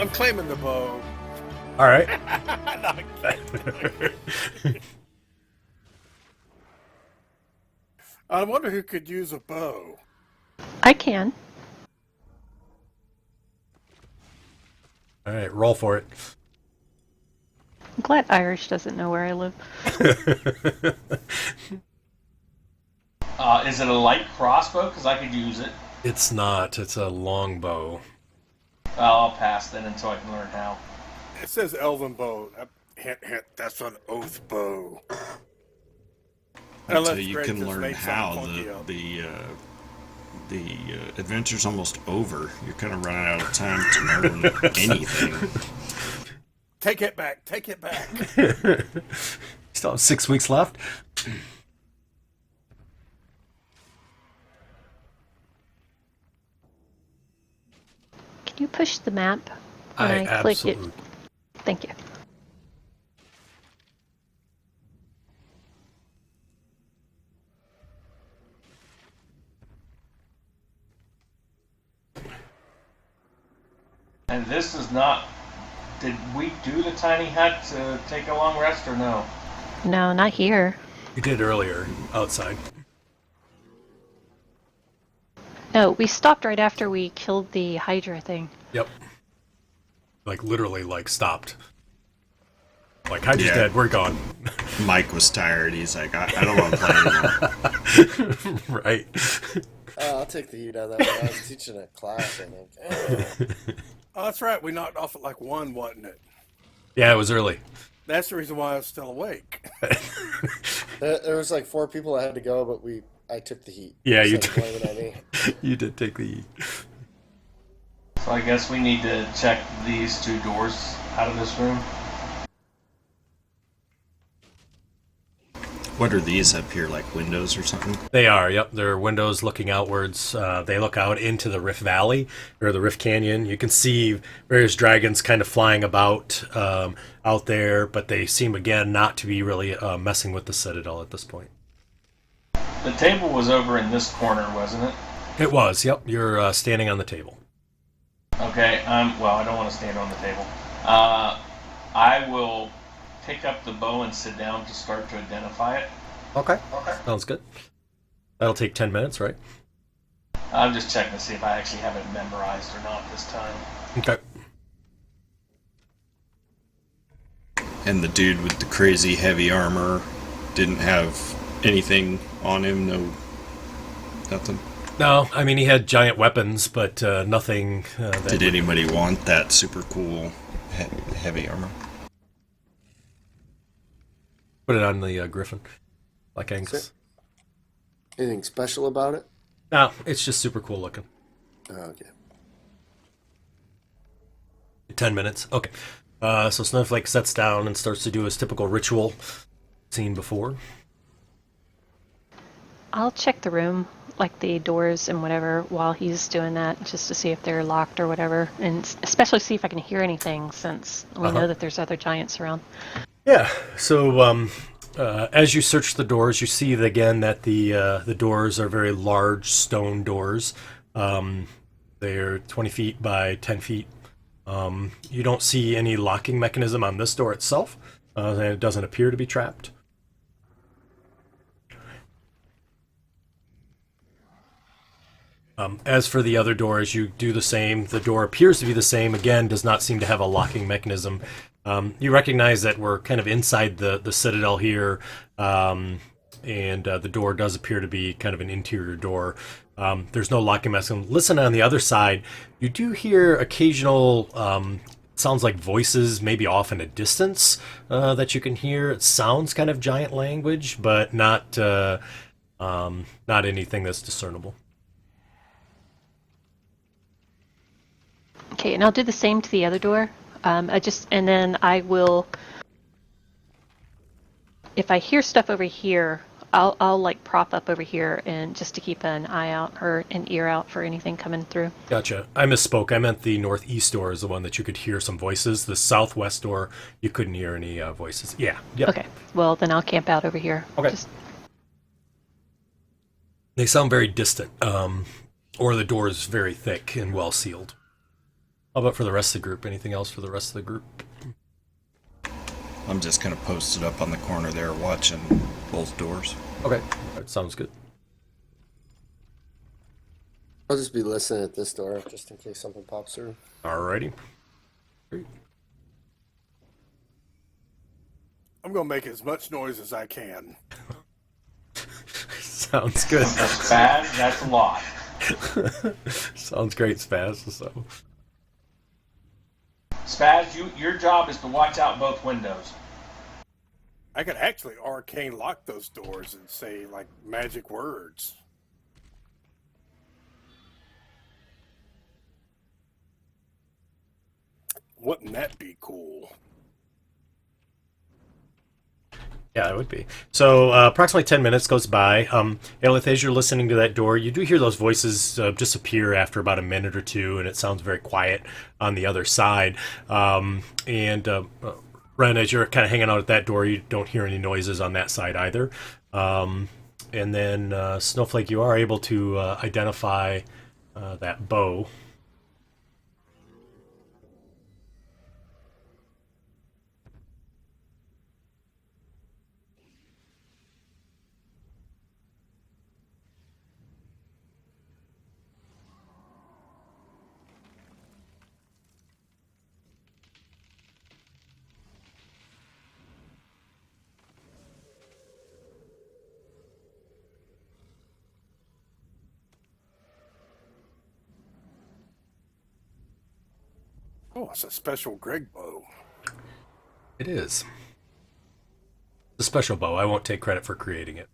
I'm claiming the bow. All right. I wonder who could use a bow. I can. All right, roll for it. I'm glad Irish doesn't know where I live. Is it a light crossbow? Because I could use it. It's not. It's a long bow. I'll pass then until I can learn how. It says elven bow. Hint, hint, that's an oath bow. Until Unless you Greg can just learn made how, something funky up. the adventure's almost over. You're kind of running out of time to learn anything. Take it back. Take it back. Still have 6 weeks left. Can you push the map I when I click it? absolutely. Thank you. And this is not... Did we do the tiny hut to take a long rest or no? No, not here. You did earlier outside. No, we stopped right after we killed the Hydra thing. Yep. Like literally, like stopped. Like Hydra's Yeah. dead. We're gone. Mike was tired. He's like, I don't want to play anymore. Right. I'll take the heat on that one. I was teaching a class, I think. Oh, that's right. We knocked off at like 1, wasn't it? Yeah, it was early. That's the reason why I was still awake. There was like 4 people that had to go, but I took the heat. Yeah, you Instead of blaming it on me. You did take the heat. So I guess we need to check these 2 doors out of this room. What are these up here, like windows or something? They are, yep. They're windows looking outwards. They look out into the Rift Valley, or the Rift Canyon. You can see various dragons kind of flying about out there, but they seem, again, not to be really messing with the citadel at this point. The table was over in this corner, wasn't it? It was, yep. You're standing on the table. Okay, well, I don't want to stand on the table. I will pick up the bow and sit down to start to identify it. Okay. Sounds good. That'll take 10 minutes, right? I'm just checking to see if I actually have it memorized or not this time. Okay. And the dude with the crazy heavy armor didn't have anything on him, nothing. No, I mean, he had giant weapons, but nothing that Did anybody want that super cool heavy armor? put it on the Griffin. Like Angus. Anything special about it? No, it's just super cool looking. Oh, okay. 10 minutes. Okay. So Snowflake sets down and starts to do his typical ritual seen before. I'll check the room, like the doors and whatever, while he's doing that, just to see if they're locked or whatever, and especially see if I can hear anything, since we know that there's other giants around. Yeah. So as you search the doors, you see again that the doors are very large stone doors. They're 20 feet by 10 feet. You don't see any locking mechanism on this door itself, and it doesn't appear to be trapped. As for the other doors, you do the same. The door appears to be the same. Again, does not seem to have a locking mechanism. You recognize that we're kind of inside the citadel here, and the door does appear to be kind of an interior door. There's no locking mechanism. Listen, on the other side, you do hear occasional sounds like voices, maybe off in a distance, that you can hear. It sounds kind of giant language, but not anything that's discernible. Okay, and I'll do the same to the other door. And then I will, if I hear stuff over here, I'll like prop up over here and just to keep an eye out or an ear out for anything coming through. Gotcha. I misspoke. I meant the northeast door is the one that you could hear some voices. The southwest door, you couldn't hear any voices. Yeah. Yep. Okay, well then I'll camp out over here. Okay. They sound very distant, or the door is very thick and well sealed. How about for the rest of the group? Anything else for the rest of the group? I'm just gonna post it up on the corner there, watching both doors. Okay, that sounds good. I'll just be listening at this door just in case something pops through. Alrighty. Great. I'm gonna make as much noise as I can. Sounds good. That's bad. That's a lot. Sounds great, Spaz. So, Spaz, your job is to watch out both windows. I could actually arcane lock those doors and say like magic words. Wouldn't that be cool? yeah, it would be. So, approximately 10 minutes goes by. Aelith, as you're listening to that door, you do hear those voices disappear after about a minute or two, and it sounds very quiet on the other side. Ren, as you're kind of hanging out at that door, you don't hear any noises on that side either. And then, Snowflake, you are able to identify that bow. Oh, it's a special Greg bow. It is. It's a special bow. I won't take credit for creating it.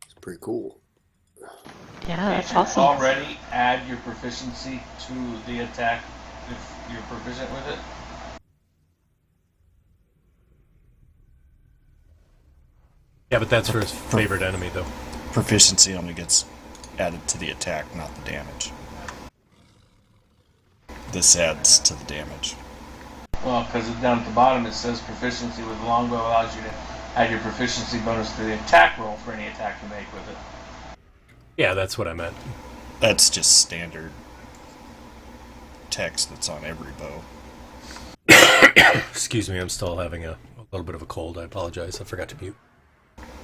It's pretty cool. Yeah, that's Can't you awesome. already add your proficiency to the attack if you're proficient with it? Yeah, but that's for his favorite enemy, though. Proficiency only gets added to the attack, not the damage. This adds to the damage. Well, because down at the bottom it says proficiency with longbow allows you to add your proficiency bonus to the attack roll for any attack you make with it. Yeah, that's what I meant. That's just standard text that's on every bow. Excuse me, I'm still having a little bit of a cold. I apologize. I forgot to mute.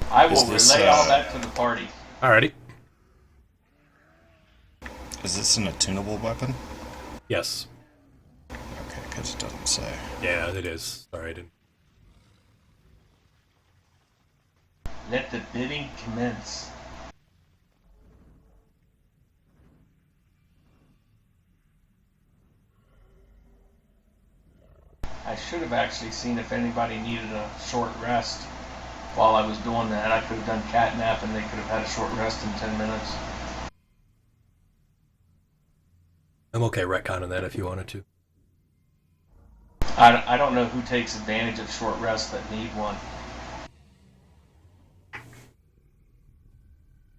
I will Is this, relay all that to the party. Alrighty. Is this an attunable weapon? Yes. Okay, because it doesn't say. Yeah, it is. Sorry, I didn't. Let the bidding commence. I should have actually seen if anybody needed a short rest while I was doing that. I could have done cat nap and they could have had a short rest in 10 minutes. I'm okay retconning that if you wanted to. I don't know who takes advantage of short rests that need one.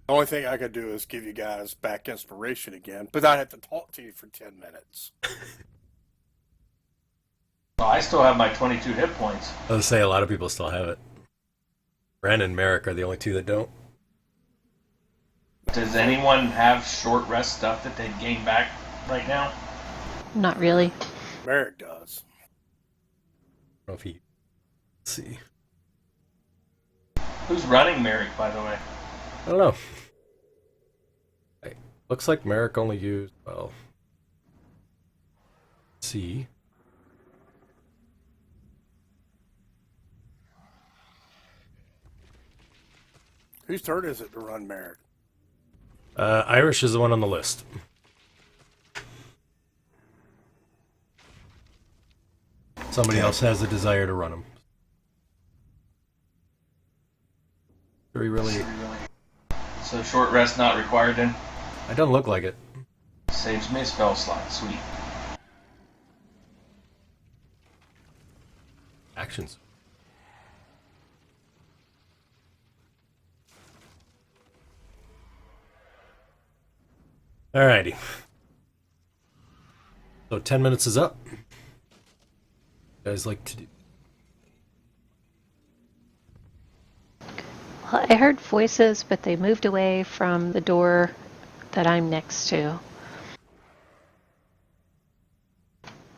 The only thing I could do is give you guys back inspiration again, but I'd have to talk to you for 10 minutes. Well, I still have my 22 hit points. I was say a lot of people still have it. Ren and Marek are the only two that don't. Does anyone have short rest stuff that they'd gain back right now? Not really. Marek does. I don't know if he. Let's see. Who's running Marek, by the way? I don't know. Hey, looks like Marek only used. Well. Let's see. Whose turn is it to run Marek? Irish is the one on the list. Somebody else has a desire to run him. Do we really? So short rest not required then? It doesn't look like it. Saves me a spell slot. Sweet. Actions. Alrighty. So 10 minutes is up. You guys like to do? Well, I heard voices, but they moved away from the door that I'm next to.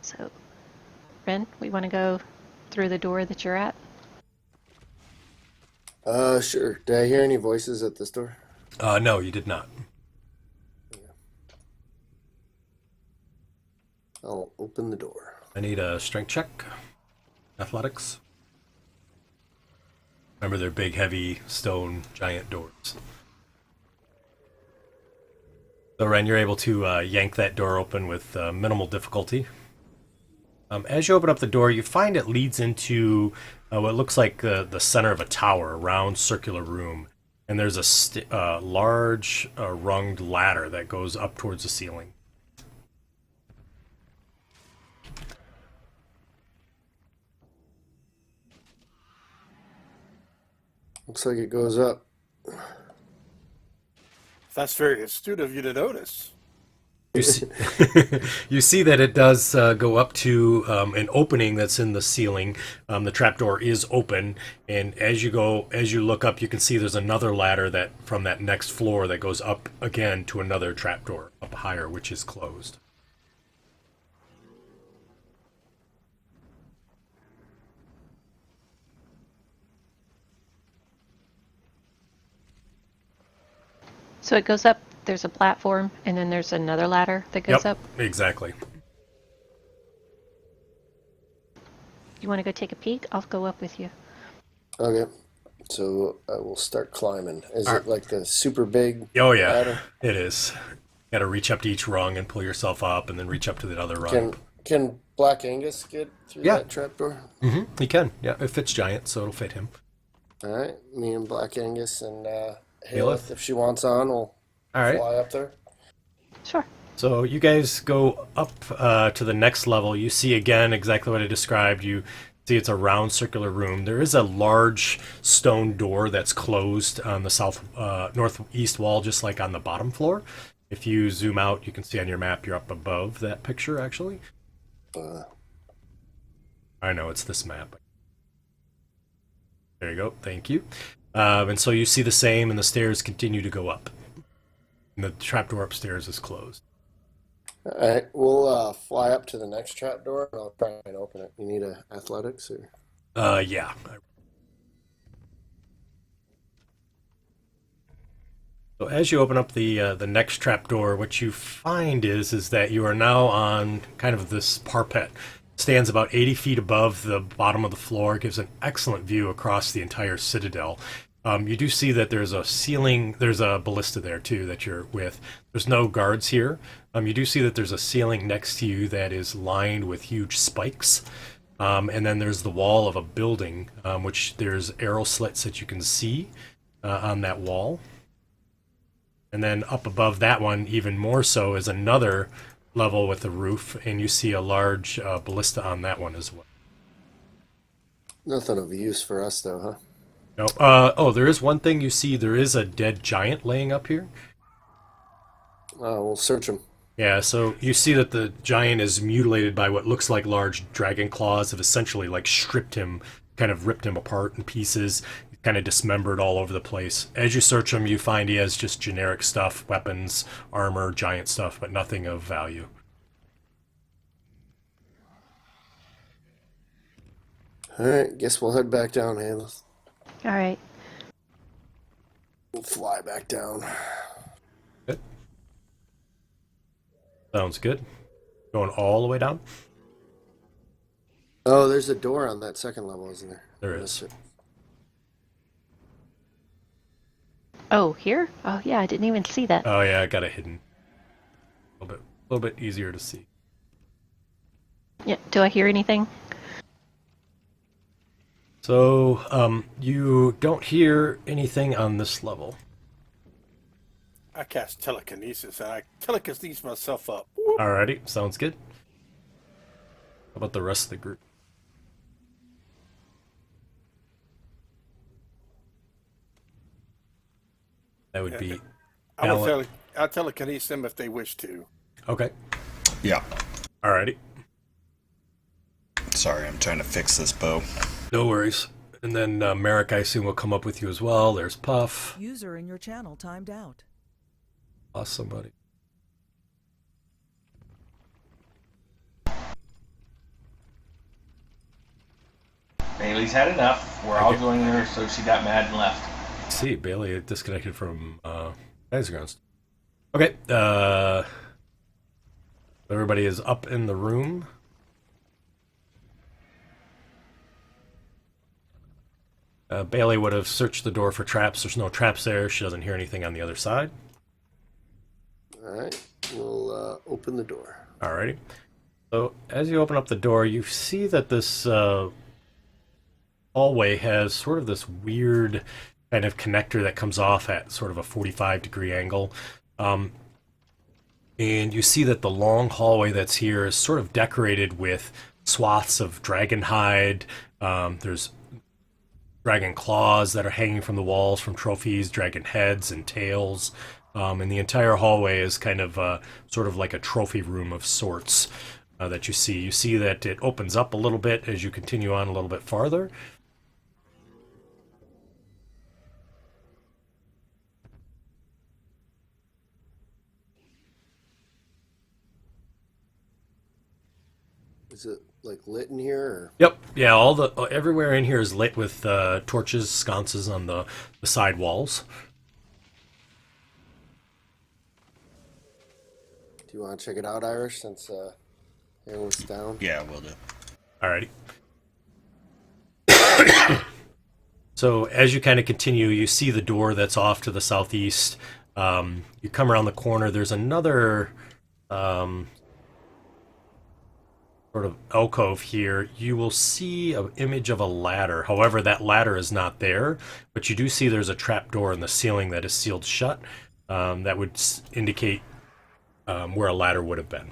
So, Ren, we want to go through the door that you're at? Sure. Did I hear any voices at this door? No, you did not. I'll open the door. I need a strength check. Athletics. Remember, they're big, heavy, stone, giant doors. So, Ren, you're able to yank that door open with minimal difficulty. As you open up the door, you find it leads into what looks like the center of a tower, a round circular room. And there's a large runged ladder that goes up towards the ceiling. Looks like it goes up. That's very astute of you to notice. You see, you see that it does go up to an opening that's in the ceiling. The trapdoor is open, and as you look up, you can see there's another ladder that from that next floor that goes up again to another trapdoor up higher, which is closed. So it goes up, there's a platform, and then there's another ladder that goes up. Exactly. You want to go take a peek? I'll go up with you. Okay. So I will start climbing. Is it like the super big Oh yeah, ladder? it is. You got to reach up to each rung and pull yourself up, and then reach up to the other rung. Can Black Angus get through that trapdoor? He can. Yeah, it fits giant, so it'll fit him. All right. Me and Black Angus and Haleth? Haleth, if she wants on, will All right. fly up there. Sure. So you guys go up to the next level. You see again exactly what I described. You see it's a round circular room. There is a large stone door that's closed on the northeast wall, just like on the bottom floor. If you zoom out, you can see on your map you're up above that picture, actually. I know, it's this map. There you go. Thank you. And so you see the same, and the stairs continue to go up. And the trapdoor upstairs is closed. All right. We'll fly up to the next trapdoor, and I'll try and open it. You need athletics? Or? Yeah. So as you open up the next trapdoor, what you find is that you are now on kind of this parapet. It stands about 80 feet above the bottom of the floor, gives an excellent view across the entire citadel. You do see that there's a ceiling, there's a ballista there too that you're with. There's no guards here. You do see that there's a ceiling next to you that is lined with huge spikes. And then there's the wall of a building, which there's arrow slits that you can see on that wall. And then up above that one, even more so, is another level with a roof, and you see a large ballista on that one as well. Nothing of use for us, though, huh? No. There is one thing you see. There is a dead giant laying up here. We'll search him. Yeah, so you see that the giant is mutilated by what looks like large dragon claws have essentially like stripped him, kind of ripped him apart in pieces, kind of dismembered all over the place. As you search him, you find he has just generic stuff, weapons, armor, giant stuff, but nothing of value. All right, guess we'll head back down, Haleth. All right. We'll fly back down. Good. Sounds good. Going all the way down? Oh, there's a door on that second level, isn't there? There is. Oh, here? Oh, yeah, I didn't even see that. Oh yeah, I got it hidden. A little bit easier to see. Yeah. Do I hear anything? So, you don't hear anything on this level. I cast telekinesis, and I telekinesis myself up. Alrighty, sounds good. How about the rest of the group? That would be... I'll telekinesis them if they wish to. Okay. Yeah. Alrighty. Sorry, I'm trying to fix this bow. No worries. And then Marek, I assume, will come up with you as well. There's Puff. User in your channel timed out. Lost somebody. Bailey's had enough. We're all joining her, so she got mad and left. See, Bailey disconnected from Grounds. Okay. Everybody is up in the room. Bailey would have searched the door for traps. There's no traps there. She doesn't hear anything on the other side. All right, we'll open the door. Alrighty. So as you open up the door, you see that this hallway has sort of this weird kind of connector that comes off at sort of a 45-degree angle. And you see that the long hallway that's here is sort of decorated with swaths of dragon hide. There's dragon claws that are hanging from the walls from trophies, dragon heads and tails. And the entire hallway is kind of sort of like a trophy room of sorts that you see. You see that it opens up a little bit as you continue on a little bit farther. Is it like lit in here? Or? Yep. Yeah. Everywhere in here is lit with torches, sconces on the side walls. Do you want to check it out, Irish? Since everyone's down. Yeah, we'll do. Alrighty. So as you kind of continue, you see the door that's off to the southeast. You come around the corner. There's another sort of alcove here. You will see an image of a ladder. However, that ladder is not there, but you do see there's a trap door in the ceiling that is sealed shut. That would indicate where a ladder would have been.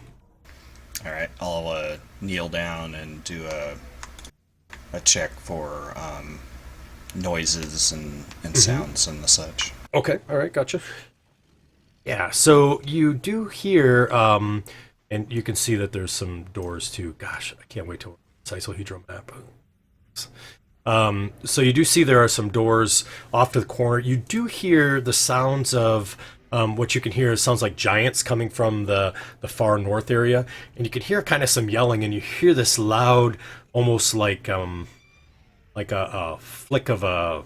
All right, I'll kneel down and do a check for noises and sounds and the such. Okay, all right, gotcha. Yeah, so you do hear, and you can see that there's some doors too. Gosh, I can't wait till Icehedron map. So you do see there are some doors off to the corner. You do hear the sounds of what you can hear sounds like giants coming from the far north area, and you can hear kind of some yelling, and you hear this loud, almost like a flick of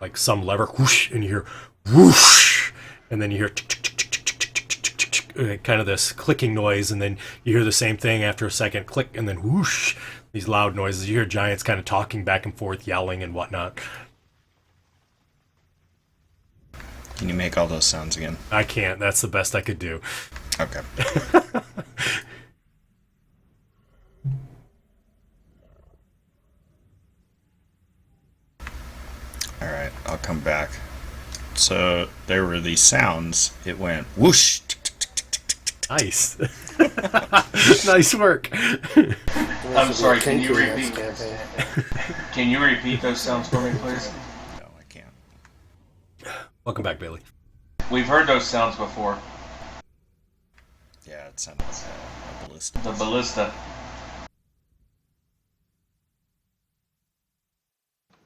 like some lever, whoosh, and you hear whoosh, and then you hear tick, tick, tick, tick, tick, tick, tick, tick, tick, tick, kind of this clicking noise, and then you hear the same thing after a second, click, and then whoosh, these loud noises. You hear giants kind of talking back and forth, yelling and whatnot. Can you make all those sounds again? I can't. That's the best I could do. Okay. All right, I'll come back. So there were these sounds. It went whoosh. Tick, tick, tick, tick, tick, tick, tick. Nice. Nice work. I'm sorry, can you repeat? Can you repeat those sounds for me, please? No, I can't. Welcome back, Bailey. We've heard those sounds before. Yeah, it sounded like a ballista. The ballista.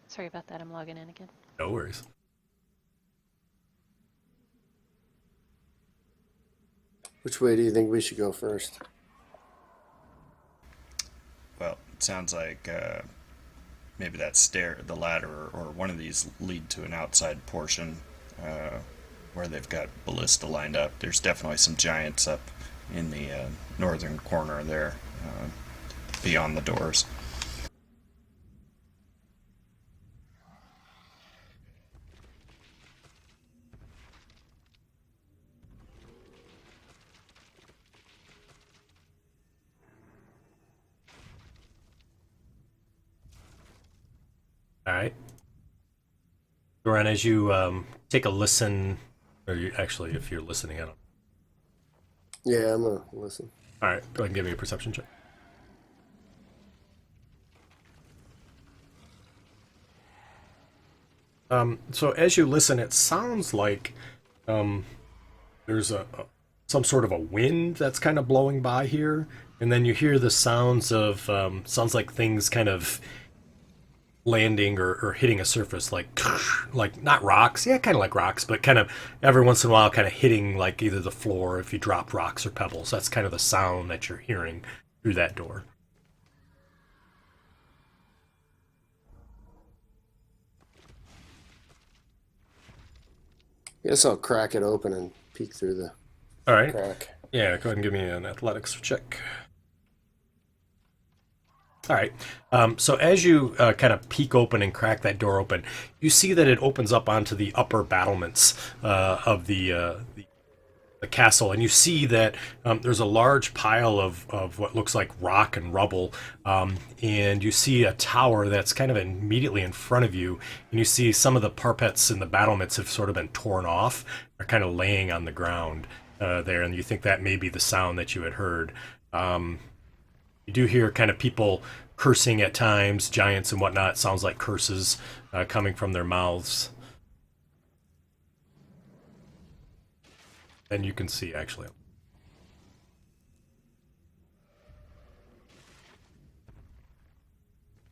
Sorry about that. I'm logging in again. No worries. Which way do you think we should go first? Well, it sounds like maybe the ladder, or one of these lead to an outside portion where they've got ballista lined up. There's definitely some giants up in the northern corner there, beyond the doors. All right. Goran, as you take a listen, or actually, if you're listening, I don't. Yeah, I'm gonna listen. All right, go ahead and give me a perception check. So as you listen, it sounds like there's some sort of a wind that's kind of blowing by here, and then you hear the sounds of sounds like things kind of landing or hitting a surface like not rocks, yeah, kind of like rocks, but kind of every once in a while kind of hitting like either the floor if you dropped rocks or pebbles. That's kind of the sound that you're hearing through that door. Guess I'll crack it open and peek through the All right. crack. Yeah, go ahead and give me an athletics check. All right. So as you kind of peek open and crack that door open, you see that it opens up onto the upper battlements of the castle, and you see that there's a large pile of what looks like rock and rubble, and you see a tower that's kind of immediately in front of you, and you see some of the parapets and the battlements have sort of been torn off. They're kind of laying on the ground there, and you think that may be the sound that you had heard. You do hear kind of people cursing at times, giants and whatnot. It sounds like curses coming from their mouths. And you can see, actually.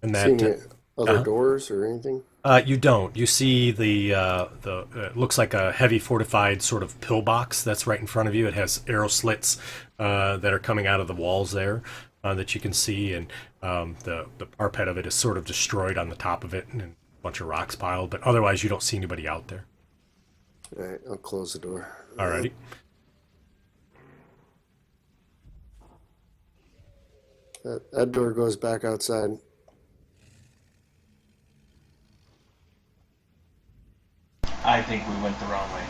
And See that any other doors or anything? you don't. You see the it looks like a heavy fortified sort of pillbox that's right in front of you. It has arrow slits that are coming out of the walls there that you can see, and the parapet of it is sort of destroyed on the top of it, and a bunch of rocks piled. But otherwise, you don't see anybody out there. All right, I'll close the door. Alrighty. That door goes back outside. I think we went the wrong way.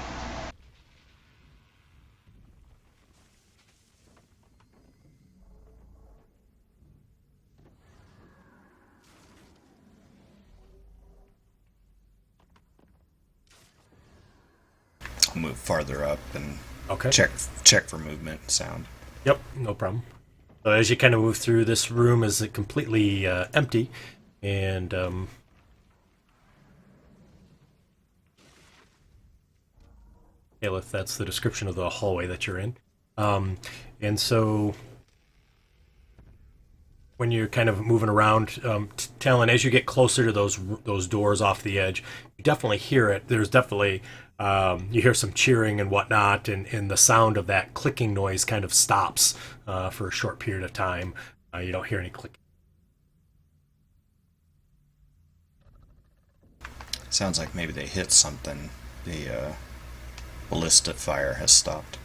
I'll move farther up and Okay. check for movement sound. Yep, no problem. So as you kind of move through, this room is completely empty, and Caliph, that's the description of the hallway that you're in. And so when you're kind of moving around, Talon, as you get closer to those doors off the edge, you definitely hear it. There's definitely you hear some cheering and whatnot, and the sound of that clicking noise kind of stops for a short period of time. You don't hear any clicking. Sounds like maybe they hit something. The ballista fire has stopped.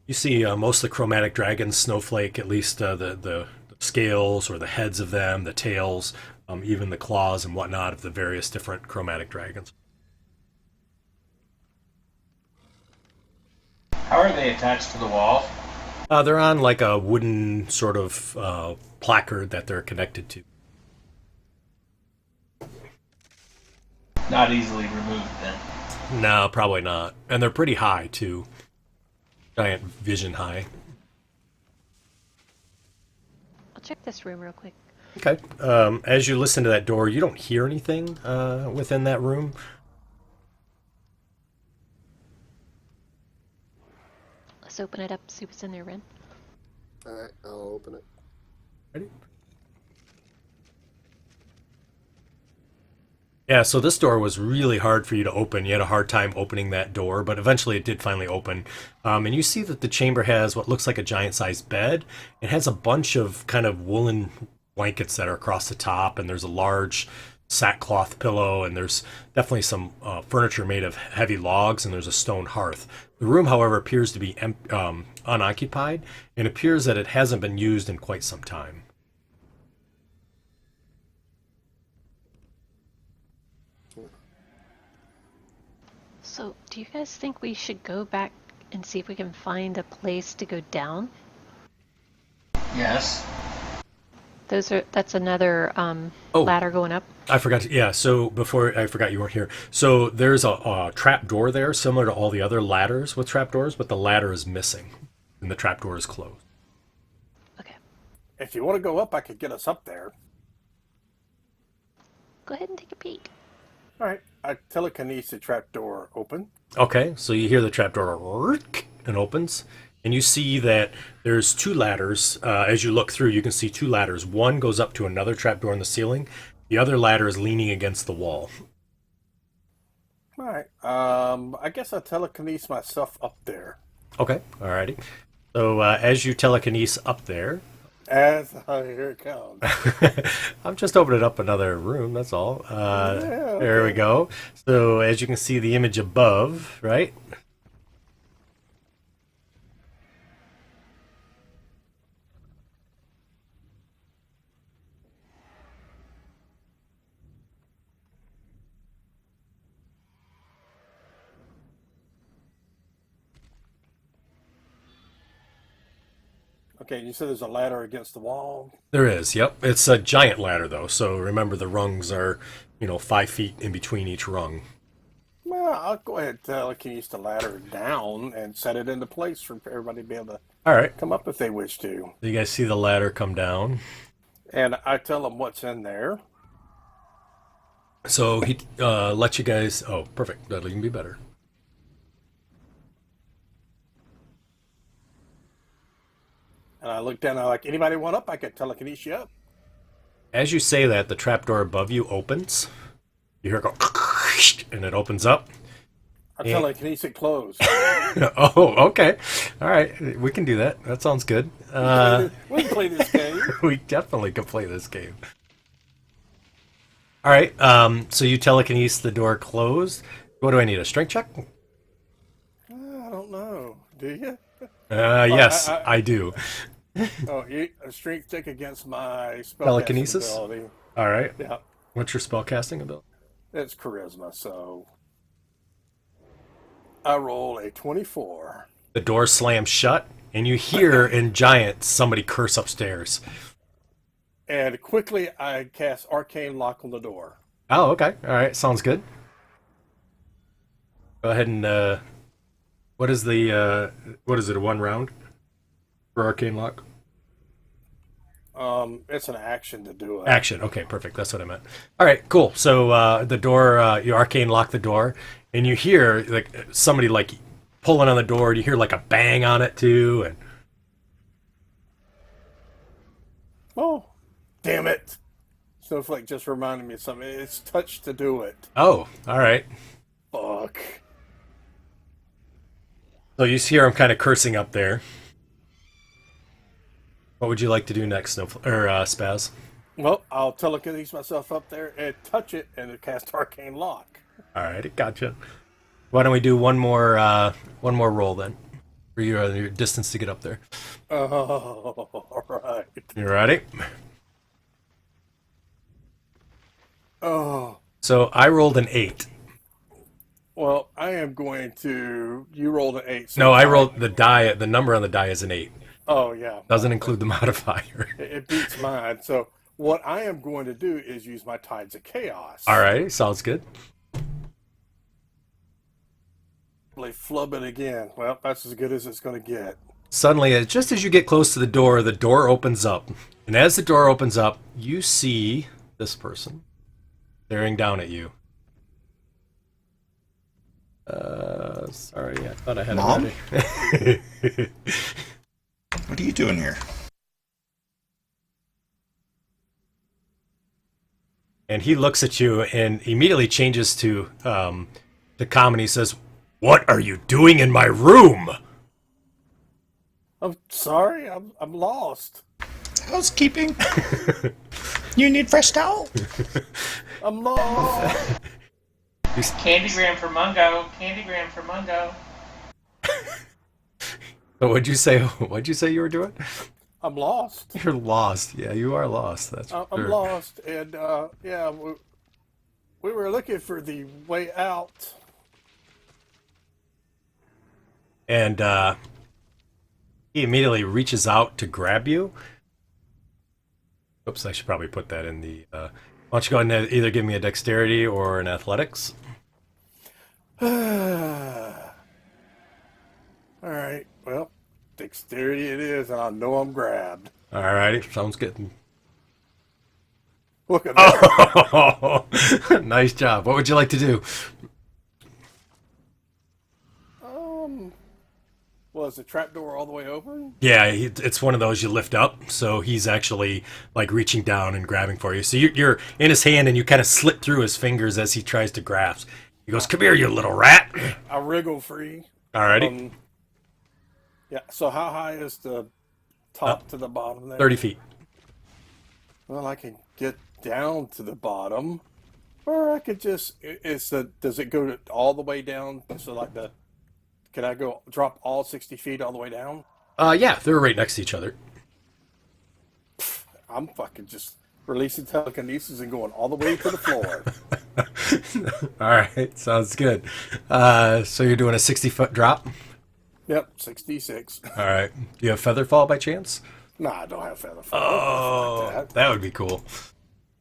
You see most of the chromatic dragons, snowflake, at least the scales or the heads of them, the tails, even the claws and whatnot of the various different chromatic dragons. How are they attached to the wall? They're on like a wooden sort of placard that they're connected to. Not easily removed then. No, probably not. And they're pretty high, too. Giant vision high. I'll check this room real quick. Okay. As you listen to that door, you don't hear anything within that room. Let's open it up, see what's in there, Ren. All right, I'll open it. Ready? Yeah, so this door was really hard for you to open. You had a hard time opening that door, but eventually it did finally open. And you see that the chamber has what looks like a giant-sized bed. It has a bunch of kind of woolen blankets that are across the top, and there's a large sackcloth pillow, and there's definitely some furniture made of heavy logs, and there's a stone hearth. The room, however, appears to be unoccupied, and appears that it hasn't been used in quite some time. So, do you guys think we should go back and see if we can find a place to go down? Yes. That's another ladder going up. I forgot. Yeah. So before I forgot you weren't here. So there's a trap door there, similar to all the other ladders with trap doors, but the ladder is missing, and the trap door is closed. Okay. If you want to go up, I could get us up there. Go ahead and take a peek. All right. I telekinesis the trap door open. Okay. So you hear the trap door and opens, And you see that there's two ladders. As you look through, you can see two ladders. One goes up to another trapdoor in the ceiling. The other ladder is leaning against the wall. All right. I guess I'll telekinesis myself up there. Okay, alrighty. So as you telekinesis up there, Here it comes. I'm just opening up another room, that's all. There we go. So as you can see the image above, right? Okay, you said there's a ladder against the wall. There is, yep. It's a giant ladder, though, so remember the rungs are, 5 feet in between each rung. Well, I'll go ahead and telekinesis the ladder down and set it into place for everybody to be able to All right. come up if they wish to. You guys see the ladder come down. And I tell them what's in there. So he lets you guys... Oh, perfect. That'll even be better. And I look down and I'm like, anybody want up? I could telekinesis you up. As you say that, the trapdoor above you opens. You hear it go... And it opens up. I telekinesis it closed. Oh, okay. All right. We can do that. That sounds good. We can play this game. We definitely can play this game. All right. So you telekinesis the door closed. What do I need? A strength check? I don't know. Do you? Yes, I do. Oh, a strength check against my spell Telekinesis? ability. All right. Yeah, What's your spellcasting ability? it's charisma. So I roll a 24. The door slams shut, and you hear in Giant somebody curse upstairs. And quickly I cast arcane lock on the door. Oh, okay. All right. Sounds good. Go ahead and... what is the... what is it, a 1 round? For arcane lock? It's an action to do it. Action. Okay, perfect. That's what I meant. All right, cool. So the door, you arcane lock the door, and you hear like somebody like pulling on the door. And you hear like a bang on it too, and Oh, damn it! Snowflake just reminded me of something. It's touch to do it. oh, all right. Fuck. So you hear him kind of cursing up there. What would you like to do next, Spaz? Well, I'll telekinesis myself up there and touch it and cast arcane lock. All right, gotcha. Why don't we do one more roll then, for your distance to get up there? Oh, all right. You ready? Oh, So I rolled an 8. well, I am going to. You rolled an 8. So No, I rolled the die. The number on the die is an 8. Oh, yeah. Doesn't include the modifier. It beats mine. So what I am going to do is use my Tides of Chaos. All right, sounds good. They flub it again. Well, that's as good as it's going to get. Suddenly, just as you get close to the door opens up. And as the door opens up, you see this person staring down at you. Sorry, I thought I had Mom? it ready. What are you doing here? And he looks at you and immediately changes to calm, and he says, "What are you doing in my room?" I'm sorry. I'm lost. Housekeeping. You need fresh towel? I'm lost. Candygram for Mungo. Candygram for Mungo. But what'd you say? What'd you say you were doing? I'm lost. You're lost. Yeah, you are lost. That's for I'm sure. lost. And, yeah, we were looking for the way out. And he immediately reaches out to grab you. Oops, I should probably put that in the... why don't you go ahead and either give me a dexterity or an athletics? All right. Well, dexterity it is, and I know I'm grabbed. Alrighty, sounds good. Look at that. Oh, nice job. What would you like to do? Was the trapdoor all the way open? Yeah, it's one of those you lift up, so he's actually like reaching down and grabbing for you. So you're in his hand, and you kind of slip through his fingers as he tries to grasp. He goes, "Come here, you little rat!" I wriggle free. Alrighty, Yeah. So how high is the top to the bottom there? 30 feet. Well, I can get down to the bottom, or I could just. Does it go all the way down? So like the. Can I go drop all 60 feet all the way down? Yeah, they're right next to each other. I'm fucking just releasing telekinesis and going all the way to the floor. All right, sounds good. So you're doing a 60-foot drop. Yep, 66. All right. Do you have feather fall by chance? Nah, I don't have feather fall. Oh, Like that. that would be cool.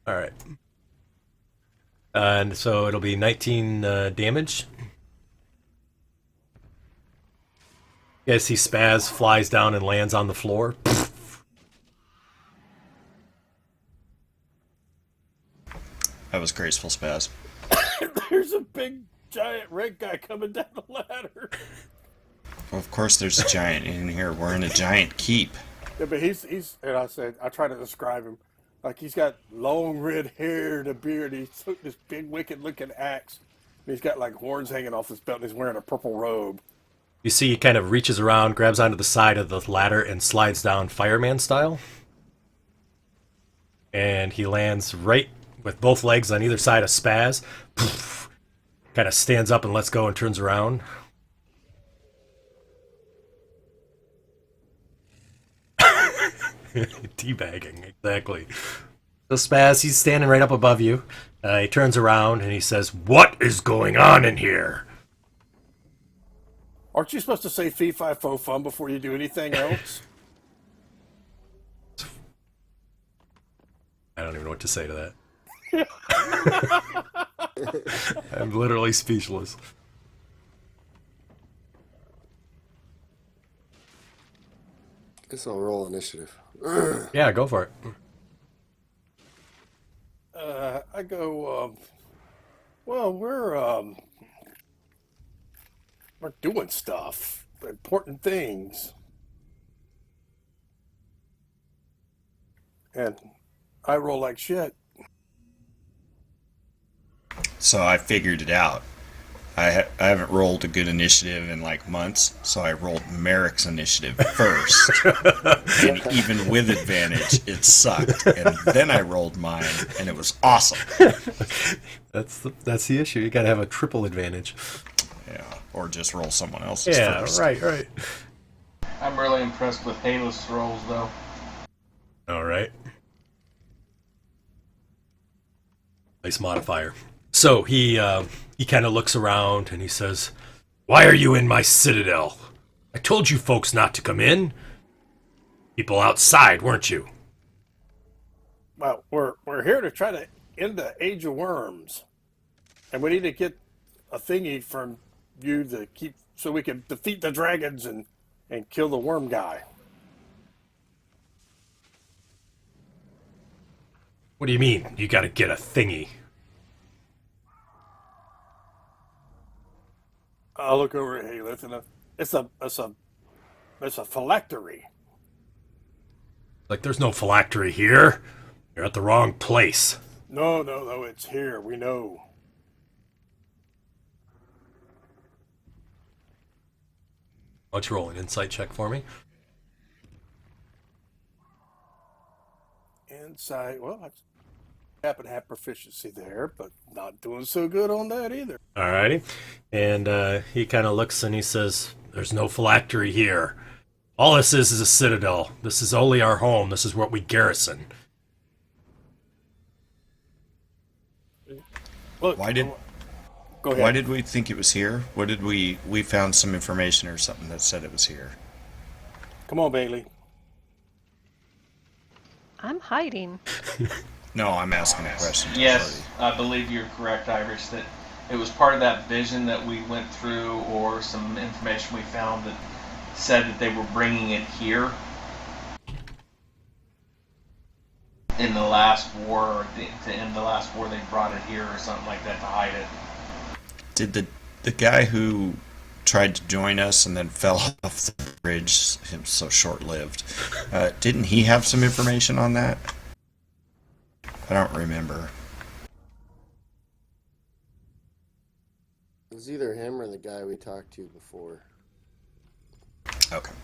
All right. And so it'll be 19 damage. You guys see Spaz flies down and lands on the floor. That was graceful, Spaz. There's a big, giant red guy coming down the ladder. Well, of course there's a giant in here. We're in a giant keep. Yeah, but he's, and I try to describe him. Like, he's got long red hair and a beard. He took this big, wicked-looking axe. And he's got, like, horns hanging off his belt, and he's wearing a purple robe. You see he kind of reaches around, grabs onto the side of the ladder, and slides down fireman style. And he lands right with both legs on either side of Spaz. Kind of stands up and lets go and turns around. Teabagging, exactly. So Spaz, he's standing right up above you. He turns around and he says, "What is going on in here?" Aren't you supposed to say fee, fi, fo, fum before you do anything else? I don't even know what to say to that. I'm literally speechless. Guess I'll roll initiative. Yeah, go for it. I go, well, we're doing stuff. Important things. And I roll like shit. So I figured it out. I haven't rolled a good initiative in like months, so I rolled Marek's initiative first. And even with advantage, it sucked. And then I rolled mine, and it was awesome. That's the issue. You gotta have a triple advantage. Yeah, or just roll someone else's Yeah, first. right. I'm really impressed with Halus rolls, though. All right. Nice modifier. So he kind of looks around and he says, "Why are you in my citadel? I told you folks not to come in. People outside, weren't you?" Well, we're here to try to end the Age of Worms. And we need to get a thingy from you to keep, so we can defeat the dragons and kill the worm guy. What do you mean? You gotta get a thingy. I look over at Halith, and it's a phylactery. Like, there's no phylactery here. You're at the wrong place. No, it's here. We know. Why don't you roll an insight check for me? Insight. Well, I happen to have proficiency there, but not doing so good on that either. Alrighty. And he kind of looks and he says, "There's no phylactery here. All this is a citadel. This is only our home. This is what we garrison." Look, Why did go ahead. Why did we think it was here? What did we found some information or something that said it was here? Come on, Bailey. I'm hiding. No, I'm asking a question. Yes, I believe you're correct, Irish, that it was part of that vision that we went through, or some information we found that said that they were bringing it here in the last war, or to end the last war they brought it here or something like that to hide it. Did the guy who tried to join us and then fell off the bridge. Him so short-lived. Didn't he have some information on that? I don't remember. It was either him or the guy we talked to before. Okay.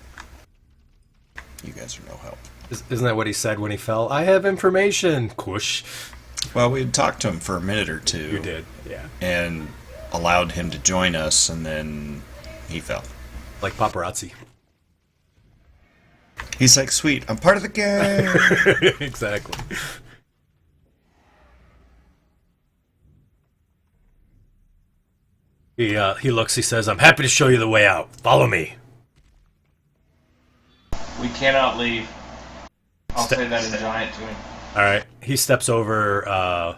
You guys are no help. Isn't that what he said when he fell? I have information. Cush. Well, we had talked to him for a minute or two. You did, yeah. And allowed him to join us, and then he fell. Like paparazzi. He's like, sweet, I'm part of the gang. Exactly. He looks, he says, I'm happy to show you the way out. Follow me. We cannot leave. I'll say that in giant to him. Alright. He steps over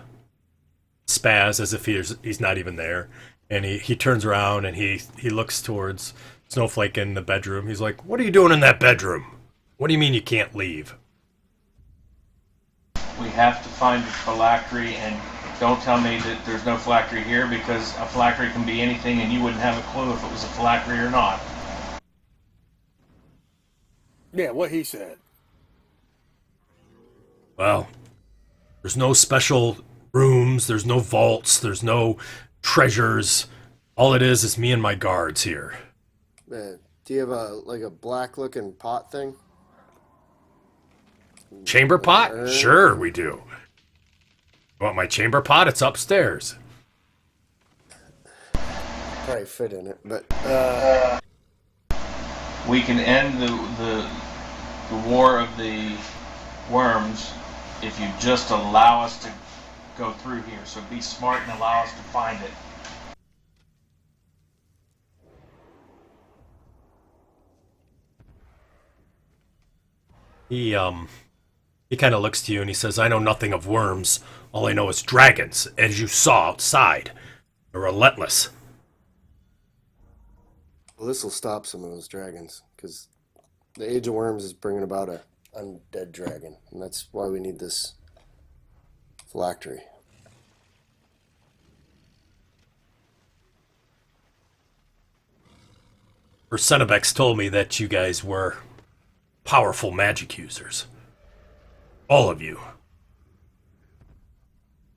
Spaz as if he's not even there. And he turns around and he looks towards Snowflake in the bedroom. He's like, what are you doing in that bedroom? What do you mean you can't leave? We have to find the phylactery, and don't tell me that there's no phylactery here, because a phylactery can be anything and you wouldn't have a clue if it was a phylactery or not. Yeah, what he said. Well, there's no special rooms, there's no vaults, there's no treasures. All it is me and my guards here. Do you have a black looking pot thing? Chamber pot? Sure, we do. You want my chamber pot? It's upstairs. Probably fit in it, but We can end the war of the worms if you just allow us to go through here. So be smart and allow us to find it. He kind of looks to you and he says, I know nothing of worms. All I know is dragons, as you saw outside. They're relentless. well, this will stop some of those dragons because the Age of Worms is bringing about a undead dragon, and that's why we need this phylactery. Ursenebex told me that you guys were powerful magic users. All of you.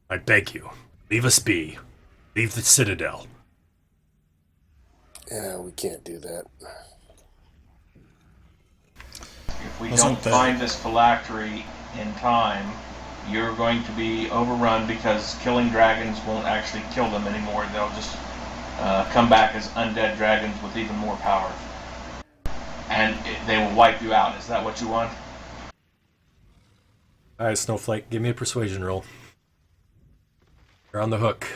I beg you, leave us be. Leave the citadel. Yeah, we can't do that. If we Wasn't don't that- find this phylactery in time, you're going to be overrun, because killing dragons won't actually kill them anymore. They'll just come back as undead dragons with even more power. And they will wipe you out. Is that what you want? Alright, Snowflake, give me a persuasion roll. You're on the hook.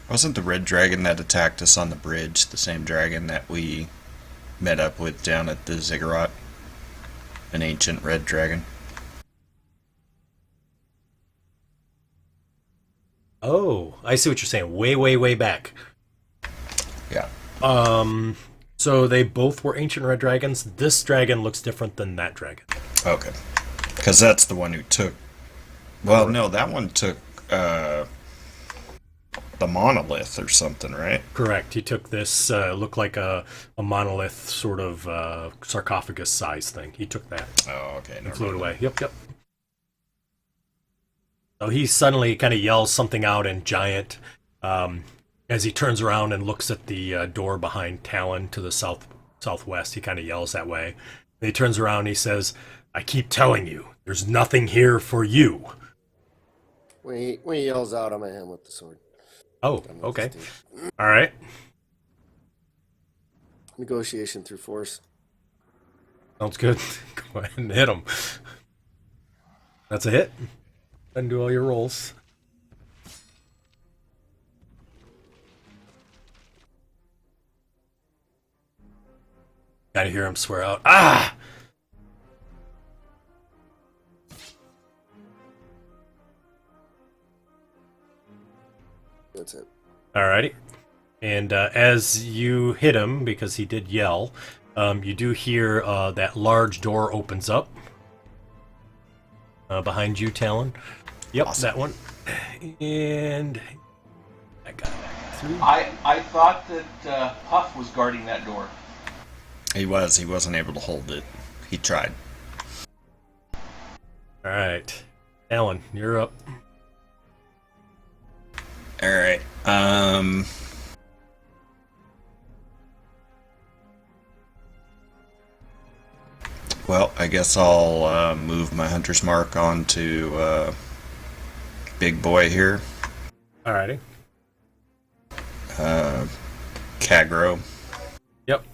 Wasn't the red dragon that attacked us on the bridge the same dragon that we met up with down at the ziggurat? An ancient red dragon? Oh, I see what you're saying. Way, way, way back. Yeah. So they both were ancient red dragons. This dragon looks different than that dragon. Okay. Because that's the one who took... Well, no, that one took the monolith or something, right? Correct. He took this, looked like a monolith sort of sarcophagus size thing. He took that Oh, okay. and flew it away. Yep, yep. So he suddenly kind of yells something out in giant as he turns around and looks at the door behind Talon to the southwest. He kind of yells that way. And he turns around and he says, I keep telling you, there's nothing here for you. When he yells out, I'm at him with the sword. Oh, okay. All right. Negotiation through force. Sounds good. Go ahead and hit him. That's a hit. Then do all your rolls. Gotta hear him swear out. Ah! That's it. Alrighty. And as you hit him, because he did yell, you do hear that large door opens up. Behind you, Talon. Yep, Awesome. that one. And I got through? I thought that Puff was guarding that door. He wasn't able to hold it. He tried. All right, Alan, you're up. All right. Well, I guess I'll move my hunter's mark onto big boy here. Alrighty. Kagro. Yep.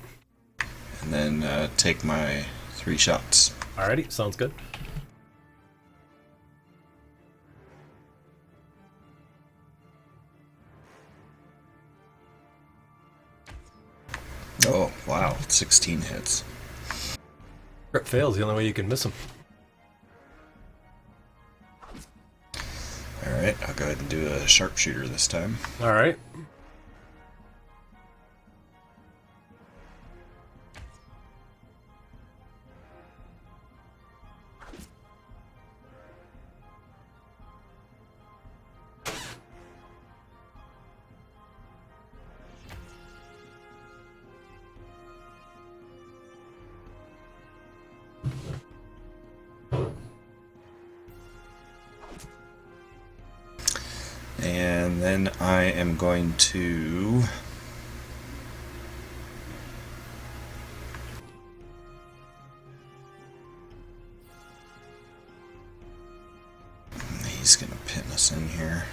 And then take my 3 shots. Alrighty, sounds good. Oh, wow. 16 hits. Crit fails, the only way you can miss him. Alright, I'll go ahead and do a sharpshooter this time. Alright. And then I am going to... He's going to pin us in here.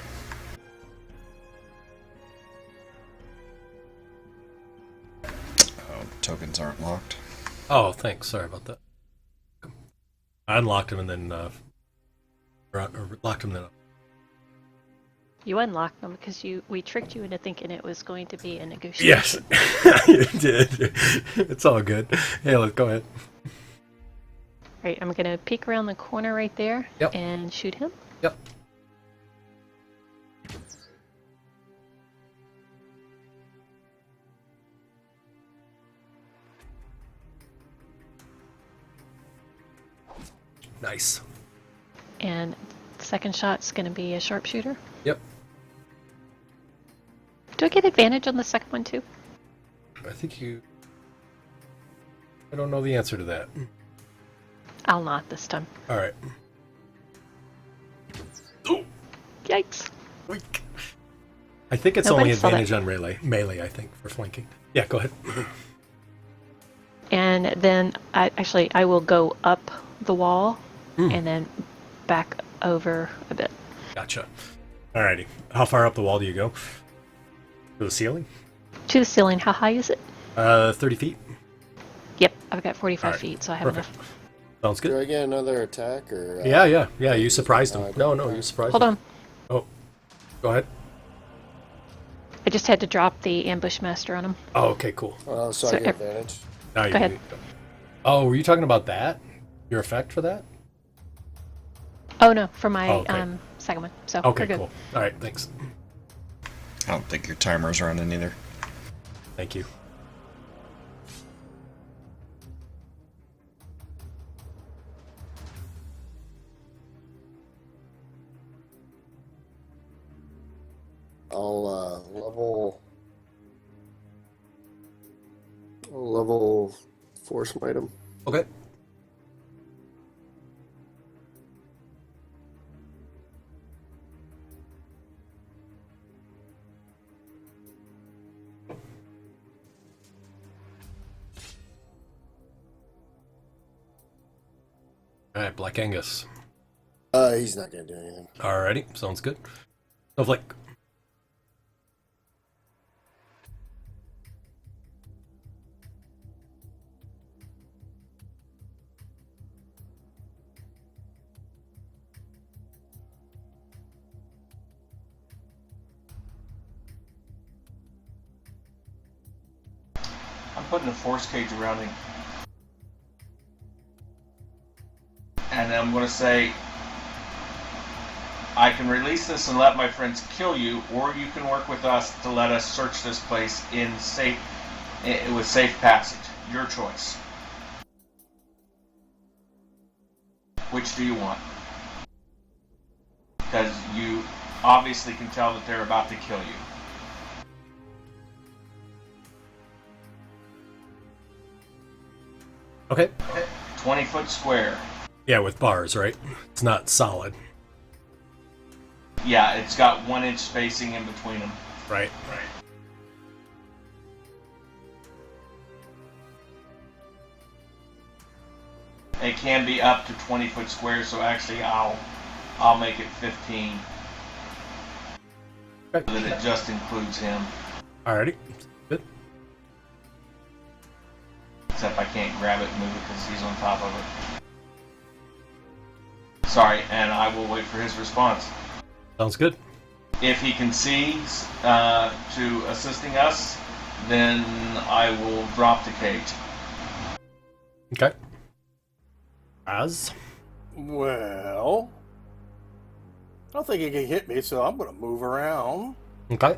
Oh, tokens aren't locked. Oh, thanks. Sorry about that. I unlocked him and then locked him then up. You unlocked them because we tricked you into thinking it was going to be a negotiation. Yes, you did. It's all good. Hey, let's go ahead. Right, I'm going to peek around the corner right there Yep. and shoot him. Yep. Nice. And second shot's going to be a sharpshooter. Yep. Do I get advantage on the second one too? I think you... I don't know the answer to that. I'll not this time. All right. Yikes. Weak. I think it's Nobody only saw that. advantage on melee, I think, for flanking. Yeah, go ahead. And then I will go up the wall and then back over a bit. Gotcha. Alrighty. How far up the wall do you go? To the ceiling? To the ceiling. How high is it? 30 feet. Yep, I've got 45 All right. feet, so I have Perfect. enough. Sounds Do good. I get another attack or? Yeah. You surprised him. No, you surprised Hold him. on. Oh, go ahead. I just had to drop the ambush master on him. Oh, okay, cool. So So I get ev- advantage. Now you Go ahead. Oh, were you talking about that? Your effect for that? Oh no, for my Oh, okay. second one. So Okay, we're good. cool. All right, thanks. I don't think your timer's running either. Thank you. I'll level force smite him. Okay. All right, Black Angus. He's not gonna do anything. Alrighty, sounds good. Snowflake. I'm putting a force cage around him. And I'm going to say, I can release this and let my friends kill you, or you can work with us to let us search this place with safe passage. Your choice. Which do you want? Because you obviously can tell that they're about to kill you. Okay. 20-foot square. Yeah, with bars, right? It's not solid. Yeah, it's got 1 inch spacing in between them. Right. It can be up to 20-foot square, so actually I'll make it 15. Okay. So that it just includes him. Alrighty. Good. Except I can't grab it and move it because he's on top of it. Sorry, and I will wait for his response. Sounds good. If he concedes to assisting us, then I will drop the cage. Okay. As? Well, I don't think he can hit me, so I'm going to move around. Okay.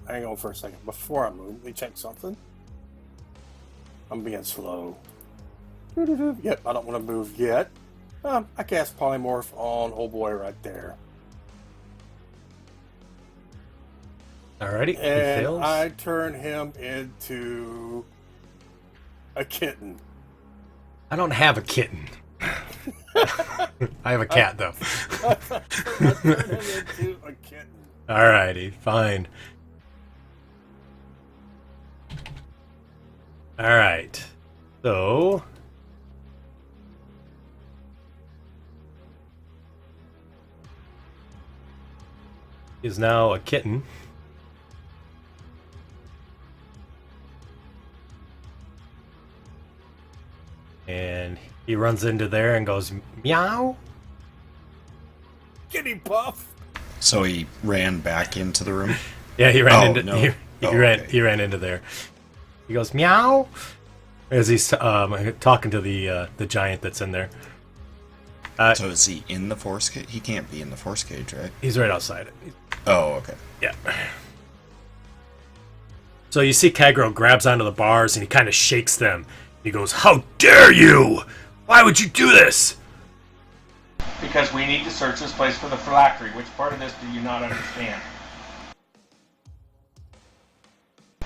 Hang on for a second. Before I move, let me check something. I'm being slow. Yep, I don't want to move yet. I cast Polymorph on old boy right there. Alrighty. He And fails. I turn him into a kitten. I don't have a kitten. I have a cat, though. I turn him into a kitten. Alrighty, fine. Alright. So... is now a kitten. And he runs into there and goes, meow. Kitty Puff. So he ran back into the room. Yeah, he ran Oh, into no. he Oh, ran okay. he ran into there. He goes meow as he's talking to the giant that's in there. So is he in the force cage? He can't be in the force cage, right? He's right outside it. Oh, okay. Yeah. So you see Kagro grabs onto the bars and he kind of shakes them. He goes, "How dare you! Why would you do this?" Because we need to search this place for the phylactery. Which part of this do you not understand?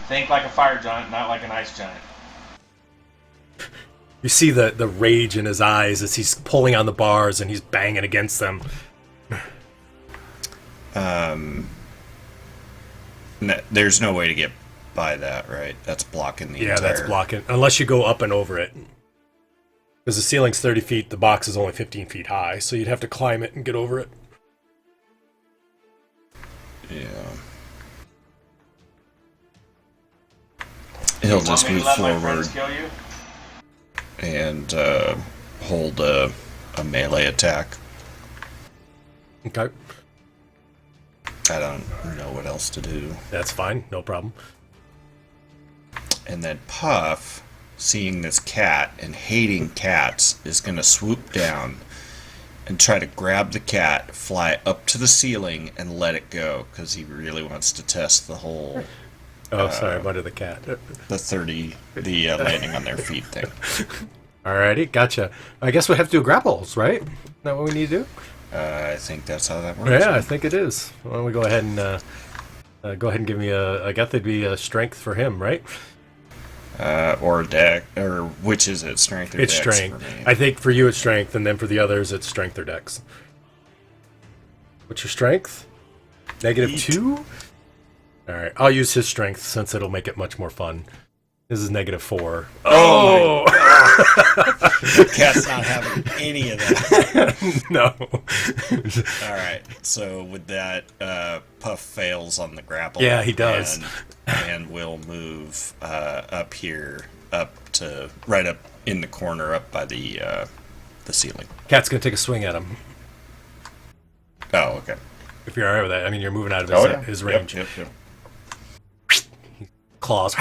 Think like a fire giant, not like an ice giant. You see the rage in his eyes as he's pulling on the bars and he's banging against them. There's no way to get by that, right? That's blocking the Yeah, entire... that's blocking. Unless you go up and over it. Because the ceiling's 30 feet, the box is only 15 feet high, so you'd have to climb it and get over it. Yeah. He'll Want just me to move let my forward friends kill you? and hold a melee attack. Okay. I don't know what else to do. That's fine, no problem. And then Puff, seeing this cat and hating cats, is going to swoop down and try to grab the cat, fly up to the ceiling, and let it go, because he really wants to test the whole... Oh, sorry, what the cat? the landing on their feet thing. Alrighty, gotcha. I guess we have to do grapples, right? Is that what we need to do? I think that's how that works. Yeah, I think it is. Why don't we go ahead and give me I guess it'd be a strength for him, right? Or deck, or which is it? Strength or It's dex strength. for me? I think for you it's strength, and then for the others it's strength or dex. What's your strength? -2? Alright, I'll use his strength since it'll make it much more fun. This is -4. Oh! The cat's not having any of that. No. Alright, so with that, Puff fails on the grapple. Yeah, he does. And will move up here, right up in the corner, up by the ceiling. Cat's gonna take a swing at him. Oh, okay. If you're alright with that. I mean, you're moving out of his range. Yep. Claws.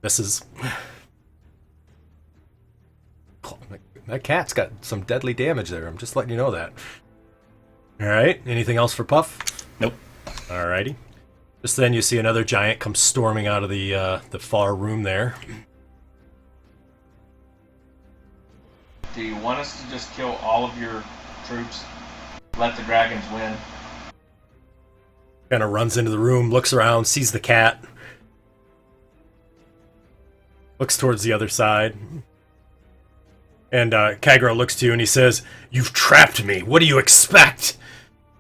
Misses. That cat's got some deadly damage there. I'm just letting you know that. Alright, anything else for Puff? Nope. Alrighty. Just then you see another giant come storming out of the far room there. Do you want us to just kill all of your troops? Let the dragons win? Kind of runs into the room, looks around, sees the cat, looks towards the other side. And Kagro looks to you and he says, "You've trapped me. What do you expect?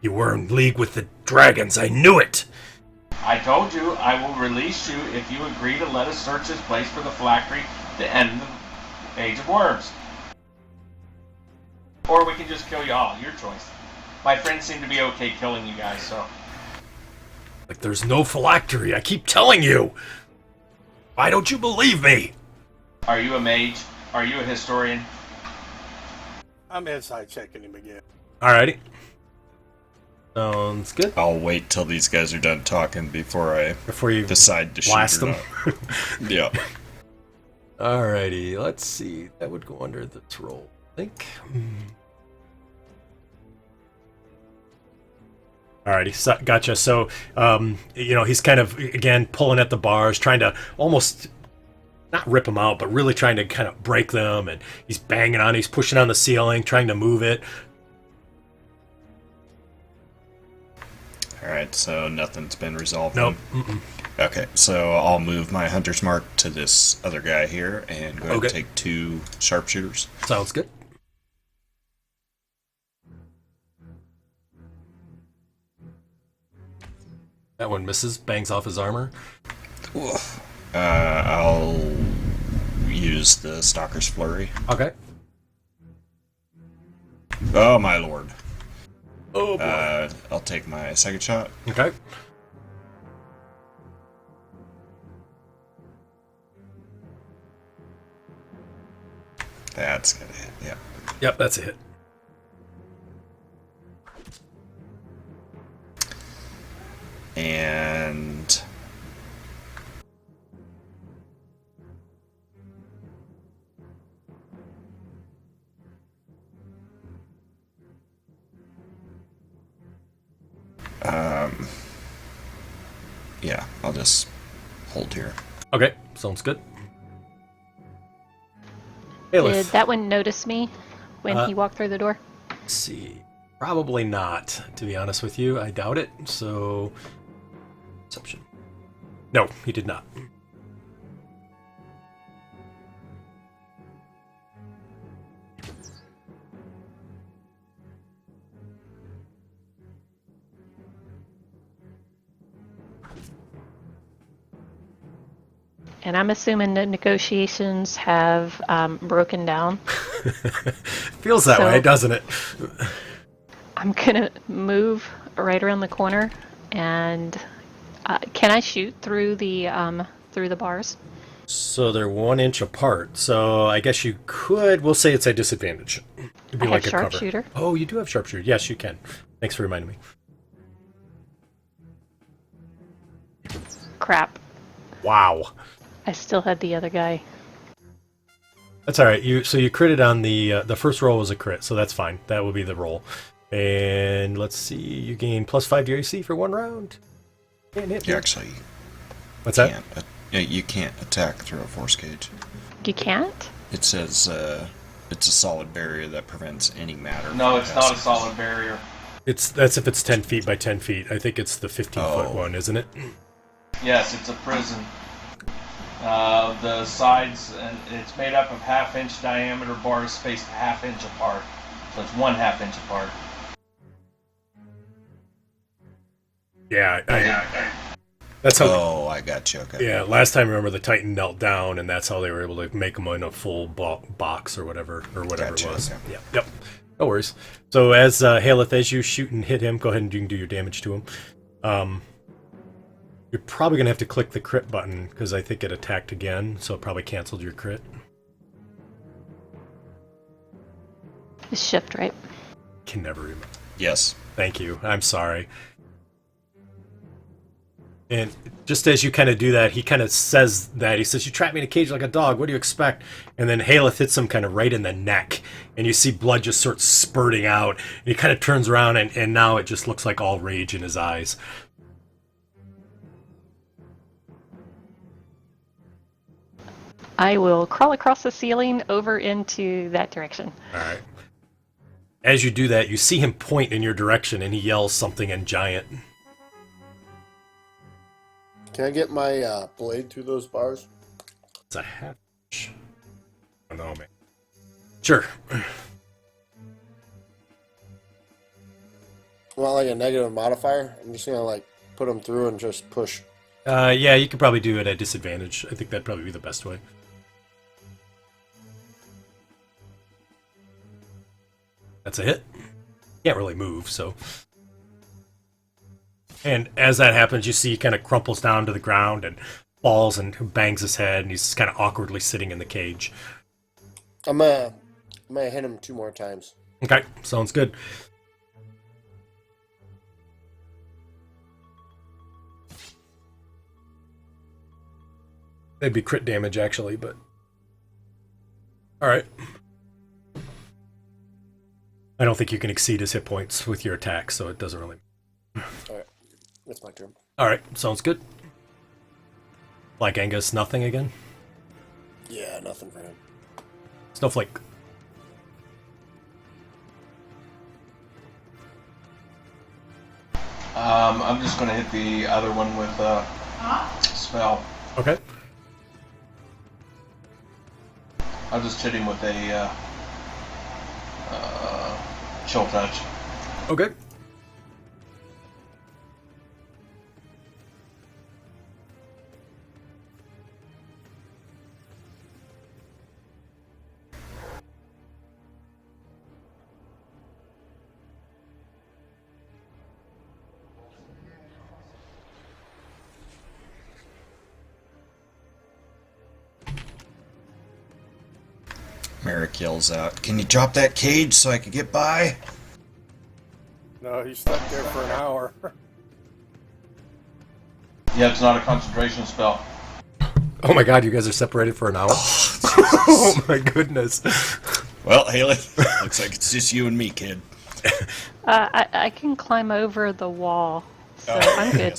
You were in league with the dragons. I knew it." I told you I will release you if you agree to let us search this place for the phylactery to end the Age of Worms. Or we can just kill you all. Your choice. My friends seem to be okay killing you guys, so... Like, there's no phylactery. I keep telling you. Why don't you believe me? Are you a mage? Are you a historian? I'm inside checking him again. Alrighty. Sounds good. I'll wait till these guys are done talking before you decide to blast shoot or them. not. Yeah. Alrighty, let's see. That would go under this roll, I think. Alrighty, so, gotcha. So, he's kind of, again, pulling at the bars, trying to almost, not rip them out, but really trying to kind of break them, and he's banging on, he's pushing on the ceiling, trying to move it. Alright, so nothing's been resolved. Nope. Okay, so I'll move my hunter's mark to this other guy here and go ahead and take 2 sharpshooters. Sounds good. That one misses, bangs off his armor. I'll use the Stalker's Flurry. Okay. Oh, my lord. Oh, boy. I'll take my second shot. Okay. That's gonna hit, yeah. Yep, that's a hit. And... yeah, I'll just hold here. Okay, sounds good. Did that one notice me when he walked through the door? Let's see. Probably not, to be honest with you. I doubt it. So, perception. No, he did not. And I'm assuming the negotiations have broken down. Feels that way, doesn't it? I'm gonna move right around the corner, and can I shoot through the bars? So they're 1 inch apart. So I guess you could. We'll say it's a disadvantage. It'd be I like have a cover. sharpshooter. Oh, you do have sharpshooter. Yes, you can. Thanks for reminding me. Crap. Wow. I still had the other guy. That's all right. You critted on the first roll was a crit, so that's fine. That will be the roll. And let's see, you gain +5 to your AC for 1 round. Can't hit You me. actually What's that? you can't attack through a force cage. You can't? It says it's a solid barrier that prevents any matter. No, from it's not a passing. solid barrier. That's if it's 10 feet by 10 feet. I think it's the 15-foot one, isn't it? Yes, it's a prison. The sides, and it's made up of half-inch diameter bars spaced half-inch apart. So it's 1/2 inch apart. Yeah, that's how. Oh, I got you. Okay. Yeah, last time, remember, the Titan knelt down, and that's how they were able to make them in a full box or whatever Gotcha, it was. okay. Yeah, yep. No worries. So as Haleth, as you shoot and hit him, go ahead and you can do your damage to him. You're probably going to have to click the crit button, because I think it attacked again, so it probably canceled your crit. It's shift, right? Can never remember. Yes. Thank you. I'm sorry. And just as you kind of do that, he kind of says that. He says, "You trapped me in a cage like a dog. What do you expect?" And then Haleth hits him kind of right in the neck. And you see blood just sort of spurting out. And he kind of turns around, and now it just looks like all rage in his eyes. I will crawl across the ceiling over into that direction. All right. As you do that, you see him point in your direction, and he yells something in giant. Can I get my blade through those bars? It's a hatch. I don't know, man. Sure. Want like a negative modifier? I'm just gonna like put them through and just push. Yeah, you could probably do it at disadvantage. I think that'd probably be the best way. That's a hit. Can't really move, so. And as that happens, you see he kind of crumples down to the ground and falls and bangs his head, and he's kind of awkwardly sitting in the cage. I'm gonna hit him 2 more times. Okay, sounds good. They'd be crit damage, actually, but... Alright. I don't think you can exceed his hit points with your attack, so it doesn't really... Alright, that's my turn. Alright, sounds good. Like Angus, nothing again? Yeah, nothing for him. Snowflake. I'm just going to hit the other one with spell. Okay. I'll just hit him with a chill touch. Okay. Marek yells out, "Can you drop that cage so I can get by?" No, he's stuck there for an hour. Yeah, it's not a concentration spell. Oh my god, you guys are separated for an hour? Oh my goodness. Well, Haley, looks like it's just you and me, kid. I can climb over the wall, so I'm good.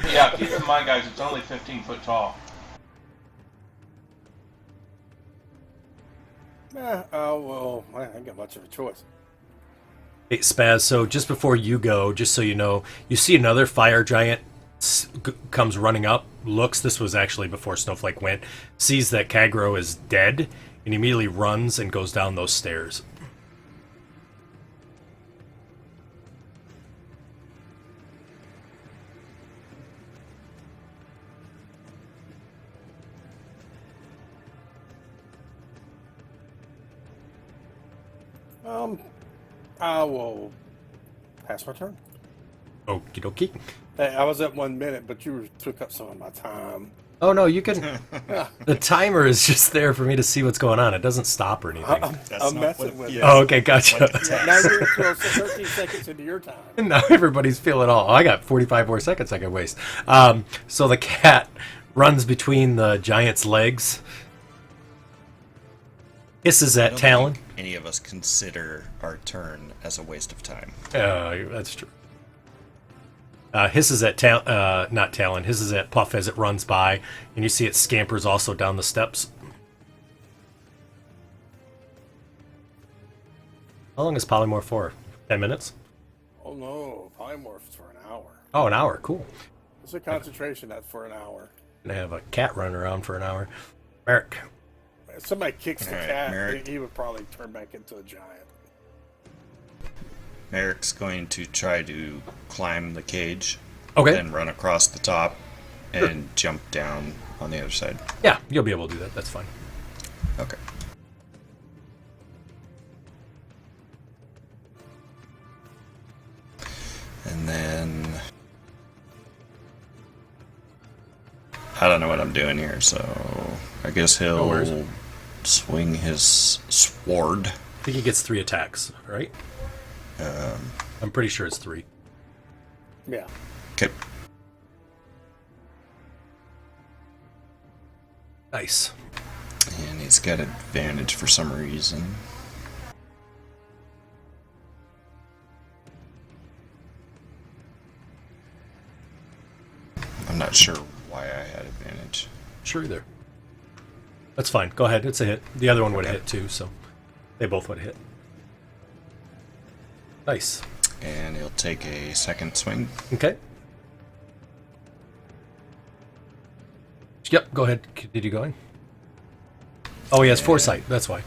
Yeah, keep in mind, guys, it's only 15 foot tall. Well, I ain't got much of a choice. Hey, Spaz, so just before you go, just so you know, you see another fire giant comes running up, looks, this was actually before Snowflake went, sees that Kagro is dead, and immediately runs and goes down those stairs. I will pass my turn. Okie dokie. Hey, I was at 1 minute, but you took up some of my time. Oh no, you can... The timer is just there for me to see what's going on. It doesn't stop or anything. I'm messing with you. Oh, okay, gotcha. Now you're 13 seconds into your time. Now everybody's feeling all... Oh, I got 45 more seconds I can waste. So the cat runs between the giant's legs, hisses at Talon. Any of us consider our turn as a waste of time. That's true. Hisses at not Talon, hisses at Puff as it runs by, and you see it scampers also down the steps. How long is Polymorph for? 10 minutes? Oh no, polymorphs for an hour. Oh, an hour. Cool. It's a concentration that's for an hour. Gonna have a cat run around for an hour. Marek. If somebody kicks the All right, cat, Marek. he would probably turn back into a giant. Marek's going to try to climb the cage, Okay. then run across the top, and jump down on the other side. Yeah, you'll be able to do that. That's fine. Okay. And then... I don't know what I'm doing here, so I guess No worries. he'll swing his sword. I think he gets 3 attacks, right? I'm pretty sure it's 3. Yeah. Okay. Nice. And he's got advantage for some reason. I'm not sure why I had advantage. Sure either. That's fine. Go ahead. It's a hit. The other one would have Okay. hit too, so they both would have hit. Nice. And he'll take a second swing. Okay. Yep, go ahead. Continue going. Oh, he has foresight. That's why.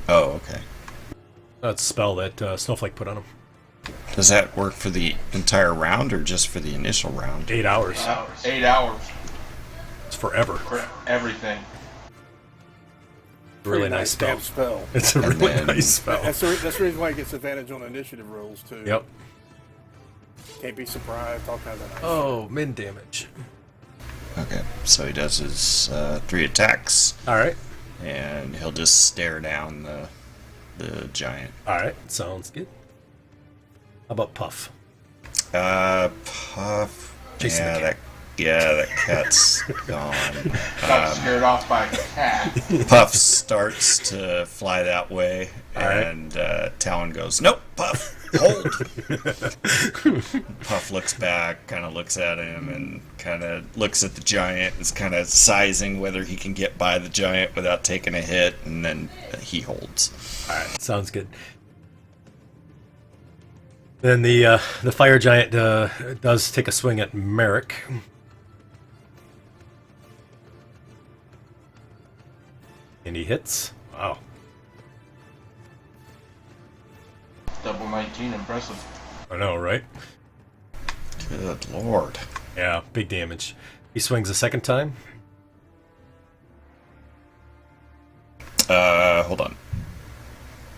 Oh, okay. That's a spell that Snowflake put on him. Does that work for the entire round or just for the initial round? 8 hours. 8 hours It's forever. for everything. Really nice spell. damn spell. It's a And really then- nice spell. That's the reason why he gets advantage on initiative rolls too. Yep. Can't be surprised. All kinds of nice. Oh, min damage. Okay, so he does his 3 attacks, All right. and he'll just stare down the giant. All right. Sounds good. How about Puff? Puff. Chasing the cat. That cat's gone. Got scared off by a cat. Puff starts to fly that way, right. and Talon goes, "Nope, Puff, hold." Puff looks back, kind of looks at him, and kind of looks at the giant. Is kind of sizing whether he can get by the giant without taking a hit, and then he holds. All right. Sounds good. Then the fire giant does take a swing at Marek. And he hits. Wow. Double 19, impressive. I know, right? Good lord. Yeah, big damage. He swings a second time. Hold on.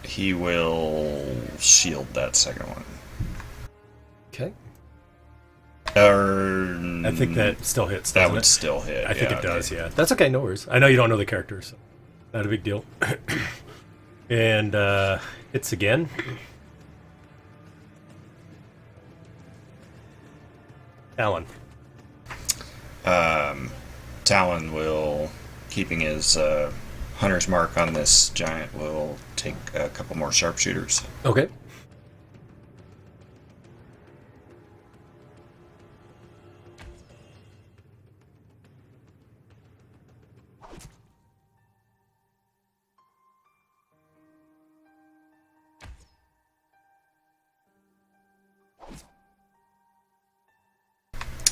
He will shield that second one. Okay. Or I think that still hits. that doesn't would it? still hit. I think yeah, it does, okay. yeah. That's okay, no worries. I know you don't know the character, so not a big deal. And hits again. Talon. Talon will, keeping his hunter's mark on this giant, will take a couple more sharpshooters. Okay.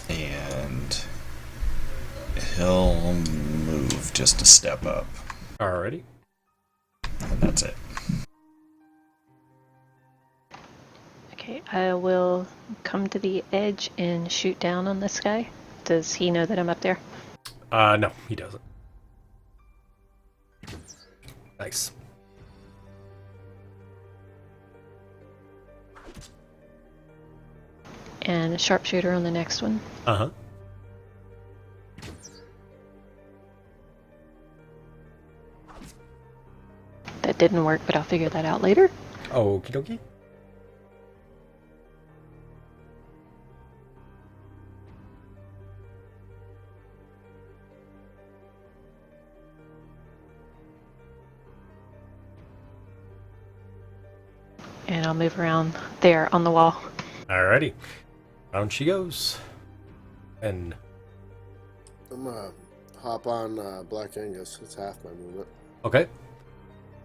And he'll move just a step up. Alrighty. And that's it. Okay, I will come to the edge and shoot down on this guy. Does he know that I'm up there? No, he doesn't. Nice. And a sharpshooter on the next one. Uh-huh. That didn't work, but I'll figure that out later. Okie dokie. And I'll move around there on the wall. Alrighty. Down she goes. And I'm gonna hop on Black Angus. It's half my movement. okay.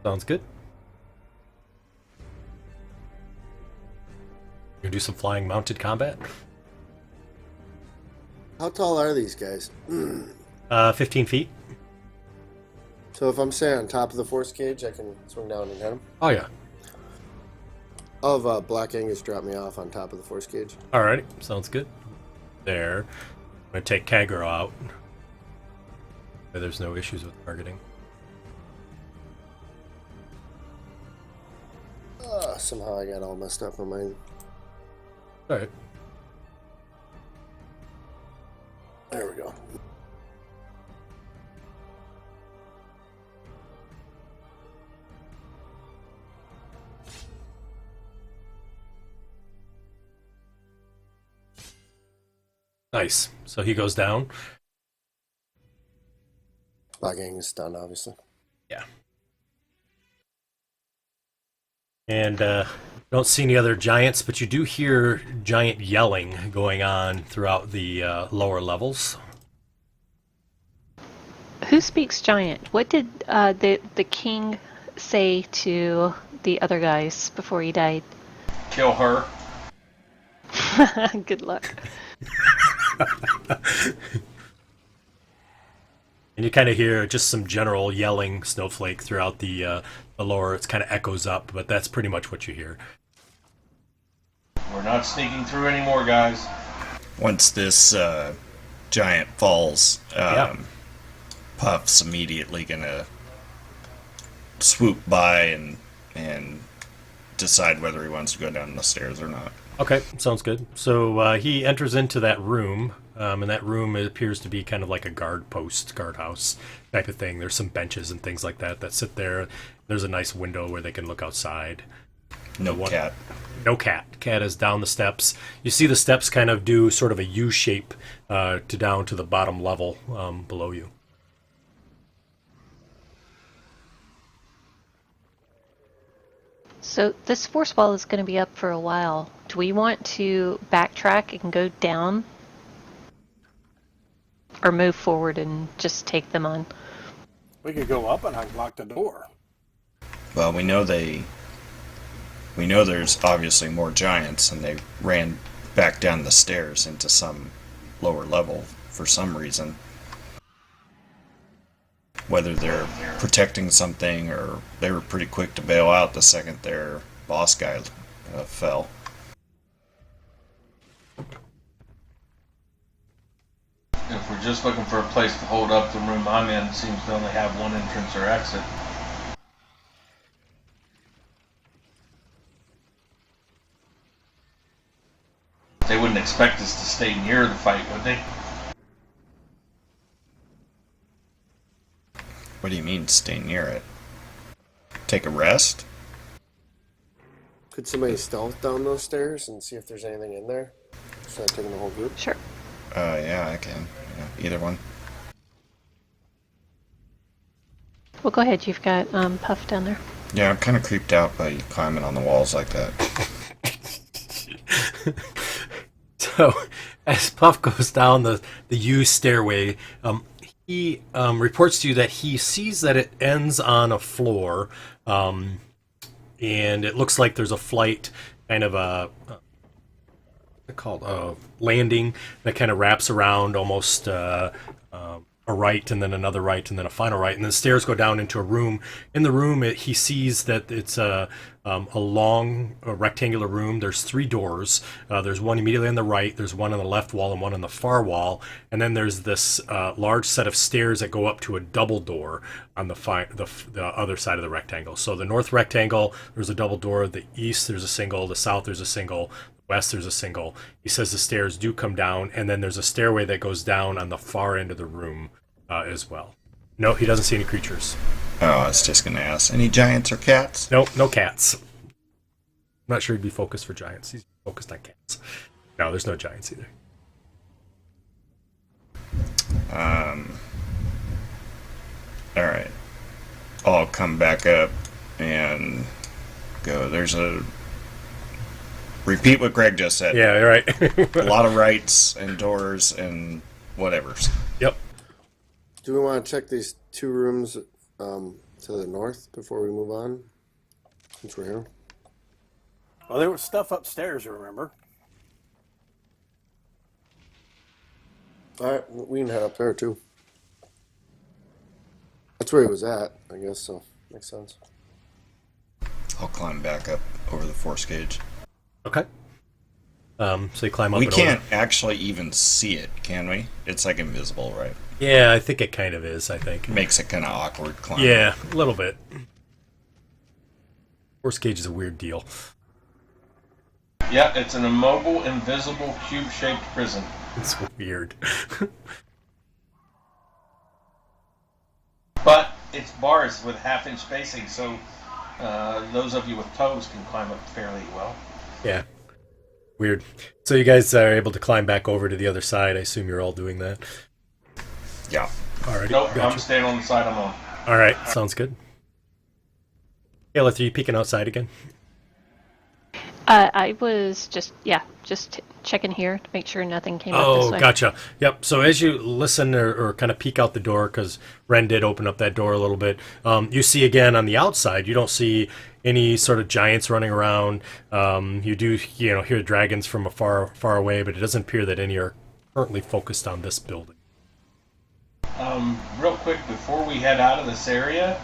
Sounds good. You gonna do some flying mounted combat? How tall are these guys? 15 feet. So if I'm say on top of the force cage, I can swing down and hit him. Oh yeah. I'll have Black Angus drop me off on top of the force cage. Alrighty. Sounds good. There. I'm gonna take Kagro out. There's no issues with targeting. Somehow I got all messed up on mine. Alright. There we go. Nice. So he goes down. Black Angus done, obviously. Yeah. And don't see any other giants, but you do hear giant yelling going on throughout the lower levels. Who speaks giant? What did the king say to the other guys before he died? Kill her. Good luck. And you kind of hear just some general yelling snowflake throughout the lower. It's kind of echoes up, but that's pretty much what you hear. We're not sneaking through anymore, guys. Once this giant falls, Yeah. Puff's immediately gonna swoop by and decide whether he wants to go down the stairs or not. Okay, sounds good. So he enters into that room, and that room appears to be kind of like a guardhouse type of thing. There's some benches and things like that sit there. There's a nice window where they can look outside. No cat. No cat. Cat is down the steps. You see the steps kind of do sort of a U shape to down to the bottom level below you. So this force wall is going to be up for a while. Do we want to backtrack and go down? Or move forward and just take them on? We could go up and unlock the door. Well, we know there's obviously more giants, and they ran back down the stairs into some lower level for some reason. Whether they're protecting something, or they were pretty quick to bail out the second their boss guy fell. If we're just looking for a place to hold up, the room I'm in seems to only have one entrance or exit. They wouldn't expect us to stay near the fight, would they? What do you mean, stay near it? Take a rest? Could somebody stealth down those stairs and see if there's anything in there? Instead of taking the whole group? Sure. Yeah, I can. Yeah, either one. Well, go ahead. You've got Puff down there. Yeah, I'm kind of creeped out by you climbing on the walls like that. So, as Puff goes down the U stairway, he reports to you that he sees that it ends on a floor, and it looks like there's a flight, kind of a landing that kind of wraps around almost a right and then another right and then a final right, and then stairs go down into a room. In the room, he sees that it's a long rectangular room. There's 3 doors. There's one immediately on the right, there's one on the left wall and one on the far wall, and then there's this large set of stairs that go up to a double door on the other side of the rectangle. So the north rectangle, there's a double door. The east, there's a single. The south, there's a single. West, there's a single. He says the stairs do come down, and then there's a stairway that goes down on the far end of the room as well. No, he doesn't see any creatures. Oh, I was just going to ask. Any giants or cats? Nope, no cats. I'm not sure he'd be focused for giants. He's focused on cats. No, there's no giants either. Alright. I'll come back up and go. Repeat what Greg just said. Yeah, you're right. A lot of rights and doors and whatevers. Yep. Do we want to check these 2 rooms to the north before we move on? Since we're here. Well, there was stuff upstairs, you remember? Alright, we can head up there too. That's where he was at, I guess, so makes sense. I'll climb back up over the forcecage. Okay. So you climb up. We and can't over. actually even see it, can we? It's like invisible, right? Yeah, I think it kind of is. I think Makes it kind of awkward climbing. Yeah, a little bit. Forcecage is a weird deal. Yeah, it's an immobile, invisible, cube-shaped prison. It's weird. But it's bars with half-inch spacing, so those of you with toes can climb up fairly well. Yeah. Weird. So you guys are able to climb back over to the other side. I assume you're all doing that. Yeah. Alrighty. Nope, Gotcha. I'm staying on the side I'm on. Alright, sounds good. Kayla, are you peeking outside again? I was just checking here to make sure nothing came up this Oh, way. gotcha. Yep. So as you listen or kind of peek out the door, because Ren did open up that door a little bit, you see again on the outside, you don't see any sort of giants running around. You do, hear dragons from far away, but it doesn't appear that any are currently focused on this building. Real quick, before we head out of this area,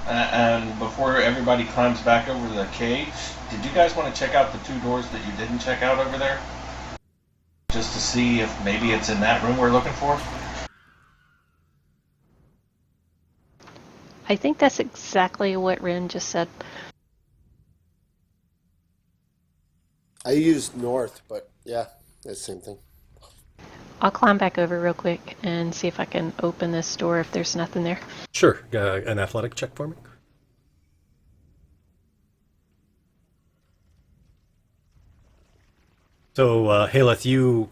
and before everybody climbs back over the cage, did you guys want to check out the 2 doors that you didn't check out over there? Just to see if maybe it's in that room we're looking for? I think that's exactly what Rin just said. I used north, but yeah, that's the same thing. I'll climb back over real quick and see if I can open this door if there's nothing there. Sure. An athletic check for me. So, Haleth, you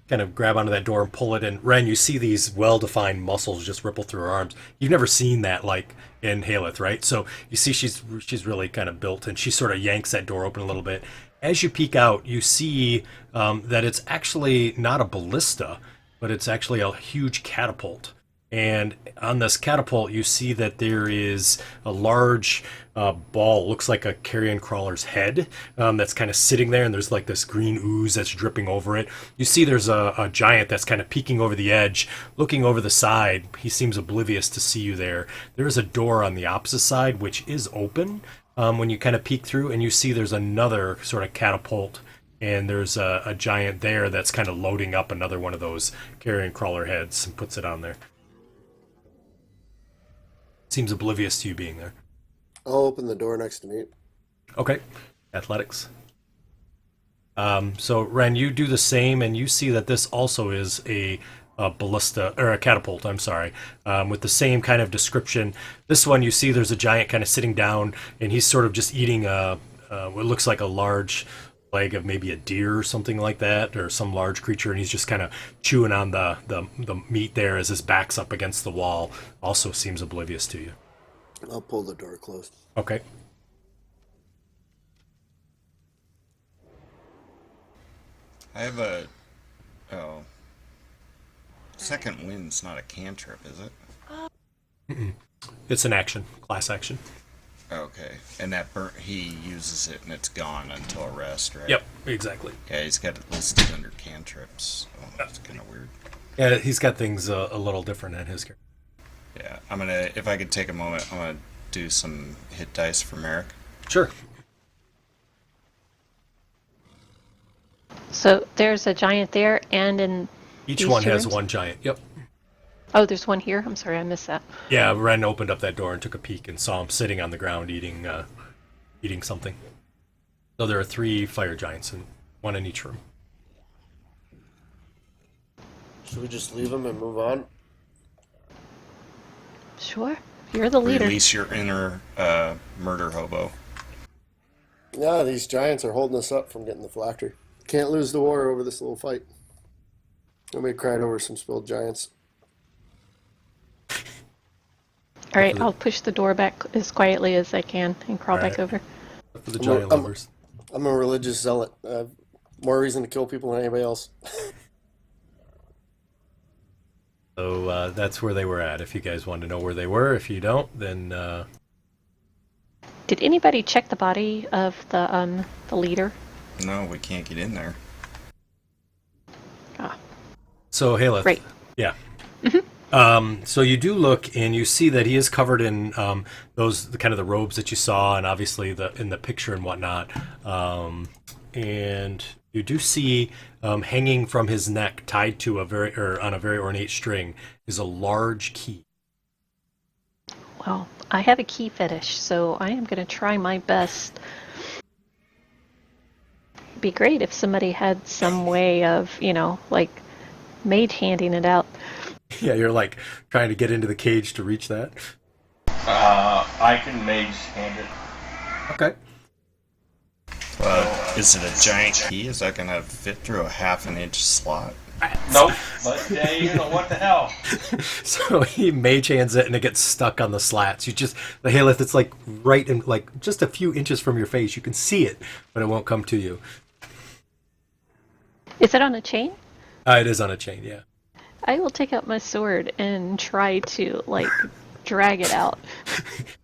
kind of grab onto that door and pull it, and Ren, you see these well-defined muscles just ripple through her arms. You've never seen that, like, in Haleth, right? So you see she's really kind of built, and she sort of yanks that door open a little bit. As you peek out, you see that it's actually not a ballista, but it's actually a huge catapult. And on this catapult, you see that there is a large ball, looks like a carrion crawler's head, that's kind of sitting there, and there's like this green ooze that's dripping over it. You see there's a giant that's kind of peeking over the edge, looking over the side. He seems oblivious to see you there. There is a door on the opposite side, which is open when you kind of peek through, and you see there's another sort of catapult, and there's a giant there that's kind of loading up another one of those carrion crawler heads and puts it on there. Seems oblivious to you being there. I'll open the door next to me. Okay. Athletics. So, Ren, you do the same, and you see that this also is a ballista, or a catapult, I'm sorry, with the same kind of description. This one, you see there's a giant kind of sitting down, and he's sort of just eating what looks like a large leg of maybe a deer or something like that, or some large creature, and he's just kind of chewing on the meat there as his back's up against the wall. Also seems oblivious to you. I'll pull the door closed. Okay. I have second wind's not a cantrip, is it? It's an action, class action. Okay, and that he uses it and it's gone until a rest, right? Yep, exactly. Yeah, he's got it listed under cantrips. Oh, that's kind of weird. Yeah, he's got things a little different in his character. Yeah, I'm gonna, if I could take a moment, I'm gonna do some hit dice for Marek. Sure. So there's a giant there, and in Each these one two has rooms? one giant. Yep. Oh, there's one here. I'm sorry, I missed that. Yeah, Ren opened up that door and took a peek and saw him sitting on the ground eating something. So there are 3 fire giants, and 1 in each room. Should we just leave him and move on? Sure, you're the leader. Release your inner murder hobo. Yeah, these giants are holding us up from getting the phylactery. Can't lose the war over this little fight. Nobody cried over some spilled giants. All right, I'll push the door back as quietly as I can and crawl back over. For the giant lovers. I'm a religious zealot. More reason to kill people than anybody else. So that's where they were at. If you guys want to know where they were, if you don't, then Did anybody check the body of the leader? No, we can't get in there. Ah, so Haleth. right. Yeah. So you do look, and you see that he is covered in the kind of the robes that you saw, and obviously in the picture and whatnot. And you do see hanging from his neck, tied to on a very ornate string, is a large key. Well, I have a key fetish, so I am going to try my best. It'd be great if somebody had some way of, like mage handing it out. Yeah, you're like trying to get into the cage to reach that. I can mage hand it. Okay. Is it a giant key? Is that gonna fit through a half-an-inch slot? Nope, but what the hell? So he mage hands it, and it gets stuck on the slats. The Haleth, it's like right in, like just a few inches from your face. You can see it, but it won't come to you. Is it on a chain? It is on a chain, yeah. I will take out my sword and try to, drag it out.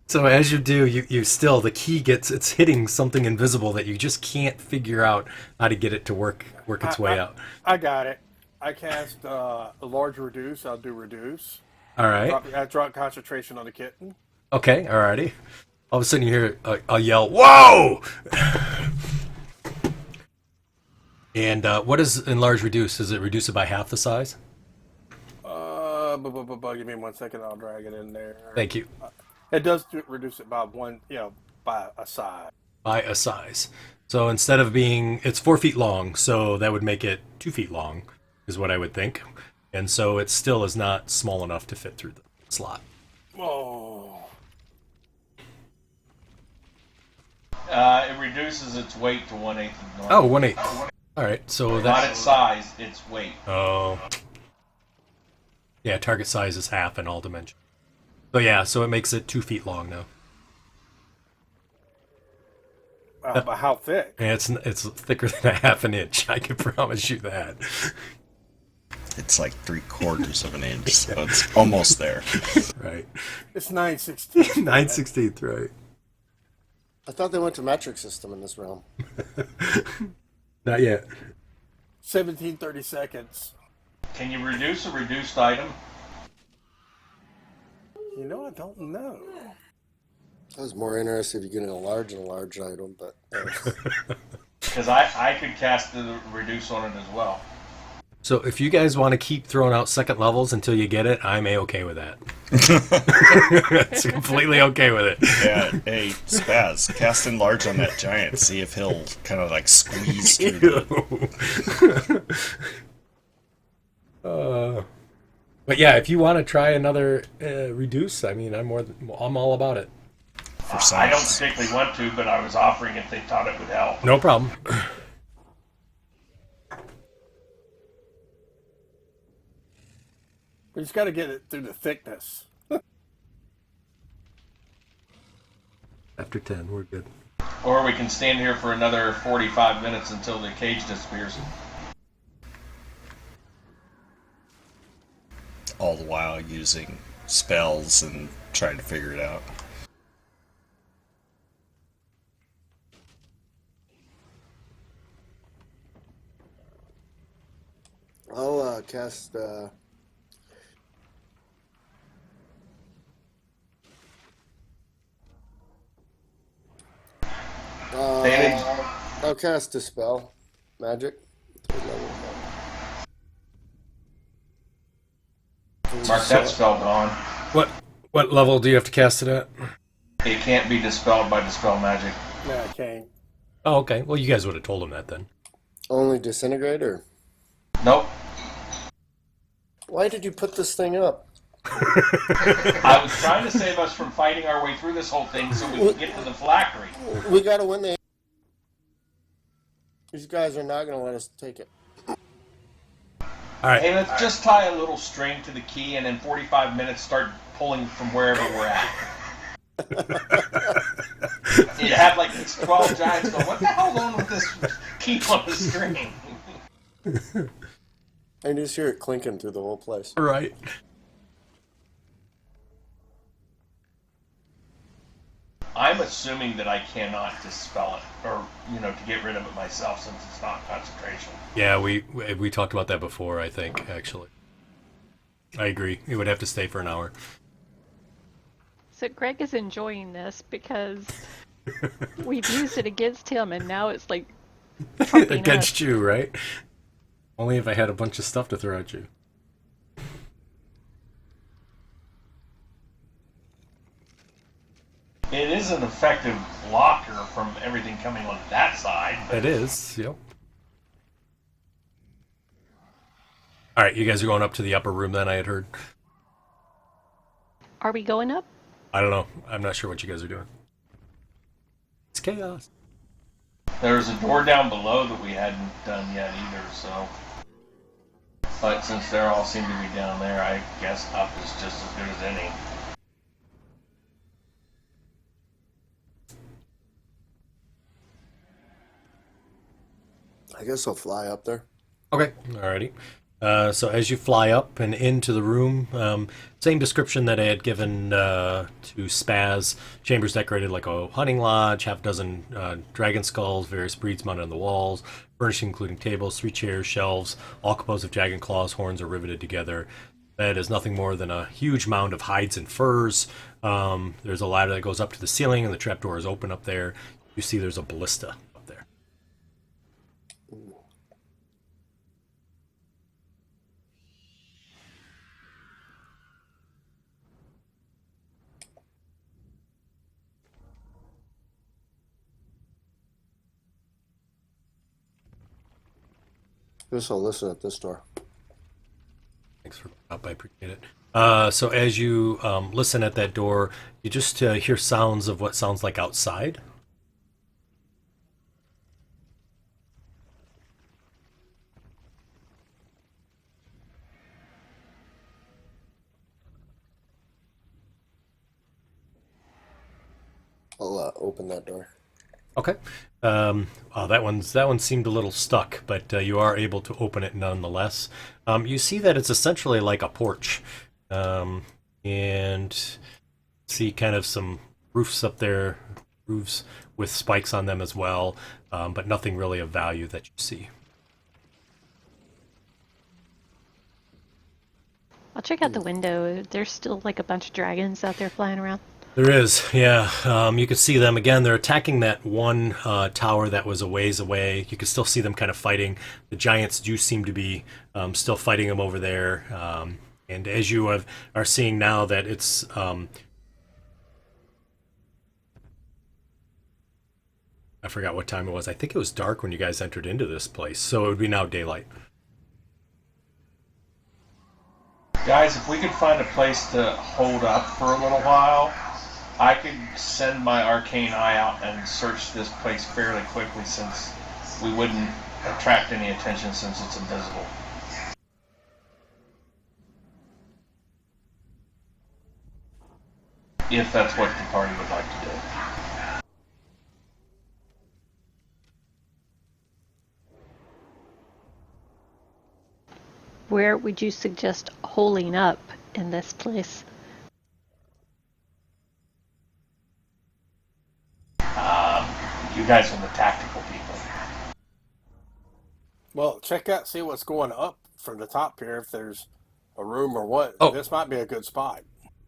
So as you do, you still, the key it's hitting something invisible that you just can't figure out how to get it to work its way out. I got it. I cast a large reduce. I'll do reduce. All right. Drop concentration on the kitten. Okay. Alrighty. All of a sudden you hear a yell, "Whoa!" And what does enlarge reduce? Does it reduce it by half the size? Give me 1 second. I'll drag it in there. Thank you. It does reduce it by one, by a size. By a size. So instead of being, it's 4 feet long, so that would make it 2 feet long, is what I would think. And so it still is not small enough to fit through the slot. Oh. It reduces its weight to 1/8 of normal. Oh, 1/8. All right, so Not that's its size, its weight. oh, yeah. Target size is half in all dimensions. So yeah, so it makes it 2 feet long now. But how thick? And it's thicker than a half an inch. I can promise you that. It's like 3/4 of an inch, so it's almost there. Right. It's 9/16. 9/16, right? I thought they went to metric system in this realm. Not yet. 17:30 seconds. Can you reduce a reduced item? I don't know. I was more interested if you get a large item, but Because I could cast the reduce on it as well. So if you guys want to keep throwing out second levels until you get it, I'm A-okay with that. It's completely okay with it. Yeah, hey, Spaz, cast enlarge on that giant. See if he'll kind of like squeeze through the... But yeah, if you want to try another reduce, I mean, I'm all about it. For I don't science. particularly want to, but I was offering if they thought it would help. No problem. We just got to get it through the thickness. After 10, we're good. Or we can stand here for another 45 minutes until the cage disappears. All the while using spells and trying to figure it out. I'll cast. I'll cast Dispel Magic. 3rd level. Mark, that spell gone. What level do you have to cast it at? It can't be dispelled by dispel magic. Yeah, I can't. Oh, okay. Well, you guys would have told him that then. Only Disintegrate, or Nope. why did you put this thing up? I was trying to save us from fighting our way through this whole thing so we can get to the Phylactery. We gotta win the. These guys are not gonna let us take it. All right. Hey, let's just tie a little string to the key and in 45 minutes start pulling from wherever we're at. You have like these 12 giants go, what the hell's on with this key on the string? I just hear it clinking through the whole place. Right. I'm assuming that I cannot dispel it, or, to get rid of it myself since it's not concentration. Yeah, we talked about that before, I think, actually. I agree. It would have to stay for an hour. So Greg is enjoying this because we've used it against him, and now it's like trumping Against us. you, right? Only if I had a bunch of stuff to throw at you. It is an effective blocker from everything coming on that side. But It is, yep. All right, you guys are going up to the upper room then, I had heard. Are we going up? I don't know. I'm not sure what you guys are doing. It's chaos. there's a door down below that we hadn't done yet either, so. But since they all seem to be down there, I guess up is just as good as any. I guess I'll fly up there. Okay, alrighty. So as you fly up and into the room, same description that I had given to Spaz. Chambers decorated like a hunting lodge, half a dozen dragon skulls, various breeds mounted on the walls, furnishing including tables, 3 chairs, shelves, all composed of dragon claws, horns are riveted together. Bed is nothing more than a huge mound of hides and furs. There's a ladder that goes up to the ceiling, and the trapdoor is open up there. You see there's a ballista up there. Guess I'll listen at this door. Thanks for up. I appreciate it. So as you listen at that door, you just hear sounds of what sounds like outside. I'll open that door. Okay. That one seemed a little stuck, but you are able to open it nonetheless. You see that it's essentially like a porch, and see kind of some roofs up there, roofs with spikes on them as well, but nothing really of value that you see. I'll check out the window. There's still like a bunch of dragons out there flying around. There is, yeah. You can see them again. They're attacking that one tower that was a ways away. You can still see them kind of fighting. The giants do seem to be still fighting them over there. And as you are seeing now that it's I forgot what time it was. I think it was dark when you guys entered into this place, so it would be now daylight. Guys, if we could find a place to hold up for a little while, I could send my arcane eye out and search this place fairly quickly, since we wouldn't attract any attention since it's invisible. If that's what the party would like to do. Where would you suggest holding up in this place? You guys are the tactical people. Well, check out, see what's going up from the top here, if there's a room or what. Oh. This might be a good spot.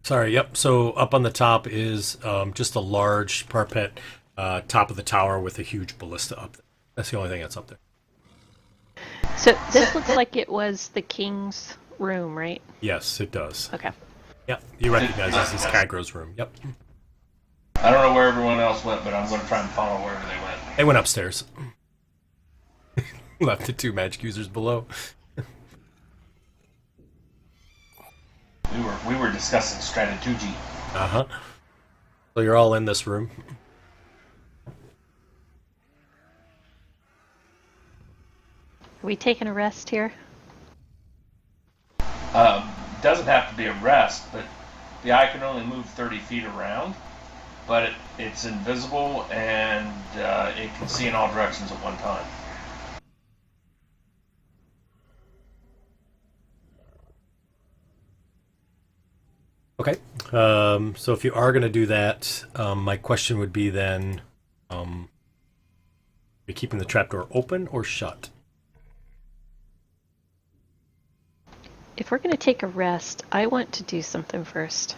Sorry, yep. So up on the top is just a large parapet, top of the tower with a huge ballista up there. That's the only thing that's up there. So this looks like it was the king's room, right? Yes, it does. Okay. Yep, you recognize this is Kagro's room. Yep. I don't know where everyone else went, but I'm going to try and follow wherever they went. They went upstairs. Left the 2 magic users below. We were discussing strategy. Uh-huh. So you're all in this room. Are we taking a rest here? Doesn't have to be a rest, but the eye can only move 30 feet around. But it's invisible, and it can see in all directions at one time. Okay. So if you are going to do that, my question would be then, are you keeping the trapdoor open or shut? If we're going to take a rest, I want to do something first.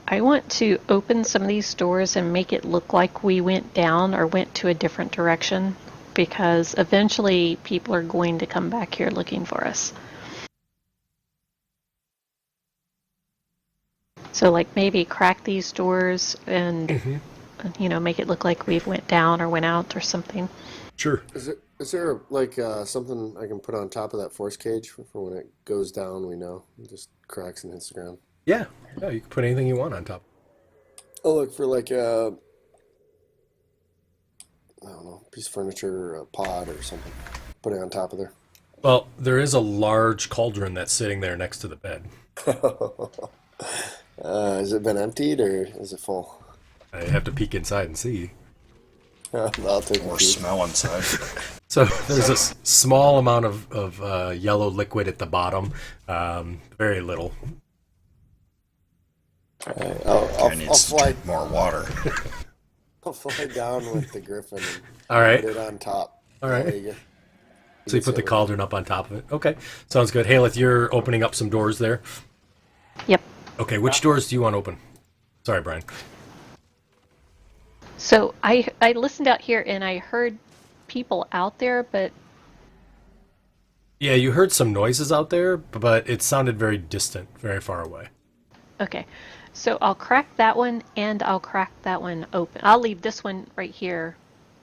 I want to open some of these doors and make it look like we went down or went to a different direction, because eventually people are going to come back here looking for us. So like maybe crack these doors and make it look like we've went down or went out or something. Sure. Is there like something I can put on top of that force cage for when it goes down? We know it just cracks and hits the ground. Yeah, you can put anything you want on top. I'll look for like a, I don't know, piece of furniture or a pod or something. Put it on top of there. Well, there is a large cauldron that's sitting there next to the bed. Has it been emptied or is it full? I have to peek inside and see. I'll take a Or peek. smell inside. So there's a small amount of yellow liquid at the bottom, very little. I'll needs to fly. drink more water. I'll fly down with the griffin and All right. put it on top. All right. That way So you put the cauldron up on top of it. Okay, sounds good. Haleth, you're opening up some doors there. Yep. Okay, which doors do you want to open? Sorry, Brian. So I listened out here and I heard people out there, but Yeah, you heard some noises out there, but it sounded very distant, very far away. okay. So I'll crack that one and I'll crack that one open. I'll leave this one right here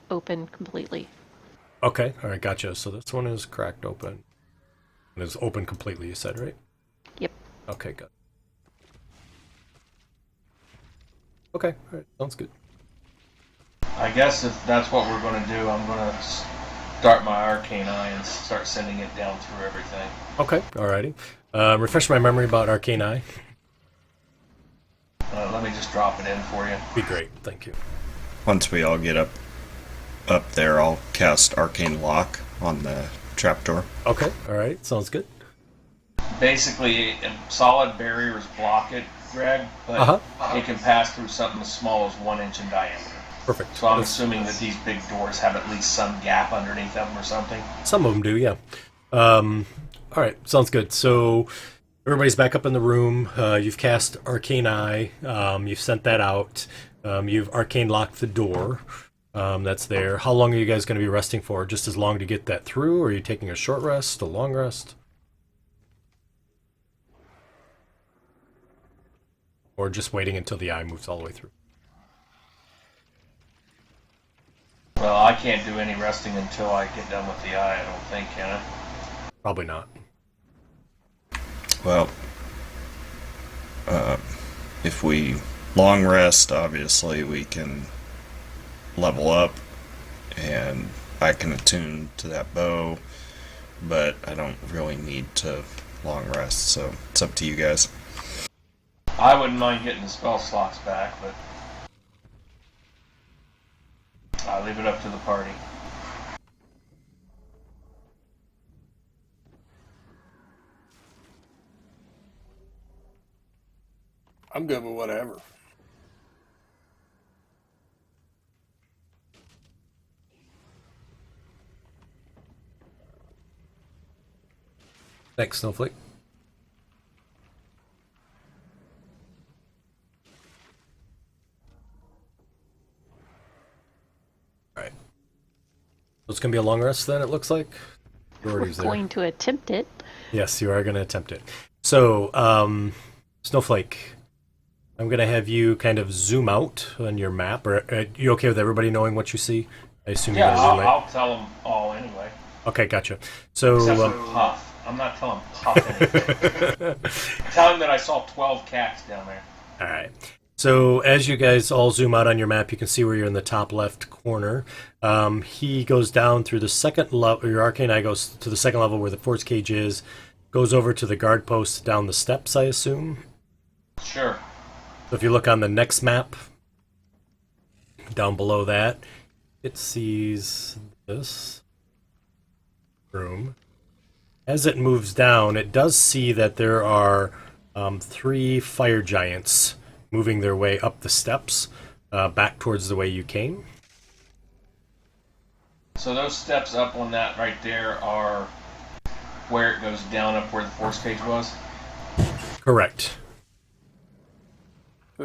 open completely. Okay, all right, gotcha. So this one is cracked open. It is open completely, you said, right? Yep. Okay, good. Okay, all right, sounds good. I guess if that's what we're going to do, I'm going to start my arcane eye and start sending it down through everything. Okay, alrighty. Refresh my memory about Arcane Eye. Let me just drop it in for you. Be great, thank you. Once we all get up there, I'll cast Arcane Lock on the trapdoor. Okay, alright, sounds good. Basically, solid barriers block it, Greg, but it can pass through something as small as 1 inch in diameter. Perfect. So I'm assuming that these big doors have at least some gap underneath them or something. Some of them do, yeah. Alright, sounds good. So everybody's back up in the room. You've cast Arcane Eye. You've sent that out. You've Arcane Locked the door. That's there. How long are you guys going to be resting for? Just as long to get that through? Or are you taking a short rest, a long rest? Or just waiting until the eye moves all the way through? Well, I can't do any resting until I get done with the eye, I don't think, can I? Probably not. Well, if we long rest, obviously we can level up, and I can attune to that bow, but I don't really need to long rest, so it's up to you guys. I wouldn't mind getting the spell slots back, but I'll leave it up to the party. I'm good with whatever. Thanks, Snowflake. Alright. So it's going to be a long rest then, it looks like? We're going to attempt it. Yes, you are going to attempt it. So, Snowflake, I'm going to have you kind of zoom out on your map. Are you okay with everybody knowing what you see? I assume Yeah, you're going to relay. I'll tell them all anyway. Okay, gotcha. So, Except for Puff. I'm not telling Puff anything. Tell him that I saw 12 cats down there. all right. So as you guys all zoom out on your map, you can see where you're in the top left corner. He goes down through the second level. Your arcane eye goes to the second level where the forcecage is. Goes over to the guard post down the steps, I assume. Sure. So if you look on the next map, down below that, it sees this room. As it moves down, it does see that there are 3 fire giants moving their way up the steps, back towards the way you came. So those steps up on that right there are where it goes down up where the force cage was? Correct.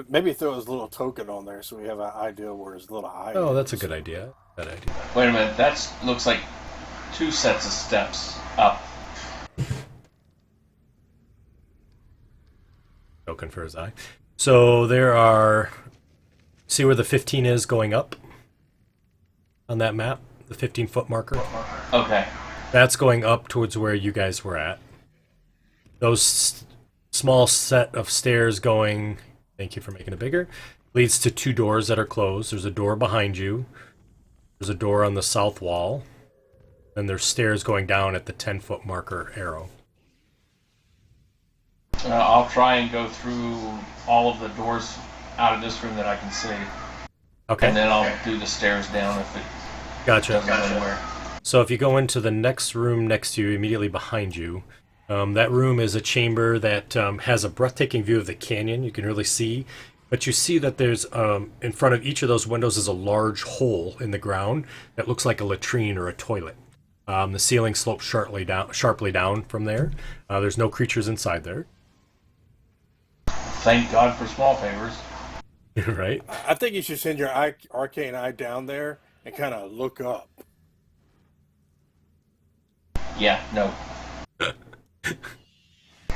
Maybe throw his little token on there so we have an idea where his little eye Oh, is. that's a good idea. Good idea. Wait a minute, that looks like 2 sets of steps up. Token for his eye. So there are... See where the 15 is going up? On that map? The 15-foot marker? Okay. That's going up towards where you guys were at. Those small set of stairs going, thank you for making it bigger, leads to 2 doors that are closed. There's a door behind you. There's a door on the south wall. And there's stairs going down at the 10-foot marker arrow. I'll try and go through all of the doors out of this room that I can see. Okay, And then I'll do the stairs down if it gotcha. doesn't go anywhere. So if you go into the next room next to you, immediately behind you, that room is a chamber that has a breathtaking view of the canyon. You can really see, but you see that there's in front of each of those windows is a large hole in the ground that looks like a latrine or a toilet. The ceiling slopes sharply down from there. There's no creatures inside there. Thank God for small favors. Right? I think you should send your arcane eye down there and kind of look up. Yeah, no.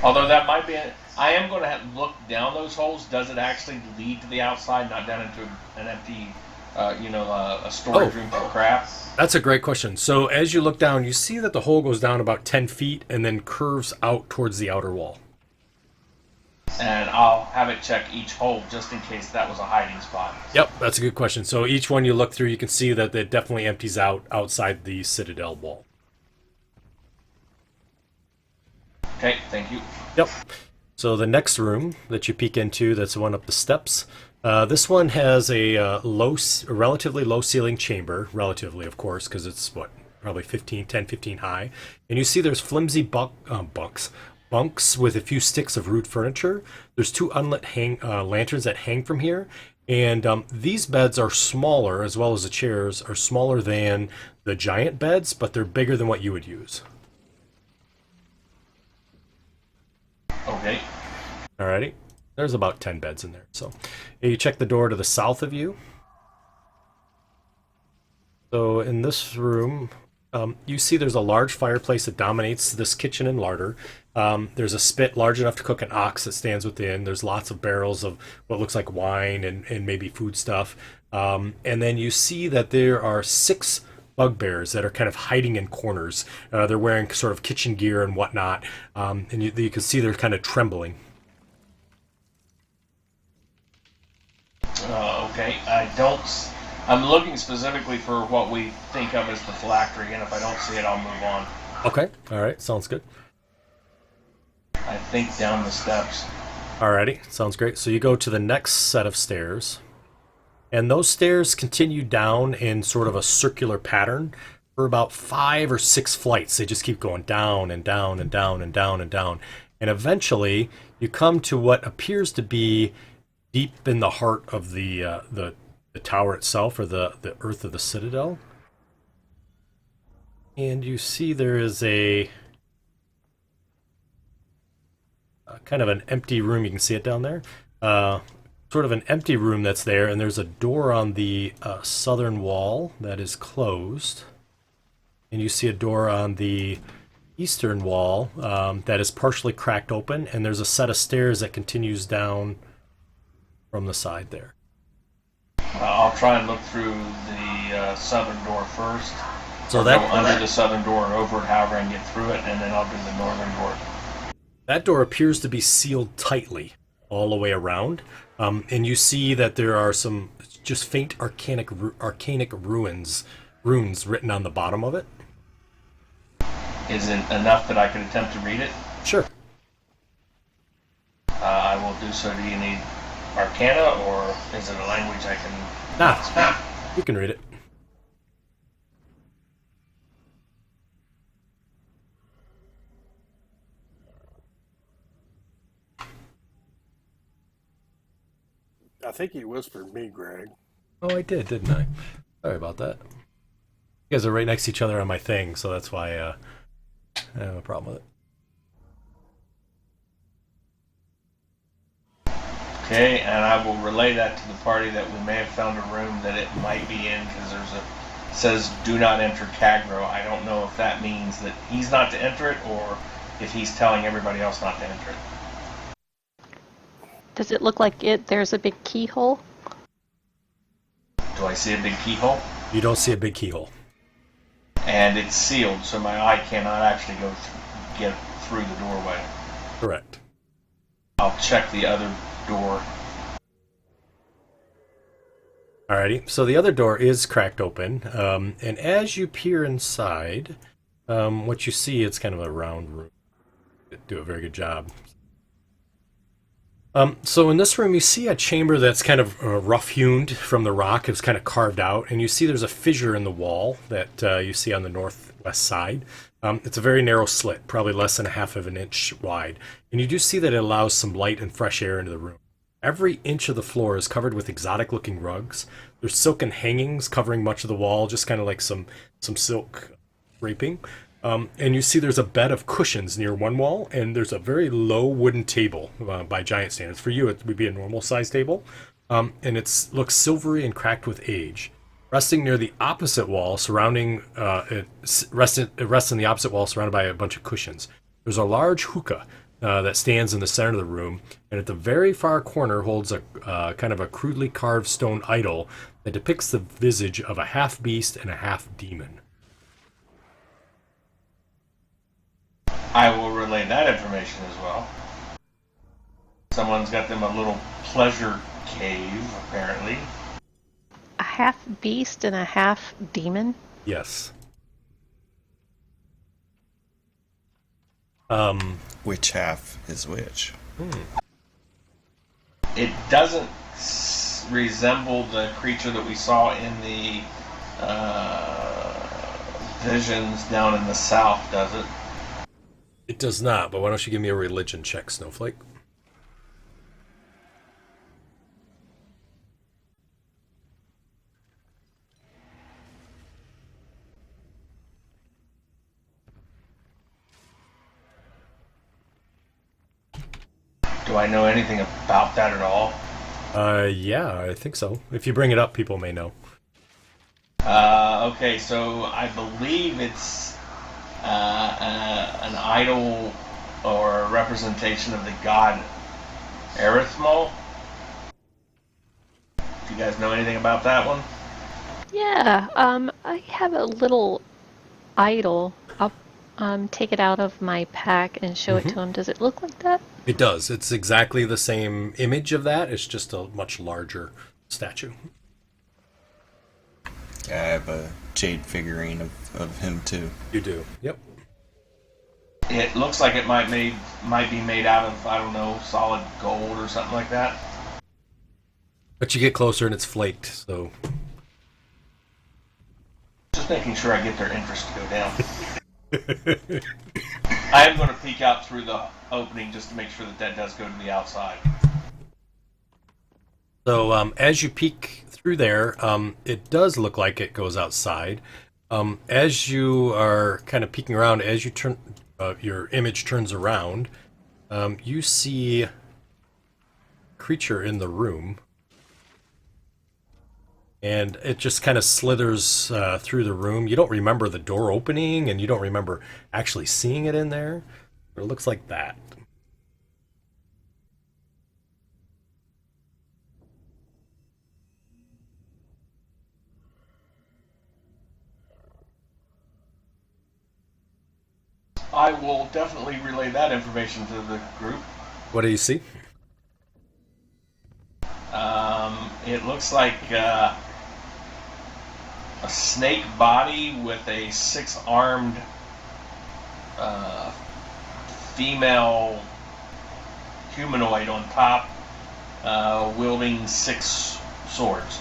Although that might be, I am going to look down those holes. Does it actually lead to the outside, not down into an empty, a storage room for crap? That's a great question. So as you look down, you see that the hole goes down about 10 feet and then curves out towards the outer wall. And I'll have it check each hole just in case that was a hiding spot. Yep, that's a good question. So each one you look through, you can see that it definitely empties out outside the citadel wall. Okay, thank you. Yep. So the next room that you peek into, that's the one up the steps. This one has a relatively low ceiling chamber, relatively, of course, because it's, probably 10, 15 high. And you see there's flimsy bunks with a few sticks of rude furniture. There's two unlit lanterns that hang from here. And these beds are smaller, as well as the chairs, are smaller than the giant beds, but they're bigger than what you would use. Okay. Alrighty. There's about 10 beds in there. So you check the door to the south of you. So in this room, you see there's a large fireplace that dominates this kitchen and larder. There's a spit large enough to cook an ox that stands within. There's lots of barrels of what looks like wine and maybe food stuff. And then you see that there are 6 bugbears that are kind of hiding in corners. They're wearing sort of kitchen gear and whatnot. And you can see they're kind of trembling. Okay, I'm looking specifically for what we think of as the phylactery, and if I don't see it, I'll move on. Okay, alright, sounds good. I think down the steps. Alrighty, sounds great. So you go to the next set of stairs, and those stairs continue down in sort of a circular pattern for about 5 or 6 flights. They just keep going down and down and down and down and down. And eventually, you come to what appears to be deep in the heart of the tower itself, or the earth of the citadel. And you see there is a kind of an empty room. You can see it down there. Sort of an empty room that's there, and there's a door on the southern wall that is closed. And you see a door on the eastern wall that is partially cracked open, and there's a set of stairs that continues down from the side there. I'll try and look through the southern door first. So go that under the southern door, over it, however, and get through it, and then I'll do the northern door. That door appears to be sealed tightly all the way around, and you see that there are some just faint arcanic runes written on the bottom of it. Is it enough that I can attempt to read it? Sure. I will do so. Do you need Arcana, or is it a language I can speak? You can read it. I think he whispered me, Greg. Oh, I did, didn't I? Sorry about that. You guys are right next to each other on my thing, so that's why I have a problem with it. Okay, and I will relay that to the party that we may have found a room that it might be in, because it says do not enter Kagro. I don't know if that means that he's not to enter it, or if he's telling everybody else not to enter it. Does it look like there's a big keyhole? Do I see a big keyhole? You don't see a big keyhole. And it's sealed, so my eye cannot actually get through the doorway. Correct. I'll check the other door. Alrighty, so the other door is cracked open, and as you peer inside, what you see, it's kind of a round room. Do a very good job. So in this room, you see a chamber that's kind of rough-hewn from the rock. It's kind of carved out, and you see there's a fissure in the wall that you see on the northwest side. It's a very narrow slit, probably less than a half of an inch wide, and you do see that it allows some light and fresh air into the room. Every inch of the floor is covered with exotic-looking rugs. There's silken hangings covering much of the wall, just kind of like some silk draping. And you see there's a bed of cushions near one wall, and there's a very low wooden table by giant standards. For you, it would be a normal-sized table, and it looks silvery and cracked with age. Resting near the opposite wall, it rests in the opposite wall, surrounded by a bunch of cushions. There's a large hookah that stands in the center of the room, and at the very far corner holds a kind of a crudely carved stone idol that depicts the visage of a half-beast and a half-demon. I will relay that information as well. Someone's got them a little pleasure cave, apparently. A half beast and a half demon? Yes. Which half is which? It doesn't resemble the creature that we saw in the visions down in the south, does it? It does not, but why don't you give me a religion check, Snowflake? Do I know anything about that at all? Yeah, I think so. If you bring it up, people may know. Okay, so I believe it's an idol or a representation of the god Erithmal. Do you guys know anything about that one? Yeah, I have a little idol. I'll take it out of my pack and show it to him. Does it look like that? It does. It's exactly the same image of that. It's just a much larger statue. Yeah, I have a jade figurine of him too. You do. Yep. It looks like it might be made out of, I don't know, solid gold or something like that. But you get closer and it's flaked, so... Just making sure I get their interest to go down. I am going to peek out through the opening just to make sure that does go to the outside. So as you peek through there, it does look like it goes outside. As you are kind of peeking around, as you turn, your image turns around, you see a creature in the room. And it just kind of slithers through the room. You don't remember the door opening, and you don't remember actually seeing it in there. But it looks like that. I will definitely relay that information to the group. What do you see? It looks like a snake body with a six-armed female humanoid on top, wielding six swords.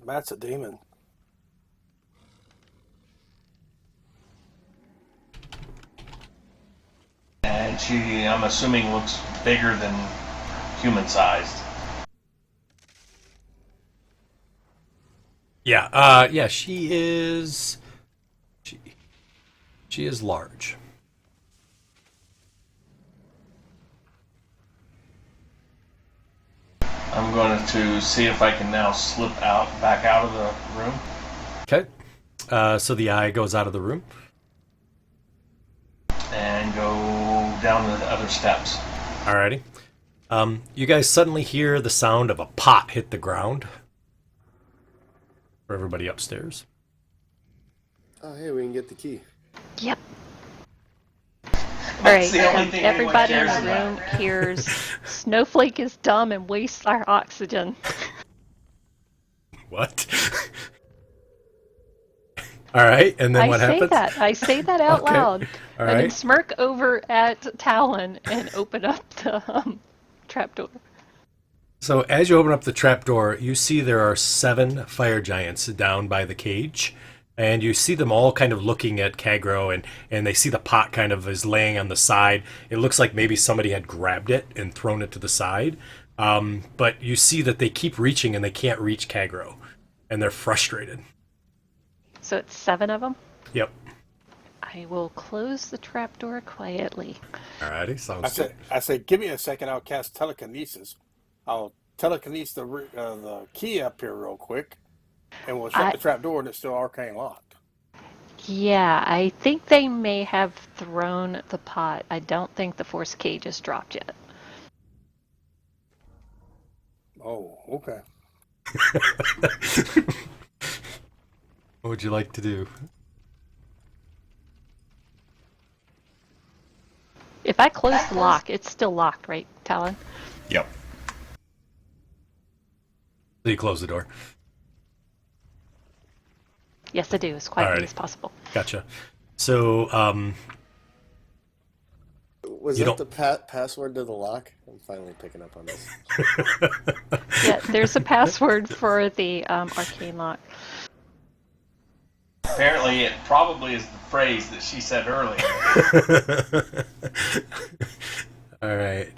That's a demon. And she, I'm assuming, looks bigger than human-sized. Yeah, yeah, she is large. I'm going to see if I can now slip back out of the room. Okay. So the eye goes out of the room. And go down the other steps. Alrighty. You guys suddenly hear the sound of a pot hit the ground. For everybody upstairs. Oh, hey, we can get the key. Yep. Alright, the only thing anyone everybody in cares the about. room hears Snowflake is dumb and wastes our oxygen. What? All right, and then I what say happens? that. I say that out Okay. loud. All And then right. smirk over at Talon and open up the trapdoor. So as you open up the trapdoor, you see there are 7 fire giants down by the cage. And you see them all kind of looking at Kagro, and they see the pot kind of is laying on the side. It looks like maybe somebody had grabbed it and thrown it to the side. But you see that they keep reaching and they can't reach Kagro. And they're frustrated. So it's 7 of them. Yep. I will close the trapdoor quietly. Alrighty, sounds good. I say, give me a second. I'll cast telekinesis. I'll telekinesis the key up here real quick, and we'll shut the trap door, and it's still arcane locked. Yeah, I think they may have thrown the pot. I don't think the force cage is dropped yet. Oh, okay. What would you like to do? If I close the lock, it's still locked, right, Talon? Yep. So you close the door. Yes, I do, as quietly Alrighty. as possible. Gotcha. So, Was You that don't- the password to the lock? I'm finally picking up on this. Yeah, there's a password for the arcane lock. Apparently, it probably is the phrase that she said earlier. all right.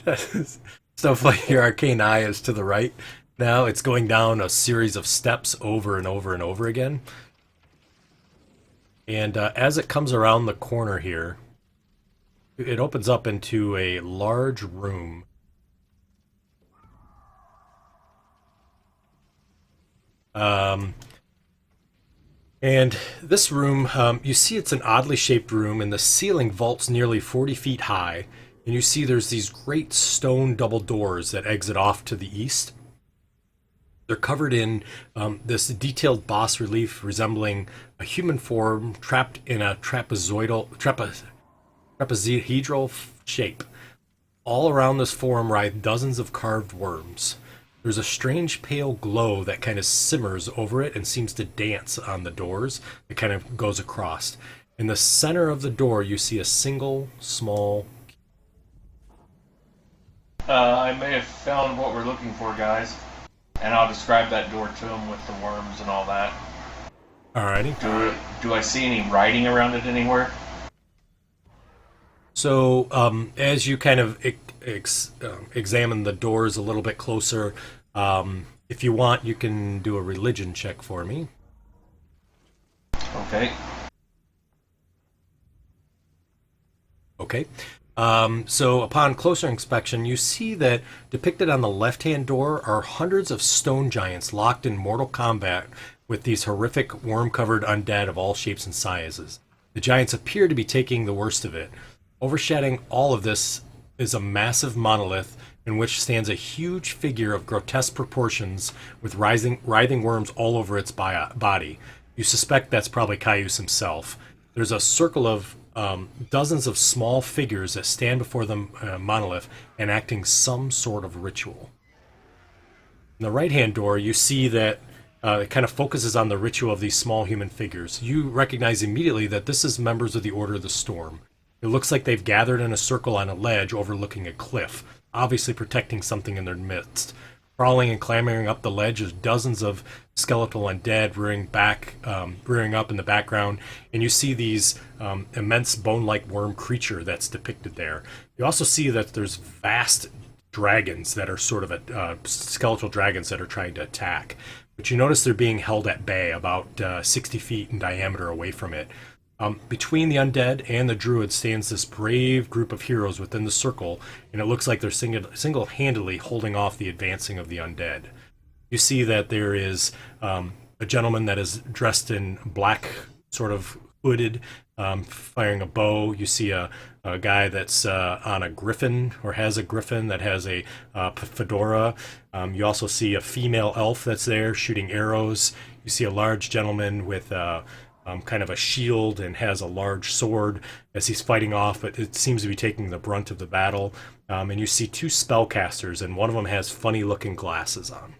So like your arcane eye is to the right. Now it's going down a series of steps over and over and over again. And as it comes around the corner here, it opens up into a large room. And this room, you see it's an oddly shaped room, and the ceiling vaults nearly 40 feet high. And you see there's these great stone double doors that exit off to the east. They're covered in this detailed bas relief resembling a human form trapped in a trapezoidal trapezohedral shape. All around this form writhe dozens of carved worms. There's a strange pale glow that kind of simmers over it and seems to dance on the doors. It kind of goes across. In the center of the door, you see a single small... I may have found what we're looking for, guys. And I'll describe that door to them with the worms and all that. Alrighty. Do I see any writing around it anywhere? So as you kind of examine the doors a little bit closer, if you want, you can do a religion check for me. Okay. Okay. So upon closer inspection, you see that depicted on the left-hand door are hundreds of stone giants locked in mortal combat with these horrific worm-covered undead of all shapes and sizes. The giants appear to be taking the worst of it. Overshadowing all of this is a massive monolith in which stands a huge figure of grotesque proportions with writhing worms all over its body. You suspect that's probably Caius himself. There's a circle of dozens of small figures that stand before the monolith enacting some sort of ritual. In the right-hand door, you see that it kind of focuses on the ritual of these small human figures. You recognize immediately that this is members of the Order of the Storm. It looks like they've gathered in a circle on a ledge overlooking a cliff, obviously protecting something in their midst. Crawling and clambering up the ledge is dozens of skeletal undead rearing up in the background, and you see these immense bone-like worm creature that's depicted there. You also see that there's vast dragons that are sort of skeletal dragons that are trying to attack. But you notice they're being held at bay about 60 feet in diameter away from it. Between the undead and the druid stands this brave group of heroes within the circle, and it looks like they're single-handedly holding off the advancing of the undead. You see that there is a gentleman that is dressed in black, sort of hooded, firing a bow. You see a guy that's on a griffin, or has a griffin that has a fedora. You also see a female elf that's there shooting arrows. You see a large gentleman with kind of a shield and has a large sword as he's fighting off, but it seems to be taking the brunt of the battle. And you see 2 spellcasters, and one of them has funny-looking glasses on.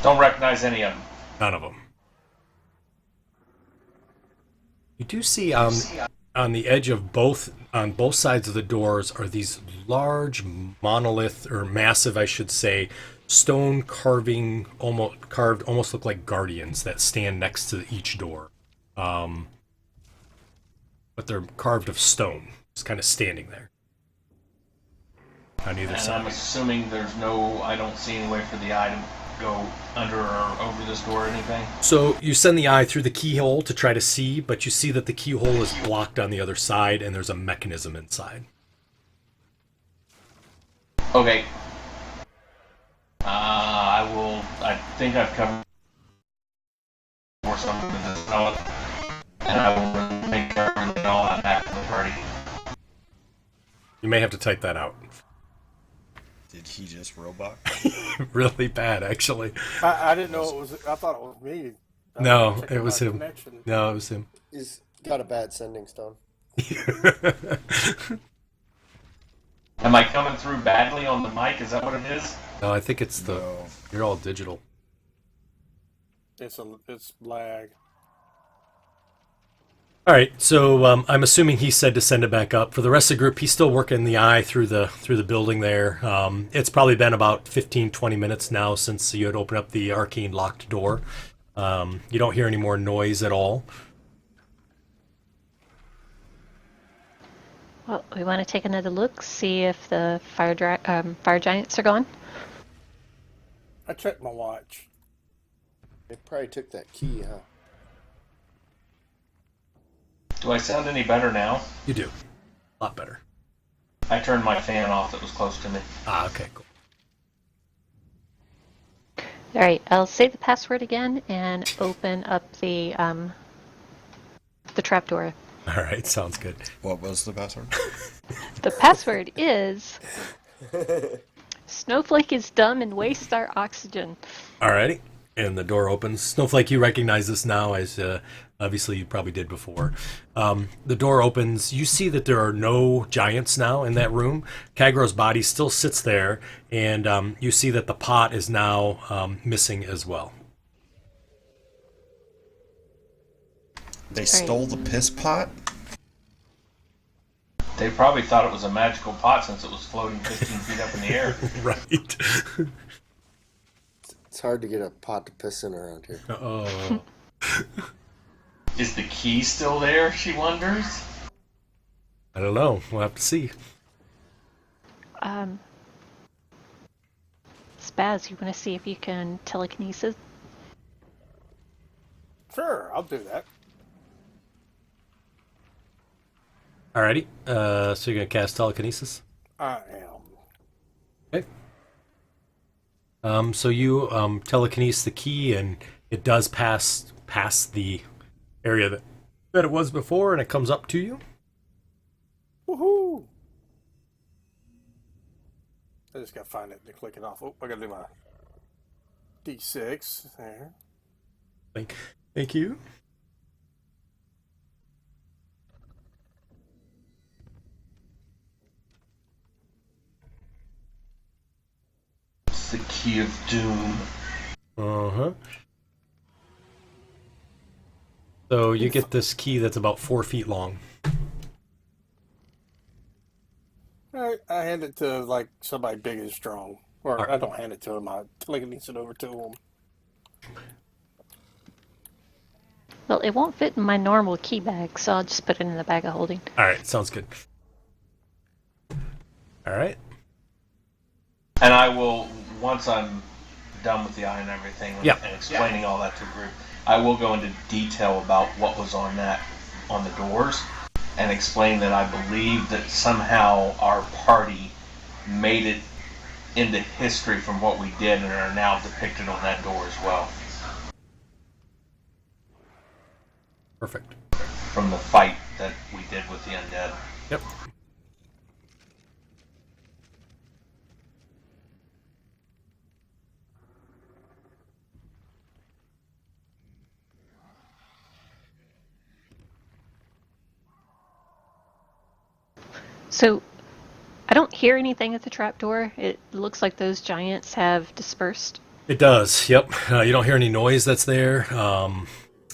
Don't recognize any of them. None of them. You do see on the edge of on both sides of the doors are these large monolith, or massive, I should say, stone carved, almost look like guardians that stand next to each door. But they're carved of stone, just kind of standing there on either And side. I'm assuming I don't see any way for the eye to go under or over this door or anything. So you send the eye through the keyhole to try to see, but you see that the keyhole is blocked on the other side, and there's a mechanism inside. Okay. I think I've covered for some of this knowledge, and I will make sure everything all that back to the party. You may have to type that out. Did he just robot? Really bad, actually. I didn't know it was. I thought it was me. No, it was him. Connection. No, it was him. He's got a bad sending stone. Am I coming through badly on the mic? Is that what it is? No, I think it's the. No. You're all digital. It's lag. All right, so I'm assuming he said to send it back up. For the rest of the group, he's still working the eye through the building there. It's probably been about 15, 20 minutes now since you had opened up the arcane locked door. You don't hear any more noise at all. Well, we want to take another look, see if the fire giants are gone. I checked my watch. They probably took that key, huh? Do I sound any better now? You do. A lot better. I turned my fan off that was close to me. Ah, okay, cool. All right, I'll say the password again and open up the trapdoor. All right, sounds good. What was the password? The password is Snowflake is dumb and wastes our oxygen. All righty. And the door opens. Snowflake, you recognize this now, as obviously you probably did before. The door opens. You see that there are no giants now in that room. Kagro's body still sits there, and you see that the pot is now missing as well. They stole the piss pot? They probably thought it was a magical pot since it was floating 15 feet up in the air. Right. It's hard to get a pot to piss in around here. Oh. Is the key still there, she wonders? I don't know. We'll have to see. Spaz, you want to see if you can telekinesis? Sure, I'll do that. Alrighty. So you're going to cast telekinesis? I am. Okay. So you telekinesis the key, and it does pass the area that it was before, and it comes up to you. Woohoo! I just gotta find it and click it off. Oh, I gotta do my D6 there. Thank you. It's the key of doom. Uh-huh. So you get this key that's about 4 feet long. Alright, I hand it to like somebody big and strong. Or Alright. I don't hand it to him, I telekinesis it over to him. Well, it won't fit in my normal key bag, so I'll just put it in the bag of holding. Alright, sounds good. Alright. And I will, once I'm done with the eye and everything Yeah. and explaining all that to the group, I will go into detail about what was on the doors, and explain that I believe that somehow our party made it into history from what we did and are now depicted on that door as well. Perfect. From the fight that we did with the undead. Yep. So, I don't hear anything at the trapdoor. It looks like those giants have dispersed. It does, yep. You don't hear any noise that's there.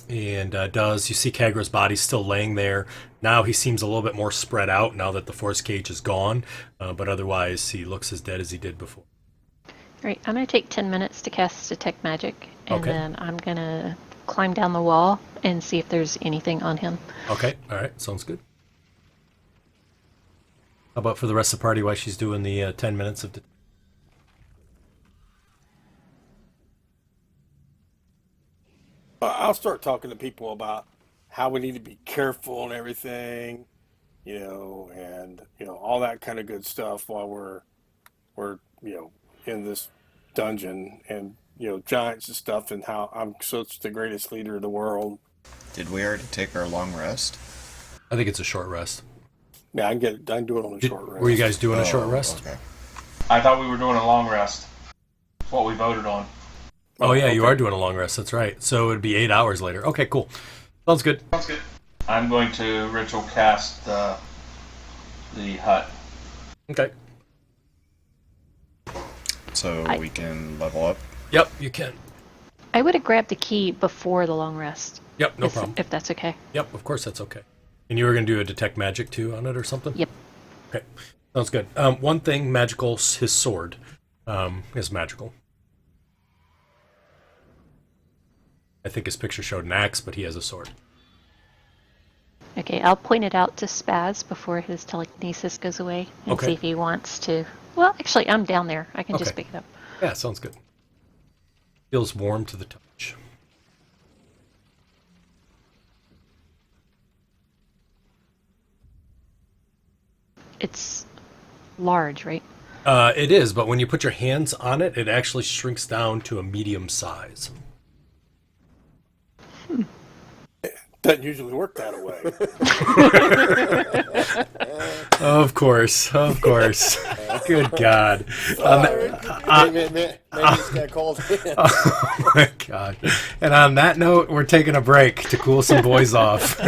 and does. You see Kagro's body still laying there. Now he seems a little bit more spread out now that the force cage is gone, but otherwise he looks as dead as he did before. Right, I'm going to take 10 minutes to cast Detect Magic, and Okay. then I'm going to climb down the wall and see if there's anything on him. Okay, all right, sounds good. How about for the rest of the party while she's doing the 10 minutes of... I'll start talking to people about how we need to be careful and everything, and all that kind of good stuff while we're in this dungeon, and giants and stuff, and how I'm such the greatest leader in the world. Did we already take our long rest? I think it's a short rest. Yeah, I can do it on a short rest. Were you guys doing a short rest? Okay. I thought we were doing a long rest. That's what we voted on. Oh, yeah, you okay. are doing a long rest. That's right. So it would be 8 hours later. Okay, cool. Sounds good. Sounds good. I'm going to ritual cast the hut. Okay. So we can level up. Yep, you can. I would have grabbed the key before the long rest. Yep, no problem. If that's okay. Yep, of course that's okay. And you were going to do a detect magic too on it or something? Yep. Okay, sounds good. One thing, magical, his sword is magical. I think his picture showed an axe, but he has a sword. Okay, I'll point it out to Spaz before his telekinesis goes away and Okay. see if he wants to. Well, actually, I'm down there. I can just Okay. pick it up. Yeah, sounds good. Feels warm to the touch. It's large, right? It is, but when you put your hands on it, it actually shrinks down to a medium size. Doesn't usually work that way. Of course. Good God. Maybe it's got cold hands. Oh my God. And on that note, we're taking a break to cool some boys off.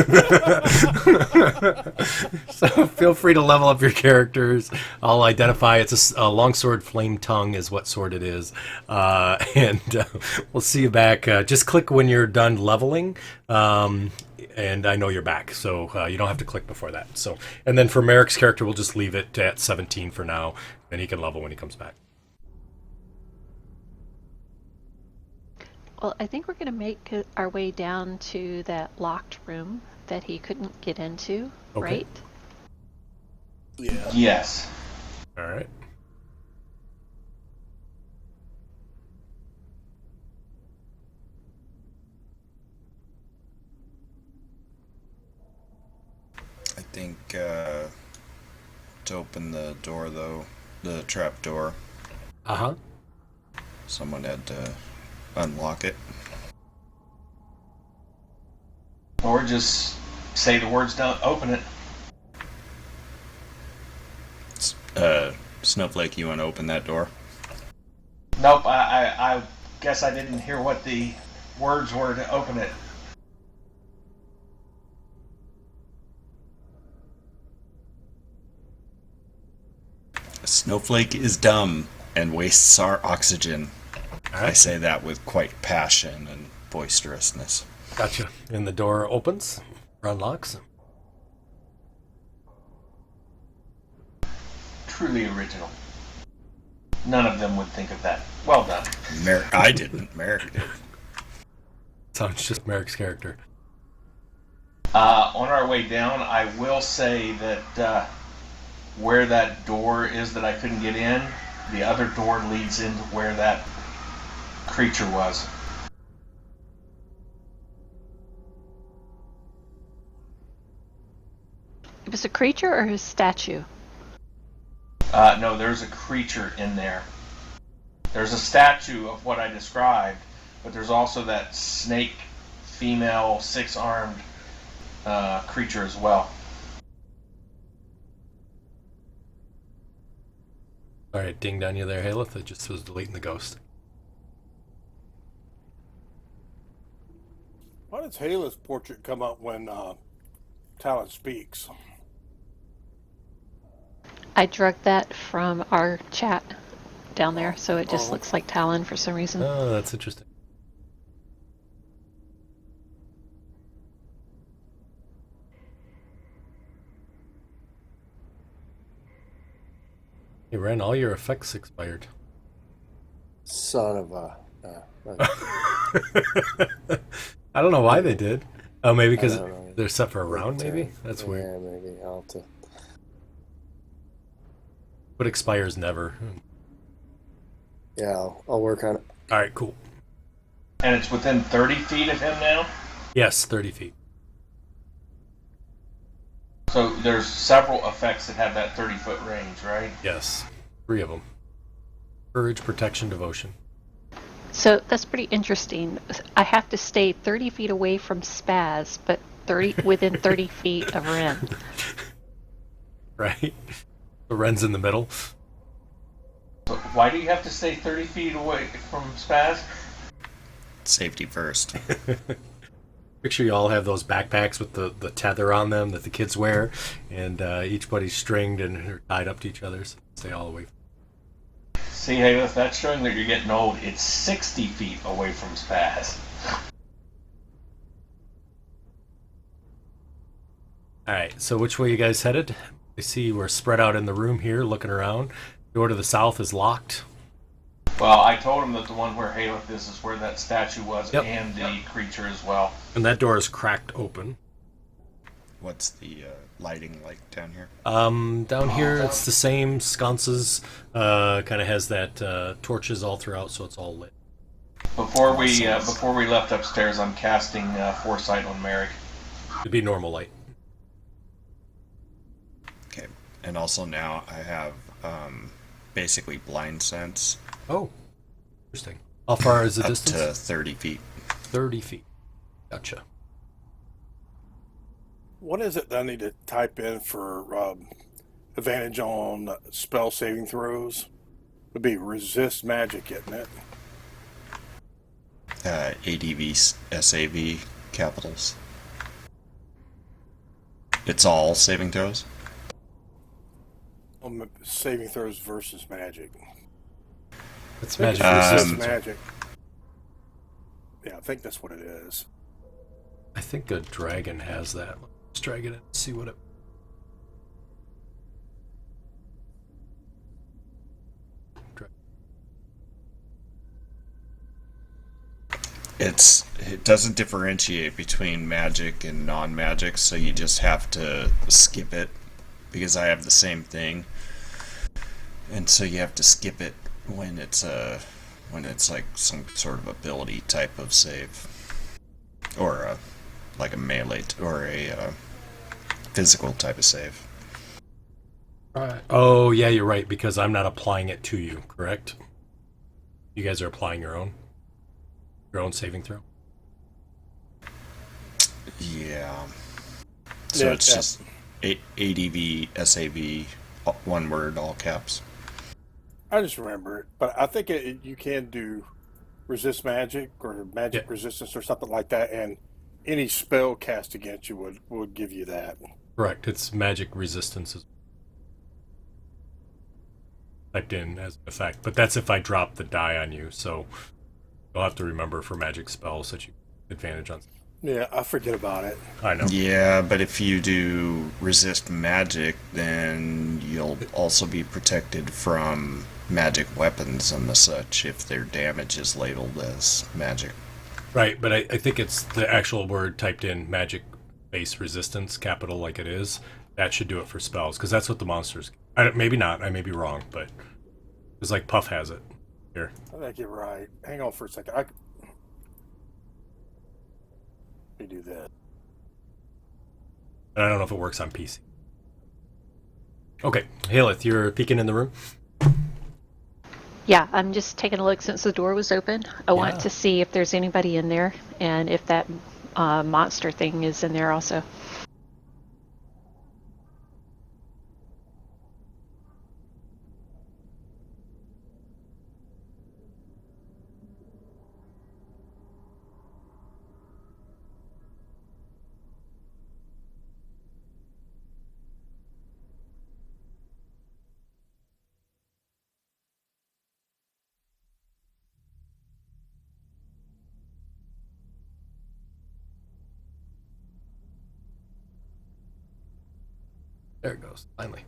So feel free to level up your characters. I'll identify it's a longsword flame tongue is what sword it is. And we'll see you back. Just click when you're done leveling. And I know you're back, so you don't have to click before that. So, and then for Marek's character, we'll just leave it at 17 for now, and he can level when he comes back. Well, I think we're going to make our way down to that locked room that he couldn't get into, Okay. right? Yeah. Yes. All right. I think to open the door, though, the trap door, Uh-huh. someone had to unlock it. Or just say the words, don't open it. Snowflake, you want to open that door? Nope, I guess I didn't hear what the words were to open it. Snowflake is dumb and wastes our oxygen. All I right. say that with quite passion and boisterousness. Gotcha. And the door opens or unlocks. Truly original. None of them would think of that. Well done. I didn't. Marek did. Sounds just Marek's character. On our way down, I will say that where that door is that I couldn't get in, the other door leads into where that creature was. It was a creature or a statue? No, there's a creature in there. There's a statue of what I described, but there's also that snake, female, six-armed creature as well. All right, dinged on you there, Haleth. It just was deleting the ghost. Why does Haleth's portrait come up when Talon speaks? I drug that from our chat down there, so it just looks like Talon for some reason. Oh, that's interesting. Ren, all your effects expired. Son of a. I don't know why they did. Oh, maybe because I don't know. they're set for a round, maybe? Turn. That's Yeah, weird. maybe. I'll have to. But expires never. Yeah, I'll work on it. All right, cool. And it's within 30 feet of him now? Yes, 30 feet. So there's several effects that have that 30-foot range, right? Yes, 3 of them. Courage, protection, devotion. So that's pretty interesting. I have to stay 30 feet away from Spaz, but within 30 feet of Ren. Right? The Ren's in the middle. So why do you have to stay 30 feet away from Spaz? Safety first. Picture you all have those backpacks with the tether on them that the kids wear, and each buddy's stringed and are tied up to each other, so stay all the way. See, hey, if that's showing that you're getting old, it's 60 feet away from Spaz. Alright, so which way you guys headed? I see we're spread out in the room here, looking around. Door to the south is locked. Well, I told him that the one where Haleth is where that statue was, Yep. and the creature as well. And that door is cracked open. What's the lighting like down here? Down here it's the same sconces, kind of has that torches all throughout, so it's all lit. Before we left upstairs, I'm casting foresight on Marek. It'd be normal light. Okay. And also now I have basically blind sense Oh, interesting. How far is the up distance? to 30 feet. 30 feet. Gotcha. What is it that I need to type in for advantage on spell saving throws? Would be resist magic, isn't it? ADV, SAV, capitals. It's all saving throws? Saving throws versus magic. It's magic Resist resistance. magic. Yeah, I think that's what it is. I think a dragon has that. Let's drag it in and see what it... It doesn't differentiate between magic and non-magic, so you just have to skip it, because I have the same thing, and so you have to skip it when it's like some sort of ability type of save, or like a melee or a physical type of save. Oh, yeah, you're right, because I'm not applying it to you, correct? You guys are applying your own saving throw? Yeah. So Yeah, it's yeah. just ADV, SAV, one word, all caps. I just remember it, but I think you can do resist magic or magic Yeah. resistance or something like that, and any spell cast against you would give you that. Correct, it's magic resistance typed in as an effect, but that's if I drop the die on you, so you'll have to remember for magic spells that you advantage on. Yeah, I forget about it. I know. Yeah, but if you do resist magic, then you'll also be protected from magic weapons and the such if their damage is labeled as magic. Right, but I think it's the actual word typed in magic base resistance, capital like it is. That should do it for spells, because that's what the monsters... maybe not, I may be wrong, but it's like Puff has it. Here. I think you're right. Hang on for a second. Let me do that. And I don't know if it works on PC. Okay, Haleth, you're peeking in the room? Yeah, I'm just taking a look since the door was open. I Yeah. want to see if there's anybody in there and if that monster thing is in there also. There it goes, finally.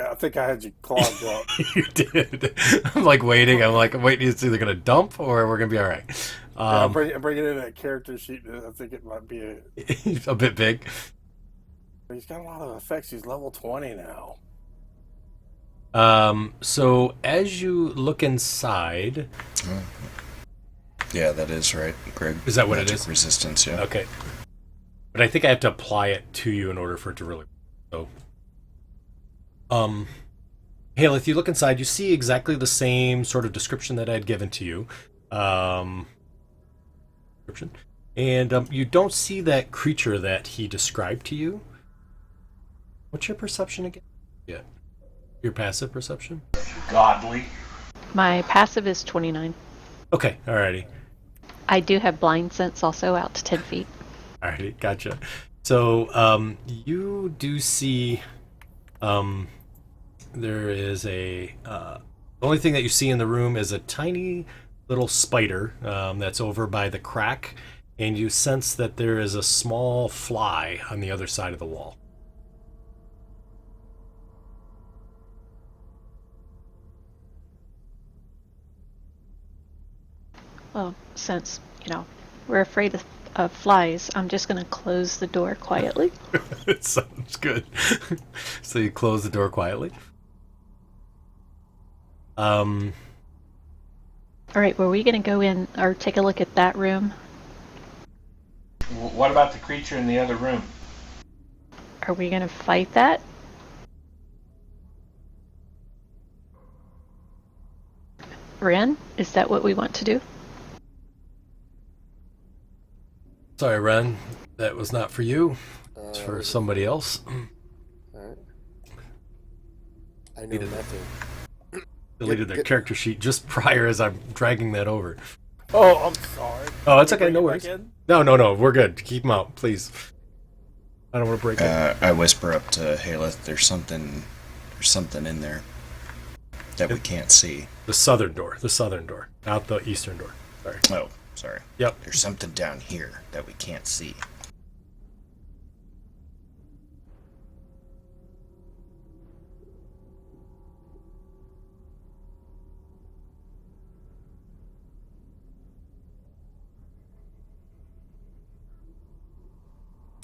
I think I had you clogged up. You did. I'm like waiting. I'm waiting. It's either gonna dump or we're gonna be all right. Yeah, I'm bringing in that character sheet. I think it might be A bit big. He's got a lot of effects. He's level 20 now. So as you look inside, Yeah, that is right, Greg. Is that what it Magic is? Resistance, yeah. okay. But I think I have to apply it to you in order for it to really. So, Hale, if you look inside, you see exactly the same sort of description that I had given to you. Description, and you don't see that creature that he described to you. What's your perception again? Yeah, your passive perception. Godly. My passive is 29. Okay, alrighty. I do have blind sense also out to 10 feet. Alrighty, gotcha. So, you do see, there is the only thing that you see in the room is a tiny little spider, that's over by the crack, and you sense that there is a small fly on the other side of the wall. Well, since, we're afraid of flies, I'm just going to close the door quietly. It sounds good. So you close the door quietly. All right, were we going to go in or take a look at that room? What about the creature in the other room? Are we going to fight that? Ren, is that what we want to do? Sorry, Ren, that was not for you. It's for somebody else. Alright. I know nothing. Deleted their character sheet just prior as I'm dragging that over. Oh, I'm sorry. Oh, it's Can you okay, no bring it worries. back in? No, we're good. Keep them out, please. I don't want to break it. I whisper up to Haleth, there's something in there that we can't see. The southern door, not the eastern door. Sorry. Oh, sorry. Yep. There's something down here that we can't see.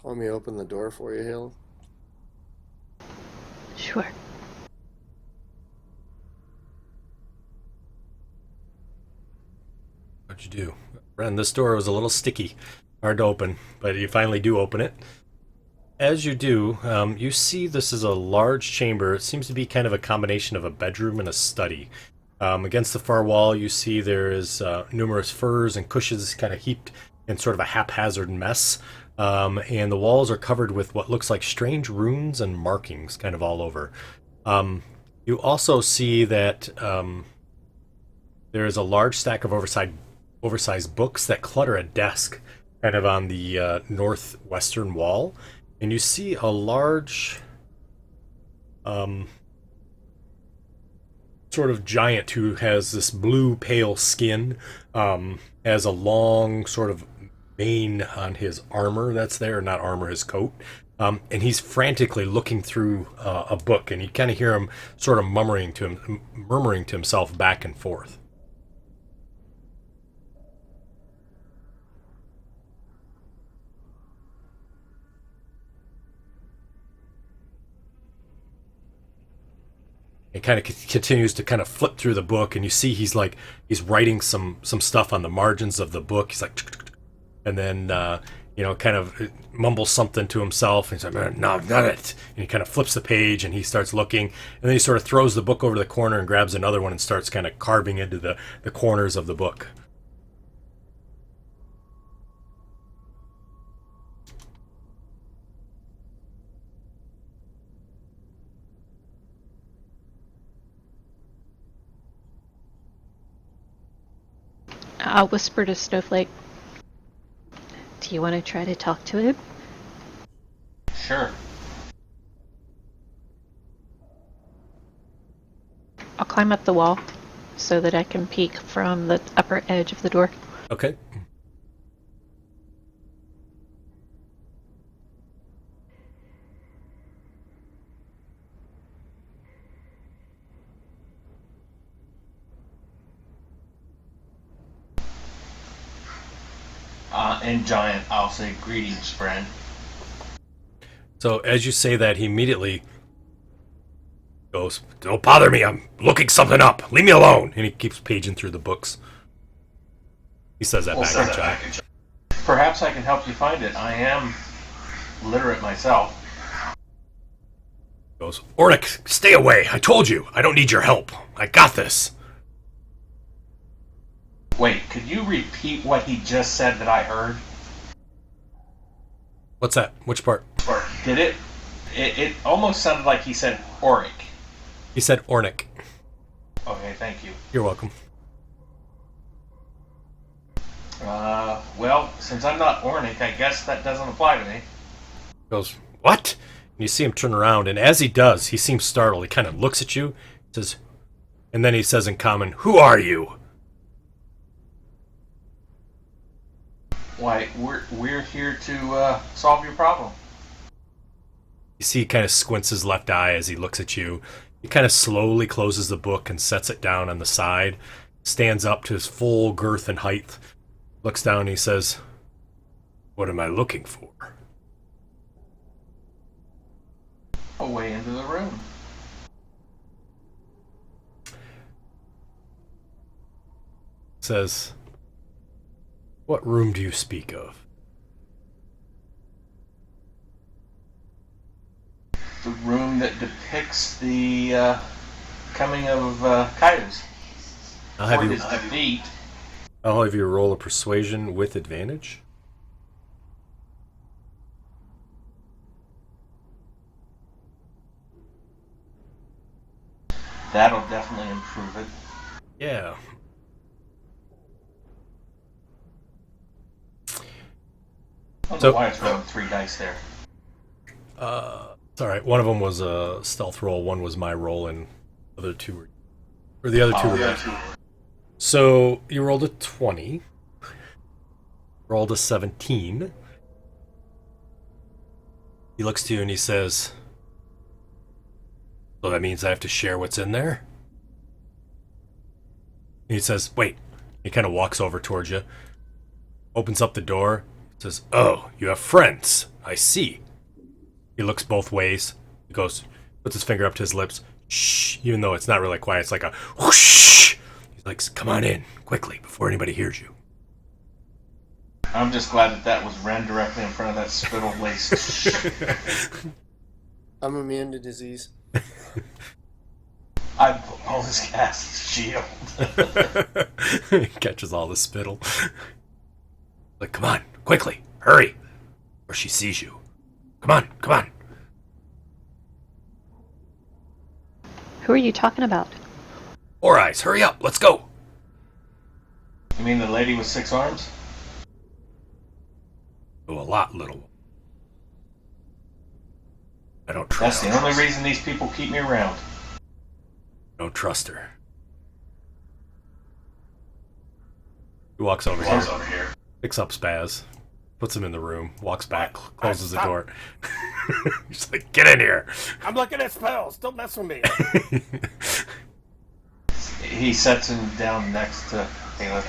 Want me to open the door for you, Hale? Sure. What'd you do? Ren, this door was a little sticky. Hard to open, but you finally do open it. As you do, you see this is a large chamber. It seems to be kind of a combination of a bedroom and a study. Against the far wall, you see there is numerous furs and cushions kind of heaped in sort of a haphazard mess. And the walls are covered with what looks like strange runes and markings kind of all over. You also see that there is a large stack of oversized books that clutter a desk kind of on the northwestern wall. And you see a large sort of giant who has this blue pale skin, has a long sort of mane on his armor that's there, not armor, his coat. And he's frantically looking through a book, and you kind of hear him sort of murmuring to himself back and forth. It kind of continues to kind of flip through the book, and you see he's writing some stuff on the margins of the book. He's like, and then kind of mumbles something to himself. And he's like, no, not it. And he kind of flips the page, and he starts looking, and then he sort of throws the book over the corner and grabs another one and starts kind of carving into the corners of the book. I'll whisper to Snowflake. Do you want to try to talk to him? Sure. I'll climb up the wall so that I can peek from the upper edge of the door. Okay. in giant, I'll say, greetings, friend. So as you say that, he immediately goes, "Don't bother me, I'm looking something up. Leave me alone." And he keeps paging through the books. He says that back to Giant. Perhaps I can help you find it. I am literate myself. Goes, "Ornick, stay away. I told you. I don't need your help. I got this." Wait, could you repeat what he just said that I heard? What's that? Which part? Or did it? It almost sounded like he said Auric. He said Ornick. Okay, thank you. You're welcome. Well, since I'm not Ornick, I guess that doesn't apply to me. Goes, "What?" And you see him turn around, and as he does, he seems startled. He kind of looks at you, says, and then he says in common, "Who are you?" Why, we're here to solve your problem. You see he kind of squints his left eye as he looks at you. He kind of slowly closes the book and sets it down on the side, stands up to his full girth and height, looks down and he says, "What am I looking for?" A way into the room. Says, "What room do you speak of?" The room that depicts the coming of Kairos. I'll have For you. his defeat. I'll have you roll a persuasion with advantage. That'll definitely improve it. Yeah. I don't So- know why it's rolling 3 dice there. It's all right. One of them was a stealth roll. One was my roll, and the other two were. So you rolled a 20. Rolled a 17. He looks to you and he says, "So that means I have to share what's in there?" And he says, "Wait." He kind of walks over towards you, opens up the door, says, "Oh, you have friends. I see." He looks both ways. He goes, puts his finger up to his lips. Shh, even though it's not really quiet, it's like a whoosh. He's like, "Come on in, quickly, before anybody hears you." I'm just glad that was Ren directly in front of that spittle waste. I'm immune to disease. I bonus cast shield. He catches all the spittle. Like, "Come on, quickly, hurry, or she sees you. Come on, come on." Who are you talking about? Four Eyes, hurry up, let's go. You mean the lady with 6 arms? Oh, a lot, little. I don't That's trust the her. only reason these people keep me around. Don't trust her. He walks over here, picks up Spaz, puts him in the room, walks back, closes the door. He's like, "Get in here." I'm looking at spells. Don't mess with me. He sets him down next to Caleb.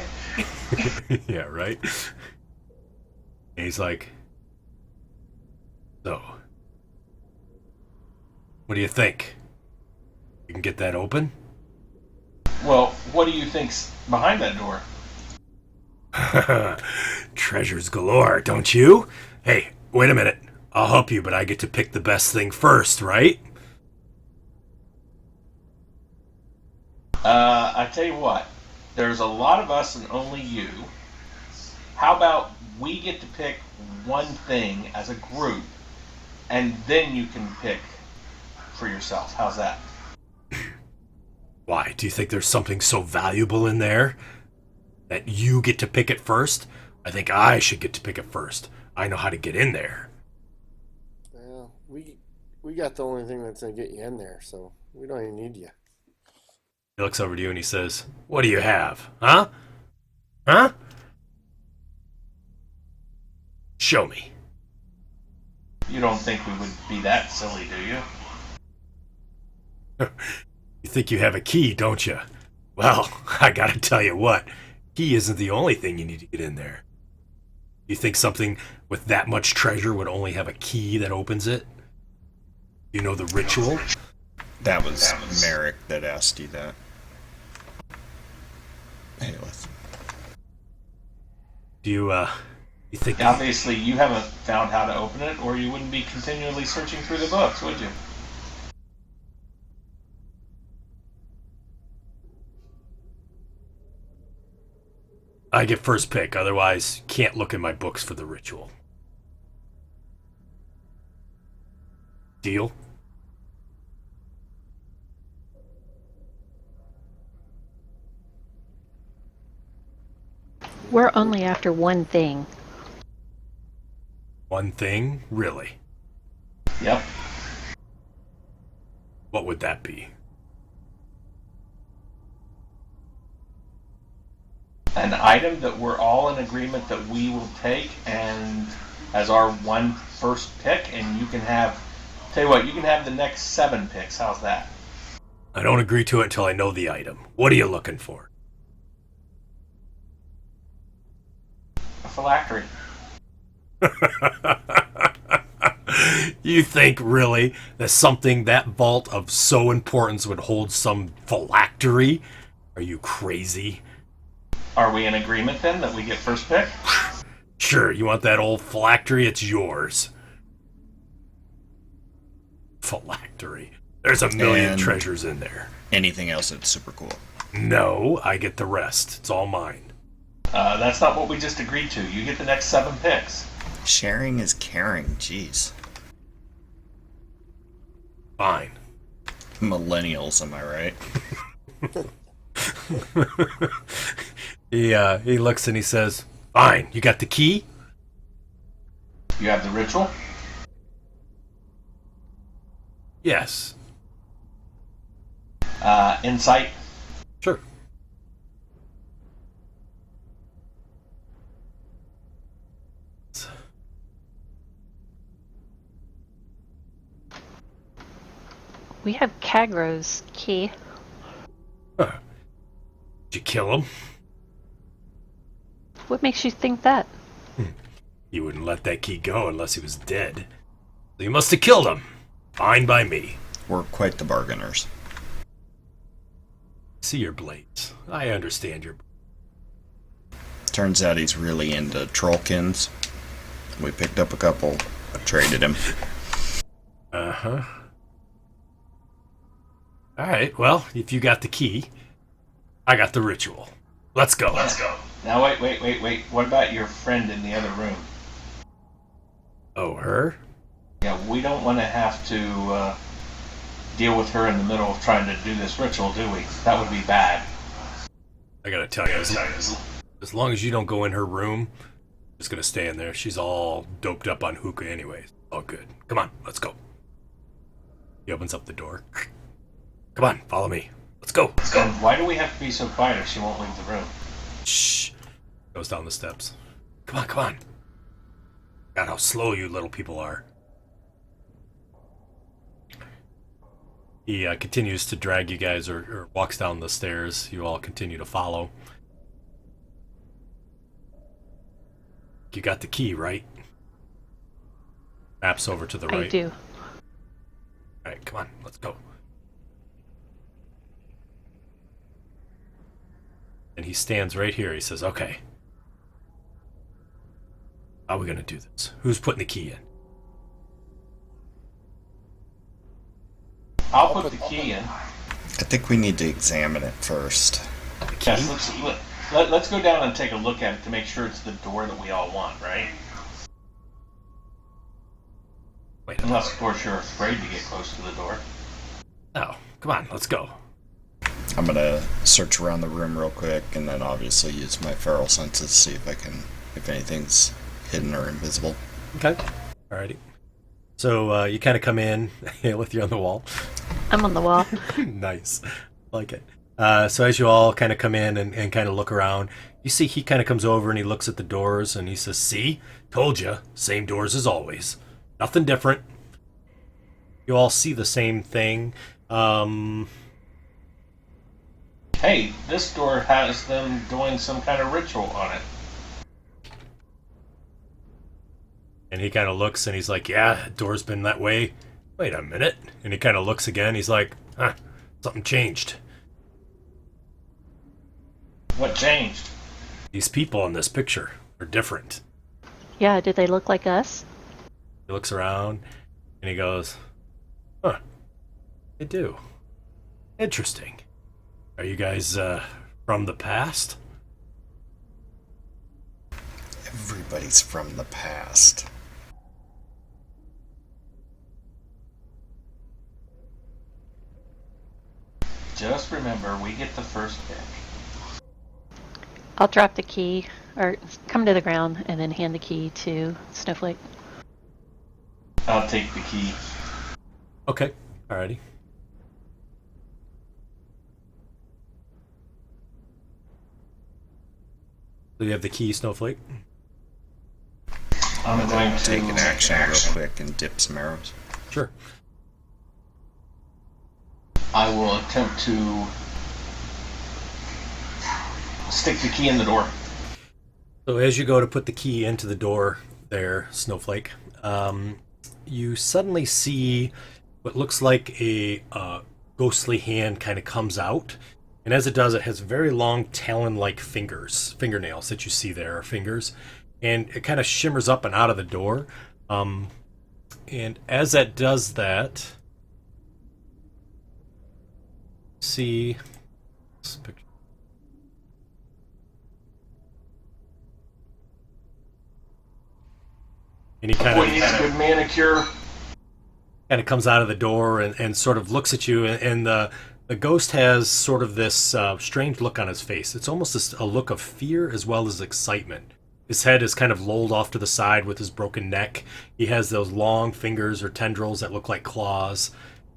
Yeah, right? And he's like, "So, what do you think? You can get that open?" Well, what do you think's behind that door? Treasures galore, don't you? Hey, wait a minute. I'll help you, but I get to pick the best thing first, right? I tell you what, there's a lot of us and only you. How about we get to pick one thing as a group, and then you can pick for yourself. How's that? Why, do you think there's something so valuable in there that you get to pick it first? I think I should get to pick it first. I know how to get in there. Well, we got the only thing that's gonna get you in there, so we don't even need you. He looks over to you and he says, "What do you have? Huh? Huh? Show me." You don't think we would be that silly, do you? You think you have a key, don't you? Well, I gotta tell you what. Key isn't the only thing you need to get in there. You think something with that much treasure would only have a key that opens it? You know the ritual? That was Marek that asked you that. Aelith. Do you think... Obviously, you haven't found how to open it, or you wouldn't be continually searching through the books, would you? I get first pick, otherwise can't look in my books for the ritual. Deal? We're only after one thing. One thing? Really? Yep. What would that be? An item that we're all in agreement that we will take and as our one first pick, and you can have, tell you what, you can have the next 7 picks. How's that? I don't agree to it until I know the item. What are you looking for? A phylactery. You think, really, that something that vault of so importance would hold some phylactery? Are you crazy? Are we in agreement then that we get first pick? Sure, you want that old phylactery? It's yours. Phylactery. There's a million And treasures in there. anything else that's super cool. No, I get the rest. It's all mine. That's not what we just agreed to. You get the next 7 picks. Sharing is caring, jeez. Fine. Millennials, am I right? He looks and he says, fine, you got the key? You have the ritual? Yes. Insight? Sure. We have Kagro's key. Huh. Did you kill him? What makes you think that? You wouldn't let that key go unless he was dead. So you must have killed him. Fine by me. We're quite the bargainers. See your blades. I understand your... Turns out he's really into trollkins. We picked up a couple. I traded him. Uh-huh. Alright, well, if you got the key, I got the ritual. Let's go. Let's go. Now wait. What about your friend in the other room? Oh, her? Yeah, we don't want to have to deal with her in the middle of trying to do this ritual, do we? That would be bad. I gotta tell you, as long as you don't go in her room, I'm just gonna stay in there. She's all doped up on hookah anyways. All good. Come on, let's go. He opens up the door. Come on, follow me. Let's go. And why do we have to be so quiet if she won't leave the room? Shh. Goes down the steps. Come on. God, how slow you little people are. He continues to drag you guys or walks down the stairs. You all continue to follow. You got the key, right? Maps over to the right. I do. Alright, come on, let's go. And he stands right here. He says, okay. How are we going to do this? Who's putting the key in? I'll put the key in. I think we need to examine it first. The key? Yes, let's go down and take a look at it to make sure it's the door that we all want, right? Wait a minute. Unless, of course, you're afraid to get close to the door. No, come on, let's go. I'm gonna search around the room real quick, and then obviously use my feral senses to see if anything's hidden or invisible. Okay. Alrighty. So you kind of come in, with you on the wall. I'm on the wall. Nice. Like it. So as you all kind of come in and kind of look around, you see he kind of comes over and he looks at the doors and he says, see? Told you. Same doors as always. Nothing different. You all see the same thing. Hey, this door has them doing some kind of ritual on it. And he kind of looks and he's like, yeah, door's been that way. Wait a minute. And he kind of looks again. He's like, something changed. What changed? These people in this picture are different. Yeah, did they look like us? He looks around and he goes, they do. Interesting. Are you guys from the past? Everybody's from the past. Just remember, we get the first pick. I'll drop the key, or come to the ground, and then hand the key to Snowflake. I'll take the key. Okay, alrighty. So you have the key, Snowflake? I'm going to take an action real quick and dip some arrows. Sure. I will attempt to stick the key in the door. So as you go to put the key into the door there, Snowflake, you suddenly see what looks like a ghostly hand kind of comes out. And as it does, it has very long talon-like fingernails that you see there are fingers. And it kind of shimmers up and out of the door. And as that does that, see this picture. And he Boy needs a good manicure. kind of comes out of the door and sort of looks at you, and the ghost has sort of this strange look on his face. It's almost a look of fear as well as excitement. His head is kind of lolled off to the side with his broken neck. He has those long fingers or tendrils that look like claws.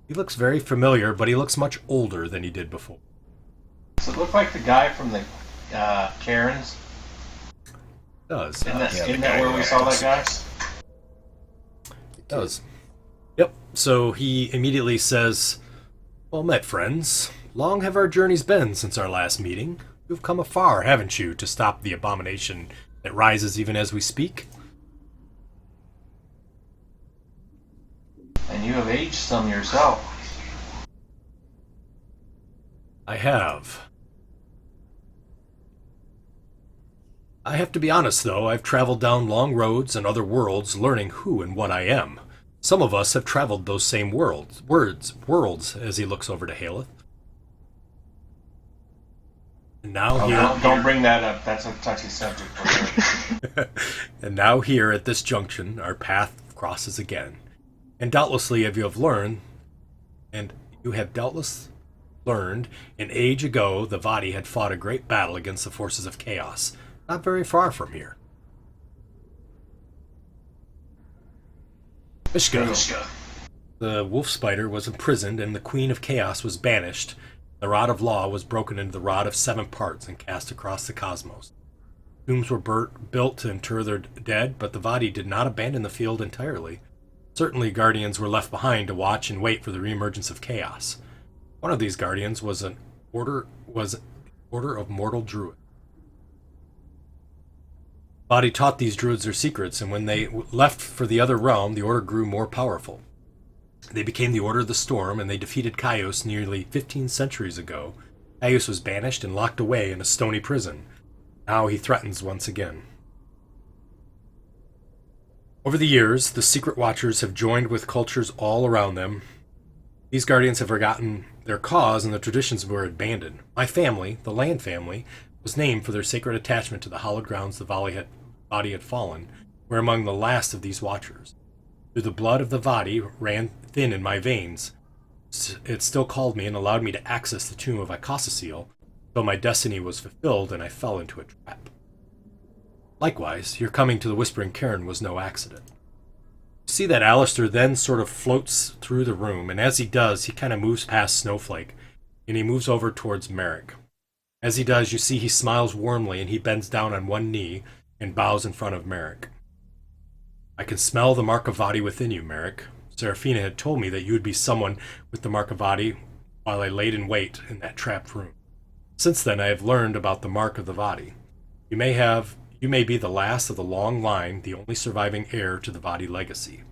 He looks very familiar, but he looks much older than he did before. Does it look like the guy from the Karens? It does. Isn't that where we saw that guy? It does. Yep. So he immediately says, well met, friends. Long have our journeys been since our last meeting. You've come afar, haven't you, to stop the abomination that rises even as we speak? And you have aged some yourself. I have. I have to be honest, though. I've traveled down long roads and other worlds, learning who and what I am. Some of us have traveled those same worlds, as he looks over to Haleth. And now Don't bring that up. That's a touchy subject for me. And now here at this junction, our path crosses again. And doubtlessly, as you have learned, an age ago, the Vaati had fought a great battle against the forces of chaos, not very far from here. Mishka, the wolf spider, was imprisoned, and the queen of chaos was banished. The rod of law was broken into the rod of 7 parts and cast across the cosmos. Tombs were built to inter their dead, but the Vaati did not abandon the field entirely. Certainly, guardians were left behind to watch and wait for the reemergence of chaos. One of these guardians was an order of mortal druid. Vaati taught these druids their secrets, and when they left for the other realm, the order grew more powerful. They became the Order of the Storm, and they defeated Kaios nearly 15 centuries ago. Kaios was banished and locked away in a stony prison. Now he threatens once again. Over the years, the Secret Watchers have joined with cultures all around them. These guardians have forgotten their cause, and the traditions were abandoned. My family, the Land family, was named for their sacred attachment to the hallowed grounds the Vaati had fallen. We're among the last of these Watchers. Through the blood of the Vaati ran thin in my veins. It still called me and allowed me to access the tomb of Icosaceel, though my destiny was fulfilled and I fell into a trap. Likewise, your coming to the Whispering Cairn was no accident. You see that Alastor then sort of floats through the room, and as he does, he kind of moves past Snowflake, and he moves over towards Marek. As he does, you see he smiles warmly, and he bends down on one knee and bows in front of Marek. I can smell the Mark of Vaati within you, Marek. Seraphina had told me that you would be someone with the Mark of Vaati while I laid in wait in that trapped room. Since then, I have learned about the Mark of the Vaati. You You may be the last of the long line, the only surviving heir to the Vaati legacy.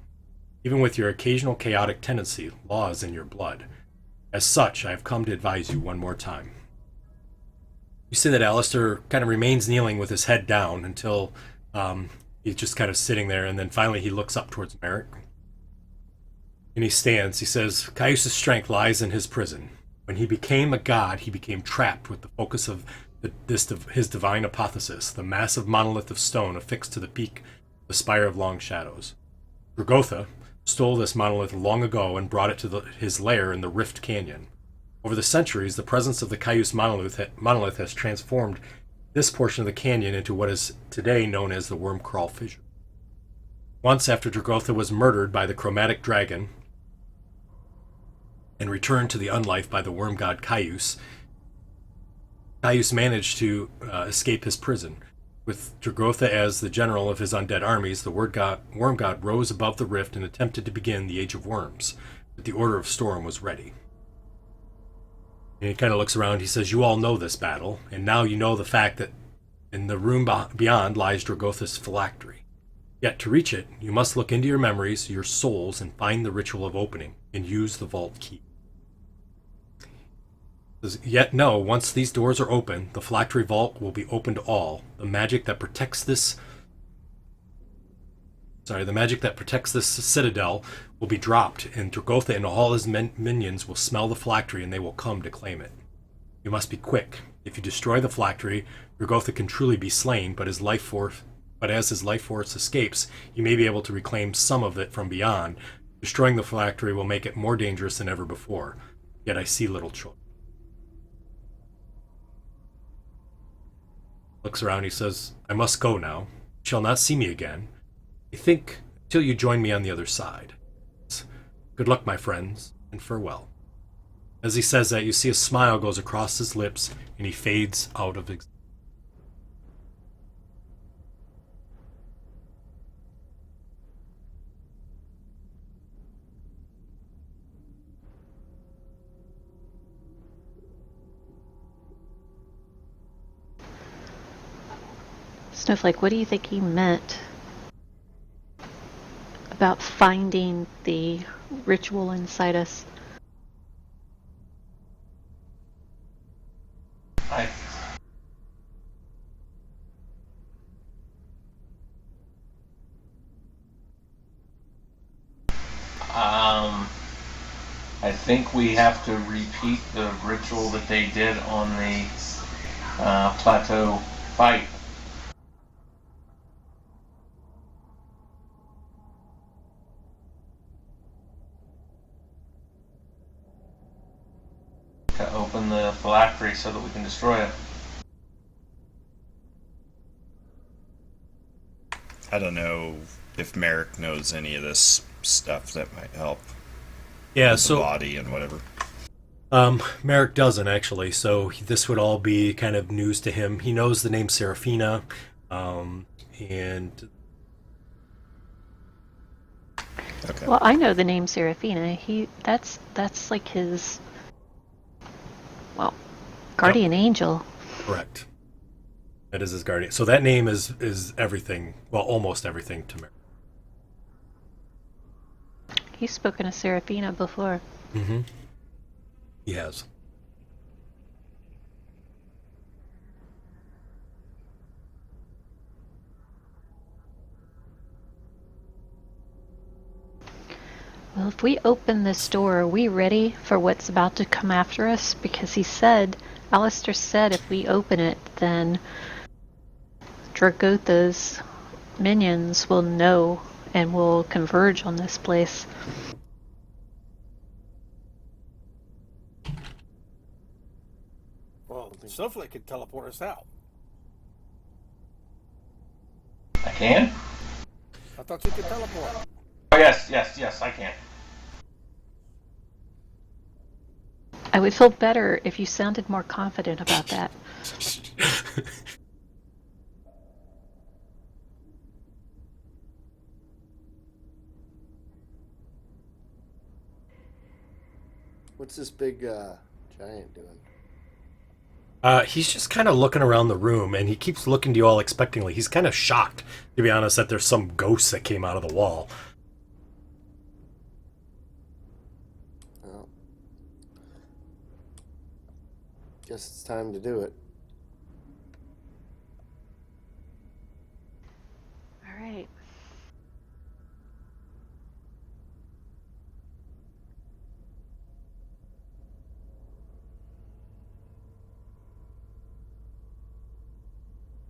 Even with your occasional chaotic tendency, law is in your blood. As such, I have come to advise you one more time. You see that Alastor kind of remains kneeling with his head down until he's just kind of sitting there, and then finally he looks up towards Marek. And he stands. He says, Caius' strength lies in his prison. When he became a god, he became trapped with the focus of his divine apotheosis, the massive monolith of stone affixed to the peak, the spire of long shadows. Dragotha stole this monolith long ago and brought it to his lair in the Rift Canyon. Over the centuries, the presence of the Caius monolith has transformed this portion of the canyon into what is today known as the Wormcrawl Fissure. Once after Dragotha was murdered by the chromatic dragon and returned to the unlife by the worm god Caius, Caius managed to escape his prison. With Dragotha as the general of his undead armies, the worm god rose above the rift and attempted to begin the Age of Worms, but the Order of Storm was ready. And he kind of looks around. He says, you all know this battle, and now you know the fact that in the room beyond lies Dragotha's Phylactery. Yet to reach it, you must look into your memories, your souls, and find the ritual of opening, and use the vault key. Yet no, once these doors are open, the Phylactery vault will be open to all. The magic that protects this citadel will be dropped, and Dragotha and all his minions will smell the Phylactery, and they will come to claim it. You must be quick. If you destroy the Phylactery, Dragotha can truly be slain, but as his life force escapes, he may be able to reclaim some of it from beyond. Destroying the Phylactery will make it more dangerous than ever before. Yet I see little choice. Looks around, he says, I must go now. You shall not see me again. I think till you join me on the other side. Good luck, my friends, and farewell. As he says that, you see a smile goes across his lips, and he fades out of existence. Snowflake, what do you think he meant about finding the ritual inside us? I think we have to repeat the ritual that they did on the plateau fight. To open the phylactery so that we can destroy it. I don't know if Marek knows any of this stuff that might help. Yeah, with so the body and whatever. Marek doesn't actually, so this would all be kind of news to him. He knows the name Seraphina, and Okay. Well, I know the name Seraphina. That's like his, well, guardian angel. correct. That is his guardian. So that name is everything. Well, almost everything to Marek. He's spoken of Seraphina before. Mm-hmm. He has. Well, if we open this door, are we ready for what's about to come after us? Because Alastor said if we open it, then Dragotha's minions will know and will converge on this place. Well, Snowflake could teleport us out. I can? I thought you could teleport. Oh, yes, I can. I would feel better if you sounded more confident about that. What's this big giant doing? He's just kind of looking around the room, and he keeps looking to you all expectingly. He's kind of shocked, to be honest, that there's some ghost that came out of the wall. Well, guess it's time to do it. All right.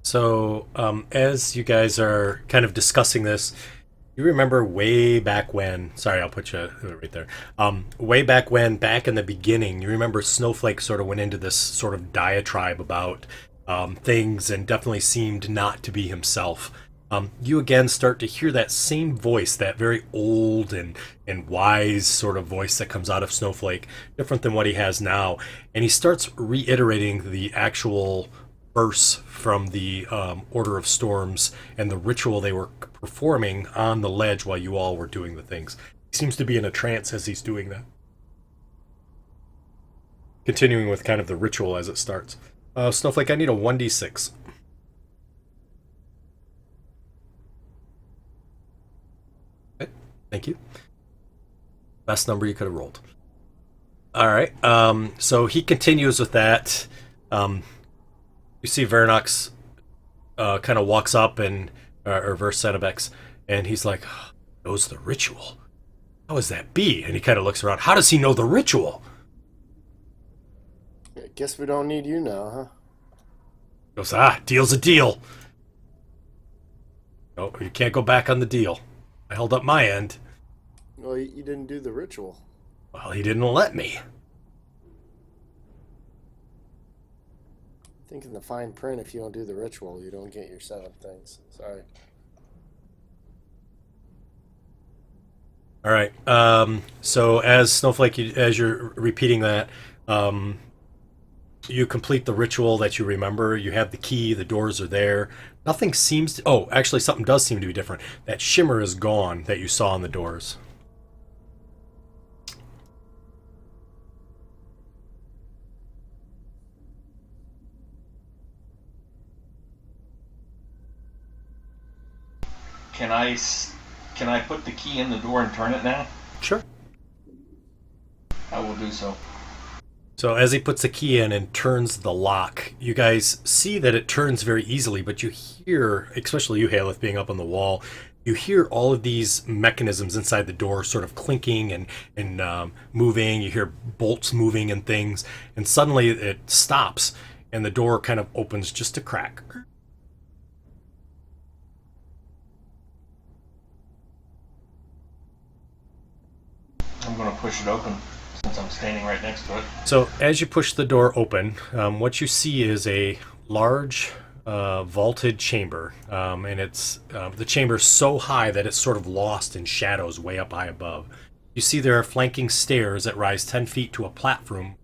So, as you guys are kind of discussing this, you remember way back when, sorry, I'll put you right there. Way back when, back in the beginning, you remember Snowflake sort of went into this sort of diatribe about things and definitely seemed not to be himself. You again start to hear that same voice, that very old and wise sort of voice that comes out of Snowflake, different than what he has now. And he starts reiterating the actual verse from the Order of Storms and the ritual they were performing on the ledge while you all were doing the things. He seems to be in a trance as he's doing that. Continuing with kind of the ritual as it starts. Snowflake, I need a 1d6. Okay, thank you. Best number you could have rolled. All right, so he continues with that. You see Vernox kind of walks up and or Verse Cenobex, and he's like, knows the ritual. How does that be? And he kind of looks around. How does he know the ritual? I guess we don't need you now, huh? Goes, deal's a deal. No, you can't go back on the deal. I held up my end. Well, you didn't do the ritual. Well, he didn't let me. I think in the fine print, if you don't do the ritual, you don't get your 7 things. Sorry. All right. So as Snowflake, as you're repeating that, you complete the ritual that you remember. You have the key. The doors are there. Nothing seems to... Oh, actually, something does seem to be different. That shimmer is gone that you saw on the doors. Can I put the key in the door and turn it now? Sure. I will do so. So as he puts the key in and turns the lock, you guys see that it turns very easily, but you hear, especially you, Haleth, being up on the wall, you hear all of these mechanisms inside the door sort of clinking and moving. You hear bolts moving and things, and suddenly it stops, and the door kind of opens just a crack. I'm going to push it open since I'm standing right next to it. So as you push the door open, what you see is a large vaulted chamber, and it's the chamber's so high that it's sort of lost in shadows way up high above. You see there are flanking stairs that rise 10 feet to a platform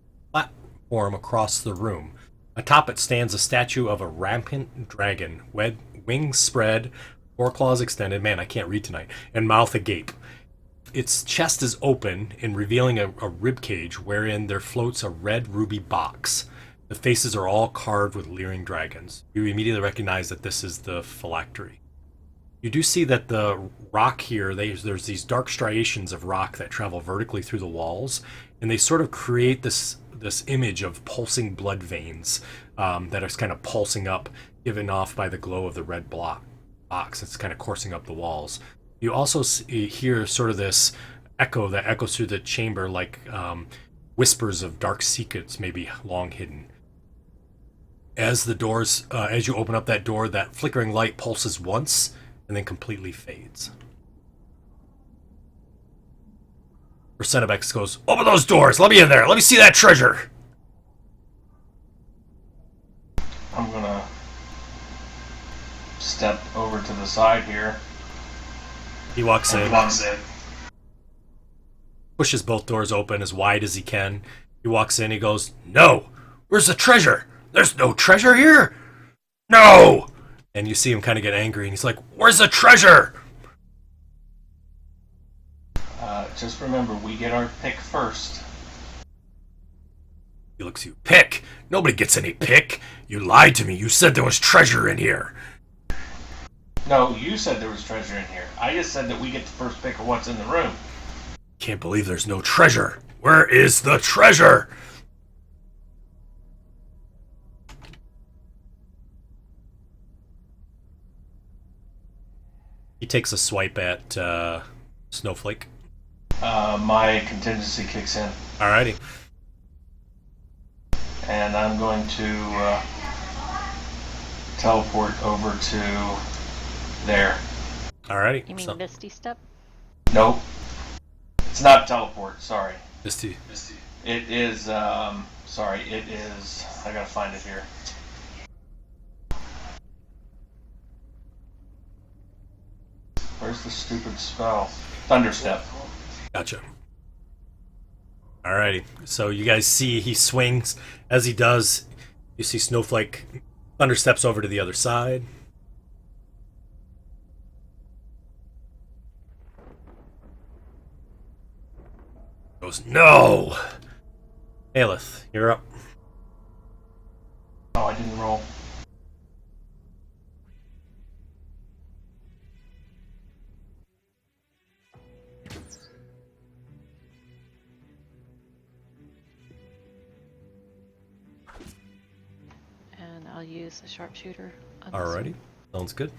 across the room. Atop it stands a statue of a rampant dragon, wings spread, foreclaws extended, man, I can't read tonight, and mouth agape. Its chest is open and revealing a rib cage wherein there floats a red ruby box. The faces are all carved with leering dragons. You immediately recognize that this is the Phylactery. You do see that the rock here, there's these dark striations of rock that travel vertically through the walls, and they sort of create this image of pulsing blood veins that is kind of pulsing up, given off by the glow of the red box. It's kind of coursing up the walls. You also hear sort of this echo that echoes through the chamber like whispers of dark secrets maybe long hidden. As the doors, as you open up that door, that flickering light pulses once and then completely fades. Cenobex goes, "Open those doors! Let me in there! Let me see that treasure!" I'm going to step over to the side here. He walks in, pushes both doors open as wide as he can. He walks in, he goes, "No! Where's the treasure? There's no treasure here! No!" And you see him kind of get angry, and he's like, "Where's the treasure?" Just remember, we get our pick first. He looks at you. Pick! Nobody gets any pick! You lied to me. You said there was treasure in here. No, you said there was treasure in here. I just said that we get the first pick of what's in the room. Can't believe there's no treasure. Where is the treasure? He takes a swipe at Snowflake. My contingency kicks in. Alrighty. And I'm going to teleport over to there. Alrighty. You mean Misty Step? Nope. It's not teleport, sorry. Misty. It is, sorry, it is, I gotta find it here. Where's the stupid spell? Thunderstep. Gotcha. Alrighty. So you guys see he swings. As he does, you see Snowflake thunder steps over to the other side. Goes, no! Aelith, you're up. Oh, I didn't roll. And I'll use the sharpshooter on this Alrighty. one. Sounds good.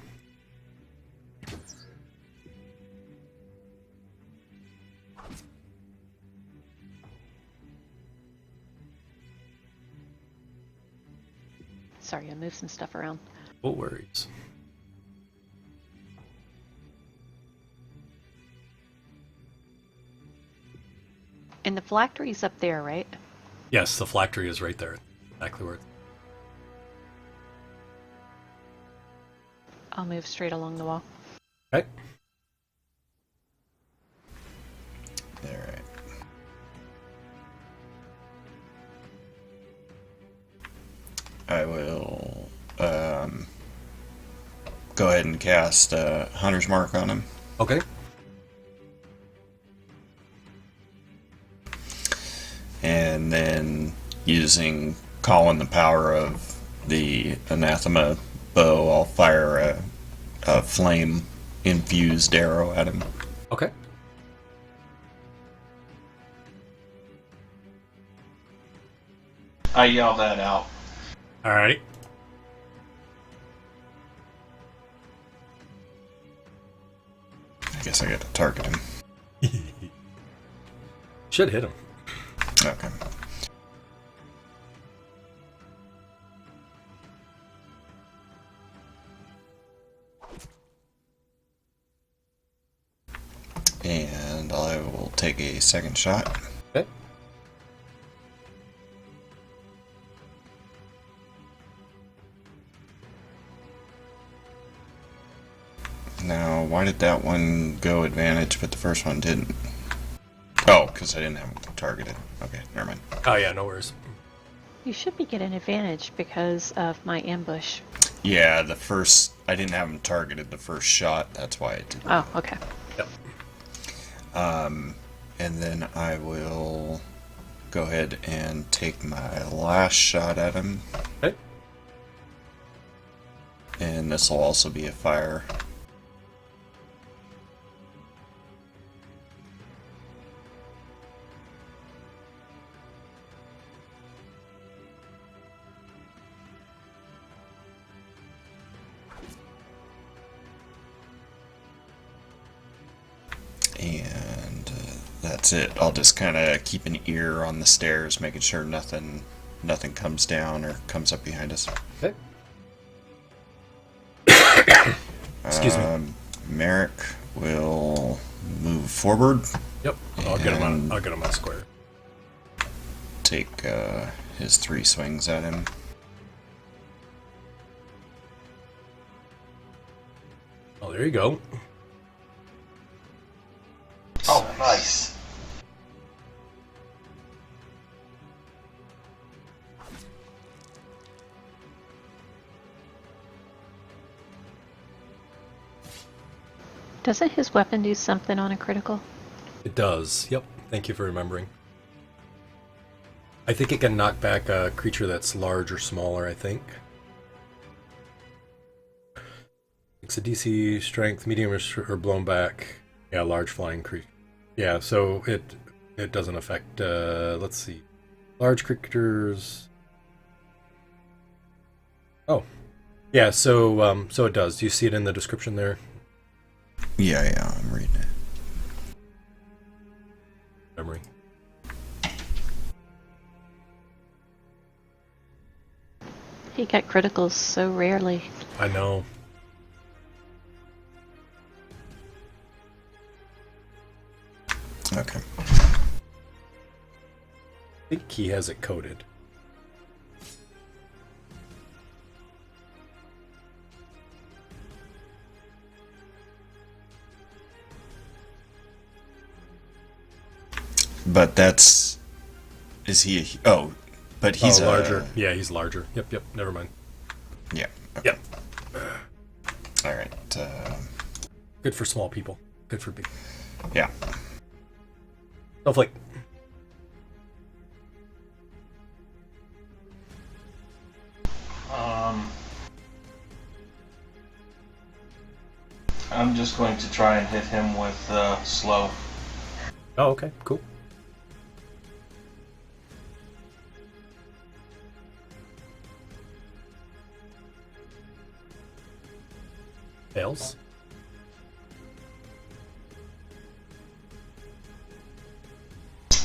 Sorry, I moved some stuff around. No worries. And the phylactery's up there, right? Yes, the phylactery is right there. Exactly where it's... I'll move straight along the wall. Okay. Alright. I will go ahead and cast Hunter's Mark on him. Okay. And then using calling the power of the anathema bow, I'll fire a flame infused arrow at him. Okay. I yell that out. Alrighty. I guess I got to target him. Should hit him. Okay. And I will take a second shot. Okay. Now, why did that one go advantage, but the first one didn't? Oh, because I didn't have him targeted. Okay, never mind. Oh yeah, no worries. You should be getting advantage because of my ambush. Yeah, the first... I didn't have him targeted the first shot, that's why it didn't. Oh, okay. Yep. And then I will go ahead and take my last shot at him. Okay. And this will also be a fire. And that's it. I'll just kind of keep an ear on the stairs, making sure nothing comes down or comes up behind us. Okay. Excuse me. Marek will move forward. Yep. I'll get him on square. Take his 3 swings at him. Oh, there you go. Oh, nice. Doesn't his weapon do something on a critical? It does. Yep. Thank you for remembering. I think it can knock back a creature that's large or smaller, I think. It's a DC strength, medium or blown back. Yeah, large flying creature. Yeah, so it doesn't affect, let's see. Large creatures. Oh. Yeah, so so it does. Do you see it in the description there? Yeah, I'm reading it. Memory. He got criticals so rarely. I know. Okay. I think he has it coded. But that's... Is he... Oh, but he's larger. Yeah, he's larger. Yep, never mind. Yeah. Okay. Yep. All right. Good for small people. Good for big. Yeah. Snowflake. I'm just going to try and hit him with slow. Oh, okay, cool. Fails.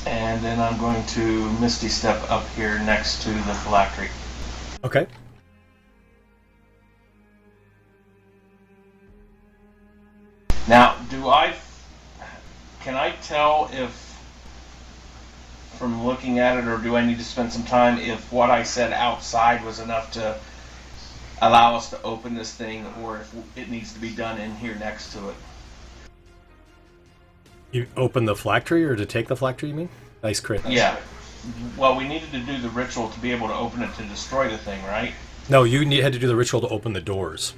And then I'm going to Misty Step up here next to the Phylactery. Okay. Now, can I tell if, from looking at it, or do I need to spend some time, if what I said outside was enough to allow us to open this thing, or if it needs to be done in here next to it? You open the Phylactery, or to take the Phylactery, you mean? Nice crit. Yeah. Well, we needed to do the ritual to be able to open it to destroy the thing, right? No, you had to do the ritual to open the doors.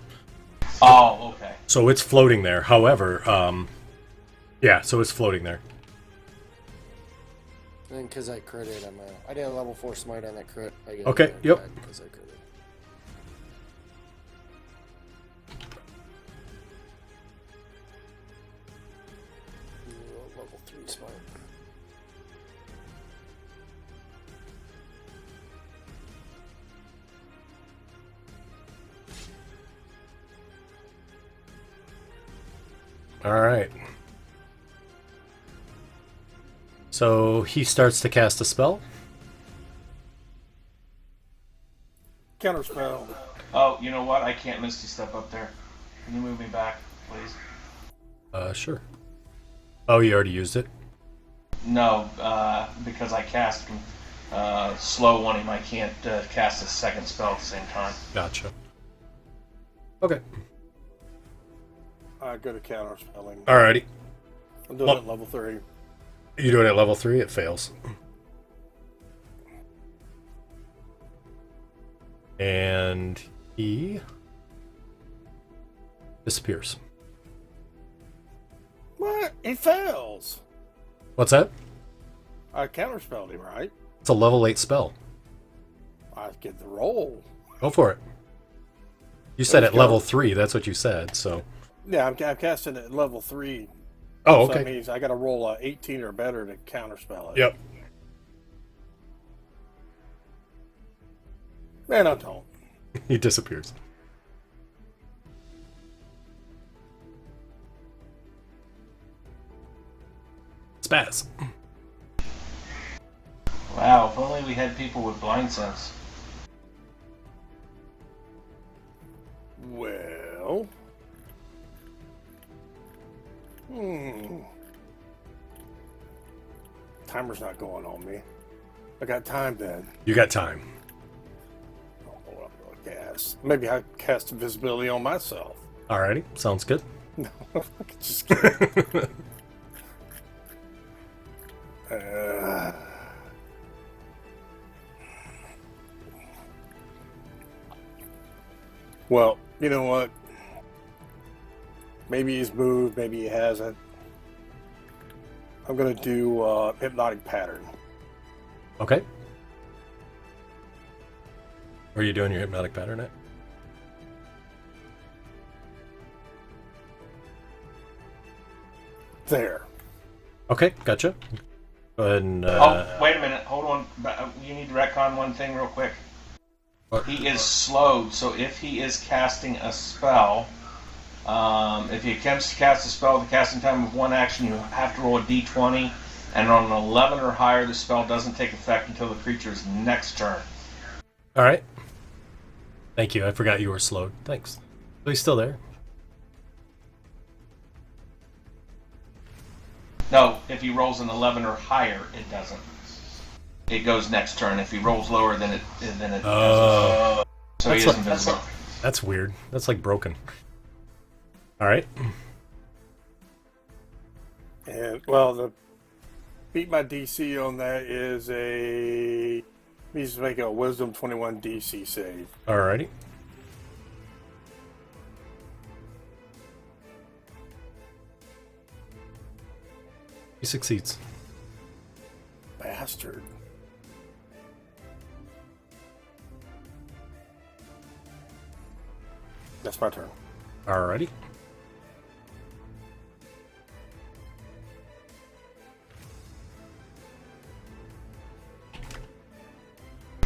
Oh, okay. So it's floating there. However, yeah, so it's floating there. And because I critted, I did a level 4 smite on that crit. I get Okay, yep. Because I critted. Level 3 smite. All right. So he starts to cast a spell. Counterspell. Oh, you know what? I can't Misty Step up there. Can you move me back, please? Sure. Oh, you already used it? No, because I cast slow on him, I can't cast a second spell at the same time. Gotcha. Okay. I go to counterspelling. Alrighty. I'm doing it at level 3. You do it at level 3, it fails. And he disappears. What? He fails. What's that? I counterspelled him, right? It's a level 8 spell. I get the roll. Go for it. You said Let's at level go. 3, that's what you said, so... Yeah, I'm casting it at level 3. Oh, So okay. that means I got to roll a 18 or better to counterspell it. Yep. Man, I don't. He disappears. Spaz. Wow, if only we had people with blind sense. Well. Timer's not going on me. I got time then. You got time. Oh, I'm gonna cast. Maybe I cast invisibility on myself. Alrighty, sounds good. No, just kidding. Well, you know what? Maybe he's moved, maybe he hasn't. I'm gonna do hypnotic pattern. Okay. Are you doing your hypnotic pattern at? There. Okay, gotcha. Go ahead and. Wait a minute. Hold on. You need to retcon one thing real quick. What? He is slowed, so if he is casting a spell, if he attempts to cast a spell with a casting time of 1 action, you have to roll a d20, and on an 11 or higher, the spell doesn't take effect until the creature's next turn. All right. Thank you. I forgot you were slowed. Thanks. So he's still there. No, if he rolls an 11 or higher, it doesn't. It goes next turn. If he rolls lower, then it. Oh. So he That's isn't like- visible. That's weird. That's like broken. All right. And well, the beat my DC on that is a needs to make a Wisdom 21 DC save. Alrighty. He succeeds. Bastard. That's my turn. Alrighty.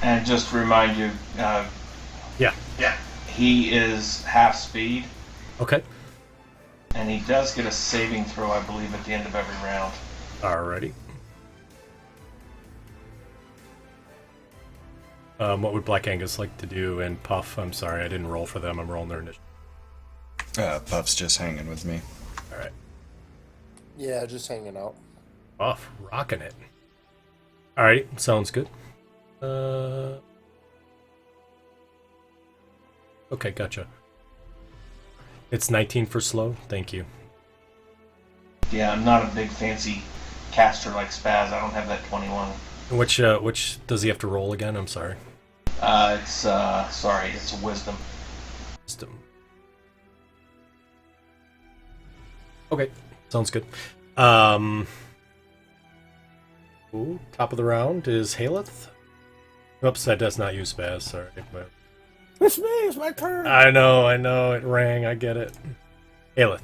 And just to remind you, Yeah. he is half speed, Okay. and he does get a saving throw, I believe, at the end of every round. Alrighty. What would Black Angus like to do? And Puff, I'm sorry, I didn't roll for them. I'm rolling their initiative. Puff's just hanging with me. Alright. Yeah, just hanging out. Puff, rocking it. Alrighty, sounds good. Okay, gotcha. It's 19 for slow. Thank you. Yeah, I'm not a big fancy caster like Spaz. I don't have that 21. Which does he have to roll again? I'm sorry. It's a wisdom. Wisdom. Okay, sounds good. Ooh, top of the round is Haleth. Oops, that does not use Spaz. Sorry. It's me. It's my turn. I know. It rang. I get it. Haleth.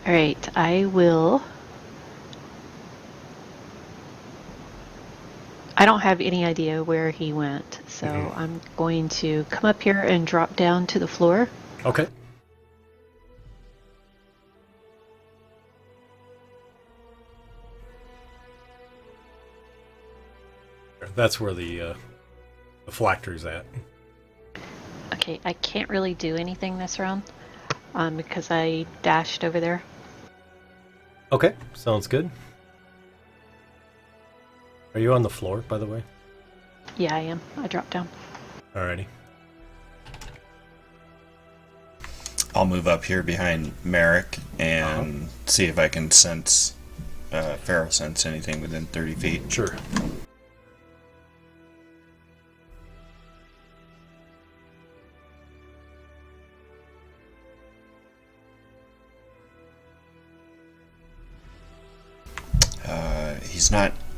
All right, I will. I don't have any idea where he went, so I'm going to come up here and drop down to the floor. Okay. That's where the phylactery's at. Okay, I can't really do anything this round because I dashed over there. Okay, sounds good. Are you on the floor, by the way? Yeah, I am. I dropped down. Alrighty. I'll move up here behind Marek and see if I can sense, feral sense anything within 30 feet. Sure.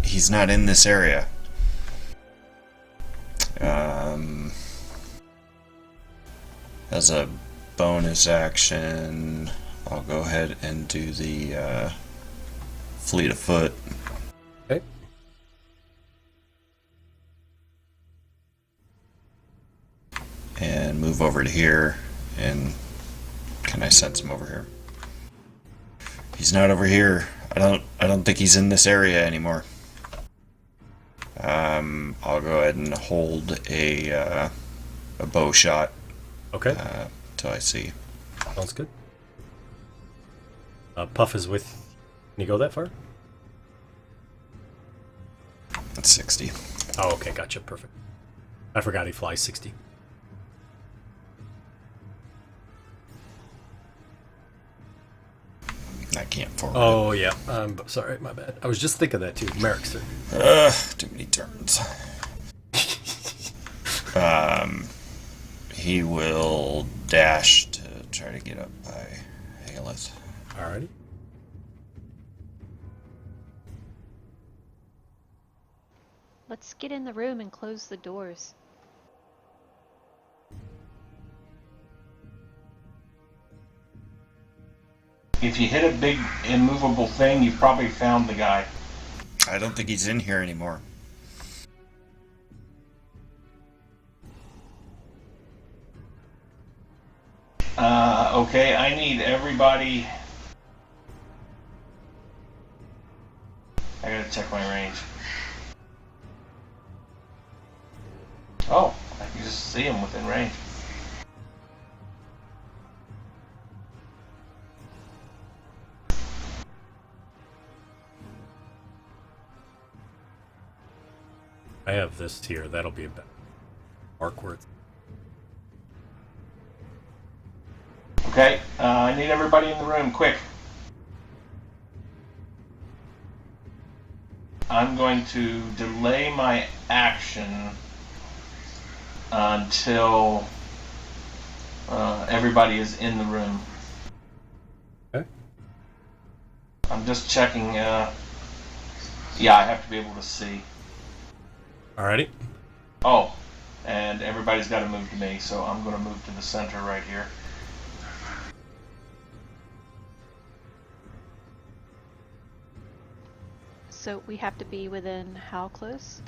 He's not in this area. As a bonus action, I'll go ahead and do the fleet of foot. Okay. And move over to here. And can I sense him over here? He's not over here. I don't think he's in this area anymore. I'll go ahead and hold a bow shot Okay. till I see. Sounds good. Puff is with. Can you go that far? That's 60. Oh, okay, gotcha. Perfect. I forgot he flies 60. I can't forward. Oh, yeah. Sorry, my bad. I was just thinking that too. Marek's turn. Too many turns. He will dash to try to get up by Haleth. Alrighty. Let's get in the room and close the doors. If you hit a big immovable thing, you've probably found the guy. I don't think he's in here anymore. Okay, I need everybody. I gotta check my range. Oh, I can just see him within range. I have this here. That'll be a better mark worth. Okay, I need everybody in the room, quick. I'm going to delay my action until everybody is in the room. Okay. I'm just checking. Yeah, I have to be able to see. Alrighty. Oh, and everybody's got to move to me, so I'm going to move to the center right here. So we have to be within how close?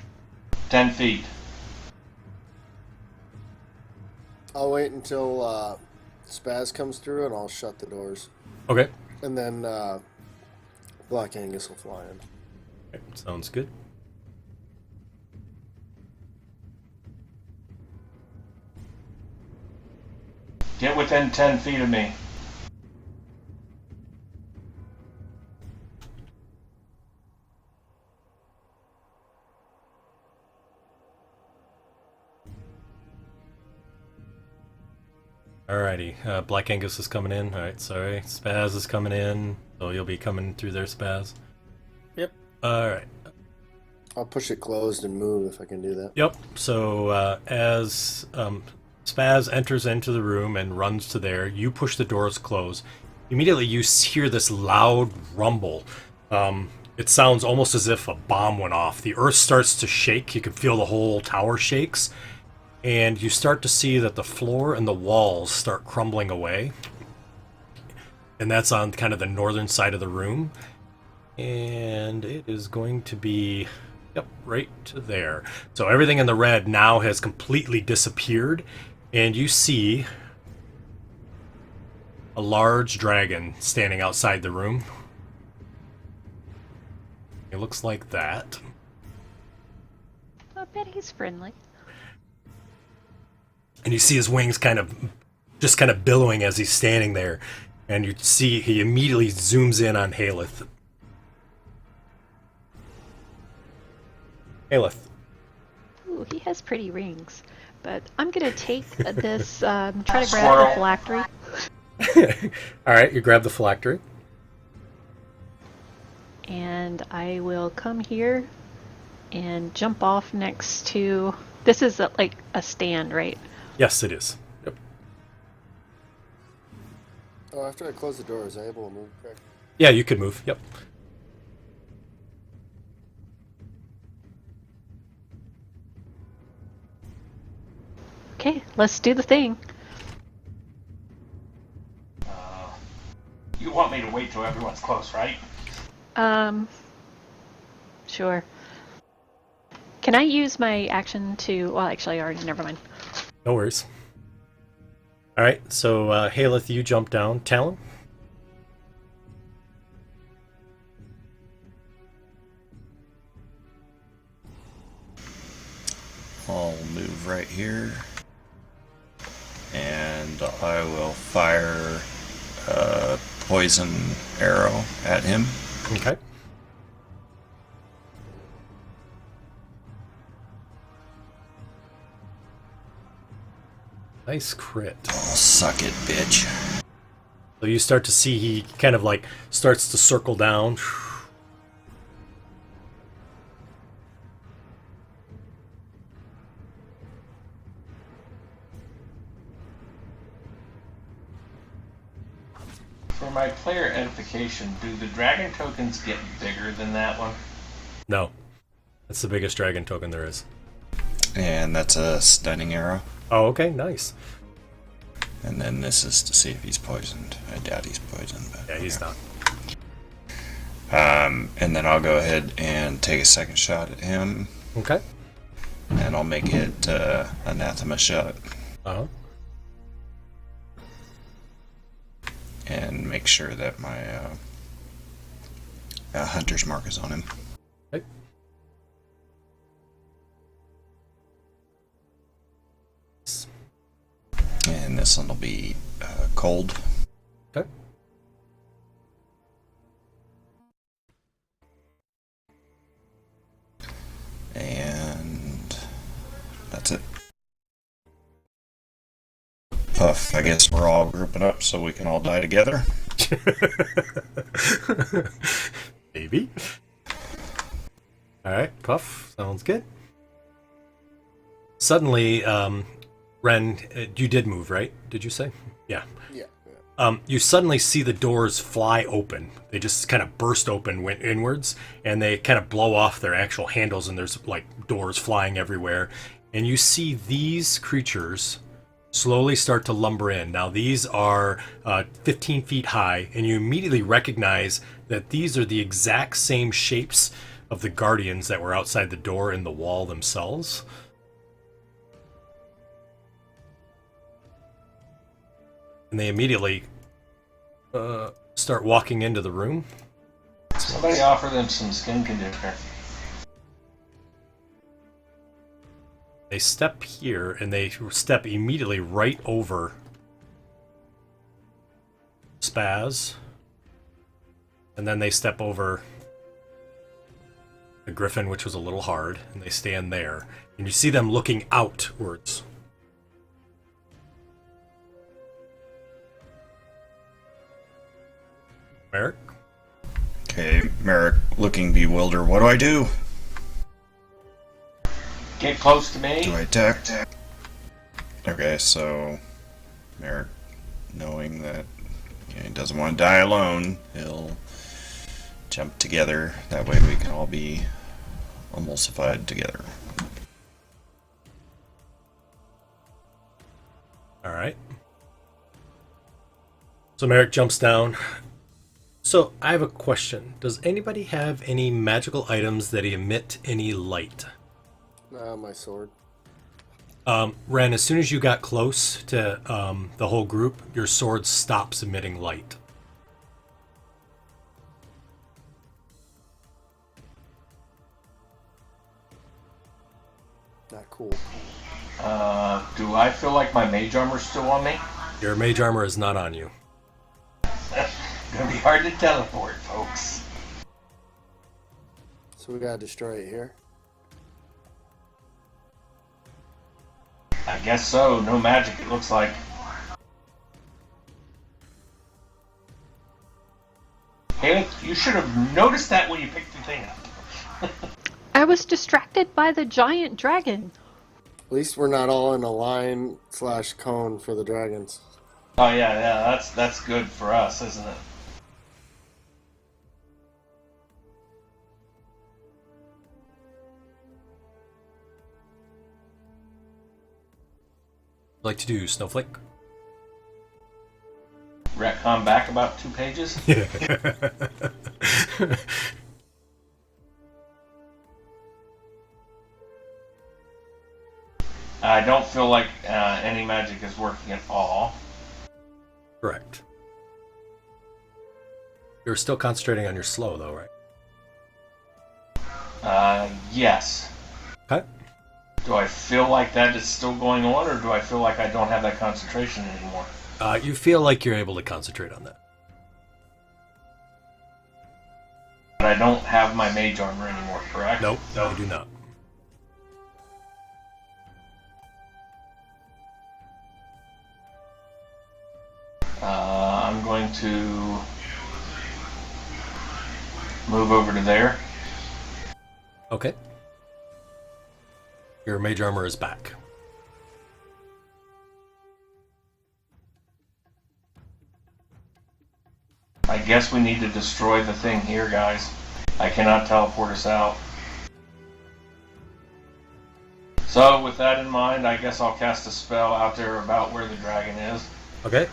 10 feet. I'll wait until Spaz comes through and I'll shut the doors. Okay. And then Black Angus will fly in. Okay, sounds good. Get within 10 feet of me. Alrighty. Black Angus is coming in. Alright, sorry. Spaz is coming in. So you'll be coming through there, Spaz. Yep. Alright. I'll push it closed and move if I can do that. Yep. So as Spaz enters into the room and runs to there, you push the doors close. Immediately you hear this loud rumble. It sounds almost as if a bomb went off. The earth starts to shake. You can feel the whole tower shakes. And you start to see that the floor and the walls start crumbling away. And that's on kind of the northern side of the room. And it is going to be, yep, right to there. So everything in the red now has completely disappeared. And you see a large dragon standing outside the room. It looks like that. I bet he's friendly. And you see his wings kind of billowing as he's standing there. And you see he immediately zooms in on Haleth. Haleth. Ooh, he has pretty rings. But I'm gonna take this, try to grab Squirrel. the phylactery. Alright, you grab the phylactery. And I will come here and jump off next to... This is like a stand, right? Yes, it is. Yep. Oh, after I close the door, is I able to move quick? Yeah, you could move. Yep. Okay, let's do the thing. You want me to wait till everyone's close, right? Sure. Can I use my action to... Well, actually, I already... Never mind. No worries. Alright, so Haleth, you jump down. Talon? I'll move right here. And I will fire a poison arrow at him. Okay. Nice crit. Oh, suck it, bitch. So you start to see he kind of like starts to circle down. For my player edification, do the dragon tokens get bigger than that one? No. That's the biggest dragon token there is. And that's a stunning arrow. Oh, okay, nice. And then this is to see if he's poisoned. I doubt he's poisoned. But Yeah, he's not. And then I'll go ahead and take a second shot at him. Okay. And I'll make it anathema shot. Uh-huh. And make sure that my hunter's mark is on him. Okay. And this one will be cold. Okay. And that's it. Puff, I guess we're all grouping up so we can all die together. Maybe. Alright, Puff. Sounds good. Suddenly, Ren, you did move, right? Did you say? Yeah. Yeah. You suddenly see the doors fly open. They just kind of burst open, went inwards, and they kind of blow off their actual handles, and there's like doors flying everywhere. And you see these creatures slowly start to lumber in. Now these are 15 feet high, and you immediately recognize that these are the exact same shapes of the guardians that were outside the door in the wall themselves. And they immediately start walking into the room. Somebody offer them some skin conditioner. They step here, and they step immediately right over Spaz. And then they step over the Griffin, which was a little hard, and they stand there. And you see them looking outwards. Marek? Okay, Marek, looking bewildered. What do I do? Get close to me. Do I attack? Okay, so Marek, knowing that he doesn't want to die alone, he'll jump together. That way we can all be emulsified together. Alright. So Marek jumps down. So I have a question. Does anybody have any magical items that emit any light? My sword. Ren, as soon as you got close to the whole group, your sword stops emitting light. Not cool. Do I feel like my mage armor's still on me? Your mage armor is not on you. Gonna be hard to teleport, folks. So we gotta destroy it here. I guess so. No magic, it looks like. Haley, you should have noticed that when you picked the thing up. I was distracted by the giant dragon. At least we're not all in a line / cone for the dragons. Oh yeah, that's good for us, isn't it? Like to do Snowflake? Retcon back about 2 pages. I don't feel like any magic is working at all. Correct. You're still concentrating on your slow, though, right? Yes. Okay. Do I feel like that is still going on, or do I feel like I don't have that concentration anymore? You feel like you're able to concentrate on that. But I don't have my mage armor anymore, correct? Nope, you do not. I'm going to move over to there. Okay. Your mage armor is back. I guess we need to destroy the thing here, guys. I cannot teleport us out. So with that in mind, I guess I'll cast a spell out there about where the dragon is. Okay.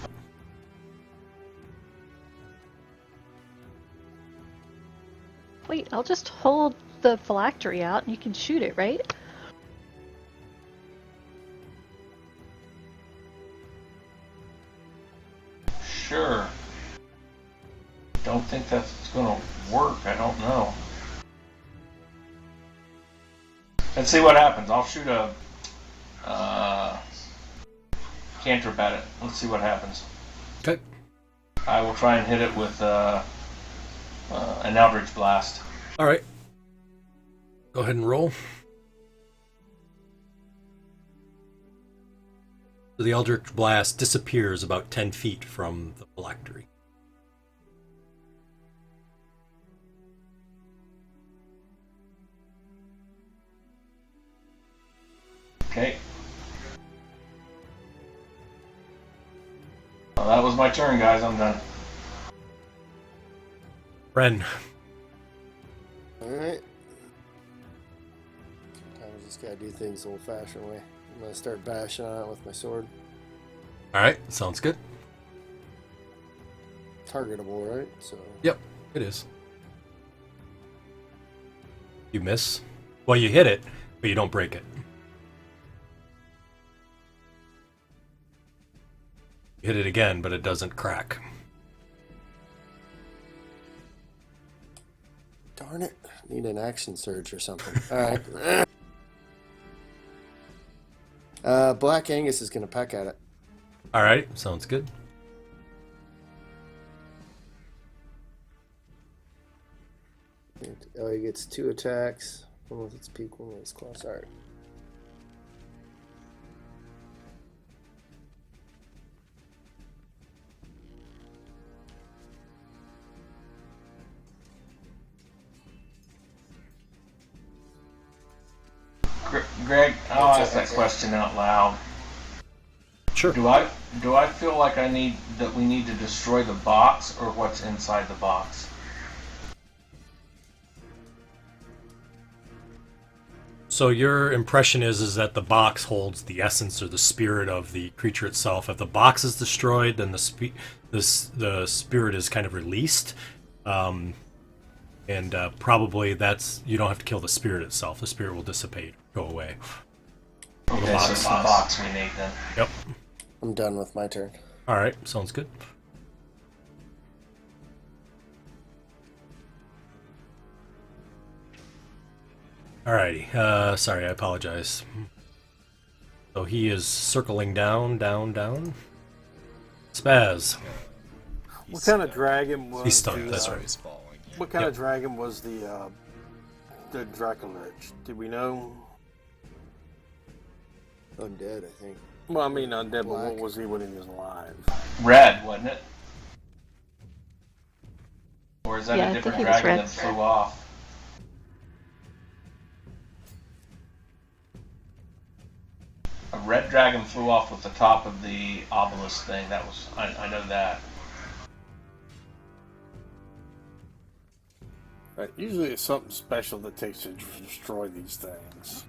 Wait, I'll just hold the phylactery out and you can shoot it, right? Sure. Don't think that's gonna work. I don't know. Let's see what happens. I'll shoot a cantrip at it. Let's see what happens. Okay. I will try and hit it with an Eldritch Blast. All right. Go ahead and roll. So the Eldritch Blast disappears about 10 feet from the phylactery. Okay. Well, that was my turn, guys. I'm done. Ren. Alright. Sometimes just gotta do things the old-fashioned way. I'm gonna start bashing on it with my sword. All right. Sounds good. Targetable, right? So Yep, it is. You miss. Well, you hit it, but you don't break it. You hit it again, but it doesn't crack. darn it. Need an action surge or something. Alright. Black Angus is gonna peck at it. All right, sounds good. Oh, he gets 2 attacks. One with its peak, one with its claws. Alright. Greg, I'll ask that question out loud. Sure. Do I feel like we need to destroy the box or what's inside the box? So your impression is that the box holds the essence or the spirit of the creature itself. If the box is destroyed, then the spirit is kind of released, and probably that's you don't have to kill the spirit itself. The spirit will dissipate, go away. Okay, so it's the box we need then. Yep. I'm done with my turn. All right, sounds good. Alrighty, sorry, I apologize. So he is circling down. Spaz. What kind of dragon was He's stunned, the, that's So right. he's following you. What kind of dragon was the Dracolich? Did we know? Undead, I think. Well, I mean undead, but what Black. was he when he was alive? Red, wasn't it? Or is that Yeah, a I different think he was dragon red. that flew off? A red dragon flew off with the top of the obelisk thing. That was I know that. Usually it's something special that takes to destroy these things.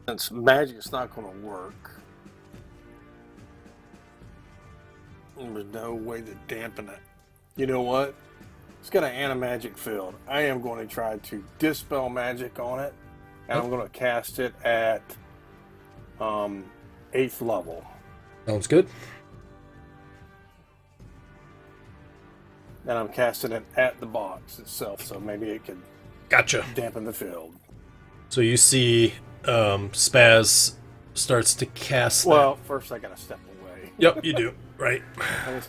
Since magic is not going to work, there's no way to dampen it. You know what? It's got an anti-magic field. I am going to try to dispel magic on it, and I'm going to cast it at 8th level. Sounds good. And I'm casting it at the box itself, so maybe it can Gotcha. dampen the field. So you see Spaz starts to cast Well, first I got to step away. Yep, you do. Right. I'm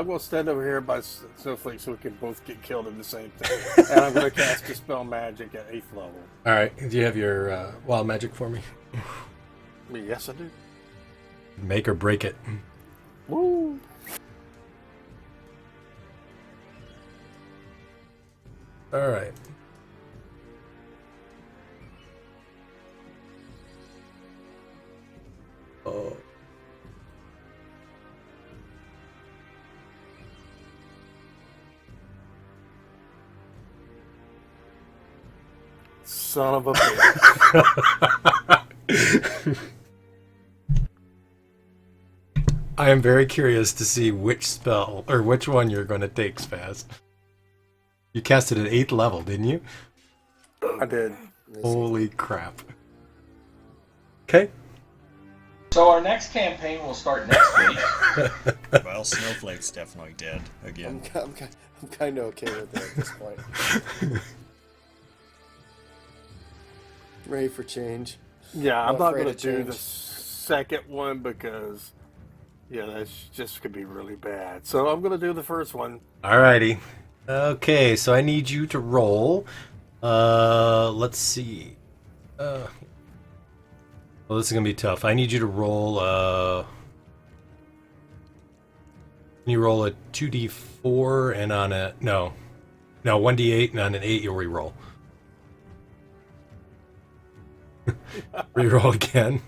going to stand over here by Snowflake so we can both get killed in the same thing. And I'm going to cast Dispel Magic at 8th level. All right. Do you have your wild magic for me? Yes, I do. Make or break it. Woo! All right. Oh. Son of a bitch. I am very curious to see which spell, or which one you're going to take, Spaz. You cast it at 8th level, didn't you? I did. Holy crap. Okay. So our next campaign will start next week. Well, Snowflake's definitely dead again. I'm kind of okay with it at this point. Ready for change. Yeah, I'm not afraid going of to do the change. second one because, yeah, that's just could be really bad. So I'm going to do the first one. Alrighty. Okay, so I need you to roll. Let's see. Well, this is going to be tough. I need you to roll, can you roll a 2d4 and on a, no, 1d8 and on an 8 you'll re-roll. Re-roll again.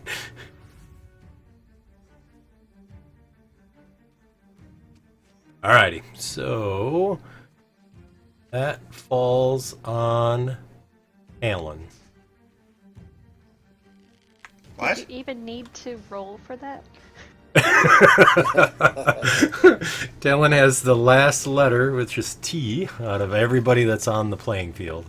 Alrighty, so that falls on Alan. What? Do you even need to roll for that? Talon has the last letter, which is T, out of everybody that's on the playing field.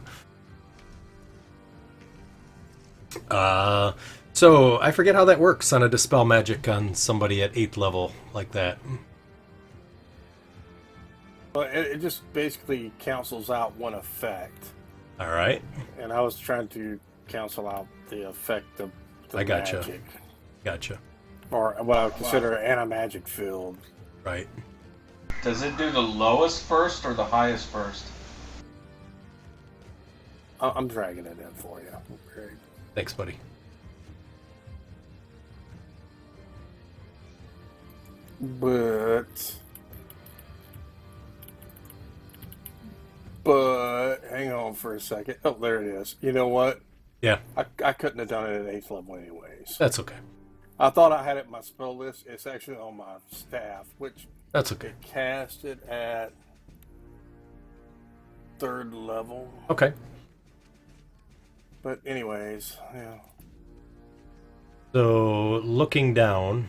So I forget how that works on a dispel magic on somebody at 8th level like that. Well, it just basically cancels out one effect. All right, And I was trying to cancel out the effect of the I gotcha. magic. Gotcha. Or what I would consider an anti-magic field. Right. Does it do the lowest first or the highest first? I'm dragging it in for you. Great. Thanks, buddy. But hang on for a second. Oh, there it is. You know what? Yeah, I couldn't have done it at 8th level anyways. that's okay. I thought I had it in my spell list. It's actually on my staff, which That's okay. it cast it at 3rd level. Okay. But anyways, yeah. So looking down,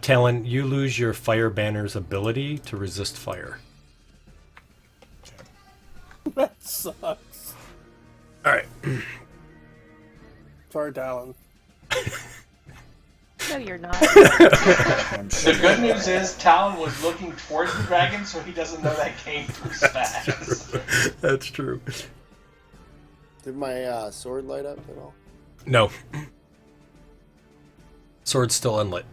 Talon, you lose your fire banner's ability to resist fire. That sucks. All right. Sorry, Talon. No, you're not. I'm The sure. good news is Talon was looking towards the dragon, so he doesn't know that came through Spaz. That's true. Did my sword light up at all? No. Sword's still unlit.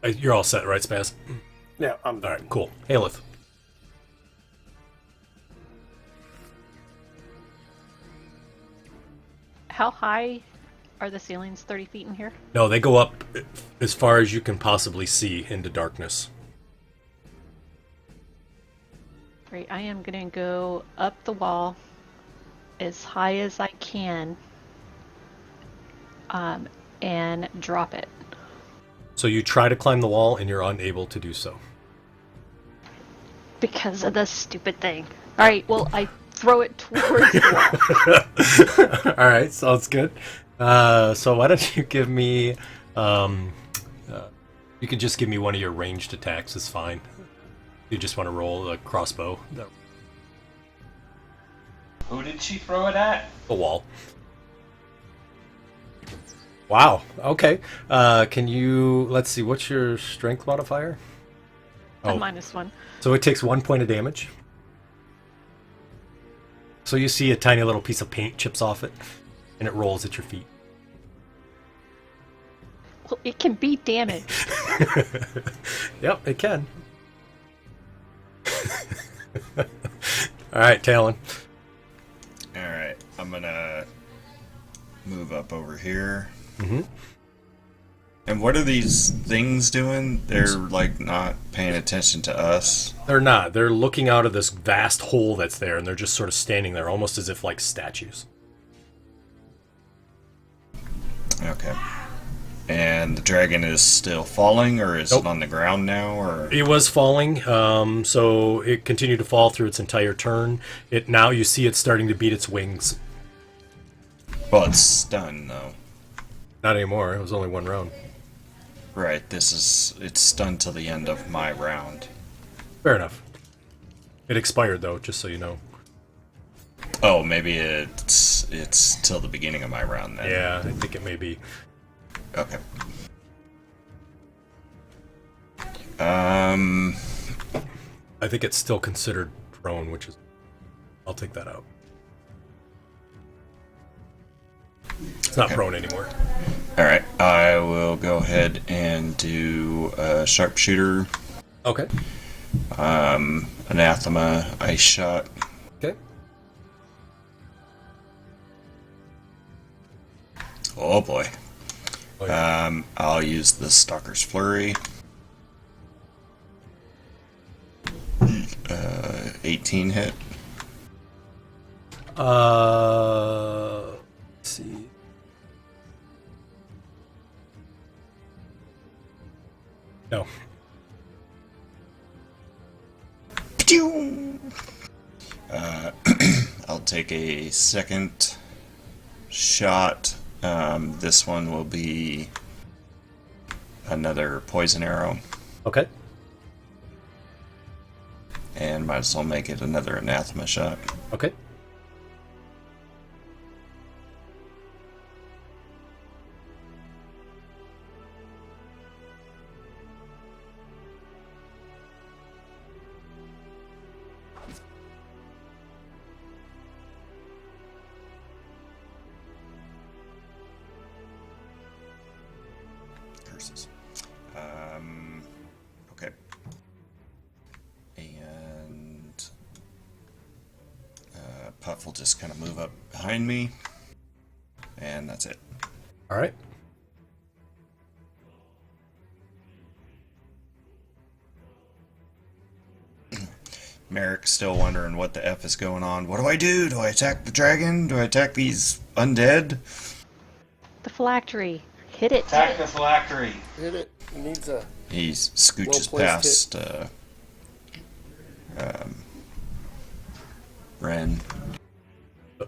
You're all set, right, Spaz? Yeah, I'm All done. right, cool. Haleth. How high are the ceilings? 30 feet in here? No, they go up as far as you can possibly see into darkness. Great. I am going to go up the wall as high as I can and drop it. So you try to climb the wall and you're unable to do so. Because of this stupid thing. Alright, well, I throw it towards the wall. All right, sounds good. So why don't you give me? You can just give me one of your ranged attacks. It's fine. You just want to roll a crossbow. Who did she throw it at? The wall. Wow. Okay. Can you? Let's see. What's your strength modifier? A -1. So it takes 1 point of damage. So you see a tiny little piece of paint chips off it, and it rolls at your feet. Well, it can be damaged. Yep, it can. All right, Talon. All right, I'm gonna move up over here. Mhm. And what are these things doing? They're like not paying attention to us. They're not. They're looking out of this vast hole that's there, and they're just sort of standing there, almost as if like statues. Okay. And the dragon is still falling, or is Nope. it on the ground now? Or It was falling, so it continued to fall through its entire turn. Now you see it starting to beat its wings. well, it's stunned though. Not anymore. It was only one round. Right. It's stunned till the end of my round. Fair enough. It expired though, just so you know. Oh, maybe it's till the beginning of my round then. Yeah, I think it may be. Okay. I think it's still considered prone, which is... I'll take that out. It's not prone anymore. All right. I will go ahead and do a sharpshooter, Okay. anathema, ice shot. Okay. Oh boy. Oh, yeah. I'll use the Stalker's Flurry. 18 hit. Let's see. No. I'll take a second shot. This one will be another poison arrow. Okay. And might as well make it another anathema shot. Okay. Curses. Okay. And Puff will just kind of move up behind me. And that's it. All right. Marek's still wondering what the F is going on. What do I do? Do I attack the dragon? Do I attack these undead? The phylactery. Hit it. Attack the phylactery. Hit it. It needs a. He scooches Well-placed past Ren.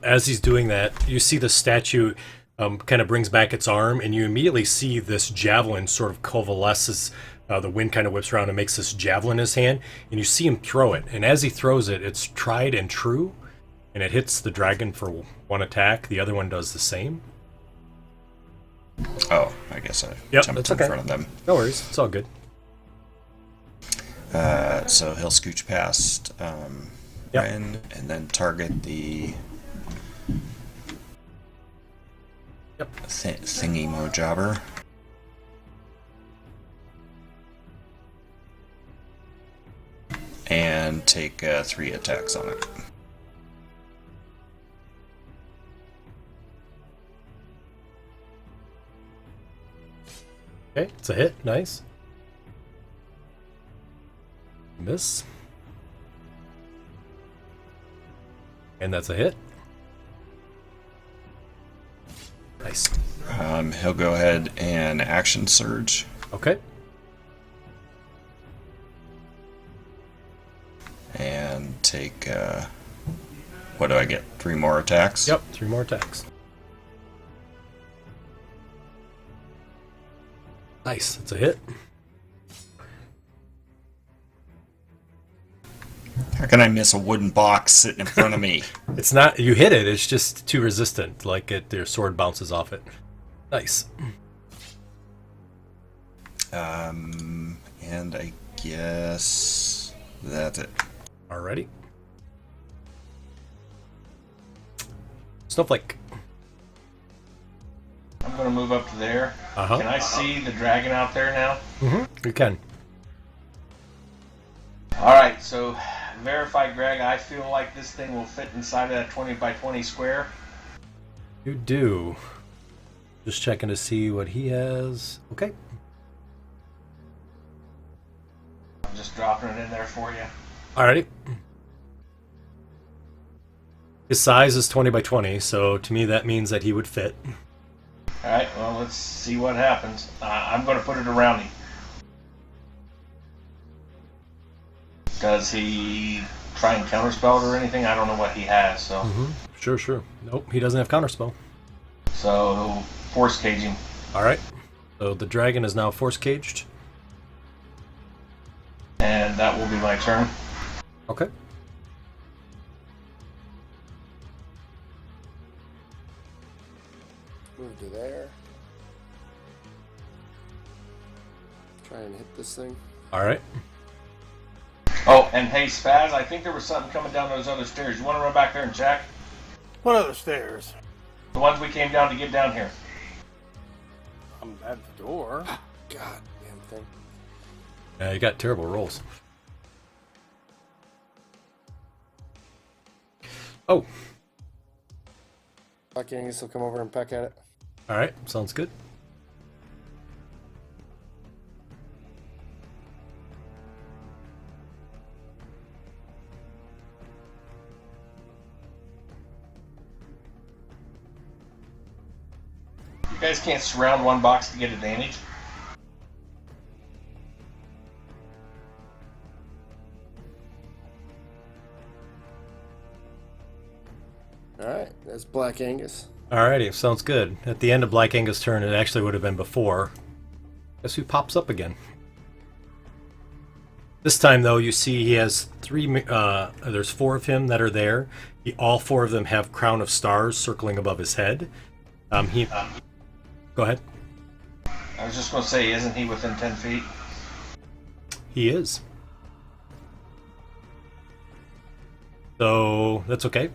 As he's doing that, you see the statue kind of brings back its arm, and you immediately see this javelin sort of coalesces. The wind kind of whips around and makes this javelin in his hand, and you see him throw it. And as he throws it, it's tried and true, and it hits the dragon for one attack. The other one does the same. Oh, I guess I Yep, jumped that's in okay. front of them. No worries, it's all good. So he'll scooch past Yep. Ren and then target the thingy mo jobber. And take 3 attacks on it. Okay, it's a hit. Nice. Miss. And that's a hit. Nice. He'll go ahead and action surge. Okay. And take, what do I get? 3 more attacks? Yep, 3 more attacks. Nice, it's a hit. How can I miss a wooden box sitting in front of me? It's not, you hit it, it's just too resistant. Like their sword bounces off it. Nice. And I guess that's it. Alrighty. Snowflake. I'm going to move up to there. Uh-huh. Can I see the dragon out there now? Mm-hmm. You can. Alright, so verify, Greg. I feel like this thing will fit inside of that 20 by 20 square. You do. Just checking to see what he has. Okay. I'm just dropping it in there for you. Alrighty. His size is 20 by 20, so to me that means that he would fit. All right. Well, let's see what happens. I'm going to put it around him. Does he try and counterspell it or anything? I don't know what he has. So. Sure. Nope, he doesn't have counterspell. So force cage him. All right. So the dragon is now force caged. And that will be my turn. Okay. Move to there. Try and hit this thing. All right. Oh, and hey, Spaz, I think there was something coming down those other stairs. You want to run back there and check? What other stairs? The ones we came down to get down here. I'm at the door. God damn thing. Yeah, you got terrible rolls. Oh, Black Angus will come over and peck at it. all right. Sounds good. You guys can't surround one box to get advantage? Alright, that's Black Angus. Alrighty, sounds good. At the end of Black Angus' turn, it actually would have been before. Guess who pops up again? This time, though, you see he has there's 4 of him that are there. All 4 of them have crown of stars circling above his head. Go ahead. I was just going to say, isn't he within 10 feet? He is. So that's okay.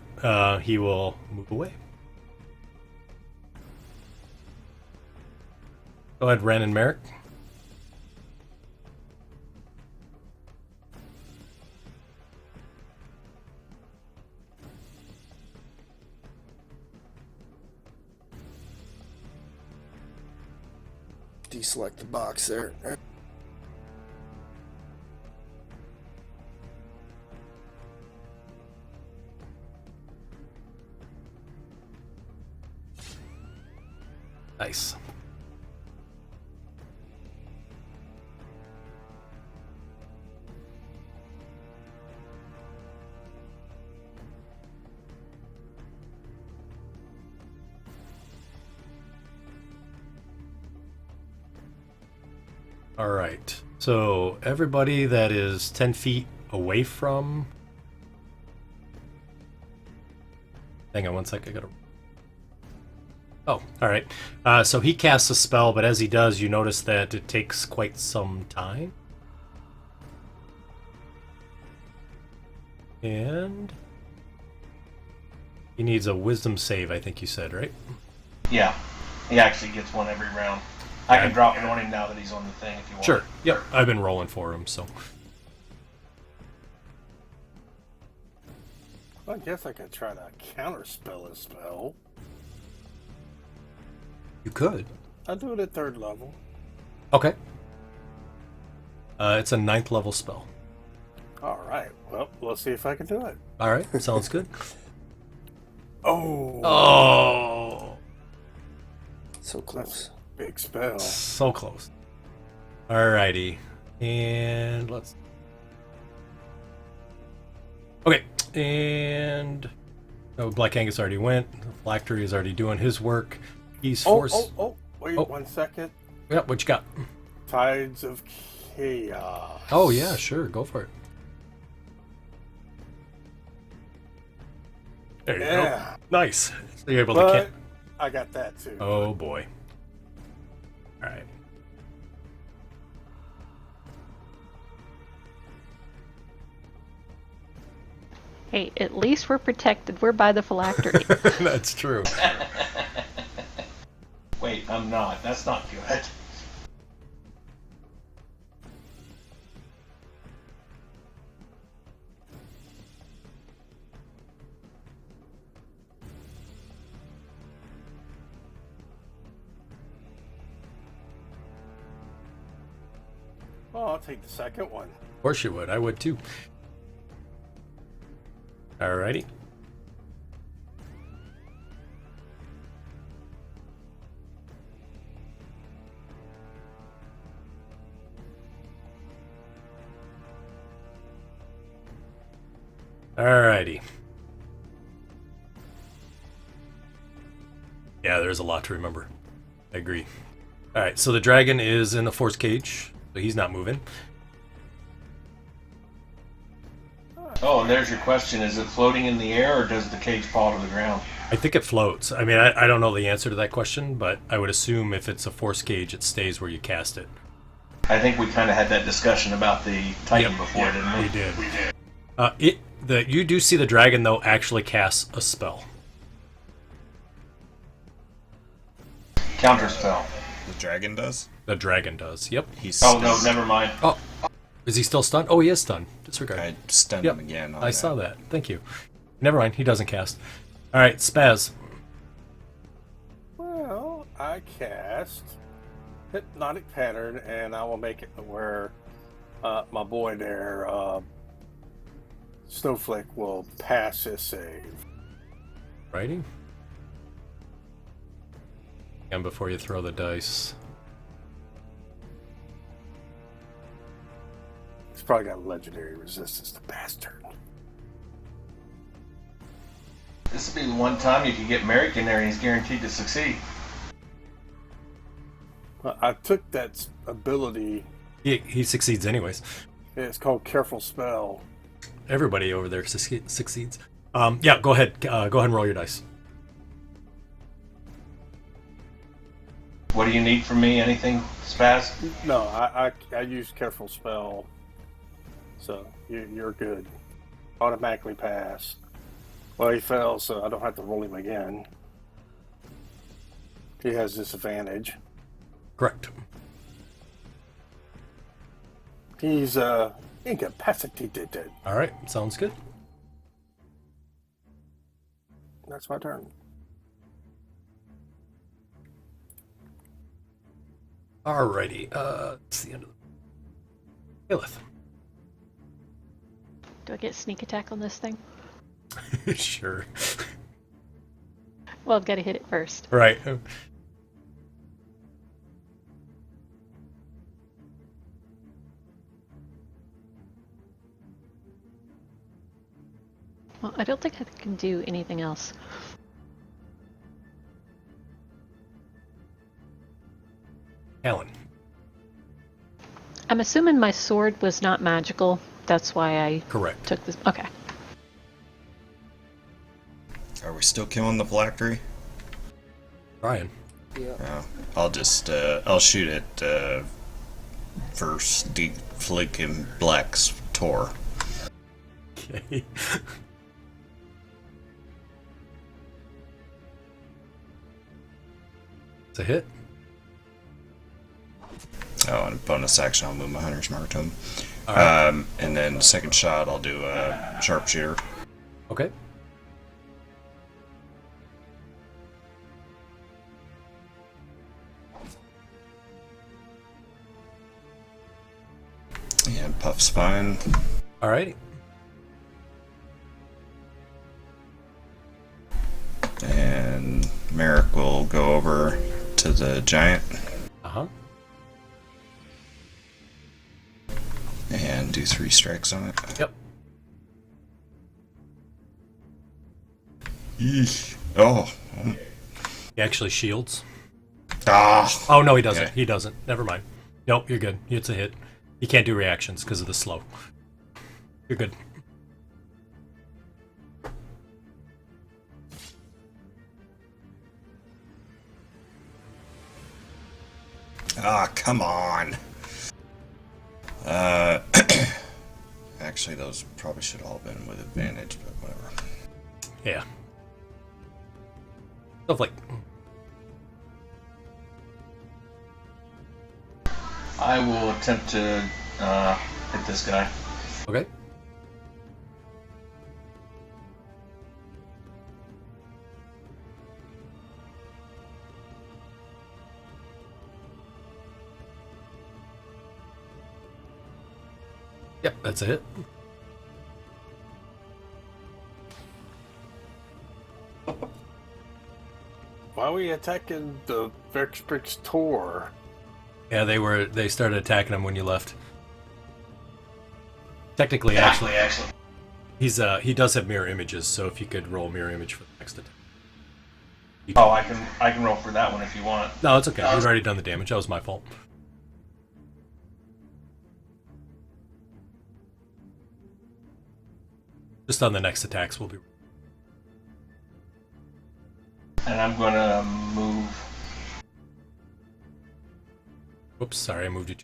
He will move away. Go ahead, Ren and Marek. Deselect the box there. Nice. All right. So everybody that is 10 feet away from... Hang on one sec. I gotta... Oh, all right. So he casts a spell, but as he does, you notice that it takes quite some time. And he needs a wisdom save, I think you said, right? Yeah. He actually gets one every round. I can drop it on him now that he's on the thing if you want. Sure. Yep. I've been rolling for him, so. Well, I guess I could try to counterspell a spell. You could. I'll do it at 3rd level. Okay. It's a 9th level spell. All right. Well, let's see if I can do it. All right. Sounds good. Oh. Oh. So close. Big spell. So close. Alrighty. And let's... Okay. And... Oh, Black Angus already went. Phylactery is already doing his work. He's forced... Wait 1 second. Yeah, what you got? Tides of Chaos. Oh, yeah, sure. Go for it. There you go. Nice. So you're able to... But I got that too. Oh, boy. All right. Hey, at least we're protected. We're by the phylactery. That's true. Wait, I'm not. That's not good. Oh, I'll take the second one. Of course you would. I would too. Alrighty. Alrighty. Yeah, there's a lot to remember. I agree. Alright, so the dragon is in the force cage, so he's not moving. Oh, and there's your question. Is it floating in the air, or does the cage fall to the ground? I think it floats. I mean, I don't know the answer to that question, but I would assume if it's a force cage, it stays where you cast it. I think we kind of had that discussion about the Titan before, didn't we? We did. You do see the dragon, though, actually casts a spell. Counterspell. The dragon does? The dragon does, yep. He's Oh, no, never mind. Oh, is he still stunned? Oh, he is stunned. Disregard. I stunned him again. I saw that. Thank you. Never mind, he doesn't cast. Alright, Spaz. Well, I cast Hypnotic Pattern, and I will make it where my boy there, Snowflake, will pass his save. Righty. And before you throw the dice. He's probably got legendary resistance, the bastard. This would be the one time you could get Marek in there and he's guaranteed to succeed. Well, I took that ability. He succeeds anyways. It's called Careful Spell. Everybody over there succeeds. Yeah, go ahead. Go ahead and roll your dice. What do you need from me? Anything, Spaz? No, I use Careful Spell, so you're good. Automatically pass. Well, he fell, so I don't have to roll him again. He has disadvantage. Correct. He's incapacitated. Alright, sounds good. That's my turn. Alrighty, it's the end of the... Lilith. Do I get sneak attack on this thing? Sure. Well, I've got to hit it first. Right. Well, I don't think I can do anything else. Alan. I'm assuming my sword was not magical. That's why I Correct. took this. Okay. Are we still killing the Phylactery? Brian. Oh, I'll just, I'll shoot it, first Flick Black's Tor. Okay. It's a hit. Oh, and bonus action, I'll move my Hunter's Mark to him. All right. And then second shot, I'll do a Sharpshooter. Okay. And Puff's fine. Alrighty. And Marek will go over to the giant Uh-huh. and do 3 strikes on it. Yep. Eesh. Oh. He actually shields. Ah. Oh, no, he doesn't. Okay. He doesn't. Never mind. Nope, you're good. It's a hit. He can't do reactions because of the slow. You're good. Ah, come on. Actually, those probably should all been with advantage, but whatever. Yeah. Stuff like... I will attempt to hit this guy. Okay. Yep, that's a hit. Why are we attacking the Vexbrix Tor? Yeah, they started attacking him when you left. Technically, actually. He does have mirror images, so if you could roll mirror image for the next attack. Oh, I can roll for that one if you want. No, it's okay. We've already done the damage. That was my fault. Just on the next attacks, we'll be. And I'm gonna move. Whoops, sorry, I moved you.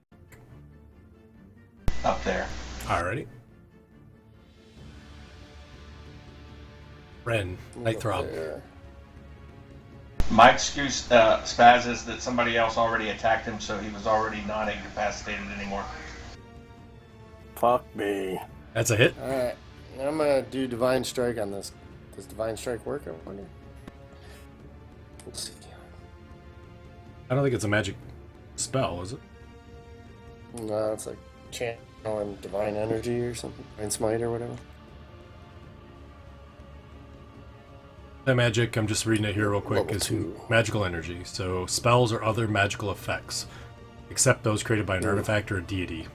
Up there. Alrighty. Ren, Night Throb. There. My excuse, Spaz, is that somebody else already attacked him, so he was already not incapacitated anymore. Fuck me. That's a hit. Alright. I'm gonna do Divine Strike on this. Does Divine Strike work? I wonder. We'll see. I don't think it's a magic spell, is it? No, it's like channeling Divine Energy or something. Divine Smite or whatever. That magic, I'm just reading it here real quick, Level is 2. magical energy. So spells or other magical effects, except those created by an artifact or a deity.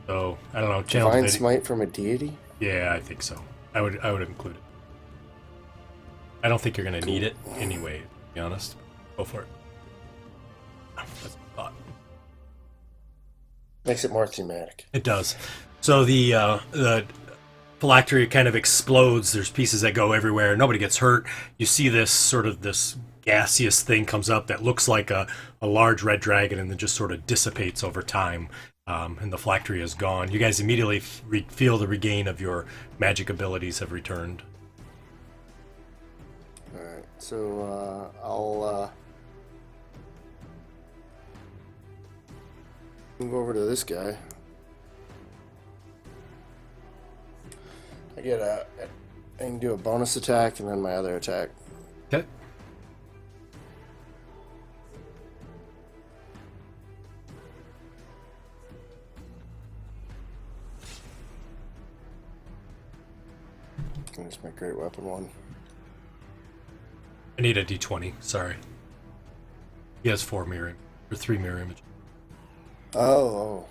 So I don't know. Channel Divine Divinity. Smite from a deity? Yeah, I think so. I would include it. I don't think you're gonna need it anyway. To be honest, go for it. That's a thought. Makes it more thematic. It does. So the phylactery kind of explodes. There's pieces that go everywhere. Nobody gets hurt. You see this gaseous thing comes up that looks like a large red dragon and then just sort of dissipates over time. And the phylactery is gone. You guys immediately feel the regain of your magic abilities have returned. Alright, so I'll move over to this guy. I can do a bonus attack and then my other attack. Okay. There's my great weapon one. I need a d20. Sorry. He has 3 mirror images. Oh.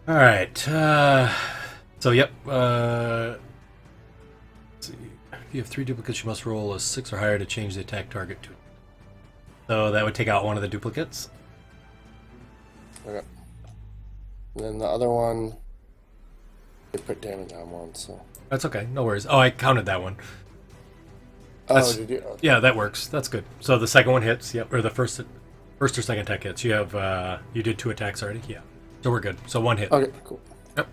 All right. So yep. Let's see. If you have 3 duplicates, you must roll a 6 or higher to change the attack target to. So that would take out one of the duplicates. Okay. And then the other one, they put damage on one, so. That's okay. No worries. Oh, I counted that one. Oh, did you? Okay. Yeah, that works. That's good. So the second one hits. Yep. Or the first or second attack hits. You have you did 2 attacks already. Yeah. So we're good. So 1 hit. Okay, cool. Yep.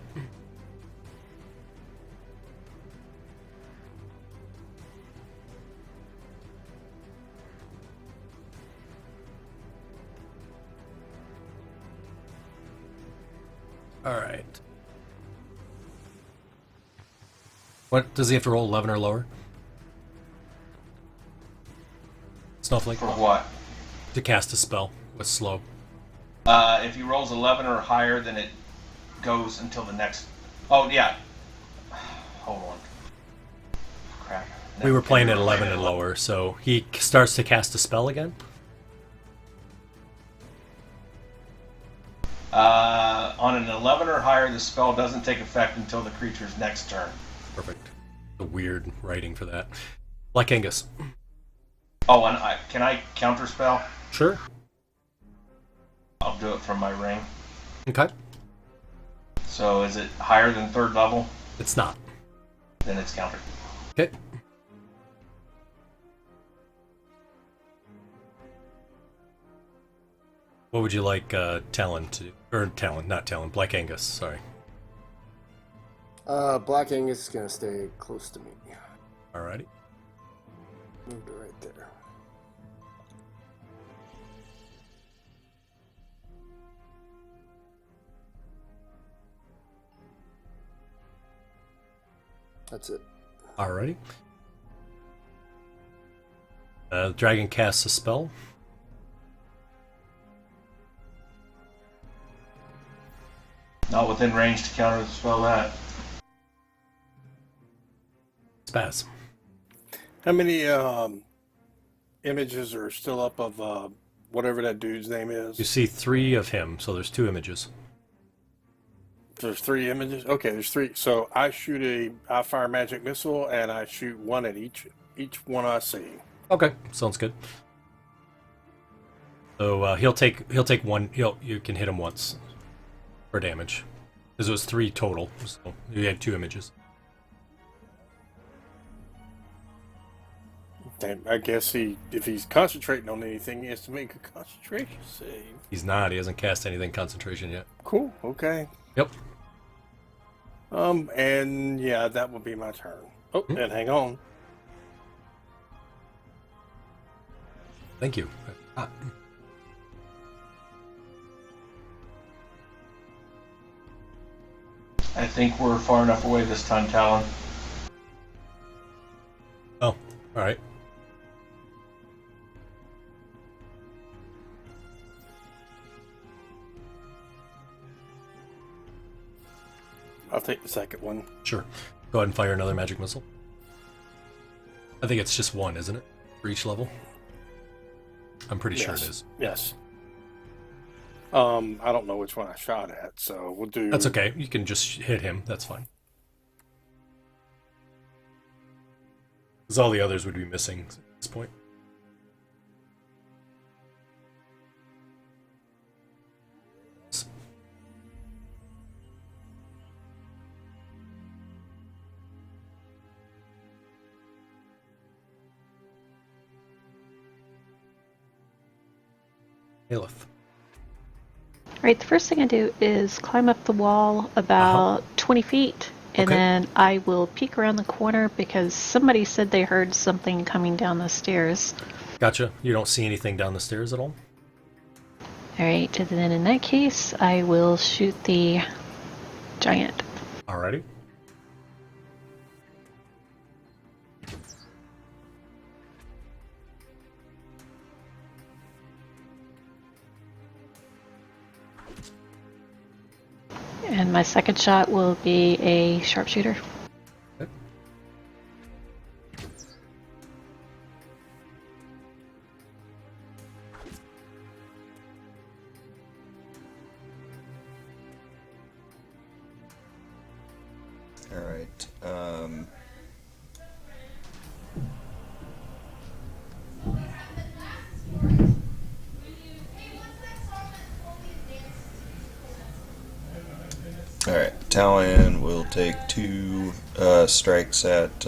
All right. What does he have to roll? 11 or lower? Snowflake For what? to cast a spell with slow. If he rolls 11 or higher, then it goes until the next. Oh yeah. Hold on. Crap. We were playing at 11 and lower, so he starts to cast a spell again. On an 11 or higher, the spell doesn't take effect until the creature's next turn. Perfect. The weird writing for that. Black Angus. Oh, and can I counter spell? Sure. I'll do it from my ring. Okay. So is it higher than 3rd level? It's not. Then it's countered. Okay. What would you like Talon to do? Or Talon, not Talon, Black Angus, sorry. Black Angus is gonna stay close to me. Alrighty. Moved it right there. That's it. Alrighty. The dragon casts a spell. Not within range to counter the spell that. Spaz. How many images are still up of whatever that dude's name You is? see 3 of him, so there's 2 images. There's 3 images. Okay, there's 3. So I I fire a magic missile, and I shoot one at each one I see. Okay, sounds good. So he'll take one. You can hit him once for damage, because it was 3 total. So you had 2 images. And I guess if he's concentrating on anything, he has to make a concentration save. He's not. He hasn't cast anything concentration yet. Cool. Okay. Yep. And yeah, that will be my turn. Oh, and hang on. Thank you. I think we're far enough away this time, Talon. Oh, all right. I'll take the second one. Sure. Go ahead and fire another magic missile. I think it's just 1, isn't it? For each level? I'm pretty sure it is. Yes. I don't know which one I shot at, so we'll do... That's okay. You can just hit him. That's fine. Because all the others would be missing at this point. Aleph. Right, the first thing I do is climb up the wall about 20 feet, and Okay. then I will peek around the corner because somebody said they heard something coming down the stairs. Gotcha. You don't see anything down the stairs at all? Alright, and then in that case, I will shoot the giant. Alrighty. And my second shot will be a sharpshooter. Okay. All right. All right. Talon will take 2 strikes at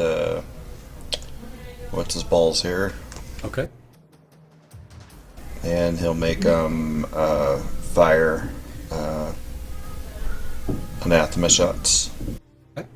what's his balls here, Okay. and he'll make fire anathema shots. Okay.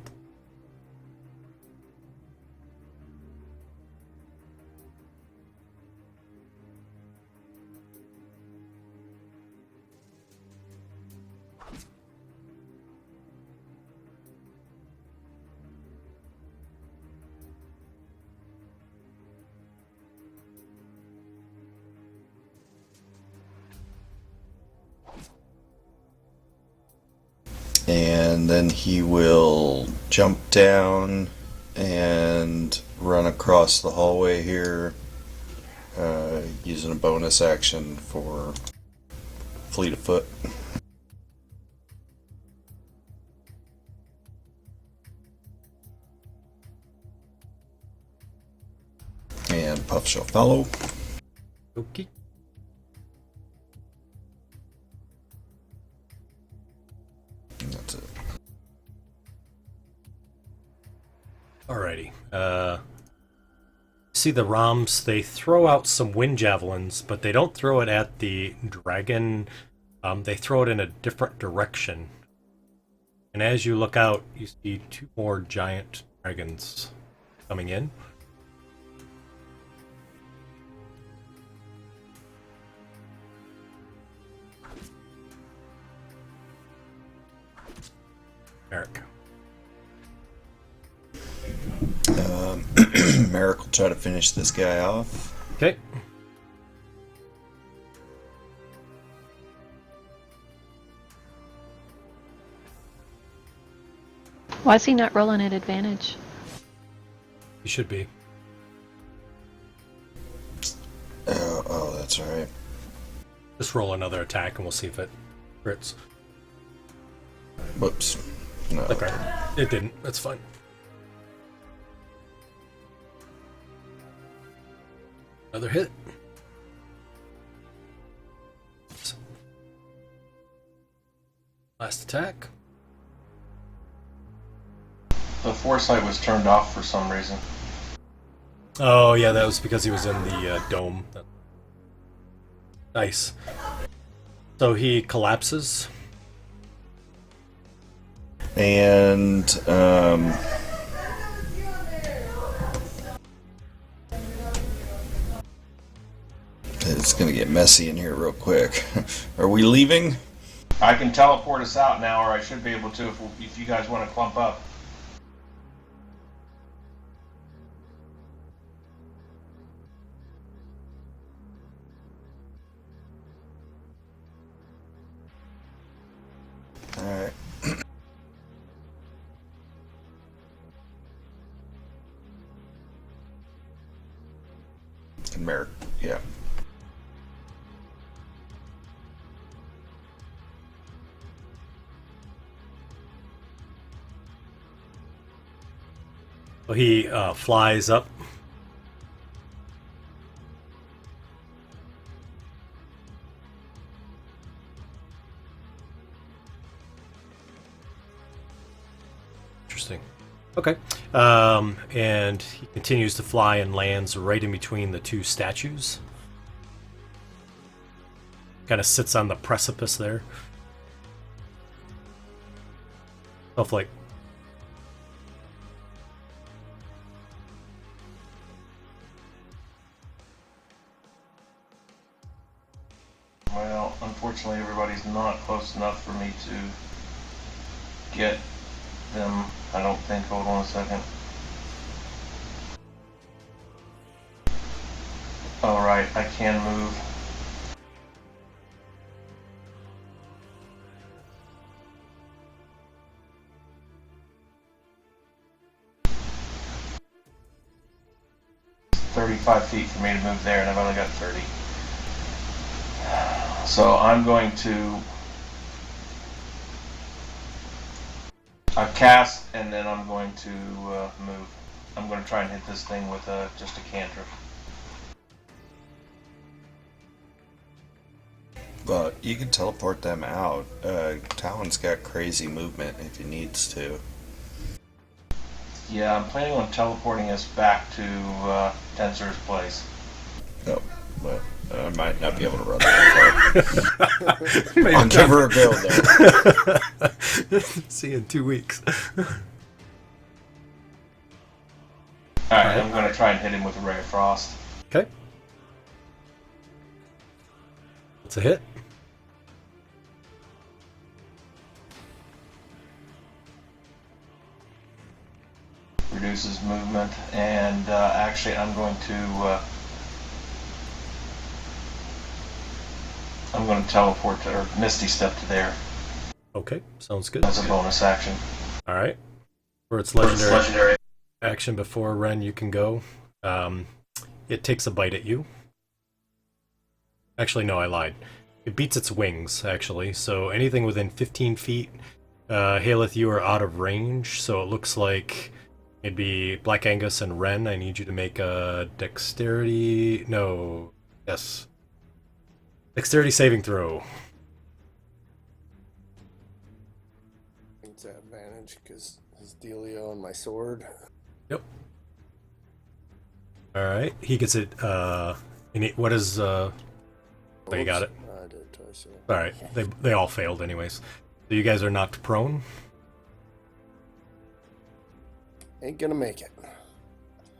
And then he will jump down and run across the hallway here, using a bonus action for fleet of foot. And Puff shall follow. Okay. And that's it. Alrighty. See the Roms, they throw out some wind javelins, but they don't throw it at the dragon. They throw it in a different direction. And as you look out, you see 2 more giant dragons coming in. Marek. Marek will try to finish this guy off. Okay. Why is he not rolling at advantage? You should be. Oh, that's alright. Just roll another attack and we'll see if it crits. Whoops. No. Okay. It didn't. That's fine. Another hit. Last attack. The foresight was turned off for some reason. Oh, yeah, that was because he was in the dome. Nice. So he collapses. And it's gonna get messy in here real quick. Are we leaving? I can teleport us out now, or I should be able to if you guys want to clump up. Alright. And Marek, yeah. So he flies up. Interesting. Okay. And he continues to fly and lands right in between the two statues. Kind of sits on the precipice there. Stuff like. Well, unfortunately, everybody's not close enough for me to get them. I don't think. Hold on a second. Alright, I can move. It's 35 feet for me to move there, and I've only got 30. So I'm going to cast, and then I'm going to move. I'm going to try and hit this thing with just a cantrip. But you can teleport them out. Talon's got crazy movement if he needs to. Yeah, I'm planning on teleporting us back to Tensor's place. No, but I might not be able to run that far. Maybe I'll give her a go there. See you in 2 weeks. Alright, I'm going to try and hit him with a Ray of Frost. Okay. It's a hit. Reduces movement, and actually I'm going to teleport to, or Misty Step to there Okay, sounds good. as a bonus action. All right. For its legendary action before Ren, you can go. It takes a bite at you. Actually, no, I lied. It beats its wings, actually. So anything within 15 feet, Haleth, you are out of range. So it looks like it'd be Black Angus and Ren. I need you to make a dexterity... No. Yes. Dexterity saving throw. It's an advantage because his dealio and my sword. Yep. Alright. He gets it, what is, Oh, you got it. I did twice. Alright. They all failed anyways. So you guys are knocked prone. Ain't gonna make it.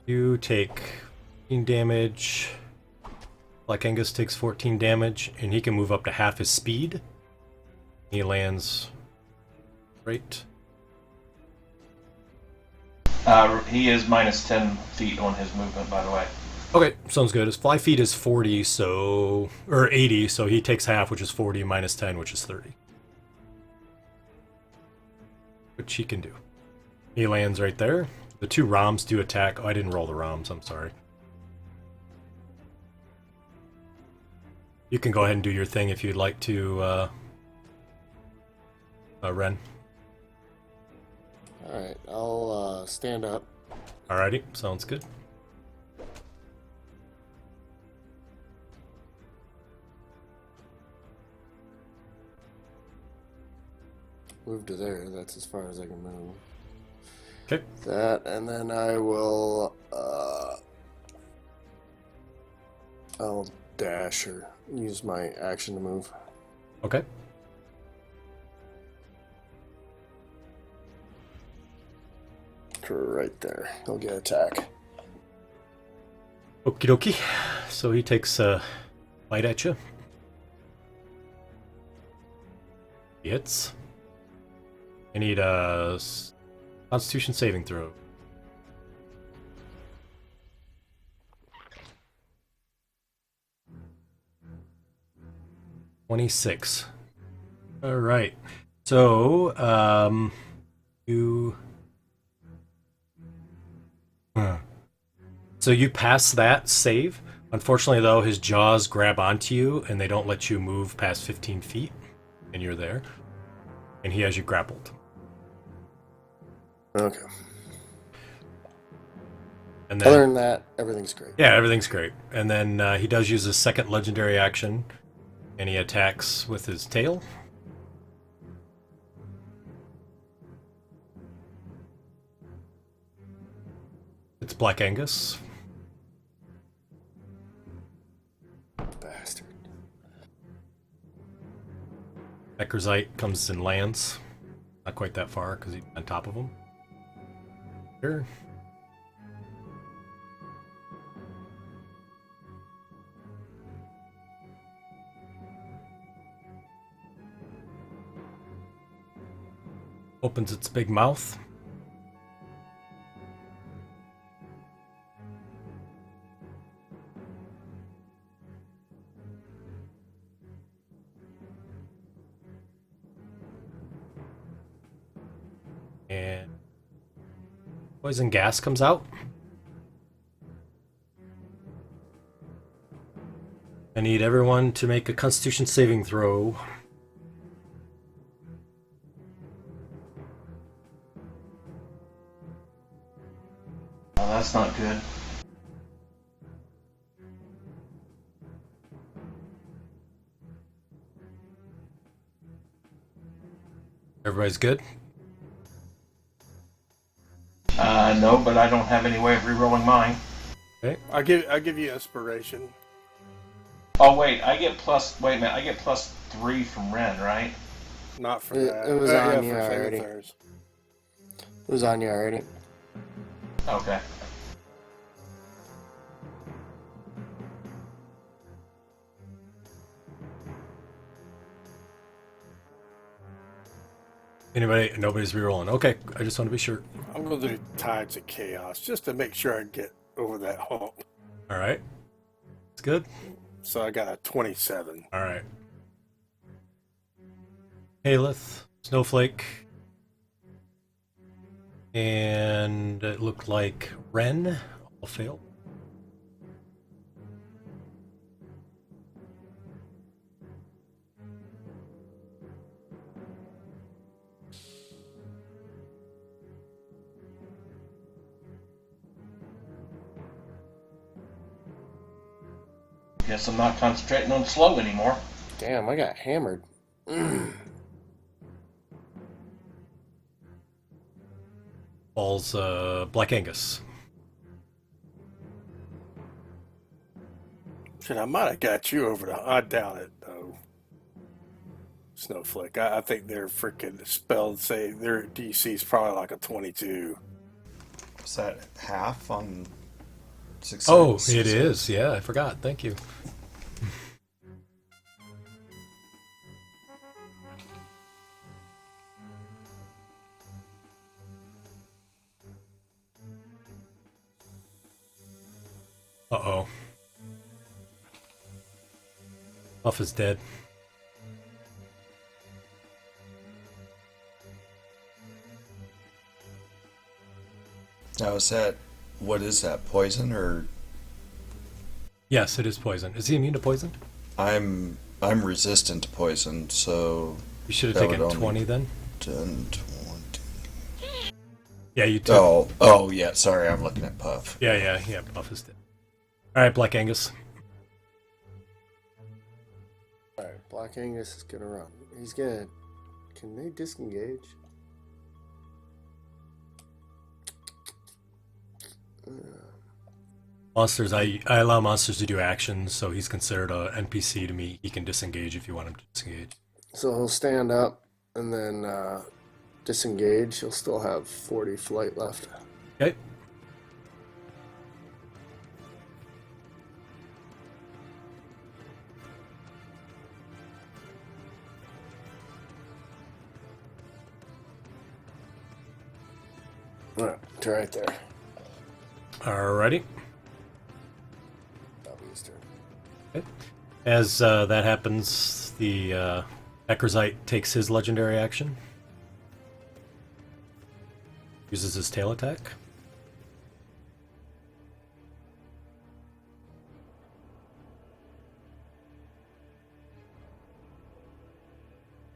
You take 14 damage. Black Angus takes 14 damage, and he can move up to half his speed. He lands right. He is minus 10 feet on his movement, by the way. Okay, sounds good. His fly feet is 40, so... Or 80, so he takes half, which is 40, minus 10, which is 30. Which he can do. He lands right there. The two ROMs do attack. Oh, I didn't roll the ROMs, I'm sorry. You can go ahead and do your thing if you'd like to, Ren. I'll stand up. Alrighty, sounds good. Move to there. That's as far as I can move. Okay. That, and then I will. I'll dash or use my action to move. Okay. Right there. He'll get attack. Okie dokie. So he takes a bite at you. He hits. I need a Constitution saving throw. (26). All right. So, you. So you pass that save. Unfortunately, though, his jaws grab onto you and they don't let you move past 15 feet, and you're there. And he has you grappled. Okay. And then, Other than that, everything's great. yeah, everything's great. And then he does use his second legendary action, and he attacks with his tail. It's Black Angus. Bastard. Eckerzite comes and lands. Not quite that far because he's on top of him. Sure. Opens its big mouth. And poison gas comes out. I need everyone to make a Constitution saving throw. Oh, that's not good. Everybody's good? No, but I don't have any way of rerolling mine. Okay. I'll give you inspiration. Oh wait, I get +3 from Ren, right? Not for It- that. it was Yeah, on you for saving already. throws. It was on you already. Okay. Anybody? Nobody's rerolling. Okay, I just want to be sure. I'm going to do Tides of Chaos just to make sure I get over that hump. All right. It's good. So I got a 27. All right. Haleth, Snowflake, and it looked like Ren all failed. Guess I'm not concentrating on slow anymore. Damn, I got hammered. Falls Black Angus. Shit, I might have got you over the. I doubt it, though. Snowflake. I think their freaking spell say their DC is probably like a 22. Is that half on success? Oh, it is. Yeah, I forgot. Thank you. Uh-oh. Buff is dead. Now is that, what is that, poison or? Yes, it is poison. Is he immune to poison? I'm resistant to poison, so You should have That taken would only- 20 then. 10, 20. Yeah, you took. Oh, yeah. Sorry, I'm looking at Puff. Yeah. Buff is dead. All right, Black Angus. Alright, Black Angus is gonna run. He's gonna. Can they disengage? Monsters, I allow monsters to do actions, so he's considered a NPC to me. He can disengage if you want him to disengage. So he'll stand up and then disengage. He'll still have 40 flight left. Okay. Alright, it's right there. Alrighty. W's turn. Okay. As that happens, the Necrozite takes his legendary action. Uses his tail attack.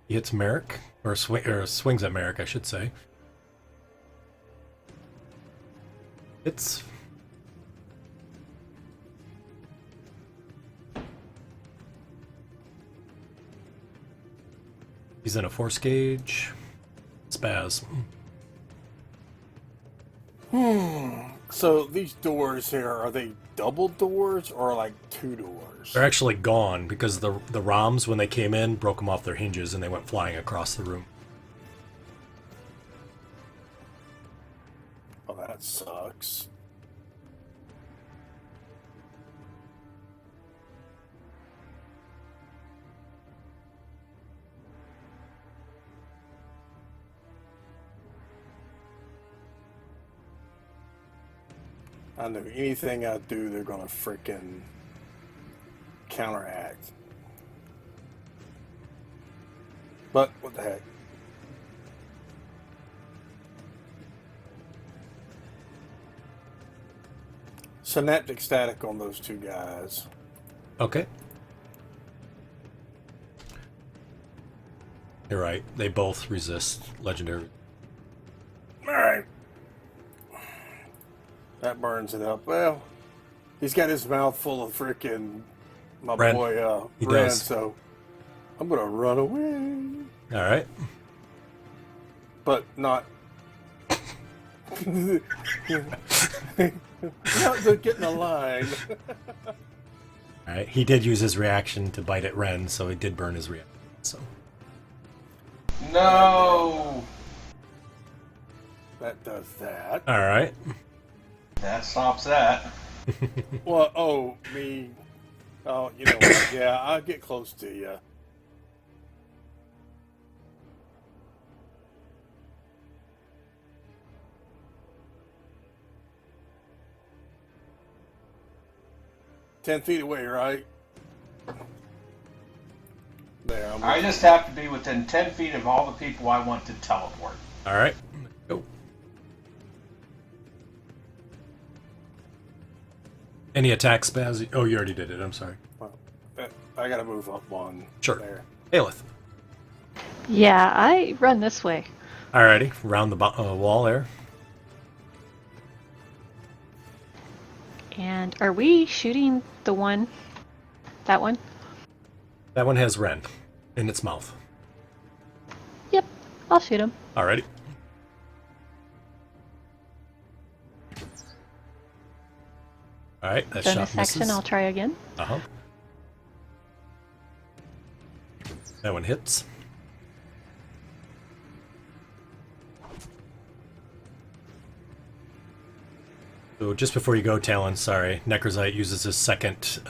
He hits Marek, or swings at Marek, I should say. Hits. He's in a forcecage. Spaz. So these doors here, are they double doors or like two doors? They're actually gone because the ROMs, when they came in, broke them off their hinges and they went flying across the room. Oh, that sucks. I know anything I do, they're gonna freaking counteract. But what the heck? Synaptic static on those two guys. Okay. You're right. They both resist legendary. Alright. That burns it up. Well, he's got his mouth full of freaking my Ren. boy He Ren, does. so I'm gonna run away. All right. But not not to get in the line. All right. He did use his reaction to bite at Ren, so it did burn his reaction. So No! That does that. all right. That stops that. Well, oh, me. Oh, you know what? Yeah, I'll get close to you. "10 feet away, right?" There, I just have to be within 10 feet of all the people I want to teleport. All right. Go. Any attacks, Spaz? Oh, you already did it. I'm sorry. Well, I gotta move up one. Sure. There. Aelith. Yeah, I run this way. Alrighty. Round the wall there. And are we shooting the one? That one? That one has Ren in its mouth. Yep, I'll shoot him. Alrighty. Alright, that shot Bonus misses. action, I'll try again. Uh-huh. That one hits. So just before you go, Talon, sorry, Necrozite uses his second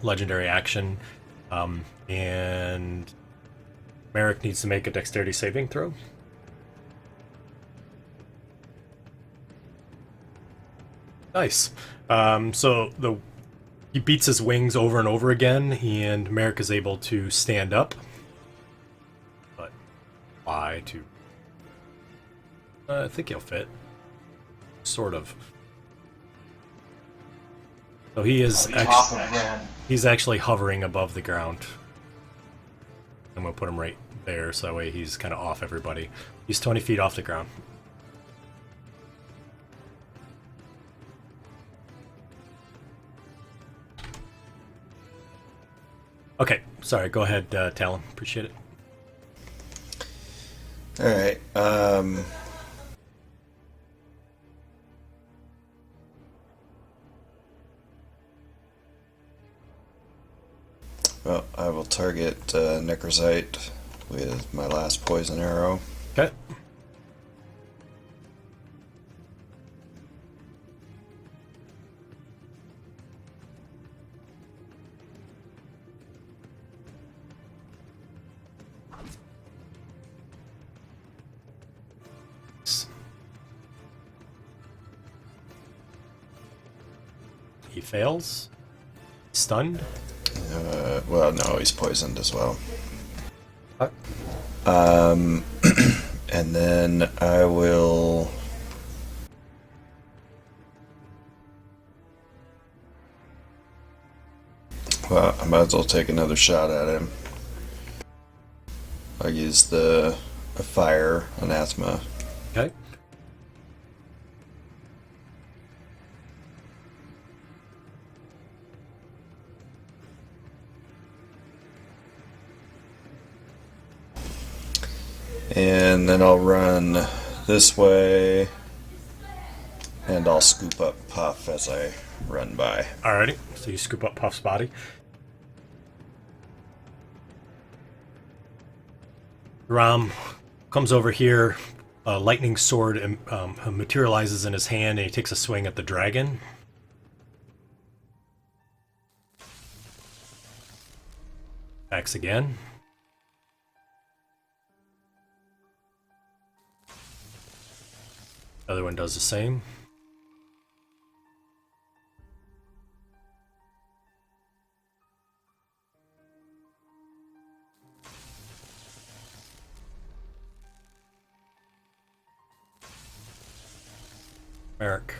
legendary action, and Marek needs to make a dexterity saving throw. Nice. He beats his wings over and over again, and Marek is able to stand up. But why to? I think he'll fit. Sort of. So he is Top of Ren. he's actually hovering above the ground. I'm gonna put him right there, so that way he's kind of off everybody. He's 20 feet off the ground. Okay, sorry. Go ahead, Talon. Appreciate it. All right. Well, I will target Necrozite with my last poison arrow. Okay. He fails. Stunned. Well, no, he's poisoned as well. Okay. And then I will. Well, I might as well take another shot at him. I'll use the fire anathema. Okay. And then I'll run this way, and I'll scoop up Puff as I run by. Alrighty. So you scoop up Puff's body. Ram comes over here. A lightning sword materializes in his hand, and he takes a swing at the dragon. Attacks again. Other one does the same. Marek.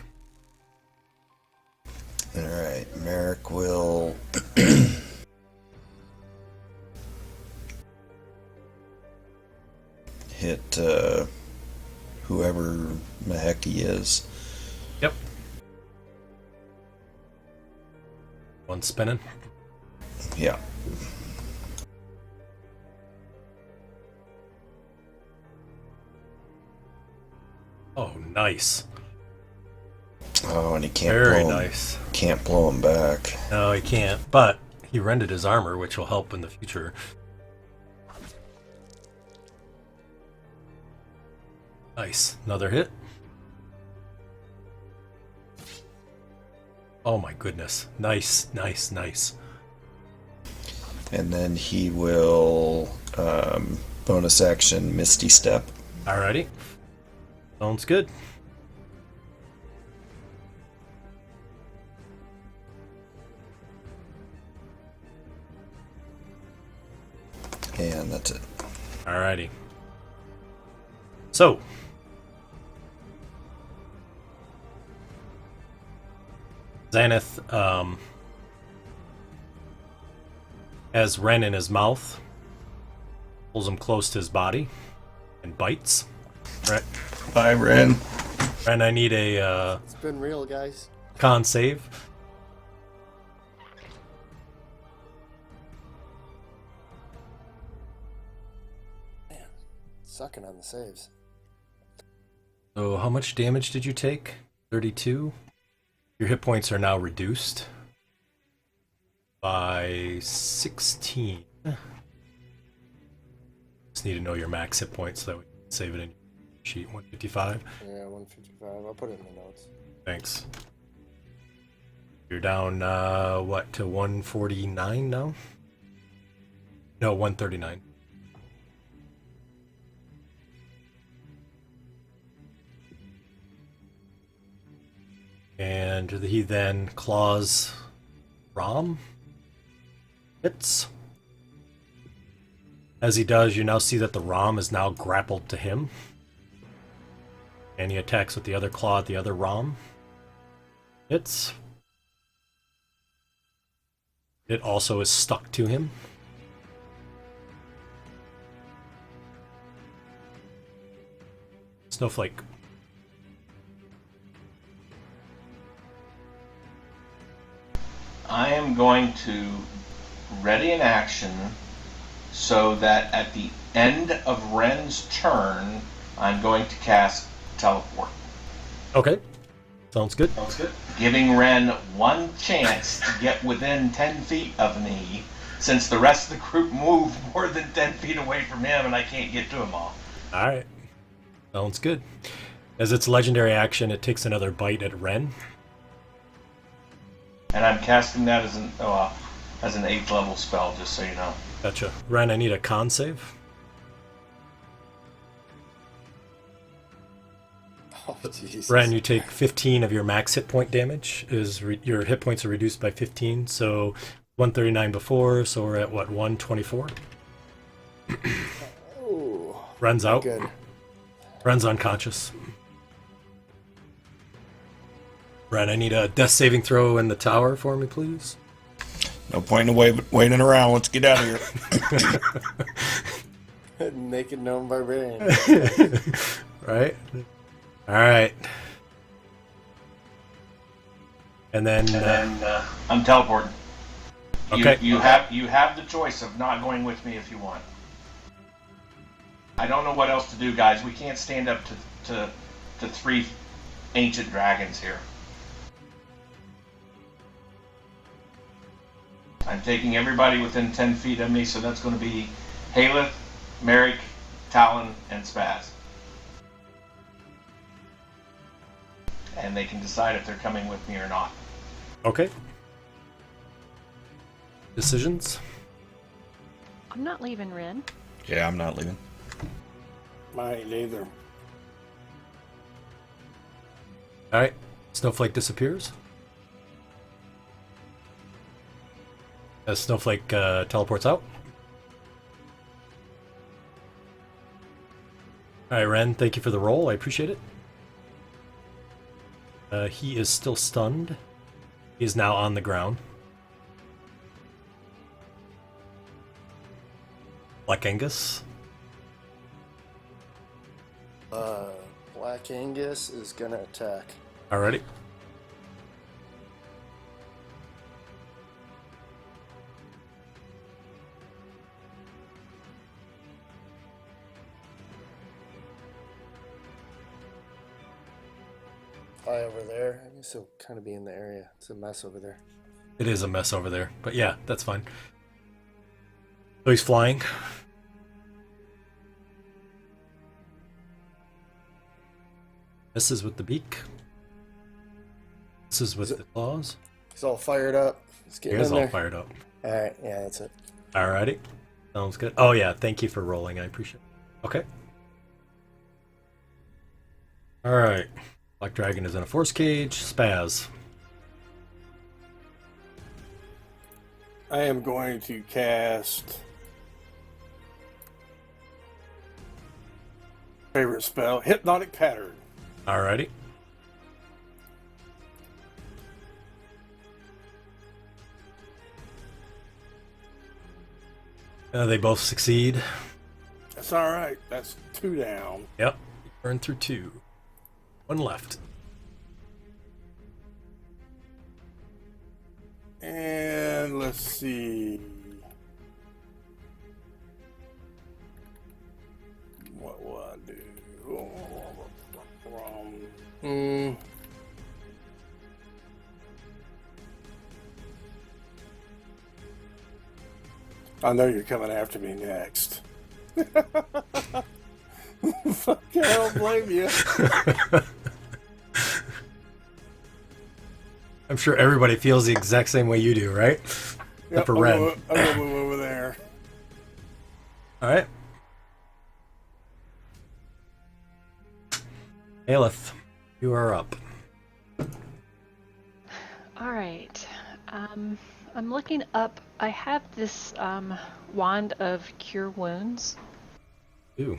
Alright, Marek will hit whoever the heck he is. Yep. One spinning. Yeah. Oh, nice. Oh, and he can't Very blow him. nice. Can't blow him back. No, he can't. But he rendered his armor, which will help in the future. Nice. Another hit. Oh my goodness. Nice, nice, nice. And then he will bonus action Misty Step. Alrighty. Sounds good. And that's it. Alrighty. So. Xanath has Ren in his mouth, pulls him close to his body, and bites. Right. Bye, Ren. Ren, I need a It's been real, guys. con save. Sucking on the saves. So how much damage did you take? 32? Your hit points are now reduced by 16. Just need to know your max hit points so that we can save it in your sheet. 155. Yeah, 155. I'll put it in the notes. Thanks. You're down, what, to 149 now? No, 139. And he then claws Rom. Hits. As he does, you now see that the Rom is now grappled to him. And he attacks with the other claw at the other Rom. Hits. It also is stuck to him. Snowflake. I am going to ready in action so that at the end of Ren's turn, I'm going to cast Teleport. Okay. Sounds good. Giving Ren one chance to get within 10 feet of me, since the rest of the group moved more than 10 feet away from him and I can't get to them all. Alright. Sounds good. As its legendary action, it takes another bite at Ren. And I'm casting that as an 8th level spell, just so you know. Gotcha. Ren, I need a con save. Oh, Jesus. Ren, you take 15 of your max hit point damage. Your hit points are reduced by 15, so 139 before, so we're at what, 124? Oh, Ren's out. good. Ren's unconscious. Ren, I need a death saving throw in the tower for me, please. No point in waiting around. Let's get out of here. Naked gnome barbarian. Right? Alright. And then... I'm teleporting. Okay. You have the choice of not going with me if you want. I don't know what else to do, guys. We can't stand up to 3 ancient dragons here. I'm taking everybody within 10 feet of me, so that's going to be Haleth, Marek, Talon, and Spaz. And they can decide if they're coming with me or not. Okay. Decisions? I'm not leaving Ren. Yeah, I'm not leaving. Mine neither. Alright. Snowflake disappears. As Snowflake teleports out. Alright, Ren, thank you for the roll. I appreciate it. He is still stunned. He is now on the ground. Black Angus. Black Angus is gonna attack. Alrighty. Over there. I guess he'll kind of be in the area. It's a mess over there. It is a mess over there, but yeah, that's fine. So he's flying. This is with the beak. This is with the claws. He's all fired up. He's He getting is in all there. fired up. Alright, yeah, that's it. Alrighty. Sounds good. Oh yeah, thank you for rolling. I appreciate it. Okay. Alright. Black Dragon is in a force cage. Spaz. I am going to cast favorite spell, Hypnotic Pattern. Alrighty. They both succeed. That's all right. That's 2 down. Yep. Burn through 2. 1 left. And let's see. What will I do? I know you're coming after me next. Fuck, I don't blame you. I'm sure everybody feels the exact same way you do, right? Except for Ren. I'm gonna move over there. Alright. Aelith, you are up. All right. I'm looking up. I have this wand of cure wounds, Ooh.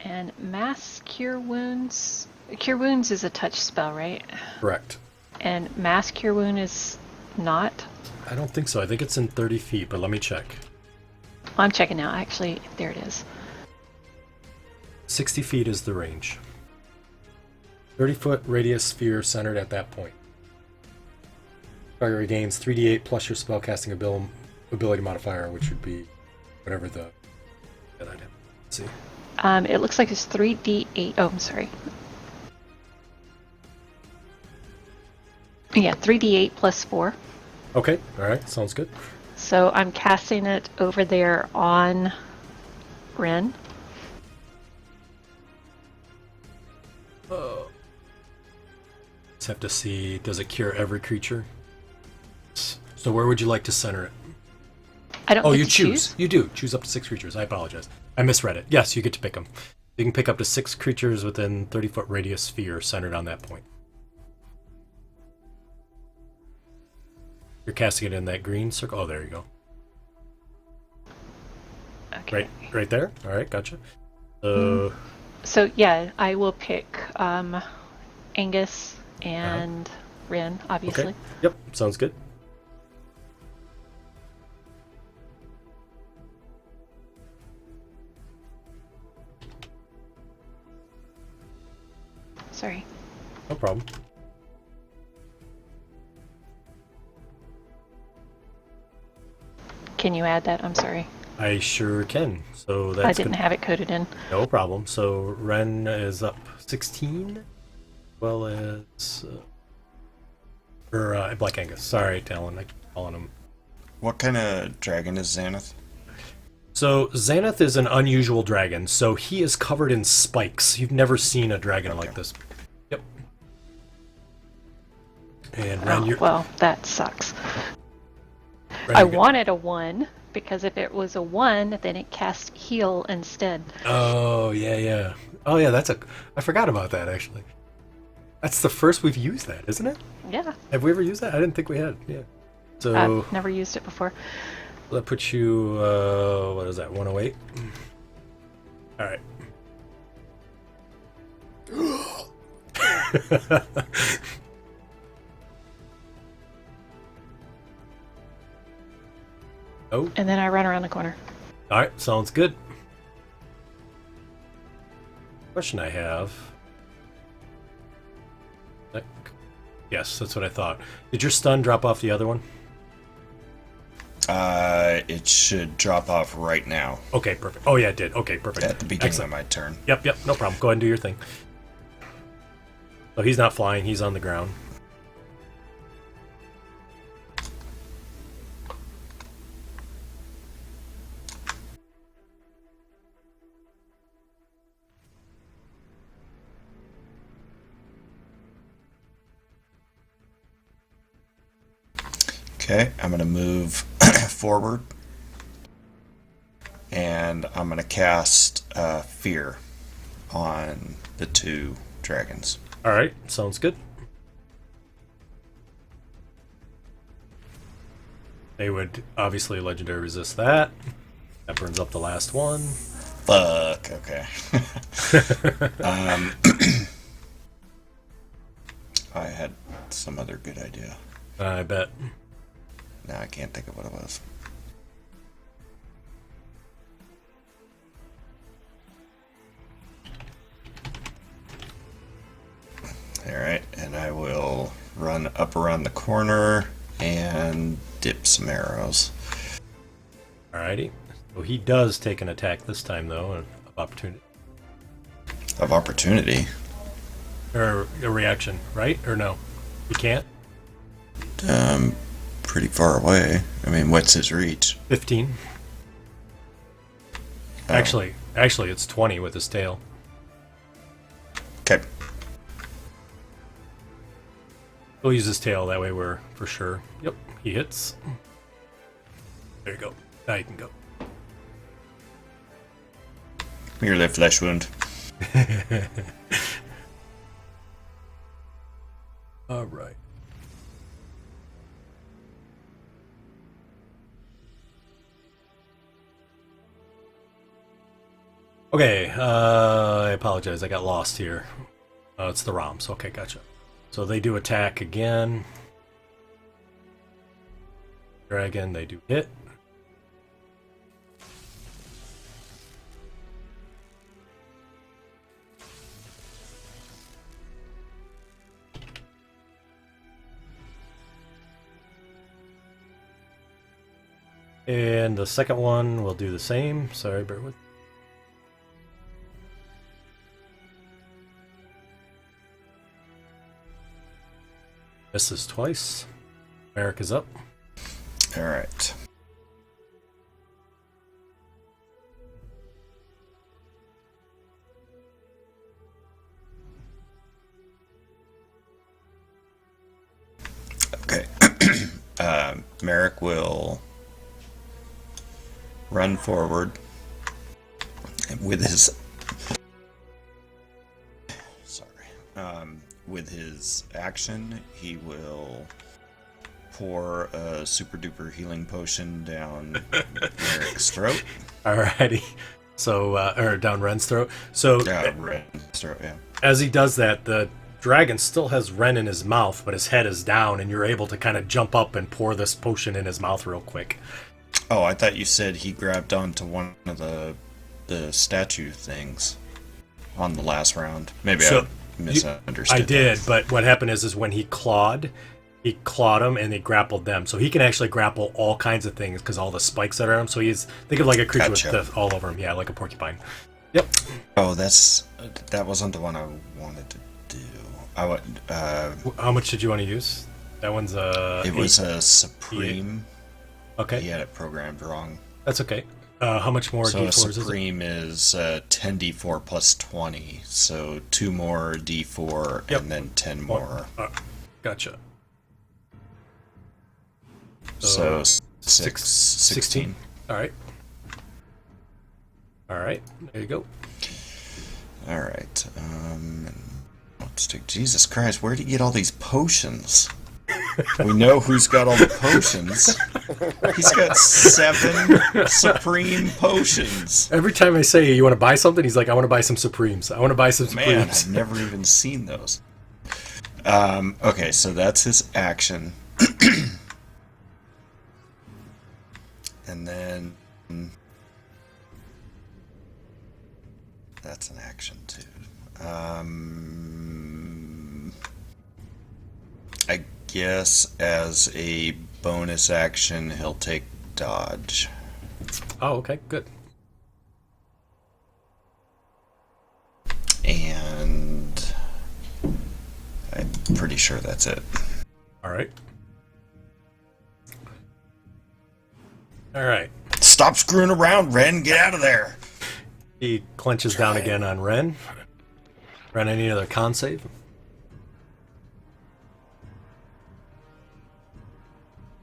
and mass cure wounds. Cure wounds is a touch spell, right? Correct. And mass cure wound is not. I don't think so. I think it's in 30 feet, but let me check. Well, I'm checking now. Actually, there it is. 60 feet is the range. 30-foot radius sphere centered at that point. Target regains 3d8 plus your spellcasting ability modifier, which would be whatever the... That I'd have to see. It looks like it's 3d8. Oh, I'm sorry. Yeah, 3d8 plus 4. Okay, alright, sounds good. So I'm casting it over there on Ren. Just have to see, does it cure every creature? So where would you like to center it? I don't Oh, get you to choose. You do. Choose up to 6 creatures. I apologize. I misread it. Yes, you get to pick them. You can pick up to 6 creatures within 30-foot radius sphere centered on that point. You're casting it in that green circle. Oh, there you go. Okay. Right there. All right, gotcha. So yeah, I will pick Angus and Ren, obviously. Okay. Yep, sounds good. Sorry. No problem. Can you add that? I'm sorry. I sure can. So that's I didn't have it coded in. No problem. So Ren is up 16, as well as Black Angus. Sorry, Talon. I keep calling him. What kind of dragon is Xanath? So Xanath is an unusual dragon. So he is covered in spikes. You've never seen a dragon like this. Yep. And Ren, Well, that sucks. Ren, I wanted a 1 because if it was a 1, then it cast heal instead. Oh yeah. Oh yeah, I forgot about that actually. That's the first we've used that, isn't it? Yeah. Have we ever used that? I didn't think we had. Yeah. So I've never used it before. that puts you, what is that, 108? All right. Oh, And then I run around the corner. all right, sounds good. Question I have. Yes, that's what I thought. Did your stun drop off the other one? It should drop off right now. Okay, perfect. Oh yeah, it did. Okay, perfect. At the beginning Excellent. of my turn. Yep, no problem. Go ahead and do your thing. So he's not flying, he's on the ground. Okay, I'm going to move forward. And I'm going to cast Fear on the 2 dragons. All right, sounds good. They would obviously legendary resist that. That burns up the last one. Fuck, okay. I had some other good idea. I bet. Now I can't think of what it was. Alright, and I will run up around the corner and dip some arrows. Alrighty. So he does take an attack this time, though, of opportunity. Of opportunity? Or a reaction, right? Or no? He can't? Pretty far away. I mean, what's his reach? 15. Oh. Actually, it's 20 with his tail. Okay. We'll use his tail, that way we're for sure. Yep, he hits. There you go. Now you can go. Merely a flesh wound. Alright. Okay, I apologize, I got lost here. It's the ROMs. Okay, gotcha. So they do attack again. Dragon, they do hit. And the second one will do the same. Sorry, bear with. Misses twice. Marek is up. All right. Okay. Marek will run forward with his with his action. He will pour a super duper healing potion down Marek's throat. Alrighty. So, or down Ren's throat. So, Ren's throat, yeah. As he does that, the dragon still has Ren in his mouth, but his head is down, and you're able to kind of jump up and pour this potion in his mouth real quick. Oh, I thought you said he grabbed onto one of the statue things on the last round. Maybe I misunderstood. I did, but what happened is when he clawed him and they grappled them. So he can actually grapple all kinds of things because all the spikes that are on him. So think of like a creature with stuff all over him. Yeah, like a porcupine. Yep. Oh, that wasn't the one I wanted to do. How much did you want to use? That one's It was a supreme. Okay. He had it programmed wrong. That's okay. How much more so d4s a supreme is 10 d4 plus 20. So 2 more d4 and then 10 more. Gotcha. So 16. All right. There you go. All right. Let's take. Jesus Christ, where did you get all these potions? We know who's got all the potions. He's got 7 supreme potions. Every time I say, you want to buy something, he's like, I want to buy some Supremes. I want to buy some Supremes. Man, I've never even seen those. Okay, so that's his action. And then... that's an action, too. I guess as a bonus action, he'll take dodge. Oh, okay, good. And I'm pretty sure that's it. All right. Stop screwing around, Ren. Get out of there. He clenches down again on Ren. Ren, any other con save?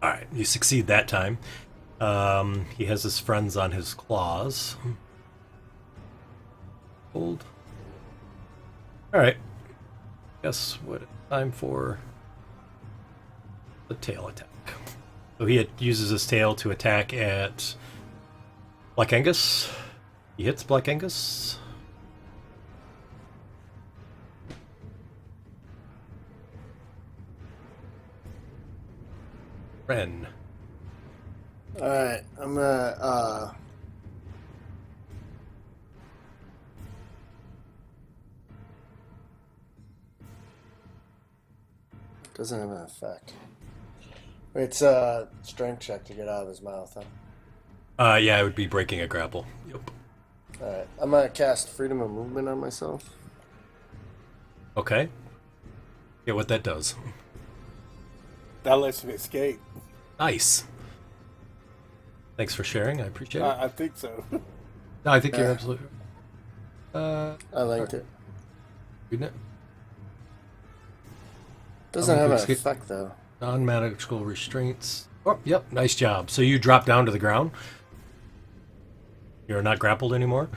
All right, you succeed that time. He has his friends on his claws. Hold. All right. Guess what? Time for the tail attack. So he uses his tail to attack at Black Angus. He hits Black Angus. Ren. Alright, I'm gonna, doesn't have an effect. It's a strength check to get out of his mouth, huh? Yeah, it would be breaking a grapple. Yep. Alright, I'm gonna cast Freedom of Movement on myself. Okay. Yeah, what that does. That lets me escape. Nice. Thanks for sharing. I appreciate it. I think so. No, I think you're absolutely. I liked it. Isn't it? Doesn't have an effect though. Non-magical restraints. Oh, yep. Nice job. So you drop down to the ground. You're not grappled anymore.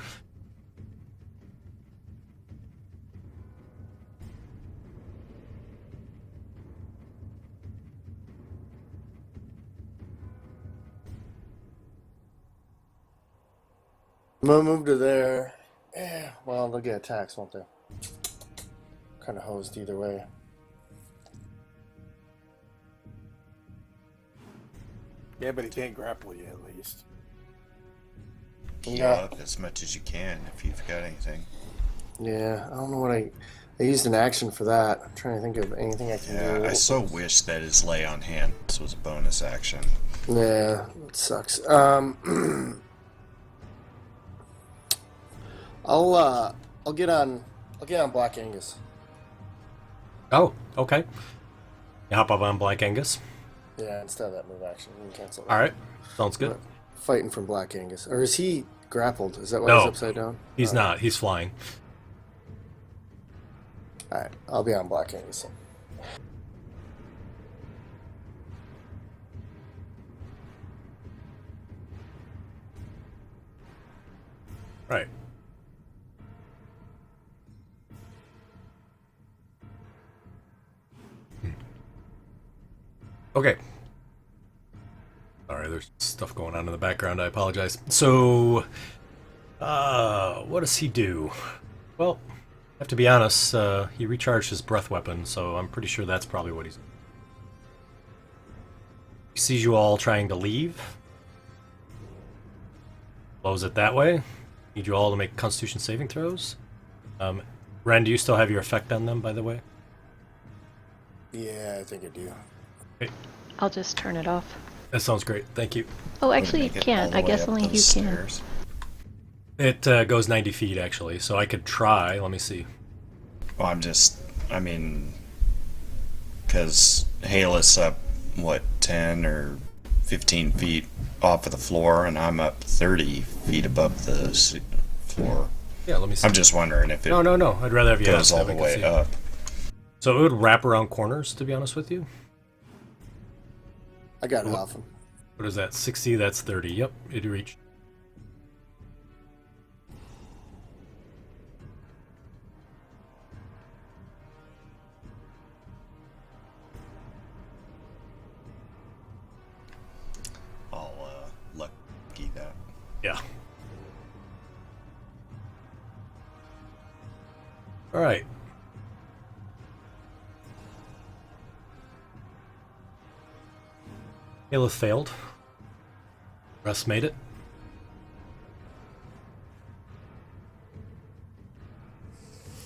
I'm gonna move to there. Yeah, well, they'll get attacks, won't they? Kind of hosed either way. Yeah, but he can't grapple you at least. Heal up as much as you can if you've got anything. Yeah, I don't know what I used an action for that. I'm trying to think of anything I can do. I so wish that his lay on hands was a bonus action. Yeah, it sucks. I'll get on Black Angus. Oh, okay. You hop up on Black Angus. Yeah, instead of that move action, we can cancel that. All right, sounds I'm good. fighting from Black Angus, or is he grappled? Is that why No, he's upside down? He's not. He's flying. All right, I'll be on Black Angus. Then. Right. Okay. Sorry, there's stuff going on in the background. I apologize. So, what does he do? Well, I have to be honest, he recharged his breath weapon, so I'm pretty sure that's probably what he's... He sees you all trying to leave. Blows it that way. Need you all to make Constitution saving throws. Ren, do you still have your effect on them, by the way? Yeah, I think I do. Okay. I'll just turn it off. That sounds great. Thank you. Oh, actually, you can't. I guess only you can. It goes 90 feet, actually, so I could try. Let me see. Well, because Halus up, 10 or 15 feet off of the floor, and I'm up 30 feet above the floor. Yeah, let me see. I'm just wondering if it No. I'd rather have you goes ask all that the we can way see. up. So it would wrap around corners, to be honest with you. I got it off him. What is that? 60, that's 30. Yep, it reached. I'll lucky that. Yeah. All right. Caliph failed. Russ made it.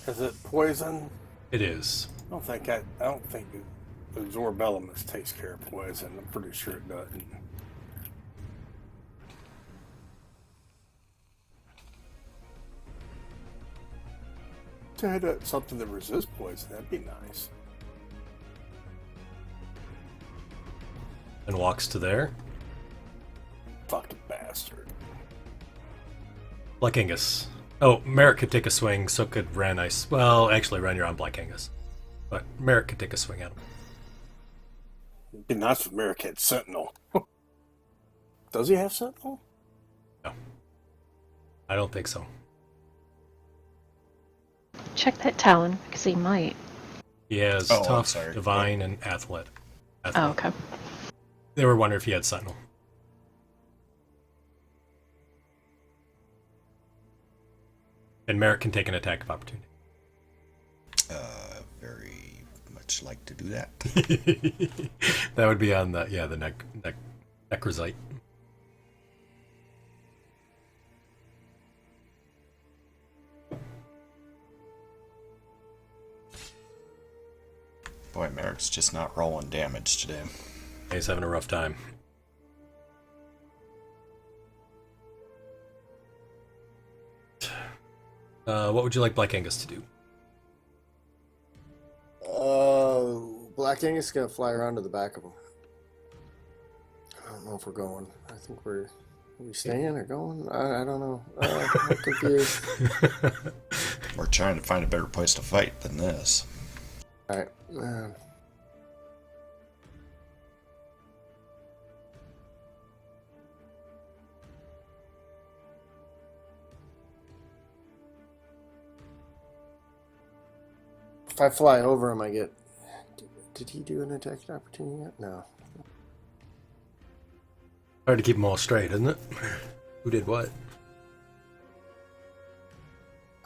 Is it poison? It is. I don't think the absorb elements takes care of poison. I'm pretty sure it doesn't. To had something that resists poison, that'd be nice. And walks to there. Fucking bastard. Black Angus. Oh, Marek could take a swing, so could Ren. Well, actually, Ren, you're on Black Angus. But Marek could take a swing at him. It'd be nice if Marek had Sentinel. Does he have Sentinel? No. I don't think so. Check that Talon, because he might. He has I'm Tough, sorry. Divine, and Athlete. Oh, okay. They were wondering if he had Sentinel. And Marek can take an attack of opportunity. Very much like to do that. That would be on the necrosite. Boy, Marek's just not rolling damage today. He's having a rough time. What would you like Black Angus to do? Black Angus is gonna fly around to the back of him. I don't know if we're going. I think are we staying or going? I don't know. I'm confused. We're trying to find a better place to fight than this. All right. If I fly over him, I get... Did he do an attack opportunity yet? No. Hard to keep them all straight, isn't it? Who did what?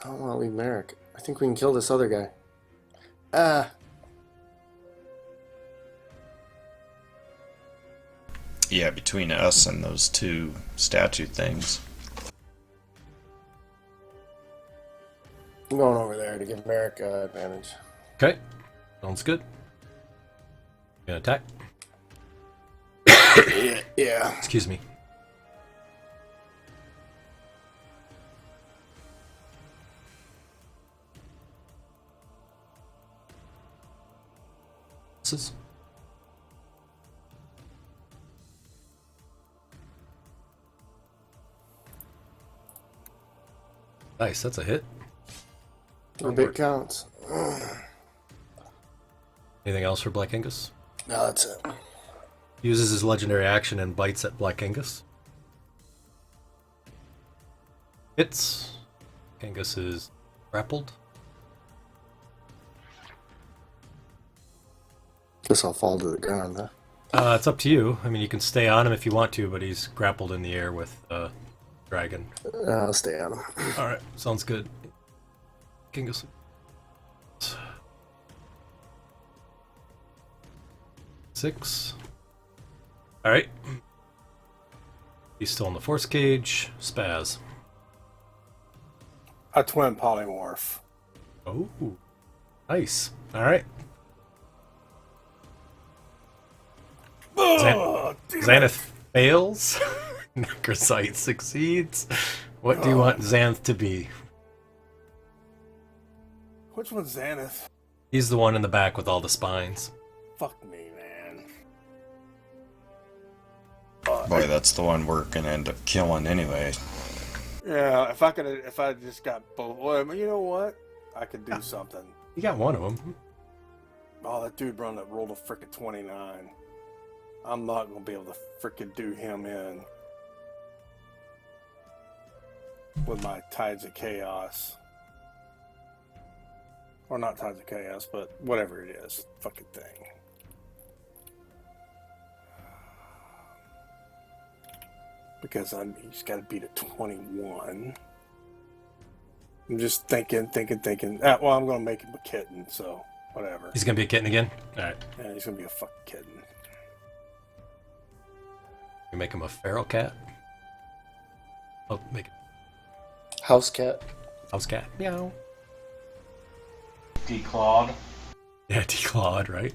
I don't want to leave Marek. I think we can kill this other guy. Ah. Yeah, between us and those two statue things. I'm going over there to give Marek advantage. Okay. Sounds good. You gonna attack? Yeah. Excuse me. This is... Nice, that's a hit. A bit counts. Anything else for Black Angus? No, that's it. Uses his legendary action and bites at Black Angus. Hits. Angus is grappled. Guess I'll fall to the ground, huh? It's up to you. I mean, you can stay on him if you want to, but he's grappled in the air with dragon. I'll stay on him. All right, sounds good. Angus. 6. All right. He's still in the force cage. Spaz. A twin polymorph. Oh, nice. All right. Xanath fails. Necrosite succeeds. What do you want Xanth to be? Which one's Xanath? He's the one in the back with all the spines. Fuck me, man. Boy, that's the one we're gonna end up killing anyway. Yeah, if I just got both. Well, you know what? I could do something. You got one of them. Oh, that dude rolled a frickin' 29. I'm not gonna be able to frickin' do him in with my Tides of Chaos. Or not Tides of Chaos, but whatever it is. Fucking thing. Because he's got to beat a 21. I'm just thinking. Well, I'm going to make him a kitten, so whatever. He's gonna be a kitten again. All right. Yeah, he's going to be a fucking kitten. You make him a feral cat. Oh, make it House cat. house cat. Meow. Declawed. Yeah, declawed, right?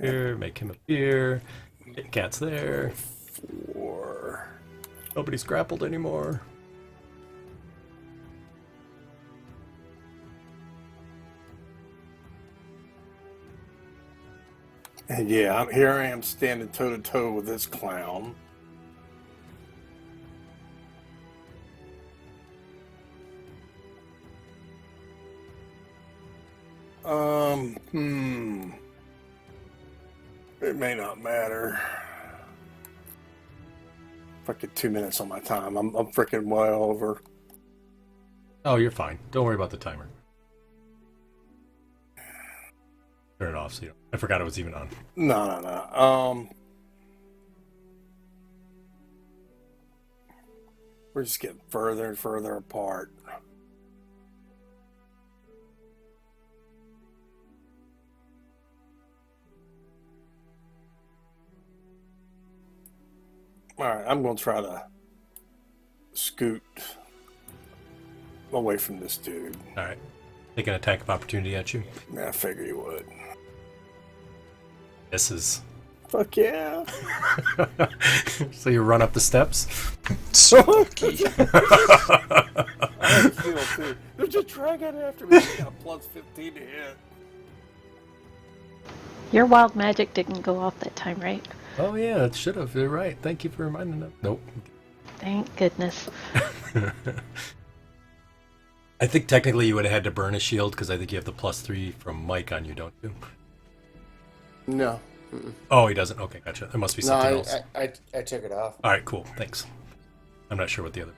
Here, make him appear. Cat's there. 4. Nobody's grappled anymore. And yeah, here I am standing toe to toe with this clown. It may not matter. Fucking 2 minutes on my time. I'm freaking well over. Oh, you're fine. Don't worry about the timer. Turn it off. So you don't... I forgot it was even on. No. We're just getting further and further apart. Alright, I'm going to try to scoot away from this dude. All right. Take an attack of opportunity at you. I figure you would. Misses. Fuck yeah. So you run up the steps. Spooky. I feel too. They're just dragging after me. I got a plus 15 to hit. Your wild magic didn't go off that time, right? Oh yeah, it should have. You're right. Thank you for reminding them. Nope. Thank goodness. I think technically you would have had to burn a shield because I think you have the +3 from Mike on you, don't you? No. Oh, he doesn't. Okay, gotcha. There must be No, something else. I took it off. All right, cool. Thanks. I'm not sure what the other.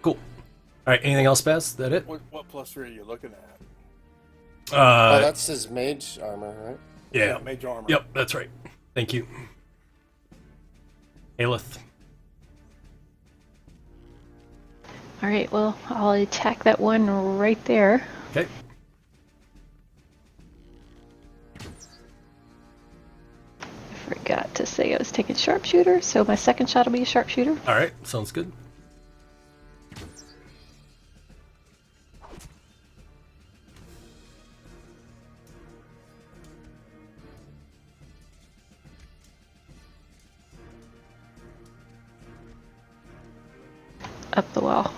Cool. All right. Anything else, Baz? That it? What plus 3 are you looking at? Oh, that's his mage armor, right? yeah. Mage armor. Yep, that's right. Thank you. Aelith. All right, well, I'll attack that one right there. Okay. I forgot to say I was taking sharpshooter, so my second shot will be a sharpshooter. All right. Sounds good. up the wall.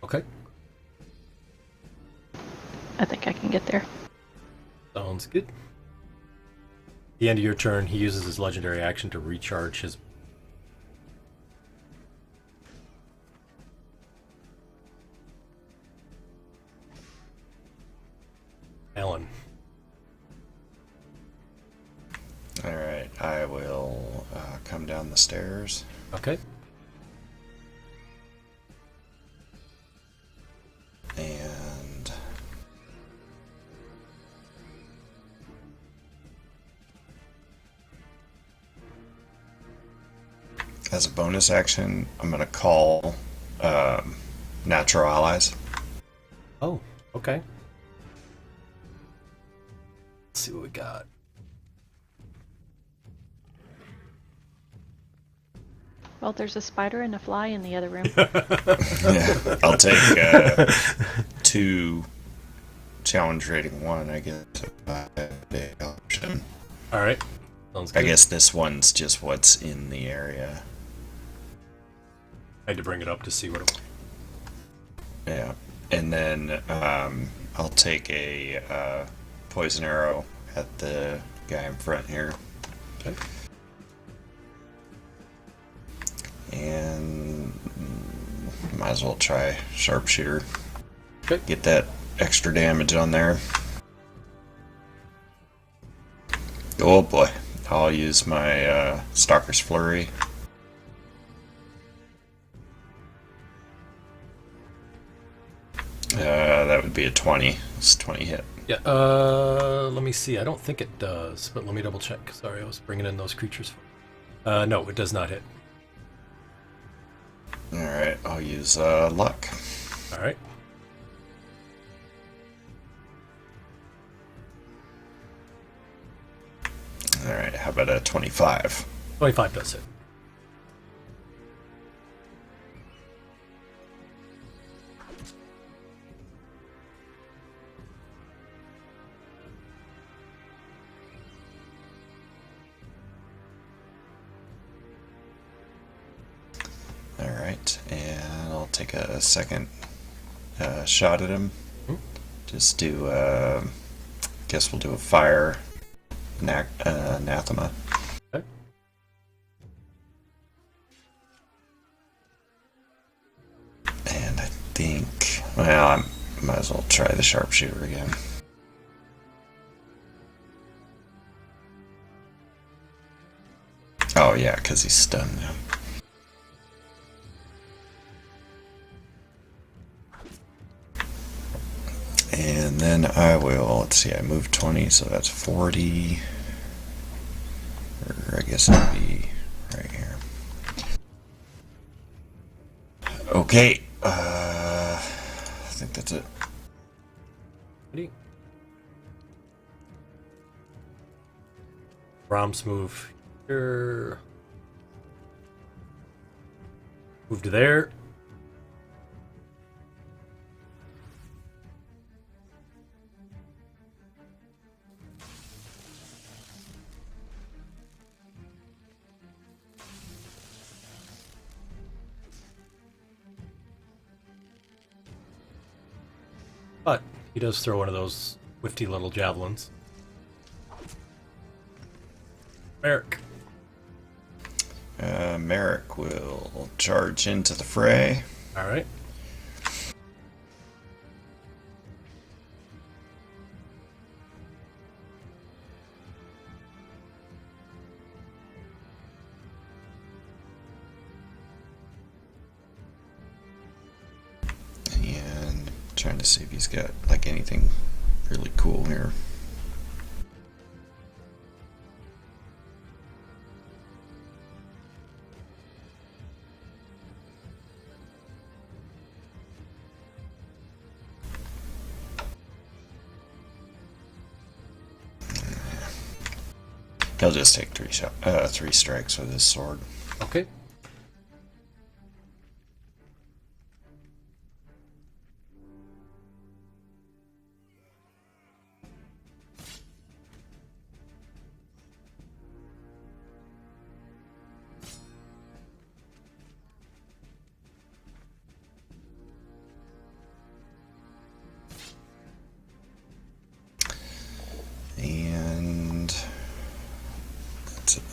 Okay. I think I can get there. Sounds good. At the end of your turn, he uses his legendary action to recharge his... Alan. Alright, I will come down the stairs. Okay. And as a bonus action, I'm going to call natural allies. Oh, okay. Let's see what we got. Well, there's a spider and a fly in the other room. Yeah, I'll take 2 challenge rating 1, I guess. The option. All right. Sounds good. I guess this one's just what's in the area. I had to bring it up to see what it was. Yeah, and then I'll take a poison arrow at the guy in front here. Okay. And might as well try sharpshooter. Okay. Get that extra damage on there. Oh boy. I'll use my Stalker's Flurry. That would be a 20. It's 20 hit. Yeah, let me see. I don't think it does, but let me double check. Sorry, I was bringing in those creatures. No, it does not hit. Alright, I'll use luck. All right. Alright, how about a 25? 25 does hit. Alright, and I'll take a second shot at him. Just do, guess we'll do a fire anathema. Okay. And I think, well, I might as well try the sharpshooter again. Oh yeah, because he's stunned now. And then I will, let's see, I moved 20, so that's 40. Or I guess it'd be right here. Okay, I think that's it. Ready? Brahms move here. Move to there. But he does throw one of those swifty little javelins. Marek. Marek will charge into the fray. All right. And trying to see if he's got like anything really cool here. He'll just take 3 strikes with his sword. Okay.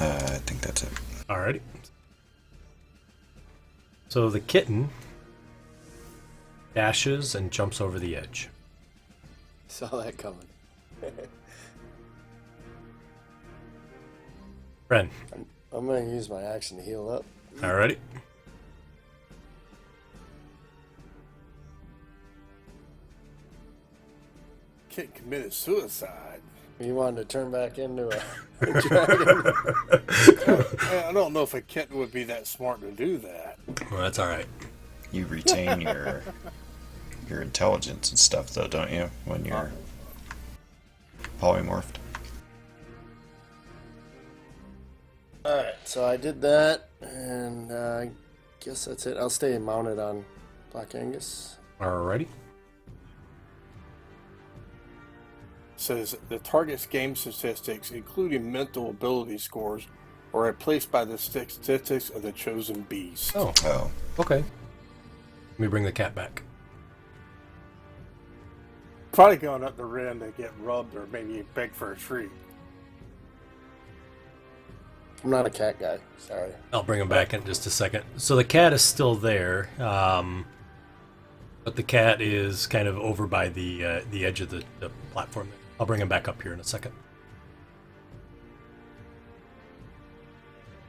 I think that's it. Alrighty. So the kitten dashes and jumps over the edge. Saw that coming. Ren. I'm going to use my action to heal up. Alrighty. Kid committed suicide. You wanted to turn back into a dragon? I don't know if a kitten would be that smart to do that. Well, that's alright. You retain your intelligence and stuff, though, don't you? When you're polymorphed. Alright, so I did that, and I guess that's it. I'll stay mounted on Black Angus. Alrighty. Says the target's game statistics, including mental ability scores, are replaced by the statistics of the chosen beast. Oh. Okay. Let me bring the cat back. Probably going up the Ren to get rubbed or maybe beg for a treat. I'm not a cat guy, sorry. I'll bring him back in just a second. So the cat is still there, but the cat is kind of over by the edge of the platform. I'll bring him back up here in a second.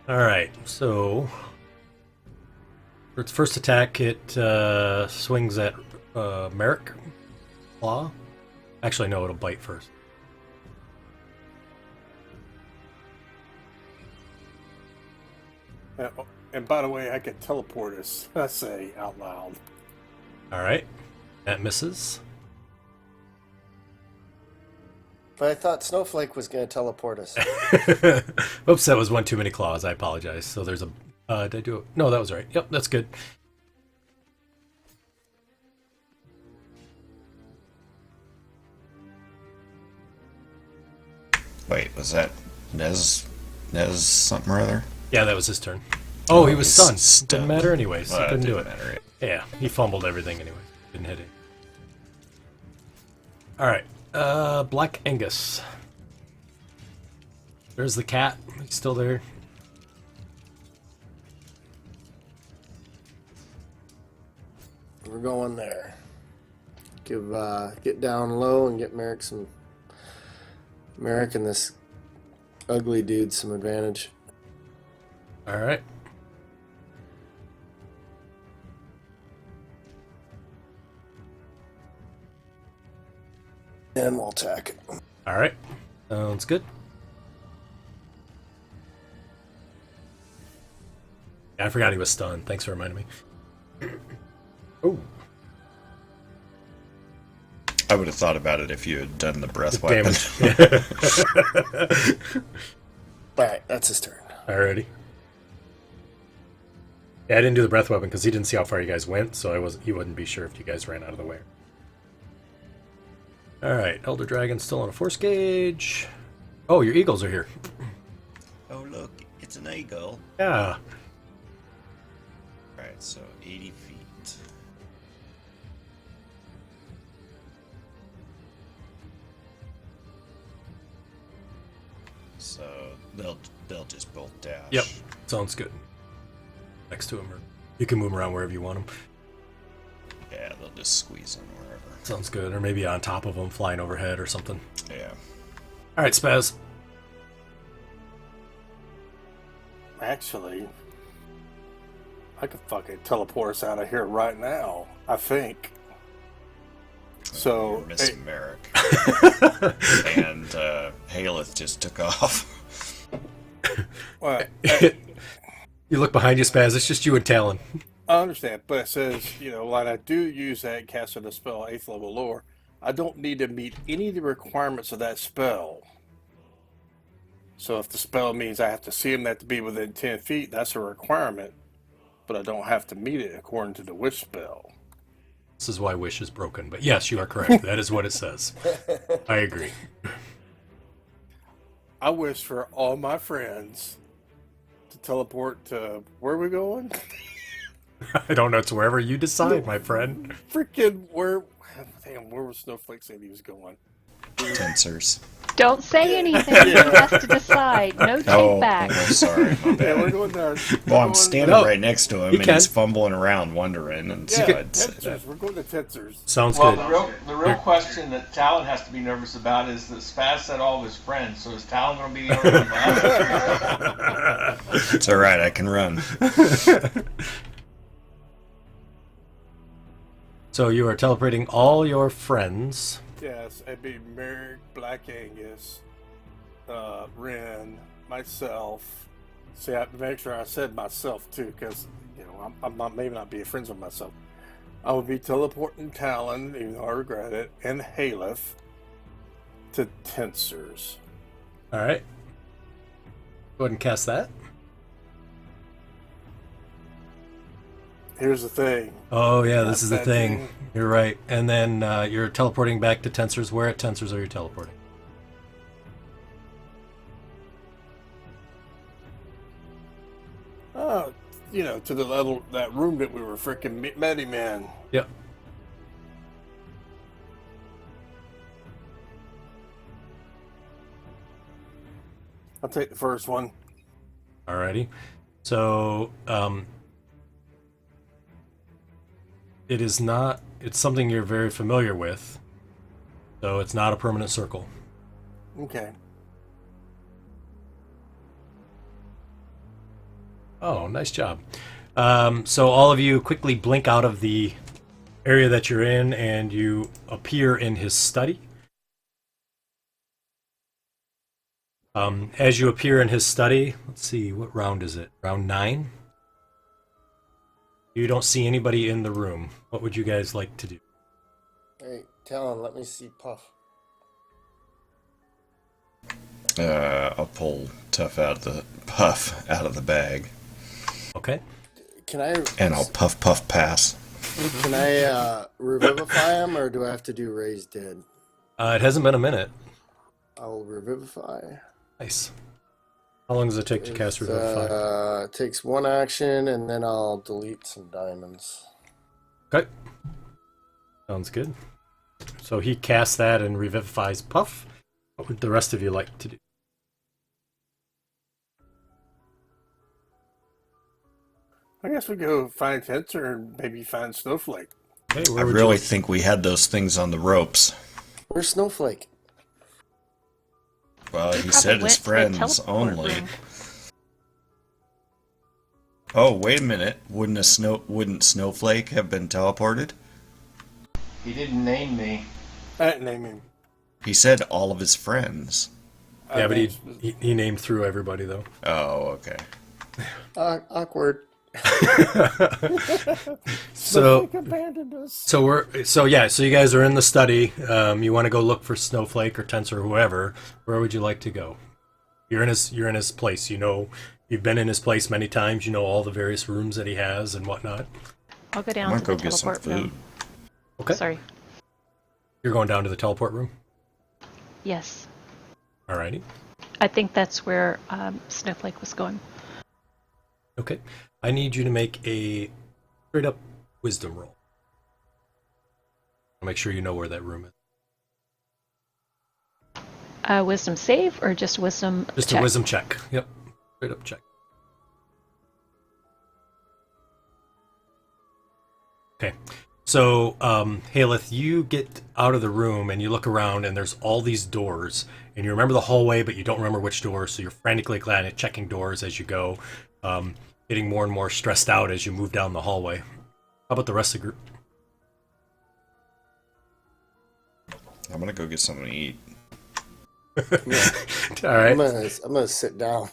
Alright, so for its first attack, it swings at Marek. Claw. Actually, no, it'll bite first. And by the way, I could teleport us, I say out loud. Alright, that misses. But I thought Snowflake was going to teleport us. Oops, that was one too many claws. I apologize. So there's a... did I do it? No, that was right. Yep, that's good. Wait, was that Nez something or other? Yeah, that was his turn. Oh, he was he's stunned. Didn't matter anyways. Well, He couldn't do didn't it. matter. Yeah, he fumbled everything anyway. Didn't hit it. Alright, Black Angus. There's the cat. He's still there. We're going there. Get down low and get Marek and this ugly dude some advantage. Alright. And we'll attack it. Alright. Sounds good. Yeah, I forgot he was stunned. Thanks for reminding me. Oh. I would have thought about it if you had done the breath weapon. Damage. Alright, that's his turn. Alrighty. Yeah, I didn't do the breath weapon because he didn't see how far you guys went, so he wouldn't be sure if you guys ran out of the way. Alright, Elder Dragon's still on a forcecage. Oh, your eagles are here. Oh, look, it's an eagle. Yeah. Alright, so 80 feet. So they'll just both dash. Yep, sounds good. Next to him, or you can move them around wherever you want them. Yeah, they'll just squeeze in wherever. Sounds good, or maybe on top of them, flying overhead or something. Yeah. Alright, Spaz. Actually, I could fucking teleport us out of here right now, I think. So, You're missing Marek. And Haleth just took off. well, You look behind you, Spaz. It's just you and Talon. I understand, but it says, when I do use that cast of the spell 8th level lore, I don't need to meet any of the requirements of that spell. So if the spell means I have to see him, that to be within 10 feet, that's a requirement, but I don't have to meet it according to the wish spell. This is why Wish is broken. But yes, you are correct. That is what it says. I agree. I wish for all my friends to teleport to, where are we going? I don't know. It's wherever you decide, my friend. Freaking where was Snowflake saying he was going? Tensors. Don't say anything. He has to decide. No take back. Oh, sorry, my Yeah, bad. we're going there. Well, I'm standing right next to him, You and can. he's fumbling around, wondering, and so Yeah, I'd say tensors. that. We're going to tensors. Sounds Well, good. the real question that Talon has to be nervous about is that Spaz said all of his friends. So is Talon going to be the only one left? It's all right. I can run. So you are teleporting all your friends. Yes, it'd be Marek, Black Angus, Ren, myself. See, I have to make sure I said myself too, because I'm not maybe not be friends with myself. I would be teleporting Talon, even though I regret it, and Haleth to Tensors. All right. Go ahead and cast that. Here's the thing. Oh yeah, this is the That thing. thing. You're right. And then you're teleporting back to Tensors. Where at Tensors are you teleporting? To the level that room that we were freaking met him in. Yep. I'll take the first one. Alrighty. So it is not. It's something you're very familiar with. So it's not a permanent circle. Okay. Oh, nice job. So all of you quickly blink out of the area that you're in, and you appear in his study. As you appear in his study, let's see, what round is it? Round 9? You don't see anybody in the room. What would you guys like to do? Hey, Talon, let me see Puff. I'll pull Puff out of the bag, Okay. Can I? and I'll puff pass. Can I revivify him, or do I have to do raise dead? It hasn't been a minute. I will revivify. Nice. How long does it take to cast Revivify? It takes one action, and then I'll delete some diamonds. Okay. Sounds good. So he casts that and revivifies Puff. What would the rest of you like to do? I guess we go find Tensor and maybe find Snowflake. Okay, I where would really you... think we had those things on the ropes. Where's Snowflake? Well, He he probably said his went to the friends teleport only. room. Oh, wait a minute. Wouldn't Snowflake have been teleported? He didn't name me. I didn't name him. He said all of his friends. Yeah, but named- he named through everybody, though. Oh, okay. Awkward. So, Snowflake abandoned us. so you guys are in the study. You want to go look for Snowflake or Tensor or whoever. Where would you like to go? You're in his place. You know, you've been in his place many times. You know all the various rooms that he has and whatnot. I'll go I'm down gonna to go the get some teleport food. room. Okay. Sorry. You're going down to the teleport room. Yes. Alrighty. I think that's where Snowflake was going. Okay. I need you to make a straight up wisdom roll. I'll make sure you know where that room is. Wisdom save or just wisdom Just check? a wisdom check. Yep. Straight up check. Okay. So, Haleth, you get out of the room and you look around and there's all these doors. And you remember the hallway, but you don't remember which door, so you're frantically kind of checking doors as you go, getting more and more stressed out as you move down the hallway. How about the rest of the group? I'm gonna go get something to eat. All right. I'm gonna sit down.